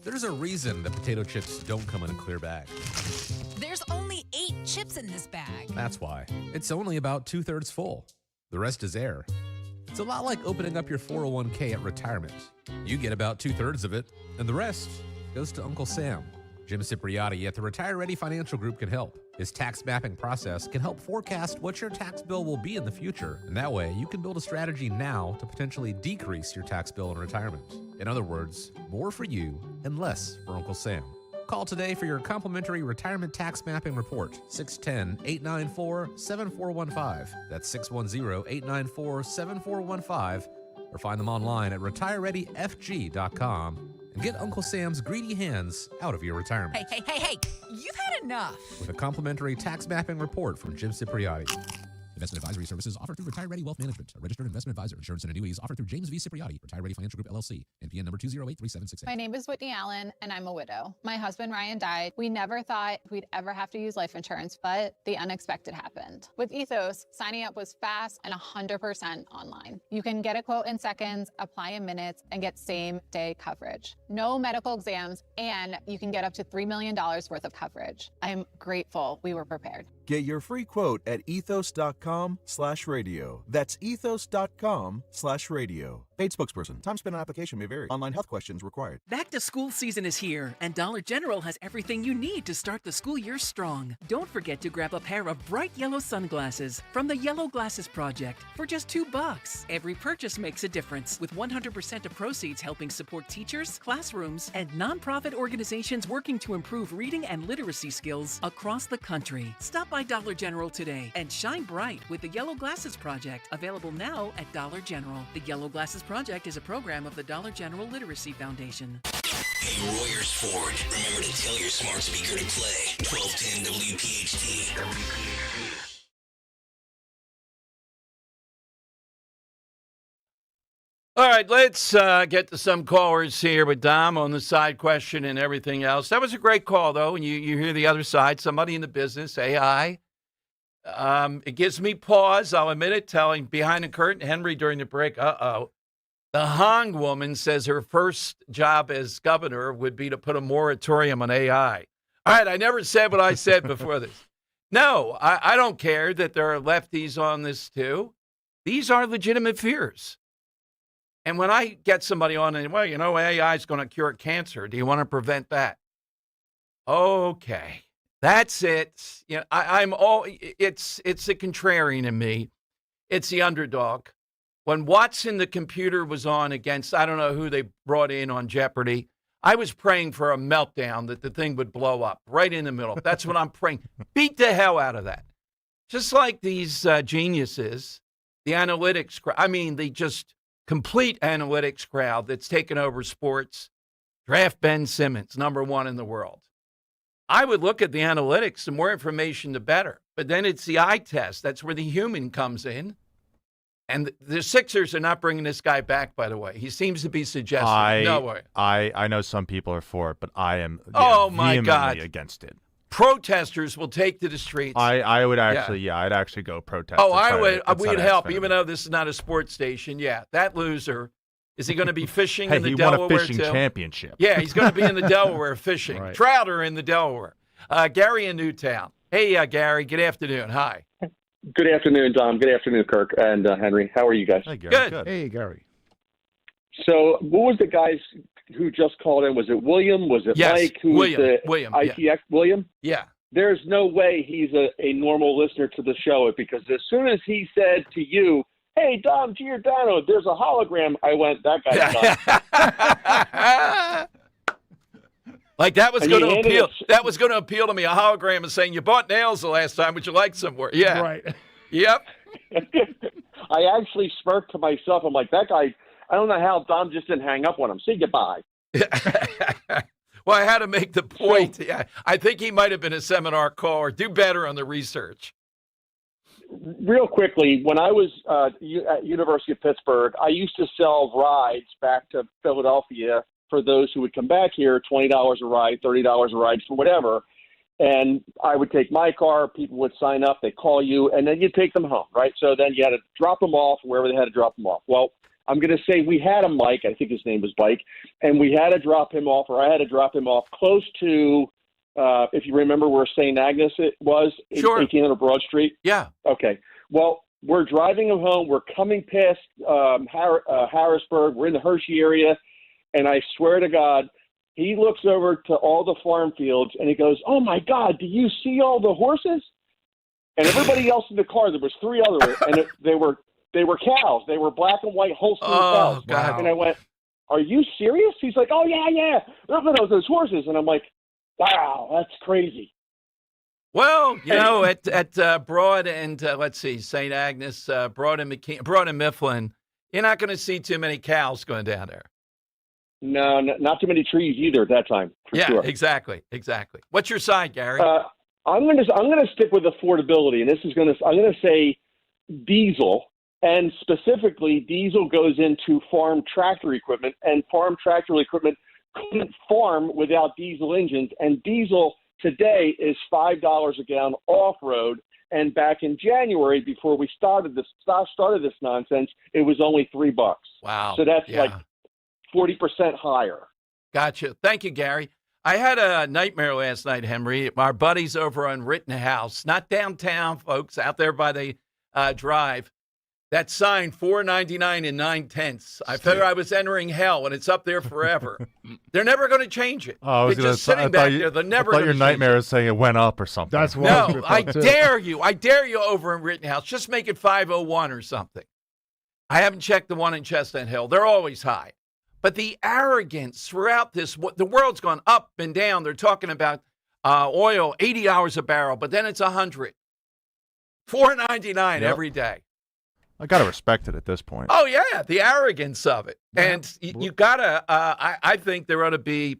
There's a reason that potato chips don't come in a clear bag. There's only 8 chips in this bag. That's why. It's only about 2/3 full. The rest is air. It's a lot like opening up your 401k at retirement. You get about 2/3 of it, and the rest goes to Uncle Sam. Jim Cipriotti at the Retire Ready Financial Group can help. His tax mapping process can help forecast what your tax bill will be in the future, and that way you can build a strategy now to potentially decrease your tax bill in retirement. In other words, more for you and less for Uncle Sam. Call today for your complimentary retirement tax mapping report, 610-894-7415. That's 610-894-7415, or find them online at retirereadyfg.com. And get Uncle Sam's greedy hands out of your retirement. Hey, you've had enough. With a complimentary tax mapping report from Jim Cipriotti. Investment advisory services offered through Retire Ready Wealth Management, a registered investment advisor. Insurance and annuities offered through James V. Cipriotti, Retire Ready Financial Group, LLC, NPN number 2083768. My name is Whitney Allen, and I'm a widow. My husband, Ryan, died. We never thought we'd ever have to use life insurance, but the unexpected happened. With Ethos, signing up was fast and 100% online. You can get a quote in seconds, apply in minutes, and get same-day coverage. No medical exams, and you can get up to $3 million worth of coverage. I'm grateful we were prepared. Get your free quote at ethos.com/radio. That's ethos.com/radio. Paid spokesperson. Time spent on application may vary. Online health questions required. Back to school season is here, and Dollar General has everything you need to start the school year strong. Don't forget to grab a pair of bright yellow sunglasses from the Yellow Glasses Project for just $2. Every purchase makes a difference, with 100% of proceeds helping support teachers, classrooms, and nonprofit organizations working to improve reading and literacy skills across the country. Stop by Dollar General today and shine bright with the Yellow Glasses Project, available now at Dollar General. The Yellow Glasses Project is a program of the Dollar General Literacy Foundation. Hey, Royers Ford, remember to tell your smart speaker to play 1210 WPHT. All right, let's get to some callers here with Dom on the side question and everything else. That was a great call, though, and you hear the other side, somebody in the business, AI. It gives me pause, I'll admit it, telling behind the curtain, Henry during the break, the Hong woman says her first job as governor would be to put a moratorium on AI. All right, I never said what I said before this. No, I don't care that there are lefties on this, too. These are legitimate fears. And when I get somebody on and, well, you know, AI is going to cure cancer. Do you want to prevent that? Okay, that's it. You know, it's the contrarian in me. It's the underdog. When Watson, the computer, was on against, I don't know who they brought in on Jeopardy, I was praying for a meltdown that the thing would blow up right in the middle. That's what I'm praying. Beat the hell out of that. Just like these geniuses, the analytics crowd. I mean, the just complete analytics crowd that's taken over sports. Draft Ben Simmons, #1 in the world. I would look at the analytics. The more information, the better. But then it's the eye test. That's where the human comes in. And the Sixers are not bringing this guy back, by the way. He seems to be suggesting. No way. I know some people are for it, but I am vehemently against it. Protesters will take to the streets. I would actually, I'd actually go protest. Oh, I would. We'd help, even though this is not a sports station. Yeah, that loser. Is he going to be fishing in the Delaware, he won a fishing too? championship. Yeah, he's going to be in the Delaware fishing. Right. Trouter in the Delaware. Gary in Newtown. Hey, Gary. Good afternoon. Hi. Good afternoon, Dom. Good afternoon, Kirk and Henry. How are you guys? Hey, Gary. Good. Hey, Gary. So, what was the guys who just called in? Was it William? Was it Yes, Mike? Who William. was the William, ITX? yeah. William? Yeah. There's no way he's a normal listener to the show because as soon as he said to you, "Hey, Dom Giordano, there's a hologram," I went, "That guy's nuts." Like that was And going you to handed appeal. it- That was going to appeal to me. A hologram is saying, "You bought nails the last time. Would you like some more?" Yeah. Right. Yep. I actually smirked to myself. I'm like, that guy, I don't know how Dom just didn't hang up on him. Say goodbye. Well, I had to make the point. Yeah, I think he might have been a seminar caller. Do better on the research. Real quickly, when I was at University of Pittsburgh, I used to sell rides back to Philadelphia for those who would come back here, $20 a ride, $30 a ride for whatever. And I would take my car, people would sign up, they call you, and then you take them home, right? So then you had to drop them off wherever they had to drop them off. Well, I'm going to say we had a Mike, I think his name was Mike, and we had to drop him off, or I had to drop him off close to, if you remember where St. Agnes it was, Sure. 1800 Broad Street. Yeah. Okay. Well, we're driving him home. We're coming past Harrisburg. We're in the Hershey area. And I swear to God, he looks over to all the farm fields and he goes, "Oh, my God, do you see all the horses?" And everybody else in the car, there was 3 others, and they were cows. They were black and white Holstein cows. God. And I went, "Are you serious?" He's like, "Oh, yeah. Look at those horses." And I'm like, "Wow, that's crazy." Well, you know, at Broad and let's see, St. Agnes, Broad and Mifflin, you're not going to see too many cows going down there. No, not too many trees either at that time. For Yeah, sure. exactly. What's your side, Gary? I'm gonna stick with affordability, and I'm gonna say diesel, and specifically diesel goes into farm tractor equipment, and farm tractor equipment couldn't farm without diesel engines, and diesel today is $5 a gallon off road. And back in January, before we started this nonsense, it was only $3. Wow. So that's Yeah. like 40% higher. Gotcha. Thank you, Gary. I had a nightmare last night, Henry. Our buddies over on Rittenhouse, not downtown, folks, out there by the drive. That sign, $4.99 and 9/10. I figured I was entering hell, and it's up there forever. They're never going to change it. Oh, I was They're gonna just say- sitting back there. They're I never thought going your to nightmare is saying it went up or something. That's what No, I dare you. I dare you over in Rittenhouse. Just make it 501 or something. I haven't checked the one in Chestnut Hill. They're always high. But the arrogance throughout this, the world's gone up and down. They're talking about oil, $80 a barrel, but then it's $100. $4.99 every day. I got to respect it at this point. Oh, yeah, the arrogance of it. And you got to, I think there ought to be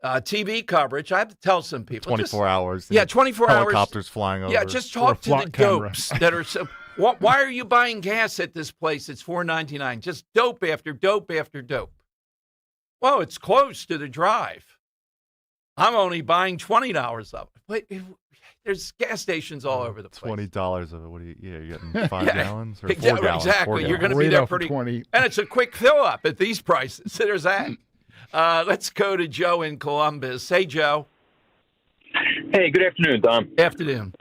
TV coverage. I have to tell some people. 24 hours. Yeah, 24 hours. Helicopters flying over. Yeah, just talk to the dopes that are so. Why are you buying gas at this place? It's $4.99. Just dope after dope after dope. Well, it's close to the drive. I'm only buying $20 of it. But there's gas stations all over the place. $20 of it. What are you? Yeah, you're getting 5 gallons or 4 Yeah, gallons. exactly. 4 You're going to gallons. be there pretty. 20. And it's a quick fill up at these prices. So there's that. Let's go to Joe in Columbus. Hey, Joe. Hey, good afternoon, Dom. Afternoon.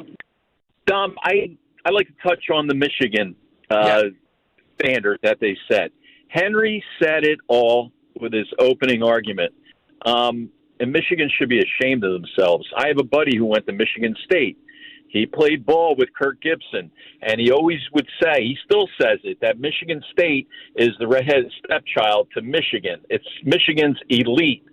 Dom, I like to touch on the Michigan standard that they set. Henry said it all with his opening argument. And Michigan should be ashamed of themselves. I have a buddy who went to Michigan State. He played ball with Kirk Gibson, and he always would say, he still says it, that Michigan State is the redheaded stepchild to Michigan. It's Michigan's elite.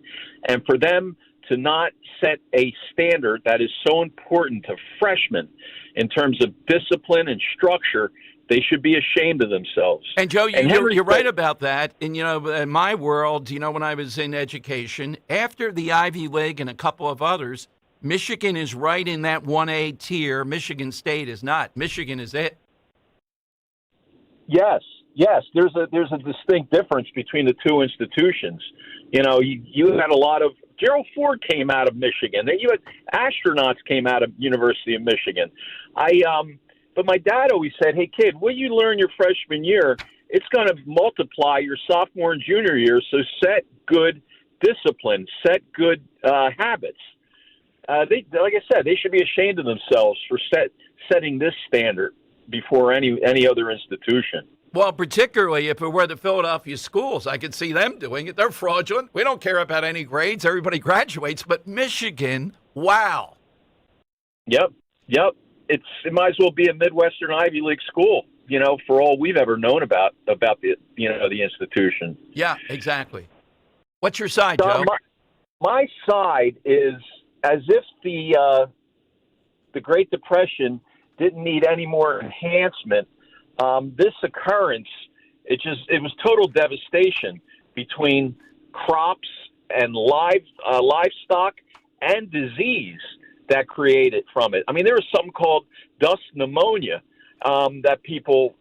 And for them to not set a standard that is so important to freshmen in terms of discipline and structure, they should be ashamed of themselves. And Joe, And you're right about that. And, in my world, when I was in education, after the Ivy League and a couple of others, Michigan is right in that 1A tier. Michigan State is not. Michigan is it. Yes. There's a distinct difference between the two institutions. You had a lot of Gerald Ford came out of Michigan. You had astronauts came out of University of Michigan. But my dad always said, "Hey kid, what you learn your freshman year, it's going to multiply your sophomore and junior year. So set good discipline, set good habits." Like I said, they should be ashamed of themselves for setting this standard before any other institution. Well, particularly if it were the Philadelphia schools, I could see them doing it. They're fraudulent. We don't care about any grades. Everybody graduates. But Michigan, wow. Yep. It might as well be a Midwestern Ivy League school, for all we've ever known about the institution. Yeah, exactly. What's your side, Joe? My side is as if the Great Depression didn't need any more enhancement. This occurrence, it was total devastation between crops and livestock and disease that created from it. I mean, there was something called dust pneumonia that people,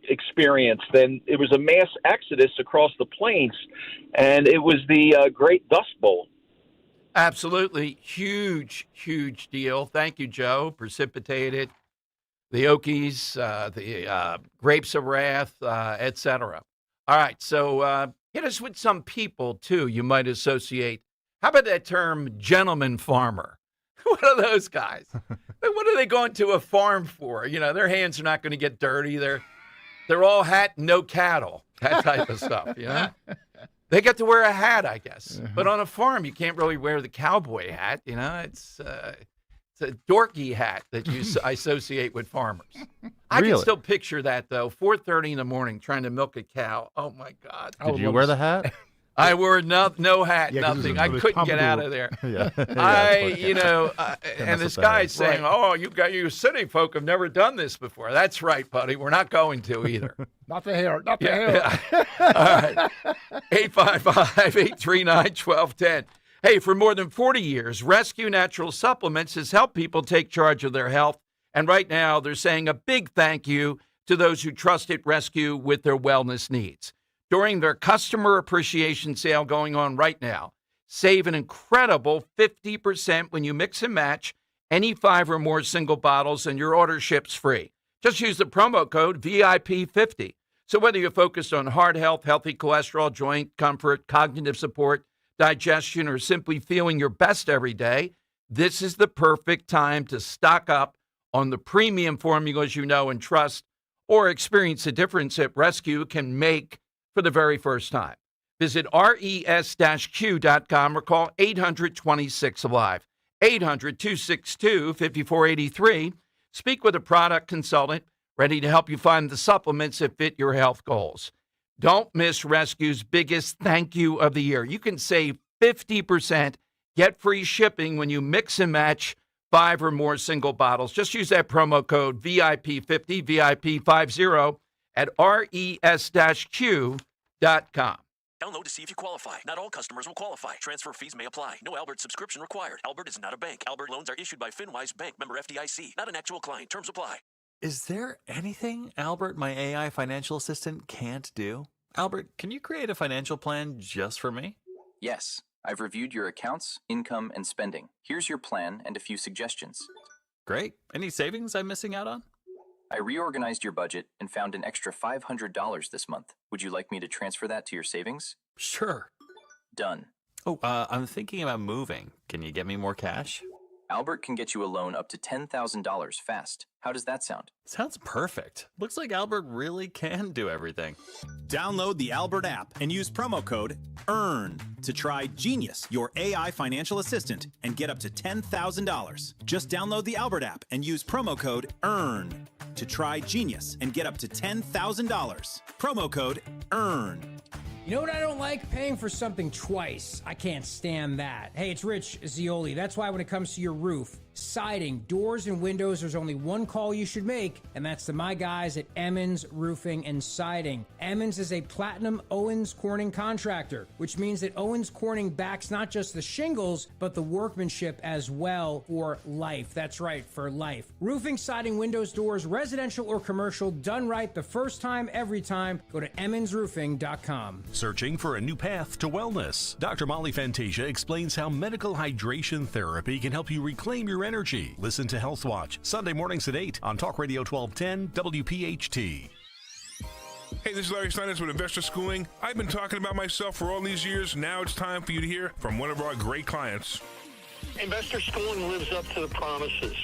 experienced. And it was a mass exodus across the plains, and it was the Great Dust Bowl. Absolutely. Huge, huge deal. Thank you, Joe. Precipitated the Okies, the Grapes of Wrath, etc. All right, so hit us with some people, too, you might associate. How about that term, gentleman farmer? What are those guys? What are they going to a farm for? Their hands are not going to get dirty. They're all hat, no cattle, that type of stuff, They get to wear a hat, I guess. But on a farm, you can't really wear the cowboy hat, It's a dorky hat that you associate with farmers. I can still picture that, though, 4:30 in the morning trying to milk a cow. Oh, my God. Did you wear the hat? I wore no hat, nothing. I couldn't get out of there. And this guy's saying, "Oh, you city folk have never done this before." That's right, buddy. We're not going to either. Not the hair. Not the hair. All right. 855-839-1210. Hey, for more than 40 years, Rescue Natural Supplements has helped people take charge of their health. And right now, they're saying a big thank you to those who trusted Rescue with their wellness needs. During their customer appreciation sale going on right now, save an incredible 50% when you mix and match any 5 or more single bottles, and your order ships free. Just use the promo code VIP50. So whether you're focused on heart health, healthy cholesterol, joint comfort, cognitive support, digestion, or simply feeling your best every day, this is the perfect time to stock up on the premium formulas you know and trust, or experience the difference that Rescue can make for the very first time. Visit res-q.com or call 800-26-ALIVE, 800-262-5483. Speak with a product consultant ready to help you find the supplements that fit your health goals. Don't miss Rescue's biggest thank you of the year. You can save 50%, get free shipping when you mix and match 5 or more single bottles. Just use that promo code VIP50, VIP50 at res-q.com. Download to see if you qualify. Not all customers will qualify. Transfer fees may apply. No Albert subscription required. Albert is not a bank. Albert loans are issued by FinWise Bank, member FDIC. Not an actual client. Terms apply. Is there anything Albert, my AI financial assistant, can't do? Albert, can you create a financial plan just for me? Yes. I've reviewed your accounts, income, and spending. Here's your plan and a few suggestions. Great. Any savings I'm missing out on? I reorganized your budget and found an extra $500 this month. Would you like me to transfer that to your savings? Sure. Done. Oh, I'm thinking about moving. Can you get me more cash? Albert can get you a loan up to $10,000 fast. How does that sound? Sounds perfect. Looks like Albert really can do everything. Download the Albert app and use promo code EARN to try Genius, your AI financial assistant, and get up to $10,000. Just download the Albert app and use promo code EARN to try Genius and get up to $10,000. Promo code EARN. You know what I don't like? Paying for something twice. I can't stand that. Hey, it's Rich Zioli. That's why when it comes to your roof, siding, doors, and windows, there's only one call you should make, and that's to my guys at Emmons Roofing and Siding. Emmons is a platinum Owens Corning contractor, which means that Owens Corning backs not just the shingles, but the workmanship as well for life. That's right, for life. Roofing, siding, windows, doors, residential or commercial, done right the first time, every time. Go to emmonsroofing.com. Searching for a new path to wellness? Dr. Molly Fantasia explains how medical hydration therapy can help you reclaim your energy. Listen to Health Watch, Sunday mornings at 8 on Talk Radio 1210 WPHT. Hey, this is Larry Steinitz with Investor Schooling. I've been talking about myself for all these years. Now it's time for you to hear from one of our great clients. Investor Schooling lives up to the promises.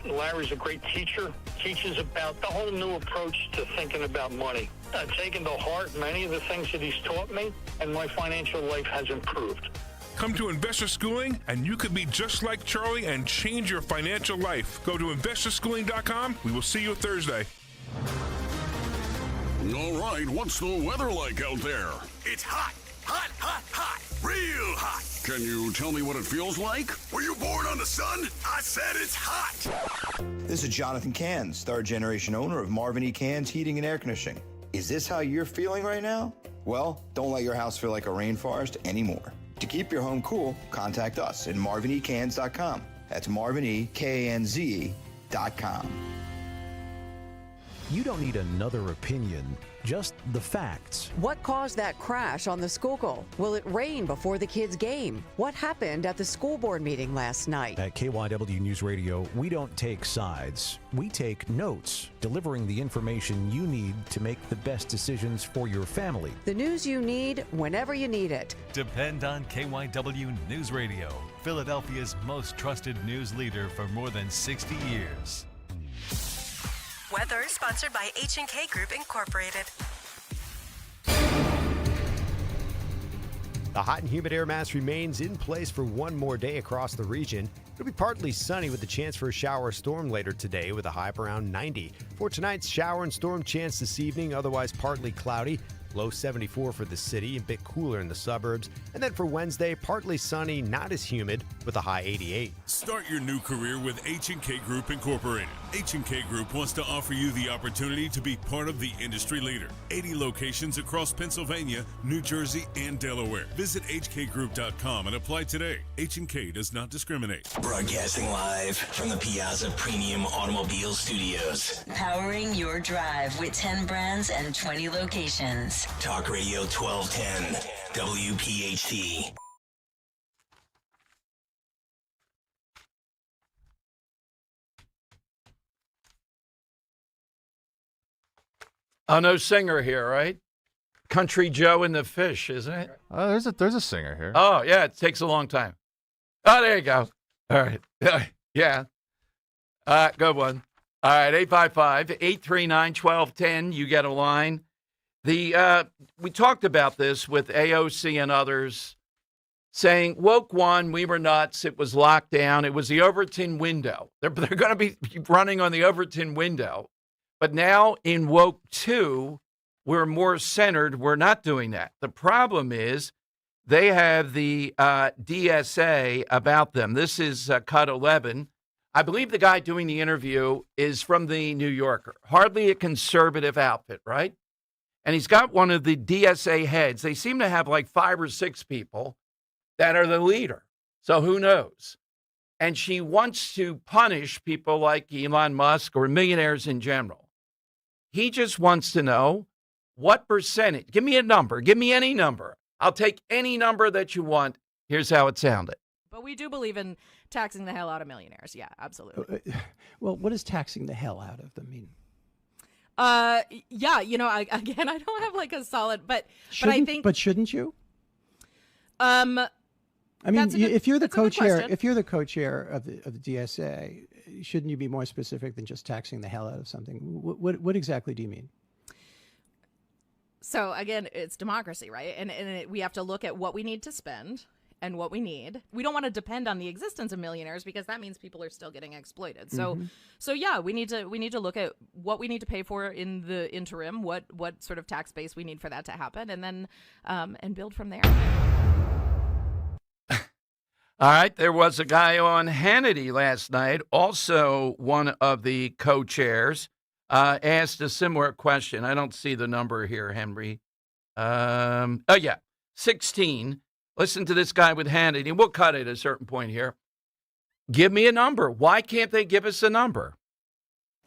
Larry's a great teacher, teaches about the whole new approach to thinking about money. I've taken to heart many of the things that he's taught me, and my financial life has improved. Come to Investor Schooling, and you could be just like Charlie and change your financial life. Go to investorschooling.com. We will see you Thursday. All right, what's the weather like out there? It's hot, hot, hot, hot, real hot. Can you tell me what it feels like? Were you born on the sun? I said it's hot. This is Jonathan Cans, third generation owner of Marvin E. Cans Heating and Air Conditioning. Is this how you're feeling right now? Well, don't let your house feel like a rainforest anymore. To keep your home cool, contact us at marvinecans.com. That's marvinekanze.com. You don't need another opinion, just the facts. What caused that crash on the Schuylkill? Will it rain before the kids' game? What happened at the school board meeting last night? At KYW News Radio, we don't take sides. We take notes, delivering the information you need to make the best decisions for your family. The news you need whenever you need it. Depend on KYW News Radio, Philadelphia's most trusted news leader for more than 60 years. Weather sponsored by H&K Group Incorporated. The hot and humid air mass remains in place for one more day across the region. It'll be partly sunny with the chance for a shower or storm later today with a high of around 90. For tonight's shower and storm chance this evening, otherwise partly cloudy. Low 74 for the city, a bit cooler in the suburbs. And then for Wednesday, partly sunny, not as humid, with a high 88. Start your new career with H&K Group Incorporated. H&K Group wants to offer you the opportunity to be part of the industry leader. 80 locations across Pennsylvania, New Jersey, and Delaware. Visit hkgroup.com and apply today. H&K does not discriminate. Broadcasting live from the Piazza Premium Automobile Studios. Powering your drive with 10 brands and 20 locations. Talk Radio 1210, WPHT. Oh, no singer here, right? Country Joe and the Fish, isn't it? There's a singer here. Oh, yeah, it takes a long time. Oh, there you go. All right. Yeah. Good one. All right, 855-839-1210. You get a line. We talked about this with AOC and others saying, woke one, we were nuts. It was locked down. It was the Overton window. They're going to be running on the Overton window. But now in woke two, we're more centered. We're not doing that. The problem is they have the DSA about them. This is cut 11. I believe the guy doing the interview is from the New Yorker. Hardly a conservative outfit, right? And he's got one of the DSA heads. They seem to have like 5 or 6 people that are the leader. So who knows? And she wants to punish people like Elon Musk or millionaires in general. He just wants to know what percentage. Give me a number. Give me any number. I'll take any number that you want. Here's how it sounded. But we do believe in taxing the hell out of millionaires. Yeah, absolutely. Well, what does taxing the hell out of them mean? Yeah, you know, I don't have like a solid, but I think. But shouldn't you? I mean, That's a good- if you're the that's a good co-chair, question. if you're the co-chair of the DSA, shouldn't you be more specific than just taxing the hell out of something? What exactly do you mean? So again, it's democracy, right? And we have to look at what we need to spend and what we need. We don't want to depend on the existence of millionaires because that means people are still getting exploited. So, so yeah, we need to look at what we need to pay for in the interim, what sort of tax base we need for that to happen, and then and build from there. All right, there was a guy on Hannity last night, also one of the co-chairs, asked a similar question. I don't see the number here, Henry. 16. Listen to this guy with Hannity. We'll cut it at a certain point here. Give me a number. Why can't they give us a number?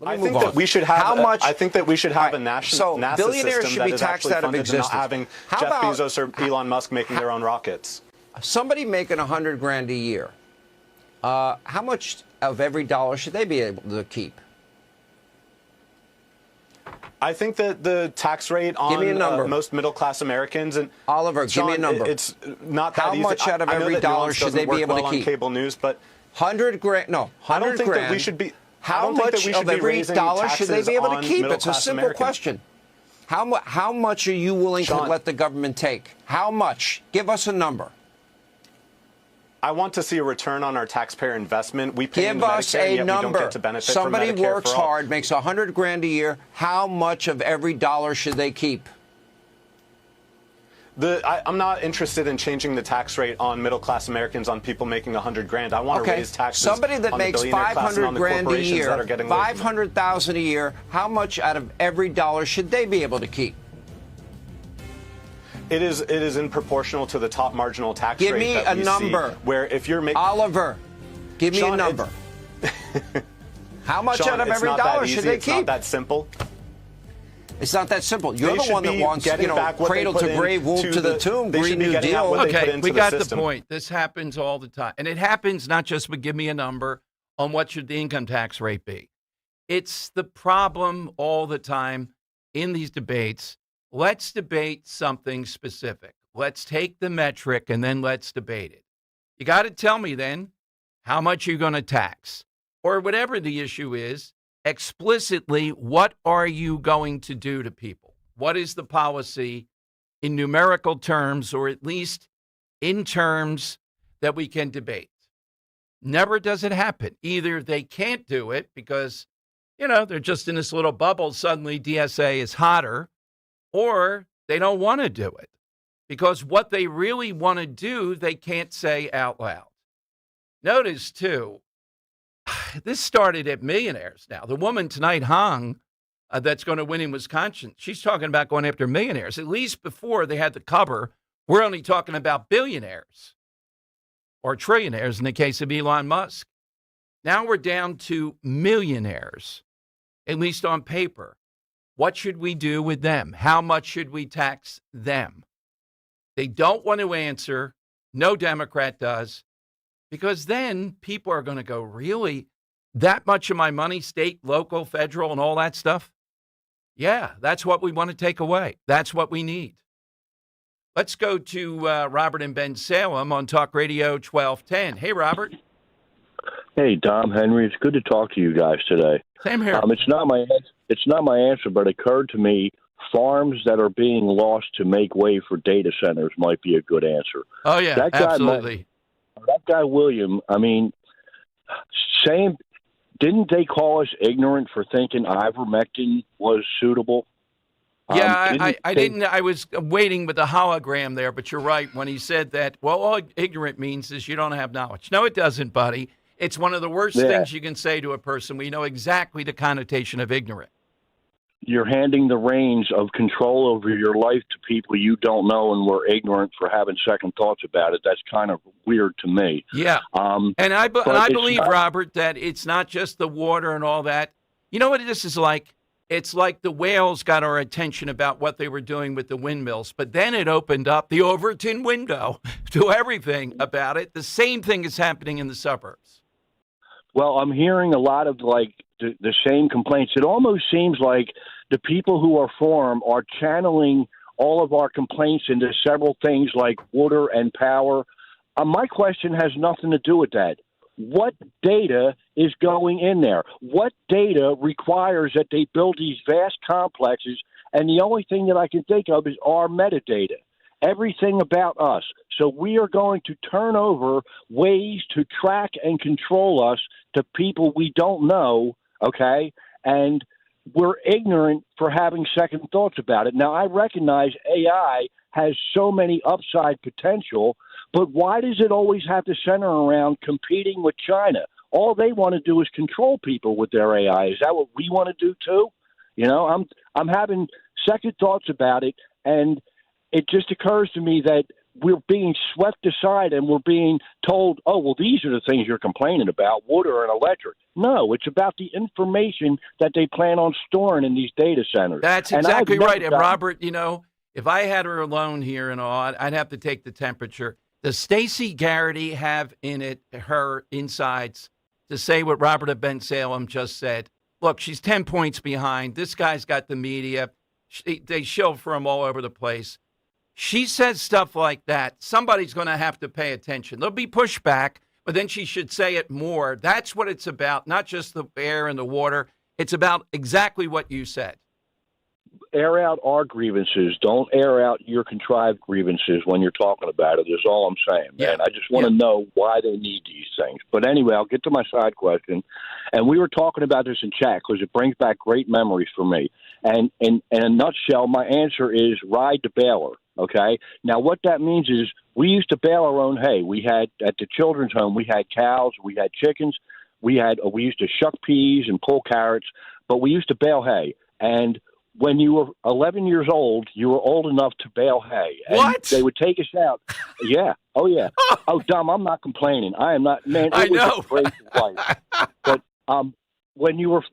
I think that we should have. I think that we should have a national NASA billionaires system should that be is taxed actually out of funded and not existence. having How Jeff about- Bezos or Elon Musk making their own rockets. Somebody making $100,000 a year, how much of every dollar should they be able to keep? I think that the tax rate on Give me a number. most middle-class Americans and Oliver, Sean, give me a number. It's not that How easy. much out of I know every that dollar nuance should doesn't they be work able to well keep? on cable news, but $100,000. No, $100,000. I don't think that we should be. I How don't think that much we should of be every raising dollar should they taxes be able to on keep? It's a middle-class simple Americans. question. How much are you willing to Sean, let the government take? How much? Give us a number. I want to see a return on our taxpayer investment. We pay Give into us Medicare, and a yet number. we don't get to benefit Somebody from Medicare works for all. hard, makes $100,000 a year. How much of every dollar should they keep? I'm not interested in changing the tax rate on middle-class Americans, on people making $100,000. I want to raise taxes Somebody that on the makes billionaire class and on the $500,000 a corporations year, that are getting away from it. $500,000 a year. How much out of every dollar should they be able to keep? It is in proportional to the top marginal tax Give rate. me that a we number. See, where if you're making Oliver, give me Sean, a number. How much Sean, out of it's every not that dollar easy. should they it's keep? Not that simple. It's not that simple. You're They the should one that be wants, getting back what they cradle put to in grave, womb to the tomb, they should Green be New getting out Deal. what they put Okay, into we the got the system. point. This happens all the time. And it happens not just with give me a number on what should the income tax rate be. It's the problem all the time in these debates. Let's debate something specific. Let's take the metric and then let's debate it. You got to tell me then how much you're going to tax or whatever the issue is. Explicitly, what are you going to do to people? What is the policy in numerical terms, or at least in terms that we can debate? Never does it happen. Either they can't do it because, they're just in this little bubble. Suddenly DSA is hotter, or they don't want to do it because what they really want to do, they can't say out loud. Notice, too, this started at millionaires now. The woman tonight, Hong, that's going to win in Wisconsin, she's talking about going after millionaires. At least before they had the cover, we're only talking about billionaires or trillionaires in the case of Elon Musk. Now we're down to millionaires, at least on paper. What should we do with them? How much should we tax them? They don't want to answer. No Democrat does. Because then people are going to go, really? That much of my money, state, local, federal, and all that stuff? Yeah, that's what we want to take away. That's what we need. Let's go to Robert in Ben Salem on Talk Radio 1210. Hey, Robert. Hey, Dom, Henry. It's good to talk to you guys today. Same here. It's not my answer, but it occurred to me farms that are being lost to make way for data centers might be a good answer. Oh, yeah, absolutely. That guy, William, didn't they call us ignorant for thinking ivermectin was suitable? Yeah, I was waiting with the hologram there, but you're right when he said that. Well, all ignorant means is you don't have knowledge. No, it doesn't, buddy. It's one of the worst things you can say to a person. We know exactly the connotation of ignorant. You're handing the reins of control over your life to people you don't know and were ignorant for having second thoughts about it. That's kind of weird to me. Yeah. And I believe, Robert, that it's not just the water and all that. You know what this is like? It's like the whales got our attention about what they were doing with the windmills, but then it opened up the Overton window to everything about it. The same thing is happening in the suburbs. Well, I'm hearing a lot of the same complaints. It almost seems like the people who are for them are channeling all of our complaints into several things like water and power. My question has nothing to do with that. What data is going in there? What data requires that they build these vast complexes? And the only thing that I can think of is our metadata, everything about us. So we are going to turn over ways to track and control us to people we don't know, okay? And we're ignorant for having second thoughts about it. Now, I recognize AI has so many upside potential, but why does it always have to center around competing with China? All they want to do is control people with their AI. Is that what we want to do too? You know, I'm having second thoughts about it, and it just occurs to me that we're being swept aside and we're being told, oh, well, these are the things you're complaining about, water and electric. No, it's about the information that they plan on storing in these data centers. That's exactly right. And Robert, you know, if I had her alone here and all, I'd have to take the temperature. Does Stacey Garrity have in it her insides to say what Robert of Ben Salem just said? Look, she's 10 points behind. This guy's got the media. They shill for him all over the place. She says stuff like that. Somebody's going to have to pay attention. There'll be pushback, but then she should say it more. That's what it's about, not just the air and the water. It's about exactly what you said. Air out our grievances. Don't air out your contrived grievances when you're talking about it, is all I'm saying, man. I just want to know why they need these things. But anyway, I'll get to my side question. And we were talking about this in chat because it brings back great memories for me. And in a nutshell, my answer is ride the baler, okay? Now, what that means is we used to bale our own hay. We had, at the children's home, we had cows, we had chickens, we used to shuck peas and pull carrots, but we used to bale hay. And when you were 11 years old, you were old enough to bale hay. And what? They would take us out. Yeah. Oh, yeah. Oh, Dom, I'm not complaining. I am not. Man, it was a great life. But when you were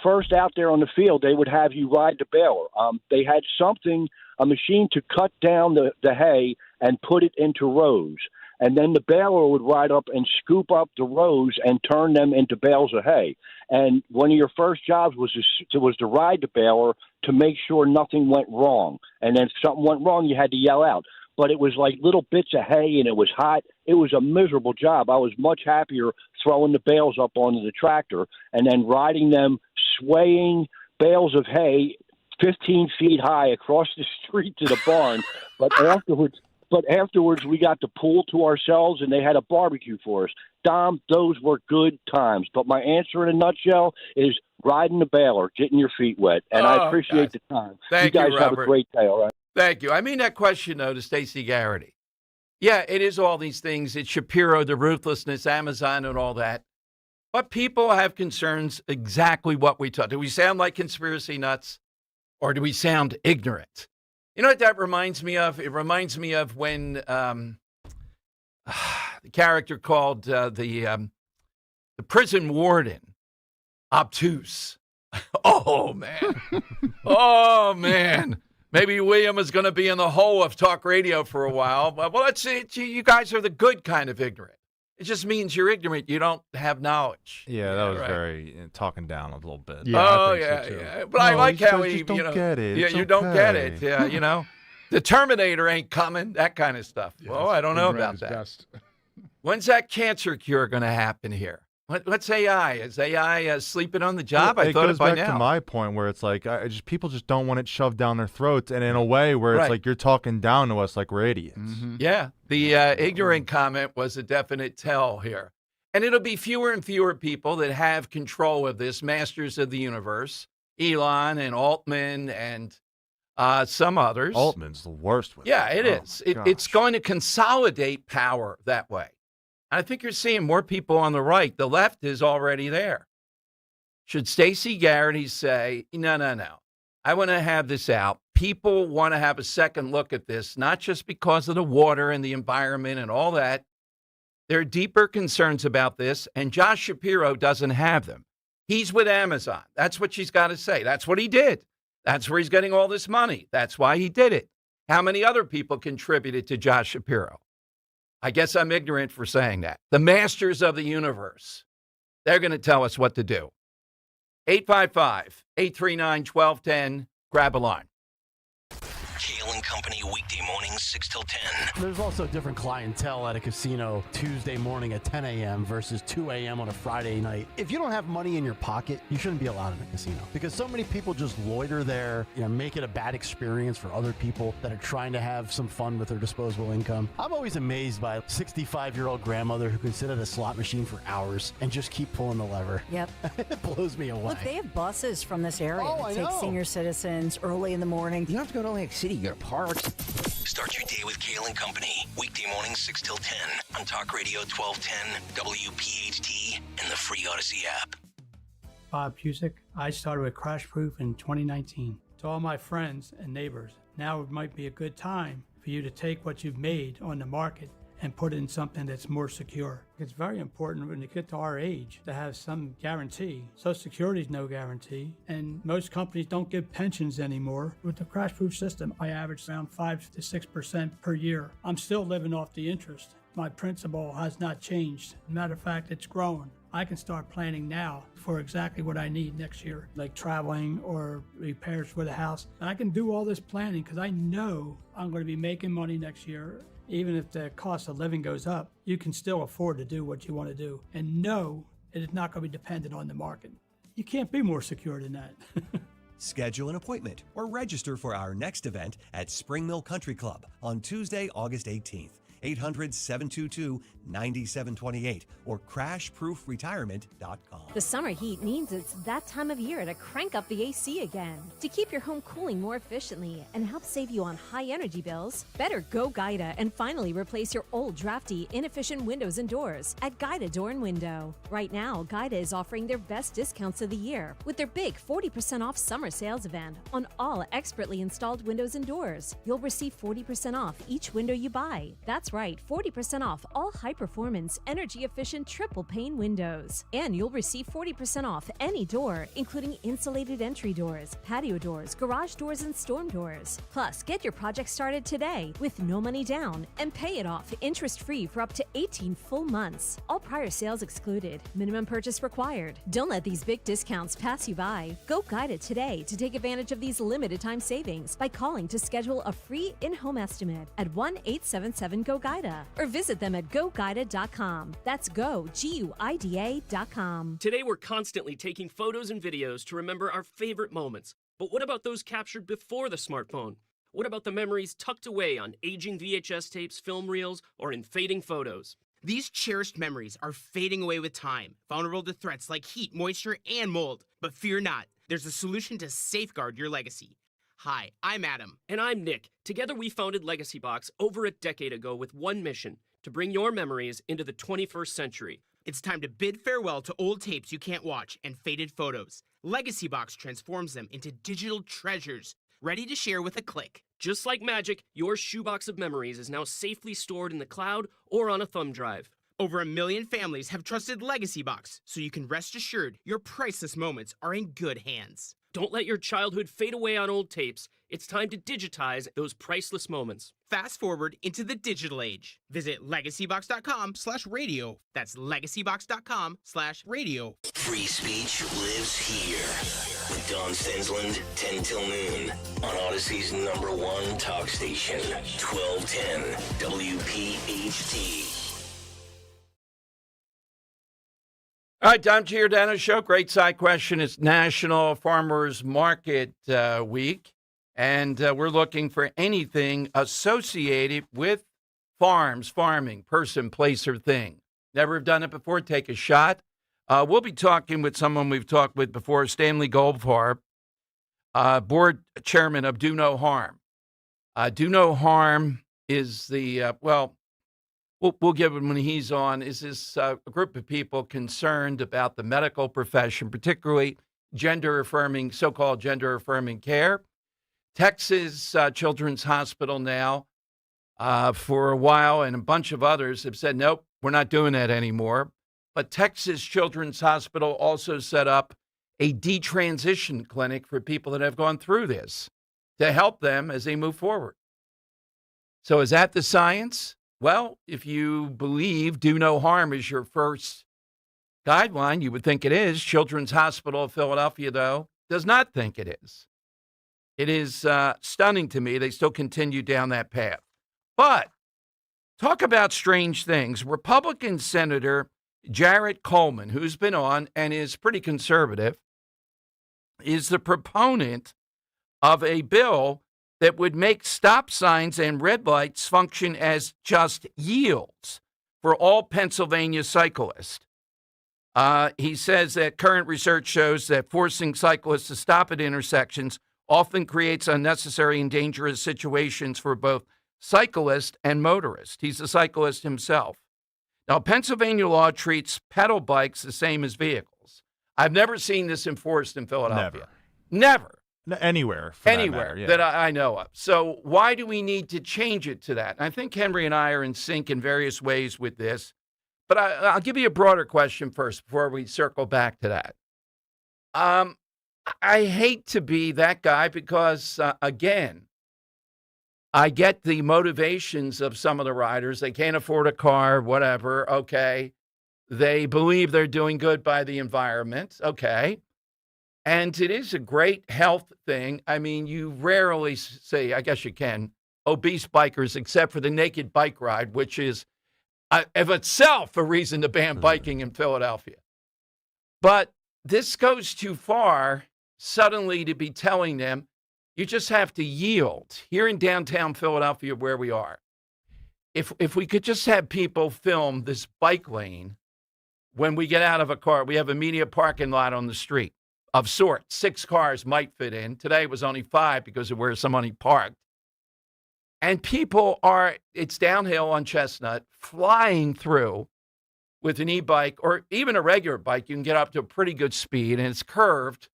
first out there on the field, they would have you ride the baler. They had a machine to cut down the hay and put it into rows. And then the baler would ride up and scoop up the rows and turn them into bales of hay. And one of your first jobs was to ride the baler to make sure nothing went wrong. And then if something went wrong, you had to yell out. But it was like little bits of hay, and it was hot. It was a miserable job. I was much happier throwing the bales up onto the tractor and then riding them, swaying bales of hay 15 feet high across the street to the barn. But afterwards, we got the pool to ourselves, and they had a barbecue for us. Dom, those were good times. But my answer in a nutshell is riding the baler, getting your feet wet. And I appreciate the time. Thank you guys you, have a Robert. great day, all right? Thank you. I mean that question, though, to Stacey Garrity. Yeah, it is all these things. It's Shapiro, the ruthlessness, Amazon, and all that. But people have concerns exactly what we talk. Do we sound like conspiracy nuts, or do we sound ignorant? You know what that reminds me of? It reminds me of when the character called the prison warden obtuse. Oh, man. Oh, man. Maybe William is going to be in the hole of talk radio for a while. But, well, let's see. You guys are the good kind of ignorant. It just means you're ignorant. You don't have knowledge. Yeah, that was very talking down a little bit. Yeah, yeah. But I like how he, don't get it. Yeah, It's you don't get it. okay. Yeah, you know. The Terminator ain't coming, that kind of stuff. Well, I don't know about that. When's that cancer cure going to happen here? What's AI? Is AI sleeping on the job? I thought goes it by back now. to my point where it's like people just don't want it shoved down their throats, and in a way where it's Right. like you're talking down to us like we're idiots. Yeah, the ignorant comment was a definite tell here. And it'll be fewer and fewer people that have control of this, masters of the universe, Elon and Altman and some others. Altman's the worst with Yeah, it. it is. It's going to consolidate power that way. I think you're seeing more people on the right. The left is already there. Should Stacey Garrity say, no, I want to have this out. People want to have a second look at this, not just because of the water and the environment and all that. There are deeper concerns about this, and Josh Shapiro doesn't have them. He's with Amazon. That's what she's got to say. That's what he did. That's where he's getting all this money. That's why he did it. How many other people contributed to Josh Shapiro? I guess I'm ignorant for saying that. The masters of the universe, they're going to tell us what to do. 855-839-1210. Grab a line. Kale & Company, weekday mornings 6 till 10. There's also different clientele at a casino Tuesday morning at 10 a.m. versus 2 a.m. on a Friday night. If you don't have money in your pocket, you shouldn't be allowed in a casino because so many people just loiter there, make it a bad experience for other people that are trying to have some fun with their disposable income. I'm always amazed by a 65-year-old grandmother who can sit at a slot machine for hours and just keep pulling the lever. Yep. It blows me away. Look, they have buses from this area Oh, that I take know. senior citizens early in the morning. You don't have to go to Atlantic City. You go to parks. Start your day with Kale & Company, weekday mornings 6 till 10 on Talk Radio 1210, WPHT, and the free Odyssey app. Bob Cusick. I started with Crash Proof in 2019. To all my friends and neighbors, now might be a good time for you to take what you've made on the market and put it in something that's more secure. It's very important when you get to our age to have some guarantee. Social Security is no guarantee, and most companies don't give pensions anymore. With the Crash Proof system, I average around 5 to 6% per year. I'm still living off the interest. My principal has not changed. Matter of fact, it's growing. I can start planning now for exactly what I need next year, like traveling or repairs for the house. And I can do all this planning because I know I'm going to be making money next year. Even if the cost of living goes up, you can still afford to do what you want to do and know it is not going to be dependent on the market. You can't be more secure than that. Schedule an appointment or register for our next event at Spring Mill Country Club on Tuesday, August 18th. 800-722-9728 or crashproofretirement.com. The summer heat means it's that time of year to crank up the AC again. To keep your home cooling more efficiently and help save you on high energy bills, better go Guida and finally replace your old drafty, inefficient windows and doors at Guida Door and Window. Right now, Guida is offering their best discounts of the year with their big 40% off summer sales event on all expertly installed windows and doors. You'll receive 40% off each window you buy. That's right, 40% off all high-performance, energy-efficient triple-pane windows. And you'll receive 40% off any door, including insulated entry doors, patio doors, garage doors, and storm doors. Plus, get your project started today with no money down and pay it off interest-free for up to 18 full months. All prior sales excluded. Minimum purchase required. Don't let these big discounts pass you by. Go Guide It today to take advantage of these limited-time savings by calling to schedule a free in-home estimate at 1-877-GO-GUIDA or visit them at GoGuida.com. That's GoGuida.com. Today we're constantly taking photos and videos to remember our favorite moments. But what about those captured before the smartphone? What about the memories tucked away on aging VHS tapes, film reels, or in fading photos? These cherished memories are fading away with time, vulnerable to threats like heat, moisture, and mold. But fear not, there's a solution to safeguard your legacy. Hi, I'm Adam. And I'm Nick. Together we founded Legacy Box over a decade ago with one mission, to bring your memories into the 21st century. It's time to bid farewell to old tapes you can't watch and faded photos. Legacy Box transforms them into digital treasures, ready to share with a click. Just like magic, your shoebox of memories is now safely stored in the cloud or on a thumb drive. Over 1 million families have trusted Legacy Box, so you can rest assured your priceless moments are in good hands. Don't let your childhood fade away on old tapes. It's time to digitize those priceless moments. Fast forward into the digital age. Visit legacybox.com/radio. That's legacybox.com/radio. Free speech lives here with Don Stensland, 10 till noon on Odyssey's #1 talk station, 1210 WPHT. All right, Don Giordano Show. Great side question. It's National Farmers Market Week, and we're looking for anything associated with farms, farming, person, place, or thing. Never have done it before? Take a shot. We'll be talking with someone we've talked with before, Stanley Goldfarb, board chairman of Do No Harm. Do No Harm is the, We'll give him when he's on, is this a group of people concerned about the medical profession, particularly gender-affirming, so-called gender-affirming care. Texas Children's Hospital now, for a while, and a bunch of others have said, nope, we're not doing that anymore. But Texas Children's Hospital also set up a detransition clinic for people that have gone through this to help them as they move forward. So is that the science? Well, if you believe do no harm is your first guideline, you would think it is. Children's Hospital of Philadelphia, though, does not think it is. It is stunning to me. They still continue down that path. But talk about strange things. Republican Senator Jared Coleman, who's been on and is pretty conservative, is the proponent of a bill that would make stop signs and red lights function as just yields for all Pennsylvania cyclists. He says that current research shows that forcing cyclists to stop at intersections often creates unnecessary and dangerous situations for both cyclists and motorists. He's a cyclist himself. Now, Pennsylvania law treats pedal bikes the same as vehicles. I've never seen this enforced in Philadelphia. Never. Anywhere. Anywhere that I know of. So why do we need to change it to that? And I think Henry and I are in sync in various ways with this. But I'll give you a broader question first before we circle back to that. I hate to be that guy because, again, I get the motivations of some of the riders. They can't afford a car, whatever. Okay. They believe they're doing good by the environment. Okay. And it is a great health thing. I mean, you rarely say, I guess you can, obese bikers, except for the naked bike ride, which is of itself a reason to ban biking in Philadelphia. But this goes too far suddenly to be telling them you just have to yield. Here in downtown Philadelphia, where we are, if we could just have people film this bike lane when we get out of a car, we have a media parking lot on the street of sorts. 6 cars might fit in. Today it was only 5 because of where somebody parked. And people it's downhill on Chestnut, flying through with an e-bike or even a regular bike. You can get up to a pretty good speed, and it's curved.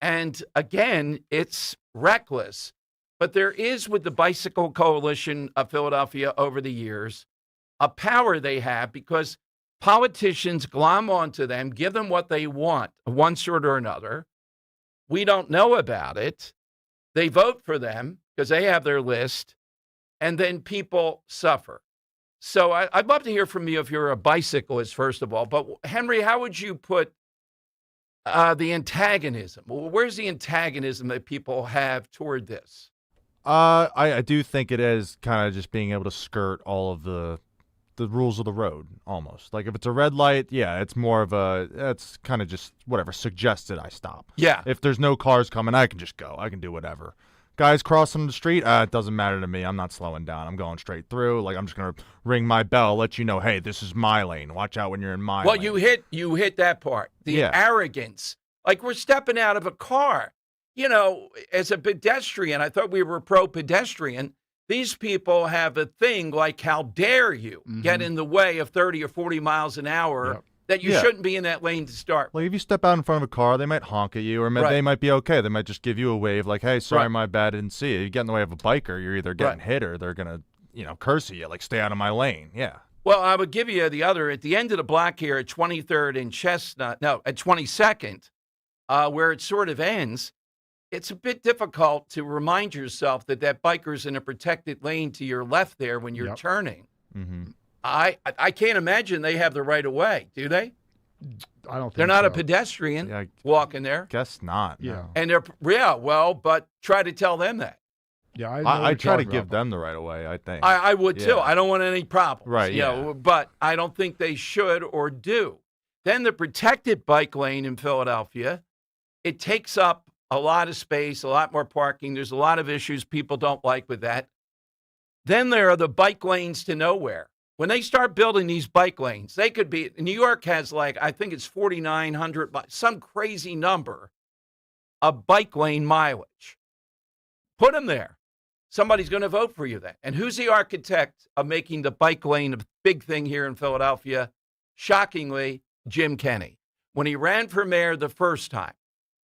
And again, it's reckless. But there is, with the Bicycle Coalition of Philadelphia over the years, a power they have because politicians glom onto them, give them what they want, one sort or another. We don't know about it. They vote for them because they have their list, and then people suffer. So I'd love to hear from you if you're a bicyclist, first of all. But Henry, how would you put the antagonism? Where's the antagonism that people have toward this? I do think it is kind of just being able to skirt all of the rules of the road, almost. Like, if it's a red light, yeah, it's more of it's kind of just whatever, suggested I stop. Yeah. If there's no cars coming, I can just go. I can do whatever. Guys crossing the street, it doesn't matter to me. I'm not slowing down. I'm going straight through. Like, I'm just going to ring my bell, let you know, hey, this is my lane. Watch out when you're in my lane. Well, you hit that part. The arrogance. Like, we're stepping out of a car. You know, as a pedestrian, I thought we were pro-pedestrian. These people have a thing like, how dare you get in the way of 30 or 40 miles an hour that you shouldn't be in that lane to start. Like, if you step out in front of a car, they might honk at you, or they might be okay. They might just give you a wave like, hey, sorry, my bad, didn't see you. You get in the way of a biker, you're either getting hit or they're going to, curse at you, like, stay out of my lane. Yeah. Well, I would give you the other. At the end of the block here at 23rd and Chestnut, at 22nd, where it sort of ends, it's a bit difficult to remind yourself that biker's in a protected lane to your left there when you're turning. Mm-hmm. I can't imagine they have the right of way, do they? I don't think they're not so. a pedestrian walking there. Guess not. Yeah. No. And but try to tell them that. Yeah, I try to give them the right of way, I think. I would too. I don't want any problems. Right, you know, but I don't think they should or do. Then the protected bike lane in Philadelphia, it takes up a lot of space, a lot more parking. There's a lot of issues people don't like with that. Then there are the bike lanes to nowhere. When they start building these bike lanes, they could be, New York has I think it's 4,900, some crazy number of bike lane mileage. Put them there. Somebody's going to vote for you then. And who's the architect of making the bike lane a big thing here in Philadelphia? Shockingly, Jim Kenney. When he ran for mayor the first time,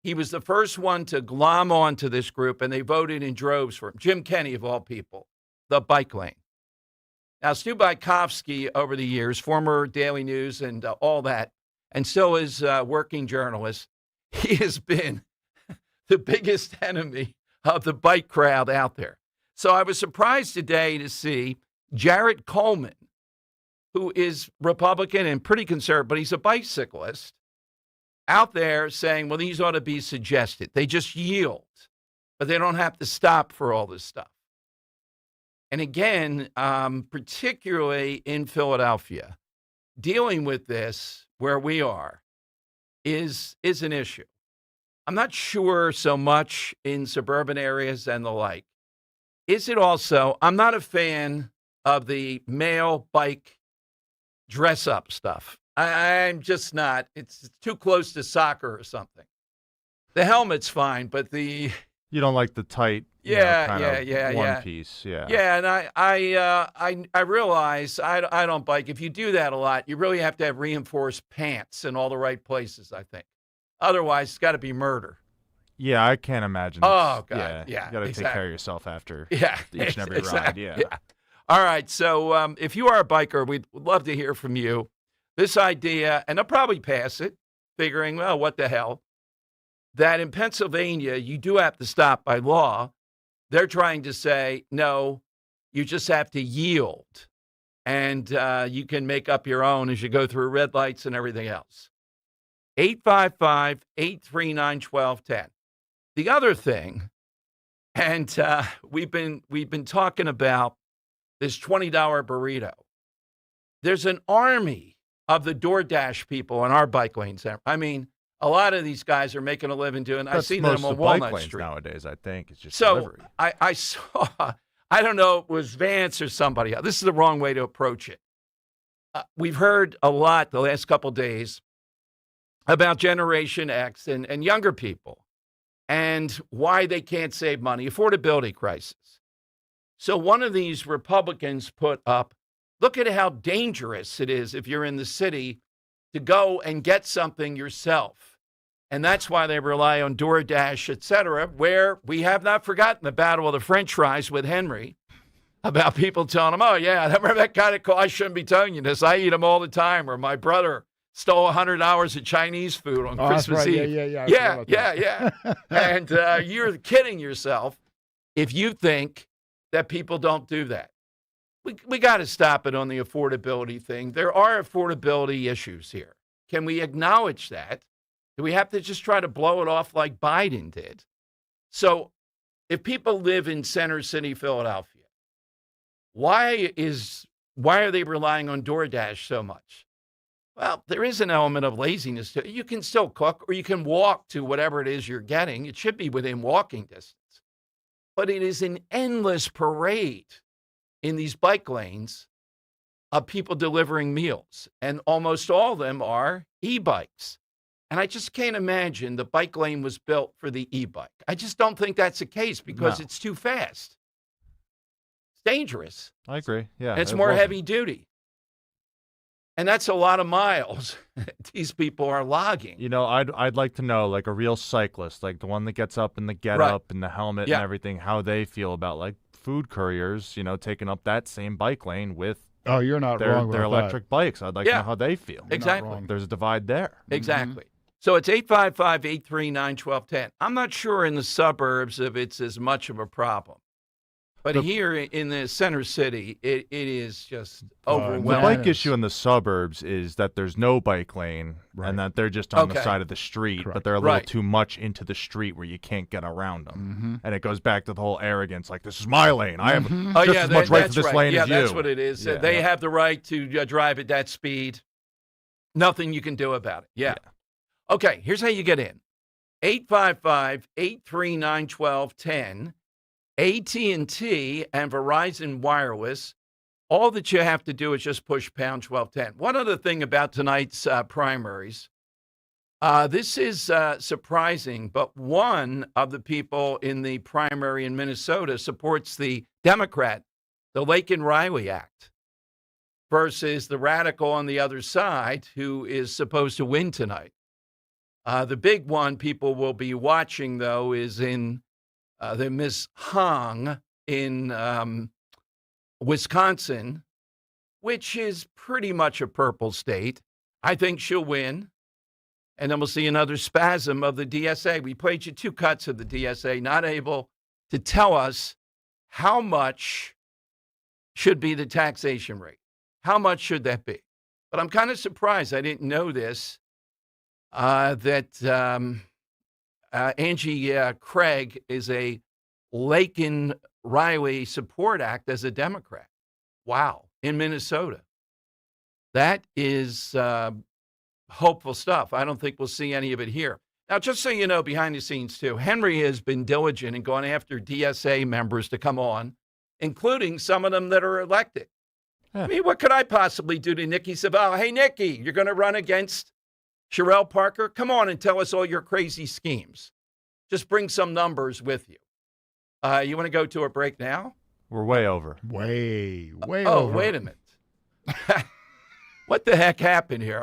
he was the first one to glom onto this group, and they voted in droves for him. Jim Kenney, of all people, the bike lane. Now, Stu Bykowski, over the years, former Daily News and all that, and still is a working journalist, he has been the biggest enemy of the bike crowd out there. So I was surprised today to see Jared Coleman, who is Republican and pretty conservative, but he's a bicyclist, out there saying, well, these ought to be suggested. They just yield. but they don't have to stop for all this stuff. And again, particularly in Philadelphia, dealing with this where we are is an issue. I'm not sure so much in suburban areas and the like. Is it also, I'm not a fan of the male bike dress-up stuff. I'm just not. It's too close to soccer or something. The helmet's fine, but the... You don't like the tight, one piece, Yeah, and I realize I don't bike. If you do that a lot, you really have to have reinforced pants in all the right places, I think. Otherwise, it's got to be murder. Yeah, I can't imagine. Oh, God, yeah, You got to take care of yourself after each and every ride, yeah. All right, so if you are a biker, we'd love to hear from you. This idea, and they'll probably pass it, figuring, well, what the hell, that in Pennsylvania, you do have to stop by law. They're trying to say, no, you just have to yield, and you can make up your own as you go through red lights and everything else. 855-839-1210. The other thing, and we've been talking about this $20 burrito. There's an army of the DoorDash people in our bike lanes. I mean, a lot of these guys are making a living doing. I've seen them on Walnut Street nowadays. I think it's just delivery. I saw. I don't know. It was Vance or somebody else. This is the wrong way to approach it. We've heard a lot the last couple of days about Generation X and younger people and why they can't save money, affordability crisis. So one of these Republicans put up, look at how dangerous it is if you're in the city to go and get something yourself. And that's why they rely on DoorDash, et cetera, where we have not forgotten the battle of the French fries with Henry about people telling him, oh, yeah, I remember that kind of call. I shouldn't be telling you this. I eat them all the time. Or my brother stole $100 of Chinese food on Christmas Eve. Yeah. And you're kidding yourself if you think that people don't do that. We got to stop it on the affordability thing. There are affordability issues here. Can we acknowledge that? Do we have to just try to blow it off like Biden did? So if people live in Center City, Philadelphia, why are they relying on DoorDash so much? Well, there is an element of laziness to it. You can still cook or you can walk to whatever it is you're getting. It should be within walking distance. But it is an endless parade in these bike lanes of people delivering meals. And almost all of them are e-bikes. And I just can't imagine the bike lane was built for the e-bike. I just don't think that's the case because it's too fast. It's dangerous. I agree. Yeah. And it's more heavy duty. And that's a lot of miles these people are logging. You know, I'd like to know, like a real cyclist, like the one that gets up in the get-up and the helmet and everything, how they feel about, like, food couriers, you know, taking up that same bike lane with you're not wrong with their electric bikes. I'd like to know how they feel. Exactly. There's a divide there. Exactly. So it's 855-839-1210. I'm not sure in the suburbs if it's as much of a problem. But here in the center city, it is just overwhelming. The bike issue in the suburbs is that there's no bike lane and that they're just on the side of the street, but they're a little too much into the street where you can't get around them. And it goes back to the whole arrogance, like, this is my lane. I have just as much right to this lane as you. Yeah, that's what it is. They have the right to drive at that speed. Nothing you can do about it. Yeah. Okay, here's how you get in. 855-839-1210. AT&T and Verizon Wireless, all that you have to do is just push pound 1210. One other thing about tonight's primaries, this is surprising, but one of the people in the primary in Minnesota supports the Democrat, the Laken Riley Act, versus the radical on the other side who is supposed to win tonight. The big one people will be watching, though, is in the Miss Hong in Wisconsin, which is pretty much a purple state. I think she'll win. And then we'll see another spasm of the DSA. We played you 2 cuts of the DSA, not able to tell us how much should be the taxation rate. How much should that be? But I'm kind of surprised. I didn't know this, that Angie Craig is a Lakin Riley Support Act as a Democrat. Wow. In Minnesota. That is hopeful stuff. I don't think we'll see any of it here. Now, just so you know, behind the scenes, too, Henry has been diligent in going after DSA members to come on, including some of them that are elected. I mean, what could I possibly do to Nikki Savelle? Hey, Nikki, you're going to run against Sherelle Parker? Come on and tell us all your crazy schemes. Just bring some numbers with you. You want to go to a break now? We're way over. Way over. Oh, wait a minute. What the heck happened here?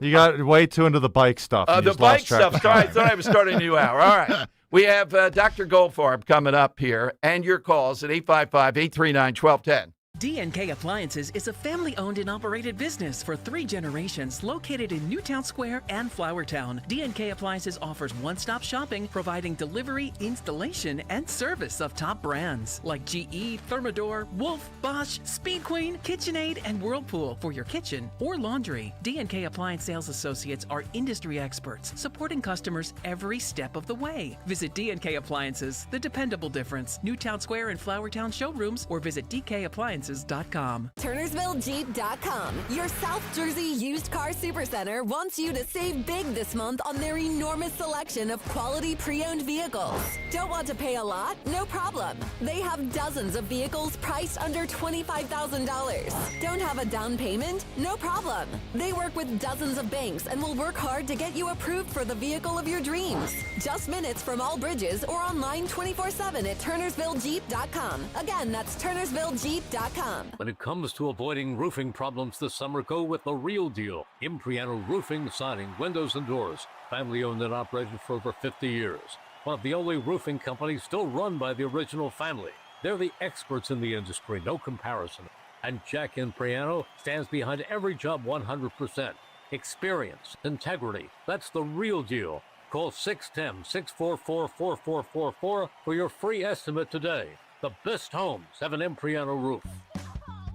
You got way too into the bike stuff. The bike stuff. Sorry, I thought I was starting a new hour. All right. We have Dr. Goldfarb coming up here, and your calls at 855-839-1210. D&K Appliances is a family-owned and operated business for 3 generations located in Newtown Square and Flowertown. D&K Appliances offers one-stop shopping, providing delivery, installation, and service of top brands like GE, Thermador, Wolf, Bosch, Speed Queen, KitchenAid, and Whirlpool for your kitchen or laundry. D&K Appliance Sales Associates are industry experts, supporting customers every step of the way. Visit D&K Appliances, the dependable difference. Newtown Square and Flowertown showrooms, or visit DKAppliances.com. TurnersvilleJeep.com. Your South Jersey used car supercenter wants you to save big this month on their enormous selection of quality pre-owned vehicles. Don't want to pay a lot? No problem. They have dozens of vehicles priced under $25,000. Don't have a down payment? No problem. They work with dozens of banks and will work hard to get you approved for the vehicle of your dreams. Just minutes from all bridges or online 24/7 at TurnersvilleJeep.com. Again, that's TurnersvilleJeep.com. When it comes to avoiding roofing problems this summer, go with the real deal. Impriano Roofing, Siding, Windows, and Doors. Family owned and operated for over 50 years. One of the only roofing companies still run by the original family. They're the experts in the industry, no comparison. And Jack Impriano stands behind every job 100%. Experience, integrity, that's the real deal. Call 610-644-4444 for your free estimate today. The best homes have an Impriano roof.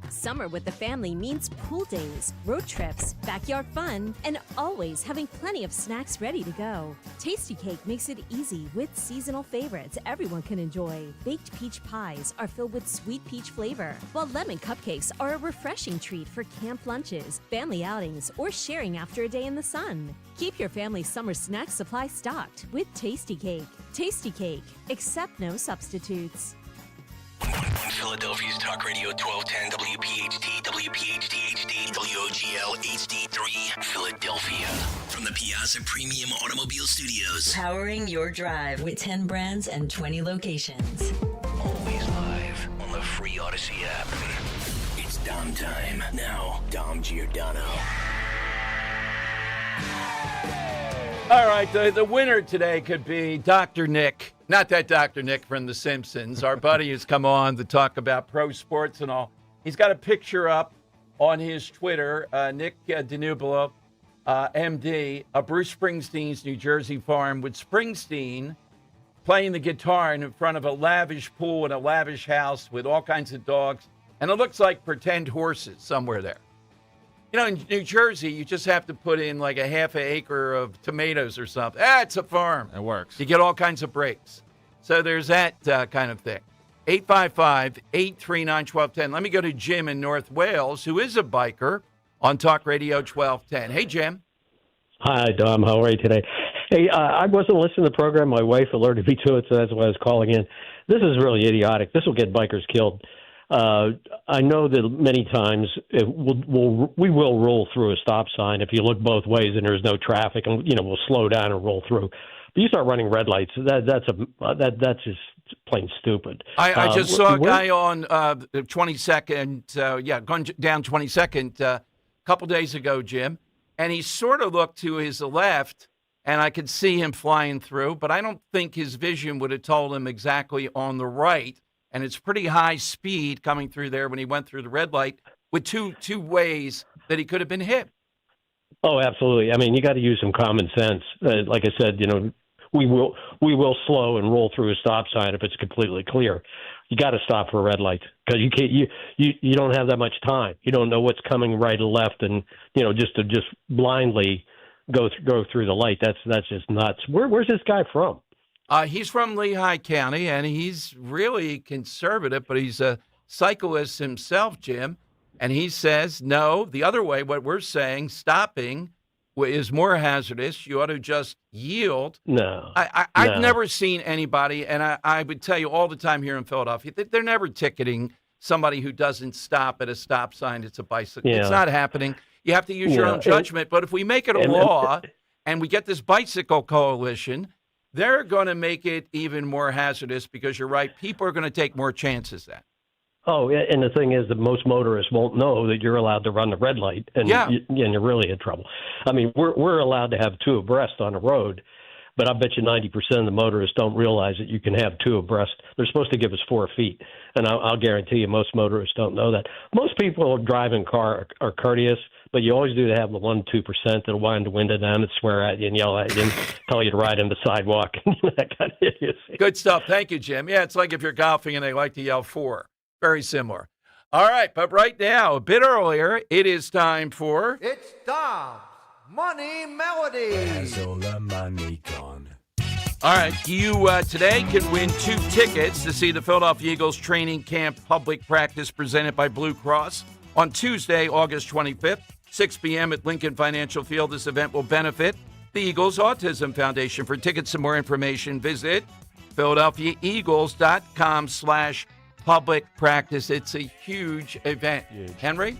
Summer with the family means pool days, road trips, backyard fun, and always having plenty of snacks ready to go. Tasty Cake makes it easy with seasonal favorites everyone can enjoy. Baked peach pies are filled with sweet peach flavor, while lemon cupcakes are a refreshing treat for camp lunches, family outings, or sharing after a day in the sun. Keep your family's summer snack supply stocked with Tasty Cake. Tasty Cake, accept no substitutes. Philadelphia's Talk Radio 1210 WPHT, WPHT HD, WOGL HD3, Philadelphia. From the Piazza Premium Automobile Studios. Powering your drive with 10 brands and 20 locations. Always live on the free Odyssey app. It's Dom time. Now, Dom Giordano. All right, the winner today could be Dr. Nick. Not that Dr. Nick from The Simpsons. Our buddy has come on to talk about pro sports and all. He's got a picture up on his Twitter, Nick Denubolo, MD, of Bruce Springsteen's New Jersey farm with Springsteen playing the guitar in front of a lavish pool and a lavish house with all kinds of dogs. And it looks like pretend horses somewhere there. You know, in New Jersey, you just have to put in like a half an acre of tomatoes or something. It's a farm. It works. You get all kinds of breaks. So there's that kind of thing. 855-839-1210. Let me go to Jim in North Wales, who is a biker on Talk Radio 1210. Hey, Jim. Hi, Dom. How are you today? Hey, I wasn't listening to the program. My wife alerted me to it, so that's why I was calling in. This is really idiotic. This will get bikers killed. I know that many times we will roll through a stop sign if you look both ways and there's no traffic, and we'll slow down and roll through. But you start running red lights, that's just plain stupid. I just saw a guy on 22nd, going down 22nd a couple days ago, Jim, and he sort of looked to his left, and I could see him flying through, but I don't think his vision would have told him exactly on the right. And it's pretty high speed coming through there when he went through the red light with two ways that he could have been hit. Oh, absolutely. I mean, you got to use some common sense. Like I said, we will slow and roll through a stop sign if it's completely clear. You got to stop for a red light because you can't. You don't have that much time. You don't know what's coming right or left, and just blindly go through the light. That's just nuts. Where's this guy from? He's from Lehigh County, and he's really conservative, but he's a cyclist himself, Jim. And he says, no, the other way, what we're saying, stopping is more hazardous. You ought to just yield. No. I've never seen anybody, and I would tell you all the time here in Philadelphia, they're never ticketing somebody who doesn't stop at a stop sign. It's a bicycle. Yeah. It's not happening. You have to use your own judgment. But if we make it a law and we get this bicycle coalition, they're going to make it even more hazardous because you're right. People are going to take more chances then. Oh, and the thing is that most motorists won't know that you're allowed to run the red light, and, and you're really in trouble. I mean, we're allowed to have two abreast on a road, but I bet you 90% of the motorists don't realize that you can have two abreast. They're supposed to give us 4 feet, and I'll guarantee you most motorists don't know that. Most people who drive in car are courteous, but you always do have the 1-2% that'll wind the window down and swear at you and yell at you and tell you to ride in the sidewalk. That kind of idiocy. Good stuff. Thank you, Jim. Yeah, it's like if you're golfing and they like to yell 4. Very similar. All right, but right now, a bit earlier, it is time for... It's Dom's Money Melody. Has all the money gone? All right, you today can win 2 tickets to see the Philadelphia Eagles training camp public practice presented by Blue Cross on Tuesday, August 25th, 6 p.m. at Lincoln Financial Field. This event will benefit the Eagles Autism Foundation. For tickets and more information, visit PhiladelphiaEagles.com/public practice. It's a huge event. Henry?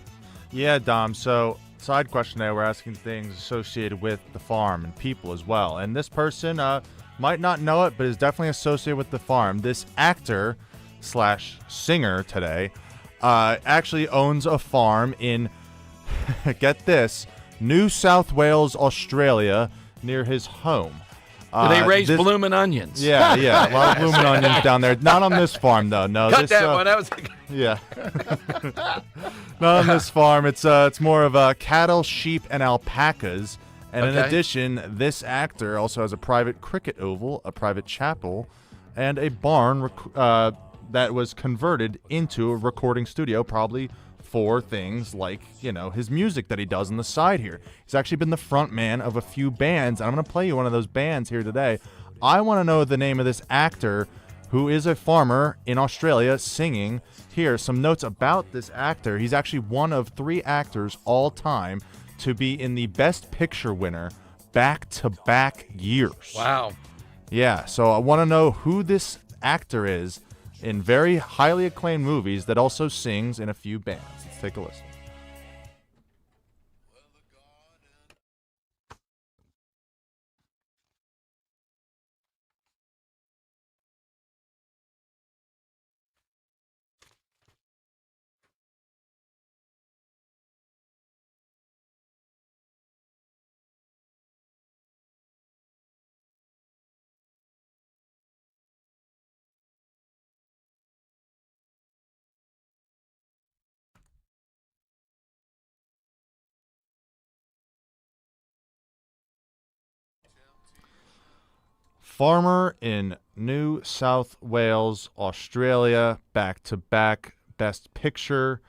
Yeah, Dom. So, side question there, we're asking things associated with the farm and people as well. And this person might not know it, but is definitely associated with the farm. This actor/singer today actually owns a farm in, get this, New South Wales, Australia, near his home. They raise bloomin' onions. Yeah, a lot of bloomin' onions down there. Not on this farm, though. No, Cut that one. That was yeah. Not on this farm. It's more of cattle, sheep, and alpacas. And in addition, this actor also has a private cricket oval, a private chapel, and a barn that was converted into a recording studio, probably for things like, his music that he does on the side here. He's actually been the front man of a few bands, and I'm going to play you one of those bands here today. I want to know the name of this actor who is a farmer in Australia singing. Here, some notes about this actor. He's actually one of 3 actors all time to be in the Best Picture winner back-to-back years. Wow. Yeah, so I want to know who this actor is in very highly acclaimed movies that also sings in a few bands. Let's take a listen. Farmer in New South Wales, Australia, back-to-back Best Picture.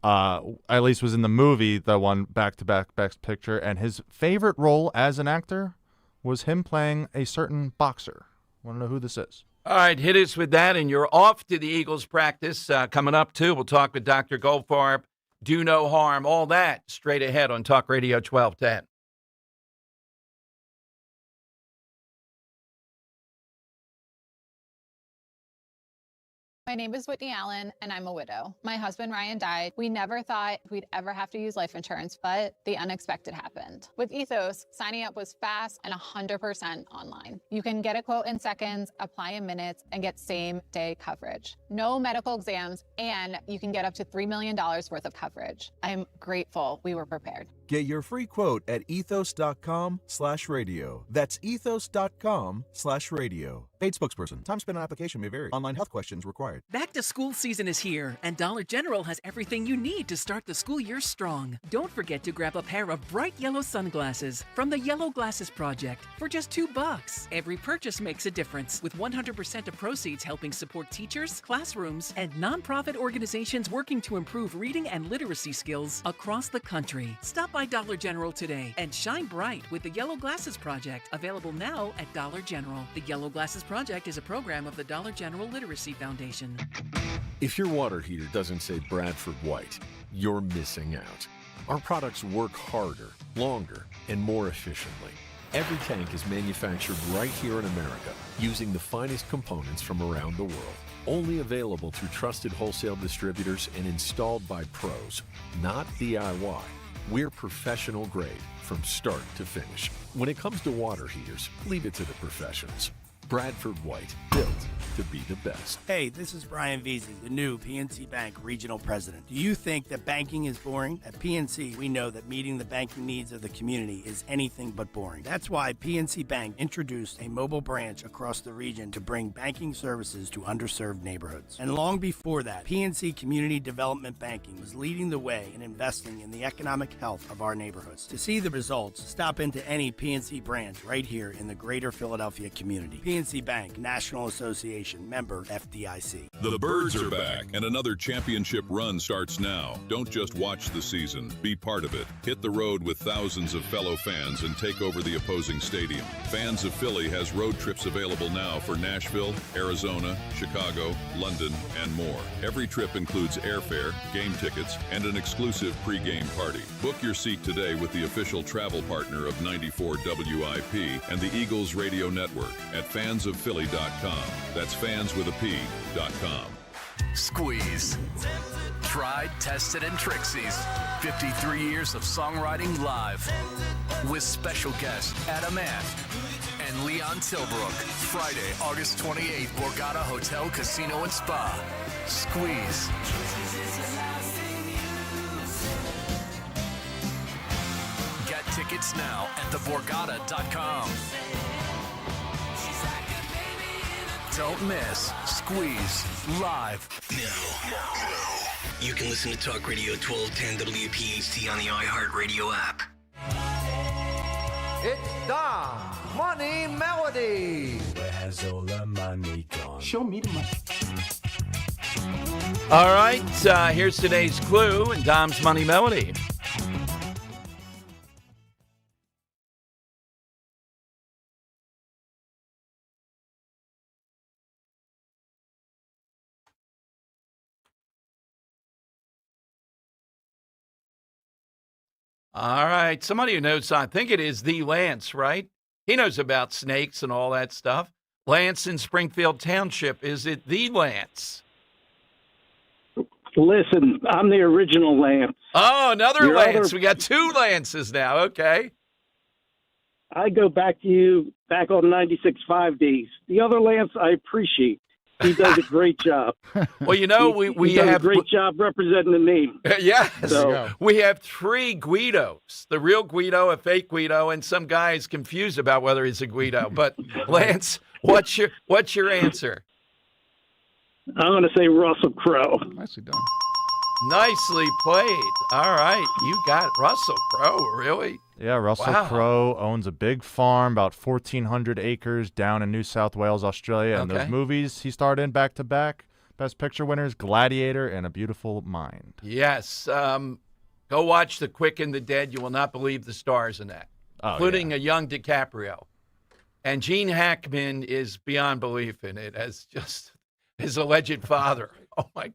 At least was in the movie, the one back-to-back Best Picture. And his favorite role as an actor was him playing a certain boxer. Want to know who this is? All right, hit us with that, and you're off to the Eagles practice. Coming up, too, we'll talk with Dr. Goldfarb. Do no harm, all that straight ahead on Talk Radio 1210. My name is Whitney Allen, and I'm a widow. My husband, Ryan, died. We never thought we'd ever have to use life insurance, but the unexpected happened. With Ethos, signing up was fast and 100% online. You can get a quote in seconds, apply in minutes, and get same-day coverage. No medical exams, and you can get up to $3 million worth of coverage. I'm grateful we were prepared. Get your free quote at ethos.com/radio. That's ethos.com/radio. Paid spokesperson. Time spent on application may vary. Online health questions required. Back to school season is here, and Dollar General has everything you need to start the school year strong. Don't forget to grab a pair of bright yellow sunglasses from the Yellow Glasses Project for just $2. Every purchase makes a difference, with 100% of proceeds helping support teachers, classrooms, and nonprofit organizations working to improve reading and literacy skills across the country. Stop by Dollar General today and shine bright with the Yellow Glasses Project, available now at Dollar General. The Yellow Glasses Project is a program of the Dollar General Literacy Foundation. If your water heater doesn't say Bradford White, you're missing out. Our products work harder, longer, and more efficiently. Every tank is manufactured right here in America using the finest components from around the world. Only available through trusted wholesale distributors and installed by pros, not DIY. We're professional grade from start to finish. When it comes to water heaters, leave it to the professionals. Bradford White, built to be the best. Hey, this is Brian Veazey, the new PNC Bank Regional President. Do you think that banking is boring? At PNC, we know that meeting the banking needs of the community is anything but boring. That's why PNC Bank introduced a mobile branch across the region to bring banking services to underserved neighborhoods. And long before that, PNC Community Development Banking was leading the way in investing in the economic health of our neighborhoods. To see the results, stop into any PNC branch right here in the greater Philadelphia community. PNC Bank, National Association, member FDIC. The Birds are back, and another championship run starts now. Don't just watch the season, be part of it. Hit the road with thousands of fellow fans and take over the opposing stadium. Fans of Philly has road trips available now for Nashville, Arizona, Chicago, London, and more. Every trip includes airfare, game tickets, and an exclusive pregame party. Book your seat today with the official travel partner of 94 WIP and the Eagles Radio Network at fansofphilly.com. That's fanswithap.com. Squeeze. Tried, tested, and Trixie's. 53 years of songwriting live. With special guests Adam Ant and Leon Tilbrook. Friday, August 28th, Borgata Hotel, Casino, and Spa. Squeeze. Get tickets now at theborgata.com. Don't miss Squeeze live. Now, you can listen to Talk Radio 1210 WPHT on the iHeartRadio app. It's Dom's Money Melody. Where has all the money gone? Show me the money. All right, here's today's clue in Dom's Money Melody. All right. Somebody who knows, I think it is the Lance, right? He knows about snakes and all that stuff. Lance in Springfield Township. Is it the Lance? Listen, I'm the original Lance. Oh, another Your Lance. other- We got two Lances now. Okay. I go back to you back on 96.5 days. The other Lance, I appreciate. He does a great job. Well, you know, he we does have a great job representing the name. Yes. So, We have three Guidos, the real Guido, a fake Guido, and some guy is confused about whether he's a Guido. But Lance, what's your answer? I'm going to say Russell Crowe. Nicely done. Nicely played. All right. You got Russell Crowe, really? Yeah, Russell Wow. Crowe owns a big farm, about 1,400 acres down in New South Wales, Australia. And Okay. those movies he starred in back-to-back, Best Picture winners, Gladiator and A Beautiful Mind. Yes. Go watch The Quick and the Dead. You will not believe the stars in that, including a young DiCaprio. And Gene Hackman is beyond belief in it as just his alleged father. Oh, my God.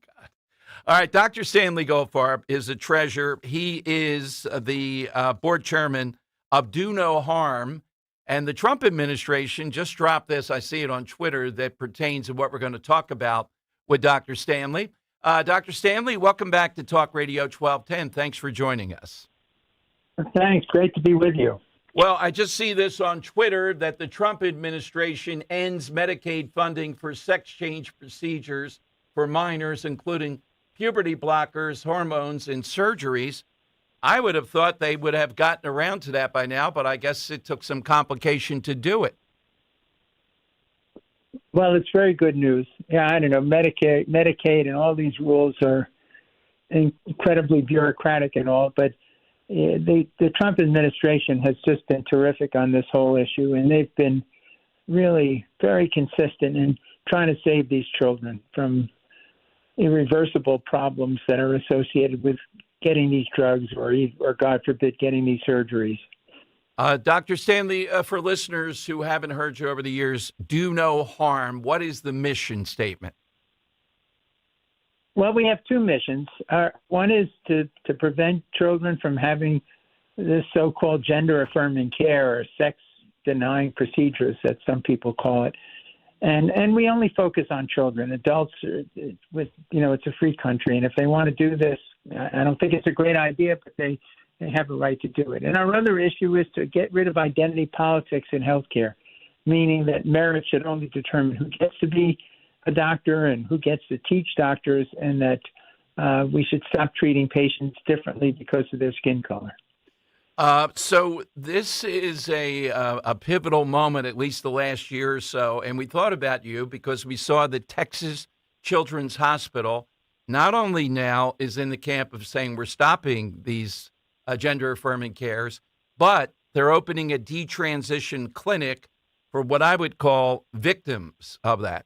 All right, Dr. Stanley Goldfarb is a treasure. He is the board chairman of Do No Harm. And the Trump administration just dropped this, I see it on Twitter, that pertains to what we're going to talk about with Dr. Stanley. Dr. Stanley, welcome back to Talk Radio 1210. Thanks for joining us. Thanks. Great to be with you. Well, I just see this on Twitter that the Trump administration ends Medicaid funding for sex change procedures for minors, including puberty blockers, hormones, and surgeries. I would have thought they would have gotten around to that by now, but I guess it took some complication to do it. Well, it's very good news. Yeah, I don't know, Medicaid and all these rules are incredibly bureaucratic and all, but the Trump administration has just been terrific on this whole issue, and they've been really very consistent in trying to save these children from irreversible problems that are associated with getting these drugs or God forbid, getting these surgeries. Dr. Stanley, for listeners who haven't heard you over the years, do no harm. What is the mission statement? Well, we have two missions. One is to prevent children from having this so-called gender-affirming care or sex-denying procedures that some people call it. And we only focus on children. Adults, it's a free country, and if they want to do this, I don't think it's a great idea, but they have a right to do it. And our other issue is to get rid of identity politics in healthcare, meaning that merit should only determine who gets to be a doctor and who gets to teach doctors, and that we should stop treating patients differently because of their skin color. So this is a pivotal moment, at least the last year or so, and we thought about you because we saw that Texas Children's Hospital not only now is in the camp of saying we're stopping these gender-affirming cares, but they're opening a detransition clinic for what I would call victims of that.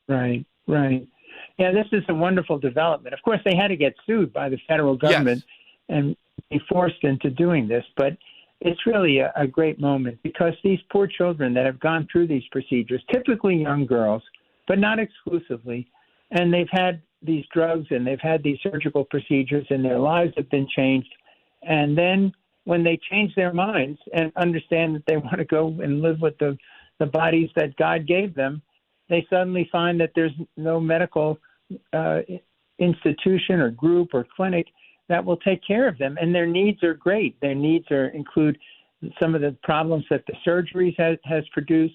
Right. Yeah, this is a wonderful development. Of course, they had to get sued by the federal government and be forced into doing this, but it's really a great moment because these poor children that have gone through these procedures, typically young girls, but not exclusively, and they've had these drugs and they've had these surgical procedures and their lives have been changed. And then when they change their minds and understand that they want to go and live with the bodies that God gave them, they suddenly find that there's no medical institution or group or clinic that will take care of them. And their needs are great. Their needs include some of the problems that the surgeries has produced,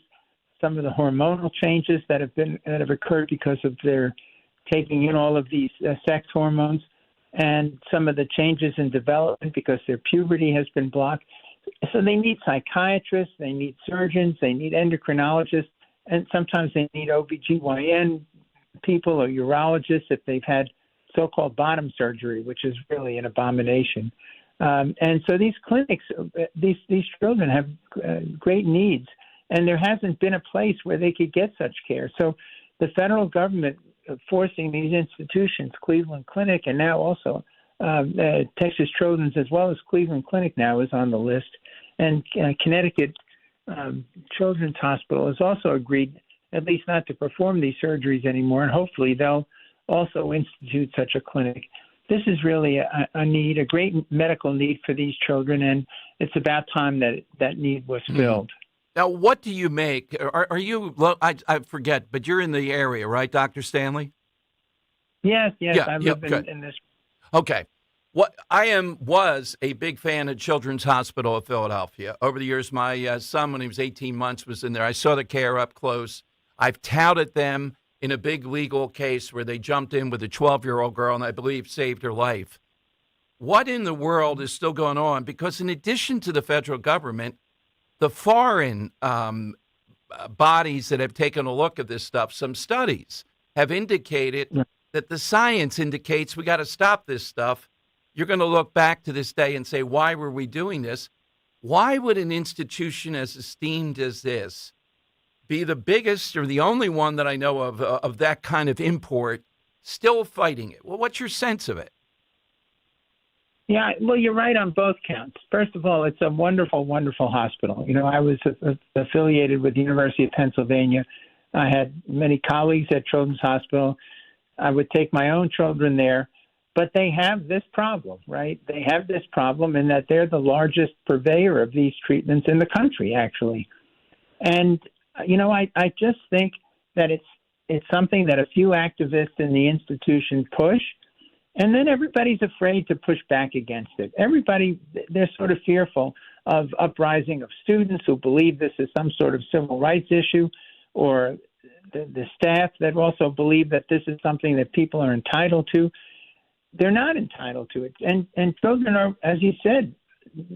some of the hormonal changes that have occurred because of their taking in all of these sex hormones, and some of the changes in development because their puberty has been blocked. So they need psychiatrists, they need surgeons, they need endocrinologists, and sometimes they need OBGYN people or urologists if they've had so-called bottom surgery, which is really an abomination. And so these clinics, these children have great needs, and there hasn't been a place where they could get such care. So the federal government forcing these institutions, Cleveland Clinic, and now also Texas Children's, as well as Cleveland Clinic now is on the list, and Connecticut Children's Hospital has also agreed at least not to perform these surgeries anymore, and hopefully they'll also institute such a clinic. This is really a need, a great medical need for these children, and it's about time that need was filled. Now, what do you make? Are you, I forget, but you're in the area, right, Dr. Stanley? Yes, I live in this. Okay. What was a big fan of Children's Hospital of Philadelphia. Over the years, my son, when he was 18 months, was in there. I saw the care up close. I've touted them in a big legal case where they jumped in with a 12-year-old girl and I believe saved her life. What in the world is still going on? Because in addition to the federal government, the foreign bodies that have taken a look at this stuff, some studies have indicated that the science indicates we got to stop this stuff. You're going to look back to this day and say, why were we doing this? Why would an institution as esteemed as this be the biggest or the only one that I know of that kind of import still fighting it? Well, what's your sense of it? Yeah, well, you're right on both counts. First of all, it's a wonderful, wonderful hospital. You know, I was affiliated with the University of Pennsylvania. I had many colleagues at Children's Hospital. I would take my own children there, but they have this problem, right? They have this problem in that they're the largest purveyor of these treatments in the country, actually. And, you know, I just think that it's something that a few activists in the institution push, and then everybody's afraid to push back against it. They're sort of fearful of uprising of students who believe this is some sort of civil rights issue, or the staff that also believe that this is something that people are entitled to. They're not entitled to it. And children are, as you said,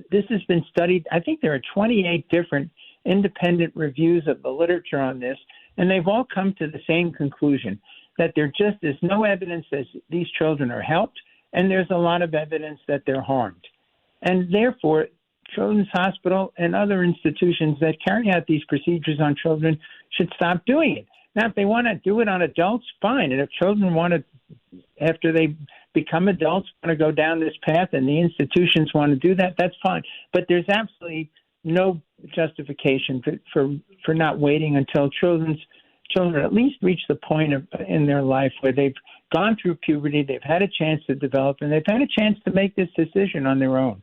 this has been studied. I think there are 28 different independent reviews of the literature on this, and they've all come to the same conclusion, that there just is no evidence that these children are helped, and there's a lot of evidence that they're harmed. And therefore, Children's Hospital and other institutions that carry out these procedures on children should stop doing it. Now, if they want to do it on adults, fine. And if children want to, after they become adults, want to go down this path, and the institutions want to do that, that's fine. But there's absolutely no justification for not waiting until children at least reach the point in their life where they've gone through puberty, they've had a chance to develop, and they've had a chance to make this decision on their own.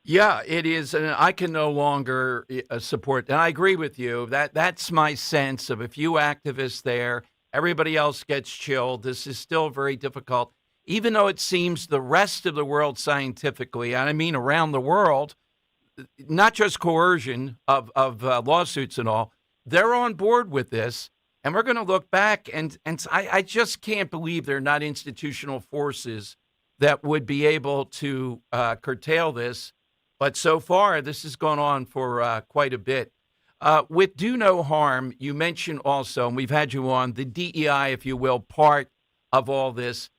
Yeah, it is, and I can no longer support. And I agree with you. That's my sense of a few activists there. Everybody else gets chilled. This is still very difficult, even though it seems the rest of the world scientifically, and I mean around the world, not just coercion of lawsuits and all, they're on board with this. And we're going to look back, and I just can't believe there are not institutional forces that would be able to curtail this. But so far, this has gone on for quite a bit. With Do No Harm, you mentioned also, and we've had you on, the DEI, if you will, part of all this.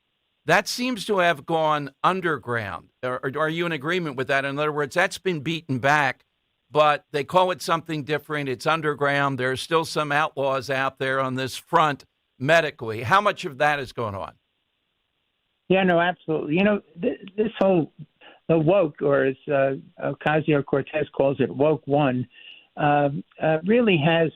That seems to have gone underground. Or are you in agreement with that? In other words, that's been beaten back, but they call it something different. It's underground. There are still some outlaws out there on this front medically. How much of that is going on? Yeah, no, absolutely. This whole the woke, or as Ocasio-Cortez calls it, woke one, really has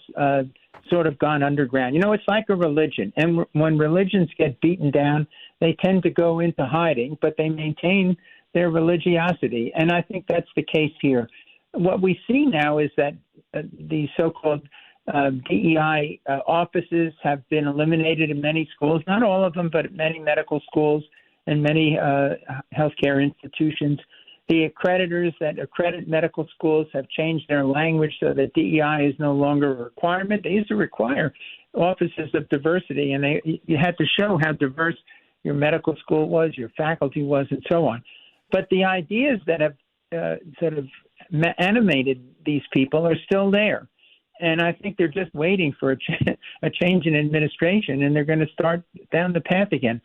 sort of gone underground. It's like a religion. And when religions get beaten down, they tend to go into hiding, but they maintain their religiosity. And I think that's the case here. What we see now is that the so-called DEI offices have been eliminated in many schools, not all of them, but many medical schools and many healthcare institutions. The accreditors that accredit medical schools have changed their language so that DEI is no longer a requirement. They used to require offices of diversity, and you had to show how diverse your medical school was, your faculty was, and so on. But the ideas that have sort of animated these people are still there. And I think they're just waiting for a change in administration, and they're going to start down the path again.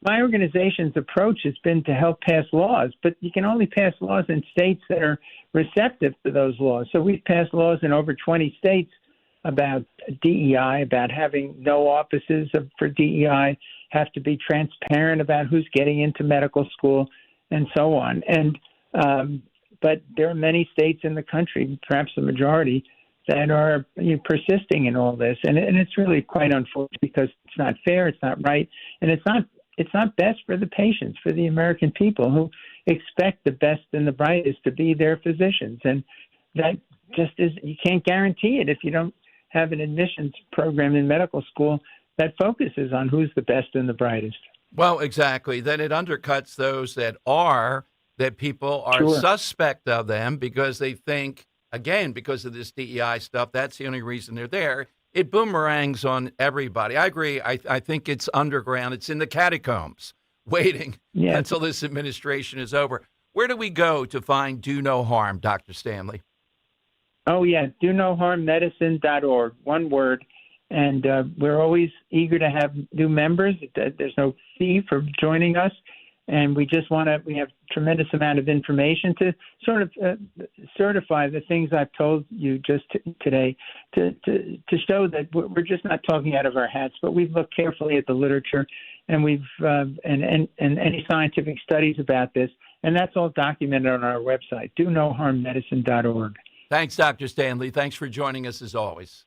My organization's approach has been to help pass laws, but you can only pass laws in states that are receptive to those laws. So we've passed laws in over 20 states about DEI, about having no offices for DEI, have to be transparent about who's getting into medical school, and so on. And but there are many states in the country, perhaps the majority, that are persisting in all this. And it's really quite unfortunate because it's not fair, it's not right, and it's not best for the patients, for the American people who expect the best and the brightest to be their physicians. And that just is, you can't guarantee it if you don't have an admissions program in medical school that focuses on who's the best and the brightest. Well, exactly. Then it undercuts those that people are Sure. suspect of them because they think, again, because of this DEI stuff, that's the only reason they're there. It boomerangs on everybody. I agree. I think it's underground. It's in the catacombs waiting until this administration is over. Where do we go to find Do No Harm, Dr. Stanley? Oh, yeah, donoharmmedicine.org, one word. And we're always eager to have new members. There's no fee for joining us. And we just we have tremendous amount of information to sort of certify the things I've told you just today to show that we're just not talking out of our hats, but we've looked carefully at the literature and we've and any scientific studies about this. And that's all documented on our website, donoharmmedicine.org. Thanks, Dr. Stanley. Thanks for joining us as always.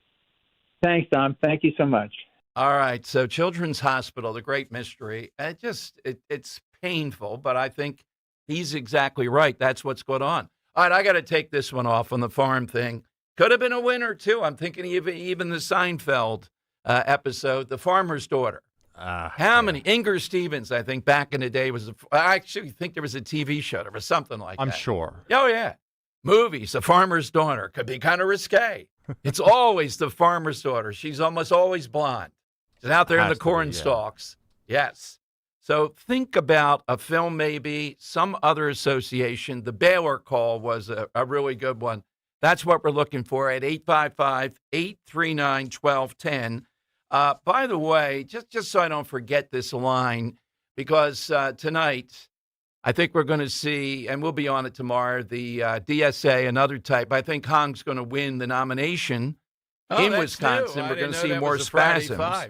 Thanks, Dom. Thank you so much. All right. So Children's Hospital, the great mystery. It's painful, but I think he's exactly right. That's what's going on. All right, I got to take this one off on the farm thing. Could have been a winner, too. I'm thinking even the Seinfeld episode, The Farmer's Daughter. How many? Inger Stevens, I think, back in the day I actually think there was a TV show. There was something like that. I'm sure. Oh, yeah. Movies, The Farmer's Daughter. Could be kind of risque. It's always The Farmer's Daughter. She's almost always blonde. She's out there in the corn stalks. Yes. So think about a film, maybe some other association. The Baylor Call was a really good one. That's what we're looking for at 855-839-1210. By the way, just so I don't forget this line, because tonight I think we're going to see, and we'll be on it tomorrow, the DSA, another type. I think Hong's going to win the nomination in Wisconsin. We're going to see more spasms.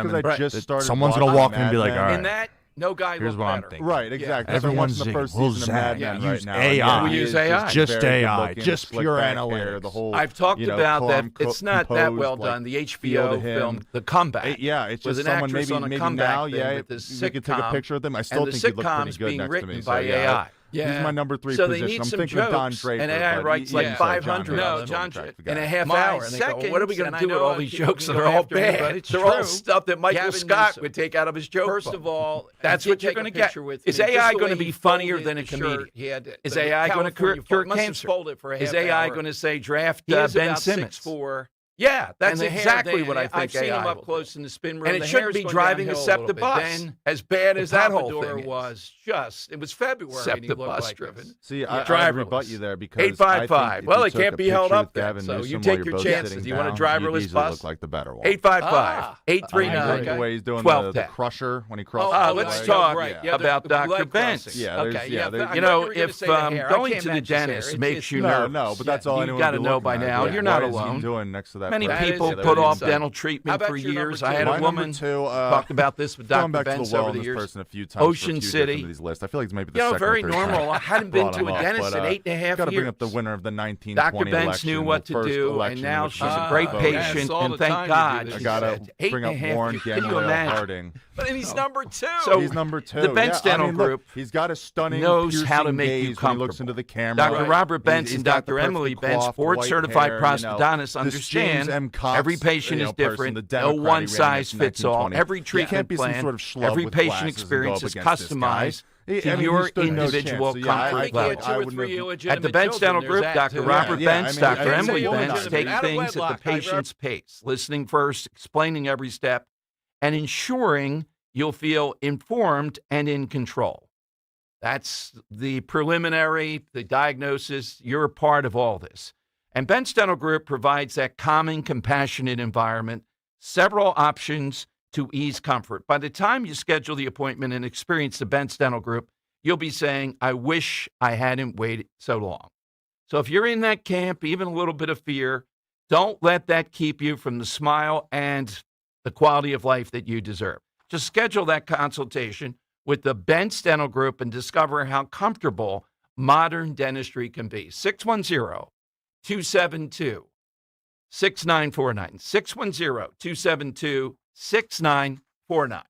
just because I just started. Someone's gonna walk in and be like, Mad all Men. right. In that, no guy Here's looked what I'm better. thinking. Right, exactly. Everyone's the first saying, season of Mad Men right now. AI. We use AI. Just very AI. good-looking, Just slick pure back hair, analytics. the whole, I've talked about that. It's not that well composed, done. The like, feel to HBO him. film, The Comeback. Yeah, it's was just an someone actress maybe on a maybe comeback now. thing Yeah, with this we could take a sitcom, picture of them. I still and think the he looked pretty sitcom's good being next to written me. by So, yeah, AI. he's my number 3 so position. they need I'm some thinking jokes, of Don Draper, and AI but writes you like said 500 John of John them Draper. in a half My hour. And they go, well, what are we going to do with all these jokes that are all bad? They're all stuff that Michael Scott would take out of his joke First book. of all, that's what you're going to get. Is AI going to be funnier than a comedian? Is AI going to cure cancer? Is AI going to say draft Ben Simmons? Yeah, that's exactly what I think. I've seen him up close in the spin room, and it shouldn't be driving a SEPTA bus. As bad as that whole thing was, it was February. SEPTA bus driven. See, I rebut you there because 855. Well, it can't be held up then. So you take your chances. Do you want a driverless bus? Look like the better one. 855. 839. The way he's doing the crusher when he crosses. Let's talk about Dr. Benz. Yeah, you know, if going to the dentist makes you nervous, no, but that's all you've got to know by now. You're not alone. Doing next to that Many correct. people Yeah, put they're off inside. dental How treatment about for your number years. two? I had My a number woman two, talked about this with going Dr. back to Benz the over the wellness years. person a few times Ocean for a few City. different of these lists. I feel like it's maybe the You know, second very or third normal. time I hadn't been brought to him a up, dentist but, in 8.5 Got to bring years. up the winner of the 1920 Dr. Benz election, knew what the to first do, election and now in which she's a women great voted. patient, and thank God. I got to bring up Warren Gamaliel Harding. But he's number 2. So he's number 2. The Benz Dental look, Group he's got a stunning, knows how to piercing make you gaze when he looks comfortable. into the camera. Dr. Robert Benz He's and got the Dr. Emily perfectly Benz, coiffed board-certified white hair, prosthodontists, this James M. understand Cox, every patient is person, different. the No Democrat he one ran size against in fits all. 1920. Every You treatment can't be plan, some sort of schlub every with patient glasses and go experience up is against this guy. customized to He your stood no individual chance. So, comfort I level. think I wouldn't have- At the Benz Dental Group, Dr. Robert Benz, Dr. Emily Benz take things at the patient's pace, listening first, explaining every step, and ensuring you'll feel informed and in control. That's the preliminary, the diagnosis. You're a part of all this. And Benz Dental Group provides that calming, compassionate environment, several options to ease comfort. By the time you schedule the appointment and experience the Benz Dental Group, you'll be saying, I wish I hadn't waited so long. So if you're in that camp, even a little bit of fear, don't let that keep you from the smile and the quality of life that you deserve. Just schedule that consultation with the Benz Dental Group and discover how comfortable modern dentistry can be. 610-272-6949. 610-272-6949.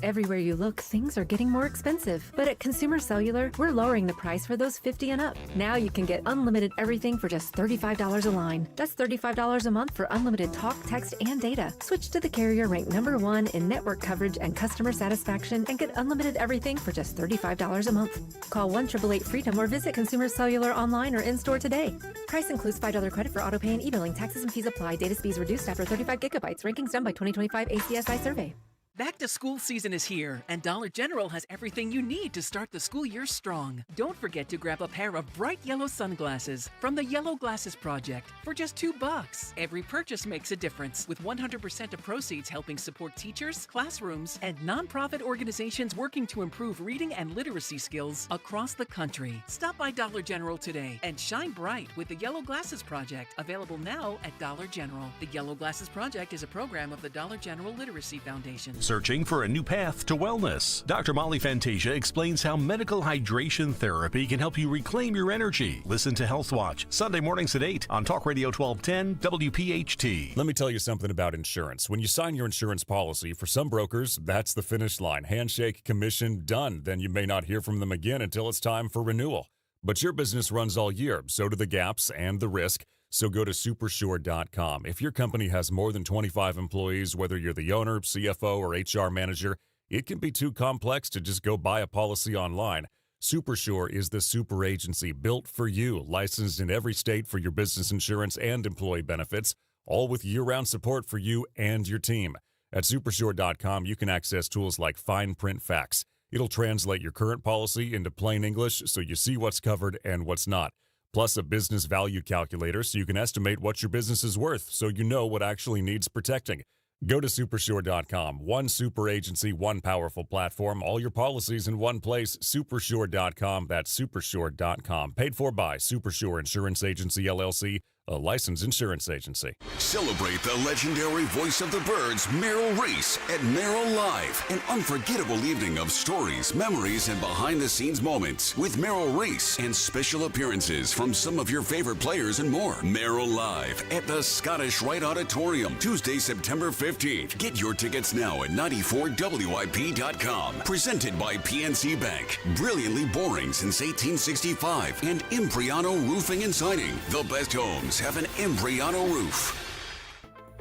Everywhere you look, things are getting more expensive. But at Consumer Cellular, we're lowering the price for those 50 and up. Now you can get unlimited everything for just $35 a line. That's $35 a month for unlimited talk, text, and data. Switch to the carrier ranked #1 in network coverage and customer satisfaction and get unlimited everything for just $35 a month. Call 1-888-FREEDOM or visit Consumer Cellular online or in-store today. Price includes $5 credit for autopay and e-billing. Taxes and fees apply. Data speeds reduced after 35 gigabytes. Rankings done by 2025 ACSI survey. Back to school season is here, and Dollar General has everything you need to start the school year strong. Don't forget to grab a pair of bright yellow sunglasses from the Yellow Glasses Project for just $2. Every purchase makes a difference, with 100% of proceeds helping support teachers, classrooms, and nonprofit organizations working to improve reading and literacy skills across the country. Stop by Dollar General today and shine bright with the Yellow Glasses Project, available now at Dollar General. The Yellow Glasses Project is a program of the Dollar General Literacy Foundation. Searching for a new path to wellness? Dr. Molly Fantasia explains how medical hydration therapy can help you reclaim your energy. Listen to Health Watch, Sunday mornings at 8 on Talk Radio 1210 WPHT. Let me tell you something about insurance. When you sign your insurance policy, for some brokers, that's the finish line. Handshake, commission, done. Then you may not hear from them again until it's time for renewal. But your business runs all year, so do the gaps and the risk. So go to supersure.com. If your company has more than 25 employees, whether you're the owner, CFO, or HR manager, it can be too complex to just go buy a policy online. Supersure is the super agency built for you, licensed in every state for your business insurance and employee benefits, all with year-round support for you and your team. At supersure.com, you can access tools like fine print facts. It'll translate your current policy into plain English so you see what's covered and what's not. Plus a business value calculator so you can estimate what your business is worth so you know what actually needs protecting. Go to supersure.com. One super agency, one powerful platform, all your policies in one place. Supersure.com. That's supersure.com. Paid for by Supersure Insurance Agency, LLC, a licensed insurance agency. Celebrate the legendary voice of the birds, Merrill Reese, at Merrill Live. An unforgettable evening of stories, memories, and behind-the-scenes moments with Merrill Reese and special appearances from some of your favorite players and more. Merrill Live at the Scottish Rite Auditorium, Tuesday, September 15th. Get your tickets now at 94WIP.com. Presented by PNC Bank. Brilliantly boring since 1865. And Impriano Roofing and Siding. The best homes have an Impriano roof.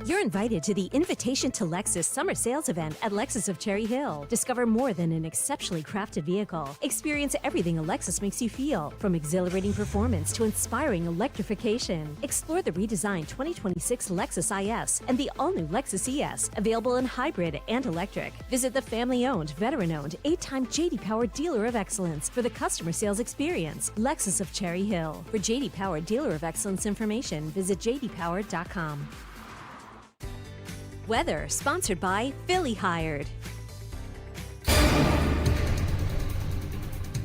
You're invited to the Invitation to Lexus Summer Sales Event at Lexus of Cherry Hill. Discover more than an exceptionally crafted vehicle. Experience everything a Lexus makes you feel, from exhilarating performance to inspiring electrification. Explore the redesigned 2026 Lexus IS and the all-new Lexus ES, available in hybrid and electric. Visit the family-owned, veteran-owned, 8-time J.D. Power Dealer of Excellence for the customer sales experience. Lexus of Cherry Hill. For J.D. Power Dealer of Excellence information, visit jdpower.com. Weather, sponsored by Philly Hired.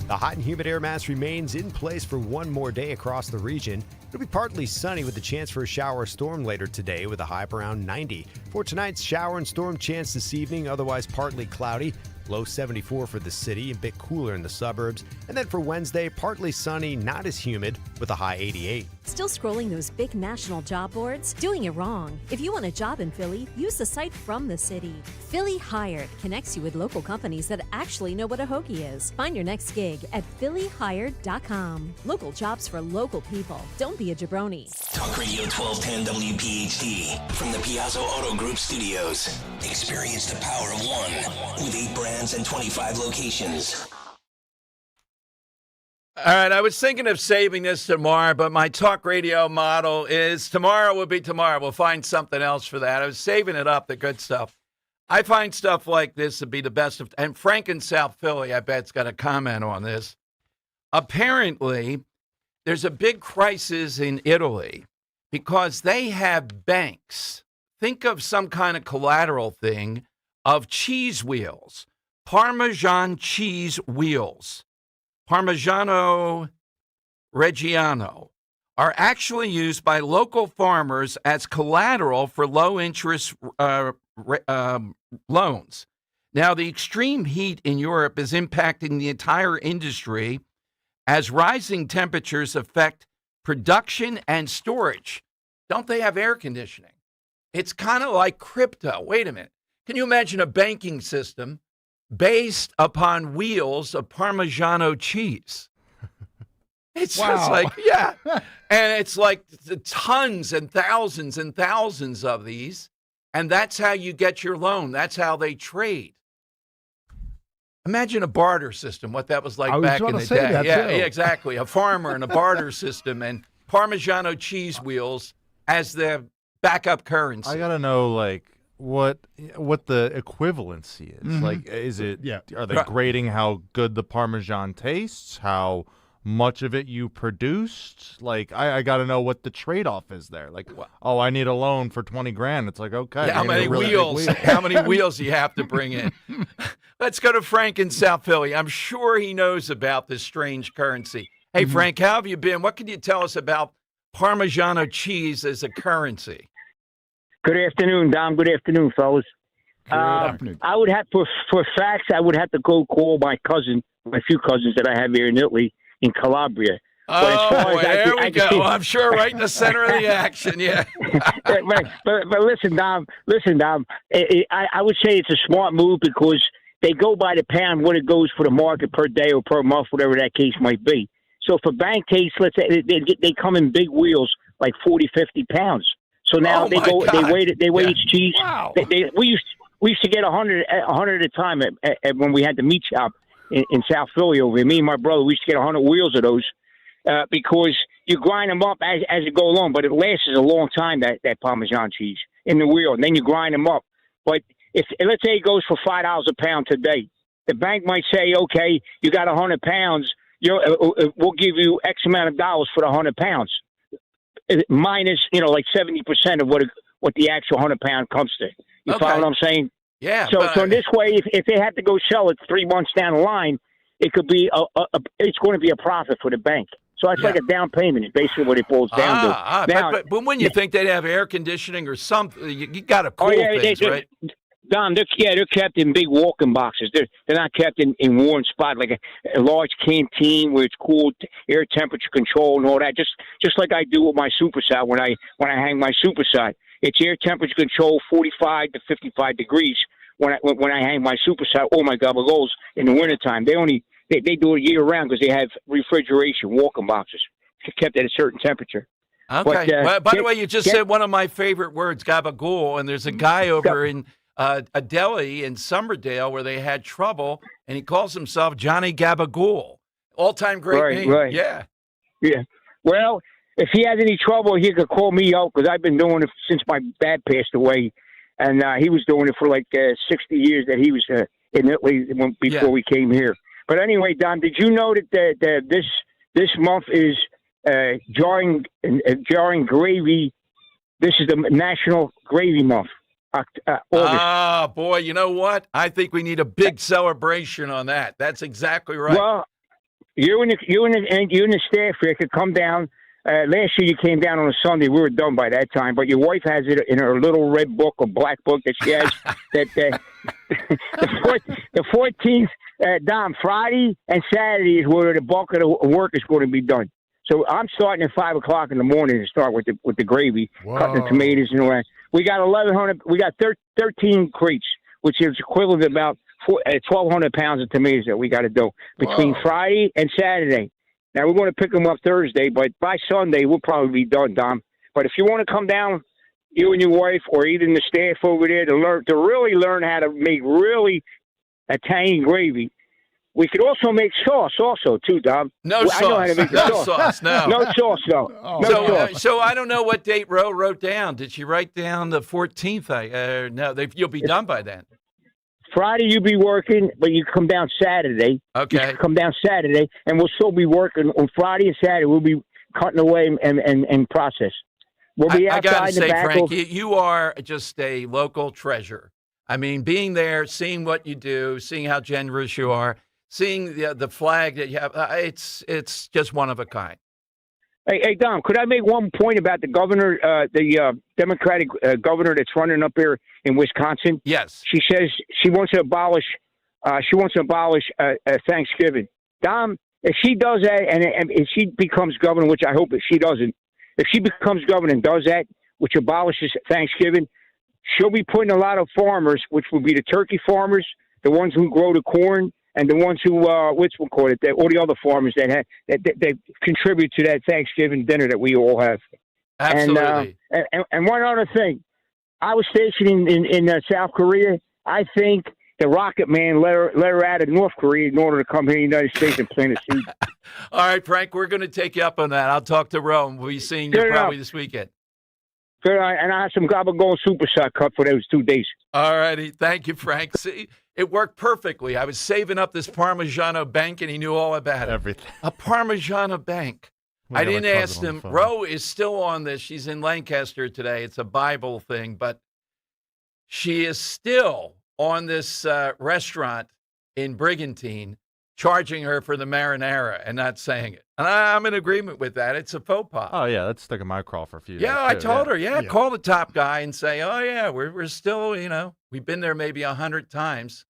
The hot and humid air mass remains in place for one more day across the region. It'll be partly sunny with a chance for a shower or storm later today with a high of around 90. For tonight's shower and storm chance this evening, otherwise partly cloudy. Low 74 for the city, a bit cooler in the suburbs. And then for Wednesday, partly sunny, not as humid, with a high 88. Still scrolling those big national job boards? Doing it wrong. If you want a job in Philly, use the site from the city. Philly Hired connects you with local companies that actually know what a hoagie is. Find your next gig at phillyhired.com. Local jobs for local people. Don't be a jabroni. Talk Radio 1210 WPHT from the Piazza Auto Group studios. Experience the power of one with 8 brands and 25 locations. All right, I was thinking of saving this tomorrow, but my talk radio model is tomorrow will be tomorrow. We'll find something else for that. I was saving it up, the good stuff. I find stuff like this to be the best of, and Frank in South Philly, I bet's got a comment on this. Apparently, there's a big crisis in Italy because they have banks. Think of some kind of collateral thing of cheese wheels, Parmesan cheese wheels. Parmigiano Reggiano are actually used by local farmers as collateral for low-interest loans. Now, the extreme heat in Europe is impacting the entire industry as rising temperatures affect production and storage. Don't they have air conditioning? It's kind of like crypto. Wait a minute. Can you imagine a banking system based upon wheels of Parmigiano cheese? It's just like, yeah. And it's like tons and thousands of these. And that's how you get your loan. That's how they trade. Imagine a barter system, what that was like back in the day. Yeah, exactly. A farmer and a barter system and Parmigiano cheese wheels as their backup currency. I got to know, like, what the equivalency is. Mm-hmm. Like, is it, are they grading how good the Parmesan tastes, how much of it you produced? Like, I got to know what the trade-off is there. Like, oh, I need a loan for 20 grand. It's like, okay. Yeah, how many wheels? How many wheels do you have to bring in? Let's go to Frank in South Philly. I'm sure he knows about this strange currency. Hey, Frank, how have you been? What can you tell us about Parmigiano cheese as a currency? Good afternoon, Dom. Good afternoon, fellas. Good afternoon. I would have, for facts, I would have to go call my few cousins that I have here in Italy, in Calabria. There we go. I'm sure right in the center of the action, yeah. but listen, Dom, I would say it's a smart move because they go by the pound, what it goes for the market per day or per month, whatever that case might be. So for bank case, let's say they come in big wheels, like 40, 50 pounds. So now they weigh each cheese. Wow. We used to get 100 at a time at when we had the meat shop in South Philly over here. Me and my brother, we used to get 100 wheels of those because you grind them up as you go along, but it lasts a long time, that Parmesan cheese in the wheel, and then you grind them up. But if let's say it goes for $5 a pound today, the bank might say, okay, you got 100 pounds, we'll give you X amount of dollars for the 100 pounds. Minus, like 70% of what the actual 100-pound comes to. You follow what I'm saying? Yeah. So in this way, if they have to go sell it 3 months down the line, it could be it's going to be a profit for the bank. So it's like a down payment. It's basically what it boils down to. Now, but when you think they'd have air conditioning or something, you got to cool things, right? Don, they're kept in big walk-in boxes. They're not kept in warm spot like a large canteen where it's cool, air temperature control and all that. Just like I do with my superside when I hang my superside. It's air temperature control, 45 to 55 degrees when I hang my superside. Oh my God, goals in the wintertime. They do it year round because they have refrigeration walk-in boxes kept at a certain temperature. Okay. By the way, you just said one of my favorite words, gabagool, and there's a guy over in a deli in Somerdale where they had trouble, and he calls himself Johnny Gabagool. All-time great name. Right. Yeah. Well, if he has any trouble, he could call me out because I've been doing it since my dad passed away, and he was doing it for like 60 years that he was in Italy before we came here. But anyway, Don, did you know that this month is jarring gravy? This is the National Gravy Month. August. Boy, you know what? I think we need a big celebration on that. That's exactly right. Well, you and the staff here could come down last year you came down on a Sunday. We were done by that time, but your wife has it in her little red book or black book that she has. that the 14th, Dom, Friday and Saturday is where the bulk of the work is going to be done. So I'm starting at 5 o'clock in the morning to start with the gravy, cutting the tomatoes and all that. We got 1,100. We got 13 crates, which is equivalent to about 1,200 pounds of tomatoes that we got to do between Friday and Saturday. Now, we're going to pick them up Thursday, but by Sunday, we'll probably be done, Dom. But if you want to come down, you and your wife, or even the staff over there, to really learn how to make really Italian gravy, we could also make sauce also, too, Dom. No sauce. I know how to make the No sauce, no. No sauce, though. sauce. So I don't know what date Ro wrote down. Did she write down the 14th? No, you'll be done by then. Friday you'll be working, but you come down Saturday. Okay. You come down Saturday, and we'll still be working on Friday and Saturday. We'll be cutting away and process. We'll be outside I gotta in the say, back. Frank, you are just a local treasure. I mean, being there, seeing what you do, seeing how generous you are, seeing the flag that you have, it's just one of a kind. Hey, Dom, could I make one point about the governor, the Democratic governor that's running up here in Wisconsin? Yes. She says she wants to abolish. Thanksgiving. Dom, if she does that, and if she becomes governor, which I hope that she doesn't, if she becomes governor and does that, which abolishes Thanksgiving, she'll be putting a lot of farmers, which will be the turkey farmers, the ones who grow the corn, and the ones who, all the other farmers that contribute to that Thanksgiving dinner that we all have. Absolutely. And one other thing, I was stationed in South Korea. I think the Rocket Man let her out of North Korea in order to come here to the United States and plant a seed. All right, Frank, we're going to take you up on that. I'll talk to Rome. We'll be seeing you probably this weekend. Good, and I have some Gobble Super Shot cut for those 2 days. All righty. Thank you, Frank. See, it worked perfectly. I was saving up this Parmigiano bank, and he knew all about it. Everything. A Parmigiano bank. I didn't ask him. Ro is still on this. She's in Lancaster today. It's a Bible thing, but she is still on this restaurant in Brigantine, charging her for the marinara and not saying it. And I'm in agreement with that. It's a faux pas. Oh, yeah, that's stuck in my crawl for a few days. Yeah, I told her, call the top guy and say, oh, yeah, we're still, we've been there maybe 100 times.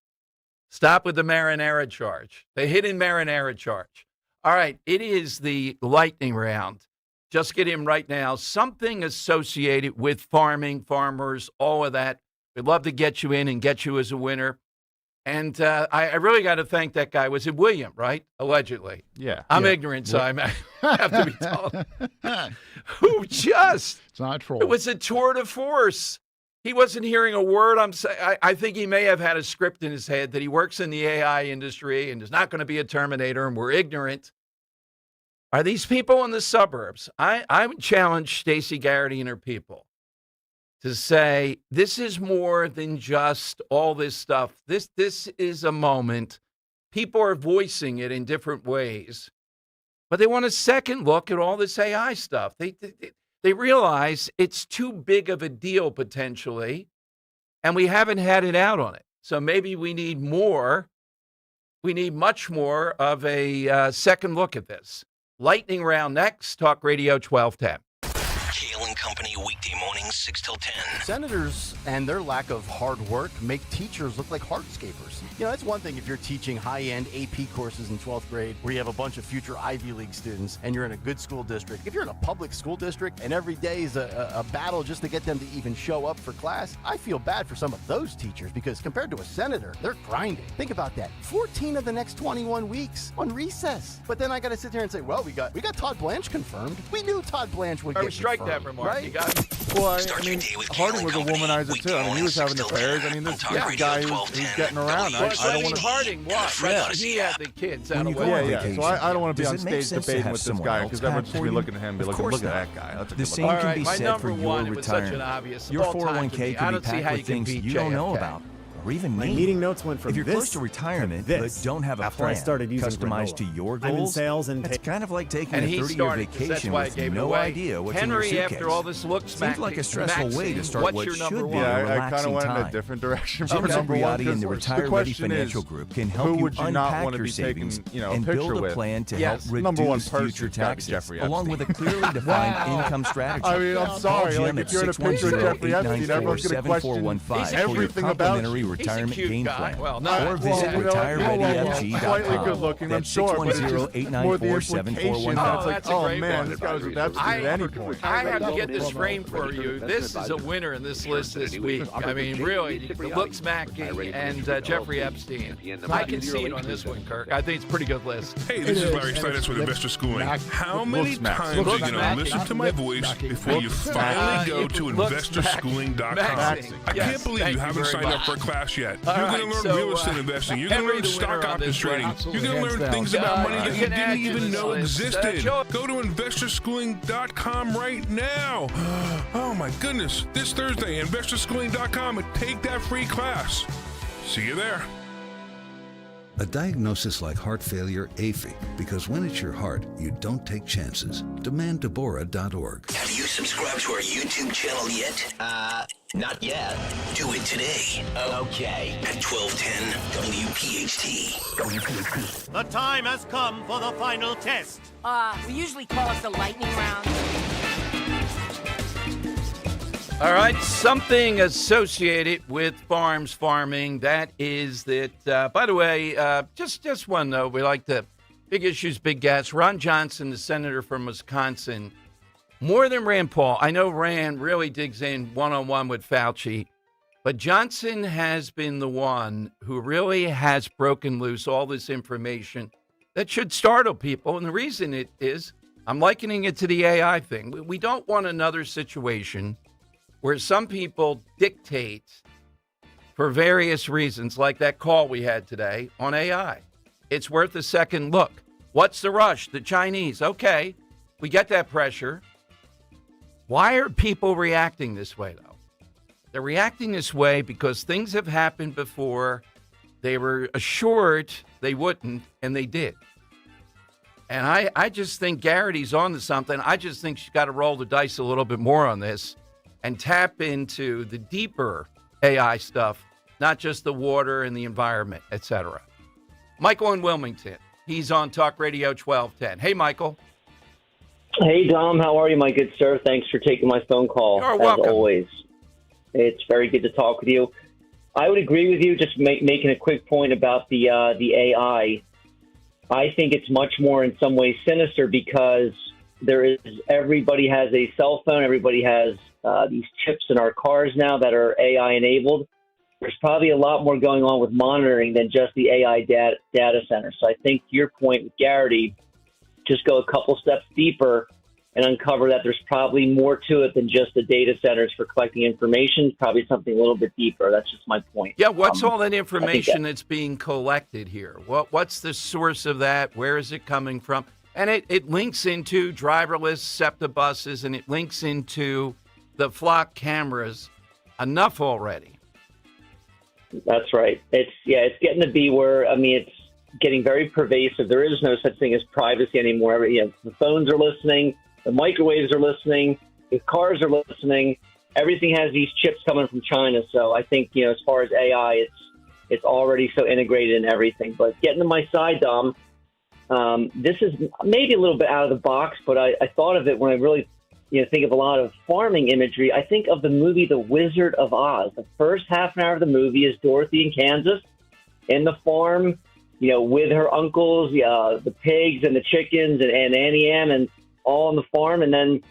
Stop with the marinara charge. The hidden marinara charge. All right, it is the lightning round. Just get him right now. Something associated with farming, farmers, all of that. We'd love to get you in and get you as a winner. And I really got to thank that guy. Was it William, right? Allegedly. Yeah. I'm ignorant, so I have to be told. Who just. It's not troll. It was a tour de force. He wasn't hearing a word I'm saying. I think he may have had a script in his head that he works in the AI industry and is not going to be a Terminator, and we're ignorant. Are these people in the suburbs? I would challenge Stacey Garrity and her people to say, this is more than just all this stuff. This is a moment. People are voicing it in different ways, but they want a second look at all this AI stuff. They realize it's too big of a deal potentially, and we haven't had it out on it. So maybe we need more. We need much more of a second look at this. Lightning round next. Talk Radio 1210. Kale and Company weekday mornings 6 till 10. Senators and their lack of hard work make teachers look like hardscapers. That's one thing if you're teaching high-end AP courses in 12th grade where you have a bunch of future Ivy League students and you're in a good school district. If you're in a public school district and every day is a battle just to get them to even show up for class, I feel bad for some of those teachers because compared to a senator, they're grinding. Think about that. 14 of the next 21 weeks on recess. But then I got to sit there and say, well, we got Todd Blanche confirmed. We knew Todd Blanche would get strike confirmed, that remark. right? You got it. Well, I mean, Harding was a womanizer too. I mean, he was having affairs. I mean, this guy who's getting around. I don't want to. Harding what? Yeah. He had the kids out of way. Yeah. So I don't want to be on stage debating with this guy because everyone's just be looking at him and be looking, look at that guy. That's a the same can be said for your retirement. Your 401k could be packed with things you don't know about. or even My me. meeting notes went from if you're this close to retirement to but this don't have a after plan I started using customized granola. to your I'm in goals, sales and it's kind of like taking And a he 30-year started, 'cause that's vacation why I with gave it no away. idea what's in your Henry, suitcase. after all this look Seems like a stressful way to maxing, start what's what your should number be one? a I kind relaxing of went time. in a different direction Jim for number one. Cipriati and the Retire Ready question Financial is, Group can who help you would you not unpack want to your be taking, savings you know, a and picture build a with? plan to Yes, help number one reduce person future has gotta be taxes, Jeffrey along with a Epstein. clearly defined income strategy. I mean, I'm sorry. Call Like, Jim if at you're in a picture of Jeffrey Epstein, 610-894-7415 everyone's going to question for your everything about complimentary you. retirement game plan. Well, or visit retirereadyfg.com. Slightly good looking, I'm That's sure, but it's just more the 610-894-7415. implication. It's like, oh man, this guy was with Epstein at any point. I have to get this framed for you. This is a winner in this list this week. I mean, really, looks Mackey and Jeffrey Epstein. I can see it on this one, Kirk. I think it's a pretty good list. Hey, this is Larry Steinitz with Investor Schooling. How many times are you going to listen to my voice before you finally go to investorschooling.com? I can't believe you haven't signed up for a class yet. You're going to learn real estate investing. You're going to learn stock options trading. You're going to learn things about money that you didn't even know existed. Go to investorschooling.com right now. Oh my goodness. This Thursday, investorschooling.com, and take that free class. See you there. A diagnosis like heart failure, AFib, because when it's your heart, you don't take chances. DemandDeborah.org. Have you subscribed to our YouTube channel yet? Not yet. Do it today. Okay. At 1210 WPHT. The time has come for the final test. We usually call it the lightning round. All right, something associated with farming. That is that, by the way, just one note. We like the big issues, big gas. Ron Johnson, the senator from Wisconsin, more than Rand Paul. I know Rand really digs in one-on-one with Fauci, but Johnson has been the one who really has broken loose all this information that should startle people. And the reason it is, I'm likening it to the AI thing. We don't want another situation where some people dictate for various reasons, like that call we had today on AI. It's worth a second look. What's the rush? The Chinese. Okay, we get that pressure. Why are people reacting this way, though? They're reacting this way because things have happened before. They were assured they wouldn't, and they did. And I just think Garrity's on to something. I just think she's got to roll the dice a little bit more on this and tap into the deeper AI stuff, not just the water and the environment, etc. Michael in Wilmington. He's on Talk Radio 1210. Hey, Michael. Hey, Dom. How are you, my good sir? Thanks for taking my phone call, You're as welcome. always. It's very good to talk with you. I would agree with you, just making a quick point about the AI. I think it's much more in some ways sinister because everybody has a cell phone. Everybody has these chips in our cars now that are AI enabled. There's probably a lot more going on with monitoring than just the AI data center. So I think to your point with Garrity, just go a couple steps deeper and uncover that there's probably more to it than just the data centers for collecting information, probably something a little bit deeper. That's just my point. Yeah, what's all that information that's being collected here? What's the source of that? Where is it coming from? And it links into driverless SEPTA buses, and it links into the flock cameras. Enough already. That's right. It's getting to be where, it's getting very pervasive. There is no such thing as privacy anymore. The phones are listening, the microwaves are listening, the cars are listening. Everything has these chips coming from China. So I think, as far as AI, it's already so integrated in everything. But getting to my side, Dom, this is maybe a little bit out of the box, but I thought of it when I really think of a lot of farming imagery. I think of the movie The Wizard of Oz. The first half an hour of the movie is Dorothy in Kansas in the farm, with her uncles, the pigs and the chickens and Annie Ann and all on the farm. And then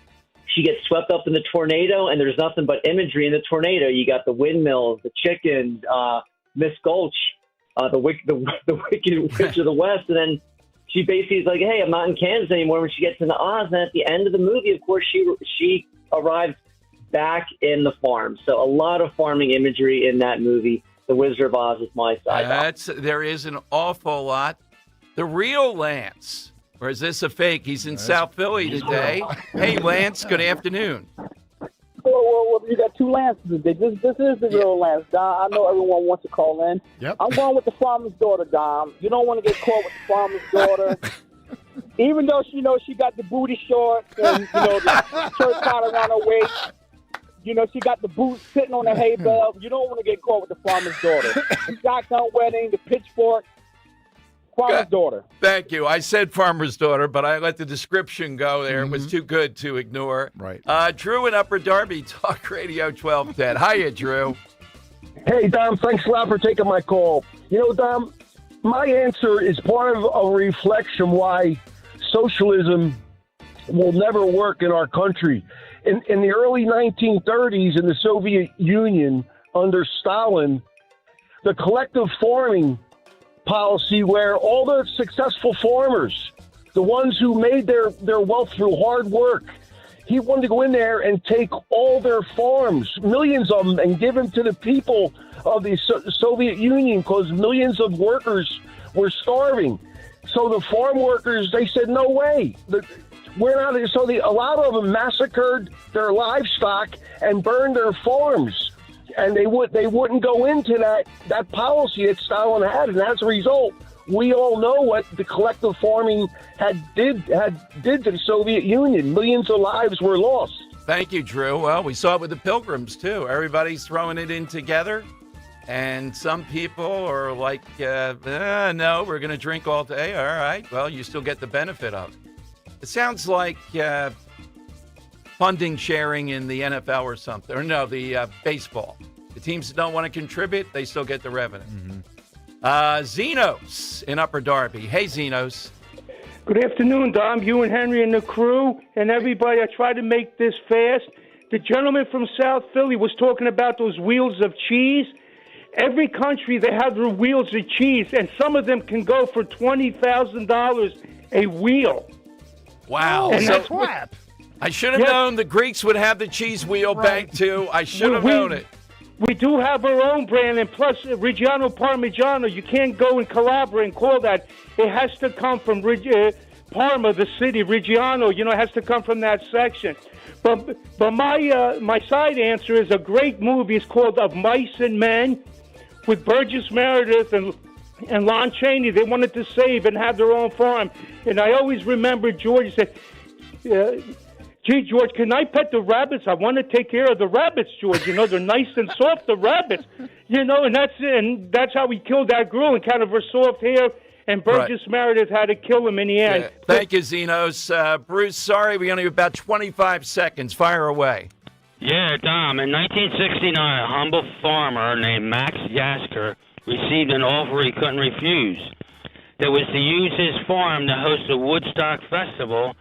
she gets swept up in the tornado, and there's nothing but imagery in the tornado. You got the windmills, the chickens, Miss Gulch, the Wicked Witch of the West. And then she basically is like, hey, I'm not in Kansas anymore when she gets into Oz. And at the end of the movie, of course, she arrives back in the farm. So a lot of farming imagery in that movie. The Wizard of Oz is my side. There is an awful lot. The real Lance, or is this a fake? He's in South Philly today. Hey, Lance, good afternoon. Well, you got two Lances today. This is the real Lance, Dom. I know everyone wants to call in. Yep. I'm going with the farmer's daughter, Dom. You don't want to get caught with the farmer's daughter. Even though she got the booty shorts and the shirt tied around her waist. She got the boots sitting on the hay bale. You don't want to get caught with the farmer's daughter. The shotgun wedding, the pitchfork, farmer's daughter. Thank you. I said farmer's daughter, but I let the description go there. It was too good to ignore. Right. Drew in Upper Darby, Talk Radio 1210. Hiya, Drew. Hey, Dom, thanks a lot for taking my call. Dom, my answer is part of a reflection why socialism will never work in our country. In the early 1930s in the Soviet Union under Stalin, the collective farming policy where all the successful farmers, the ones who made their wealth through hard work, he wanted to go in there and take all their farms, millions of them, and give them to the people of the Soviet Union because millions of workers were starving. So the farm workers, they said, no way. We're not. So a lot of them massacred their livestock and burned their farms, and they wouldn't go into that policy that Stalin had, and as a result, we all know what the collective farming did to the Soviet Union. Millions of lives were lost. Thank you, Drew. Well, we saw it with the Pilgrims, too. Everybody's throwing it in together, and some people are like, no, we're going to drink all day. All right, well, you still get the benefit of it. It sounds like funding sharing in the NFL or something. Or no, the baseball. The teams that don't want to contribute, they still get the revenue. Zenos in Upper Darby. Hey, Zenos. Good afternoon, Dom. You and Henry and the crew and everybody. I try to make this fast. The gentleman from South Philly was talking about those wheels of cheese. Every country, they have their wheels of cheese, and some of them can go for $20,000 a wheel. Wow. And So- that's what. I should have known the Greeks would have the cheese wheel bank, too. I should have known it. We do have our own brand, and plus Reggiano Parmigiano. You can't go and collaborate and call that. It has to come from Parma, the city. Reggiano, it has to come from that section. But my side answer is a great movie. It's called Of Mice and Men with Burgess Meredith and Lon Chaney. They wanted to save and have their own farm. And I always remember George said, gee, George, can I pet the rabbits? I want to take care of the rabbits, George. They're nice and soft, the rabbits. And that's how we killed that girl, and kind of her soft hair. And Burgess Meredith had to kill him in the end. Yeah. Thank you, Zenos. Bruce, sorry, we only have about 25 seconds. Fire away. Yeah, Dom. In 1969, a humble farmer named Max Yasker received an offer he couldn't refuse. That was to use his farm to host a Woodstock festival,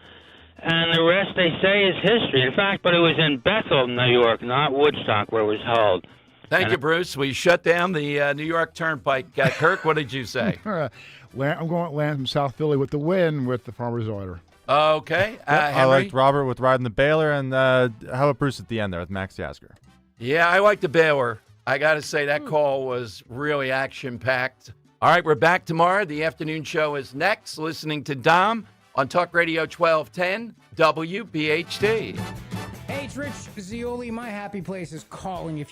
and the rest, they say, is history. In fact, but it was in Bethel, New York, not Woodstock, where it was held. Thank you, Bruce. We shut down the New York Turnpike. Kirk, what did you say? I'm going with Land from South Philly with the win with the farmer's daughter. Okay. I Henry? liked Robert with riding the Baylor, and how about Bruce at the end there with Max Yasker? Yeah, I like the Baylor. I got to say that call was really action-packed. All right, we're back tomorrow. The afternoon show is next. Listening to Dom on Talk Radio 1210 WPHT. Hey, it's Rich Zioli. My happy place is calling. If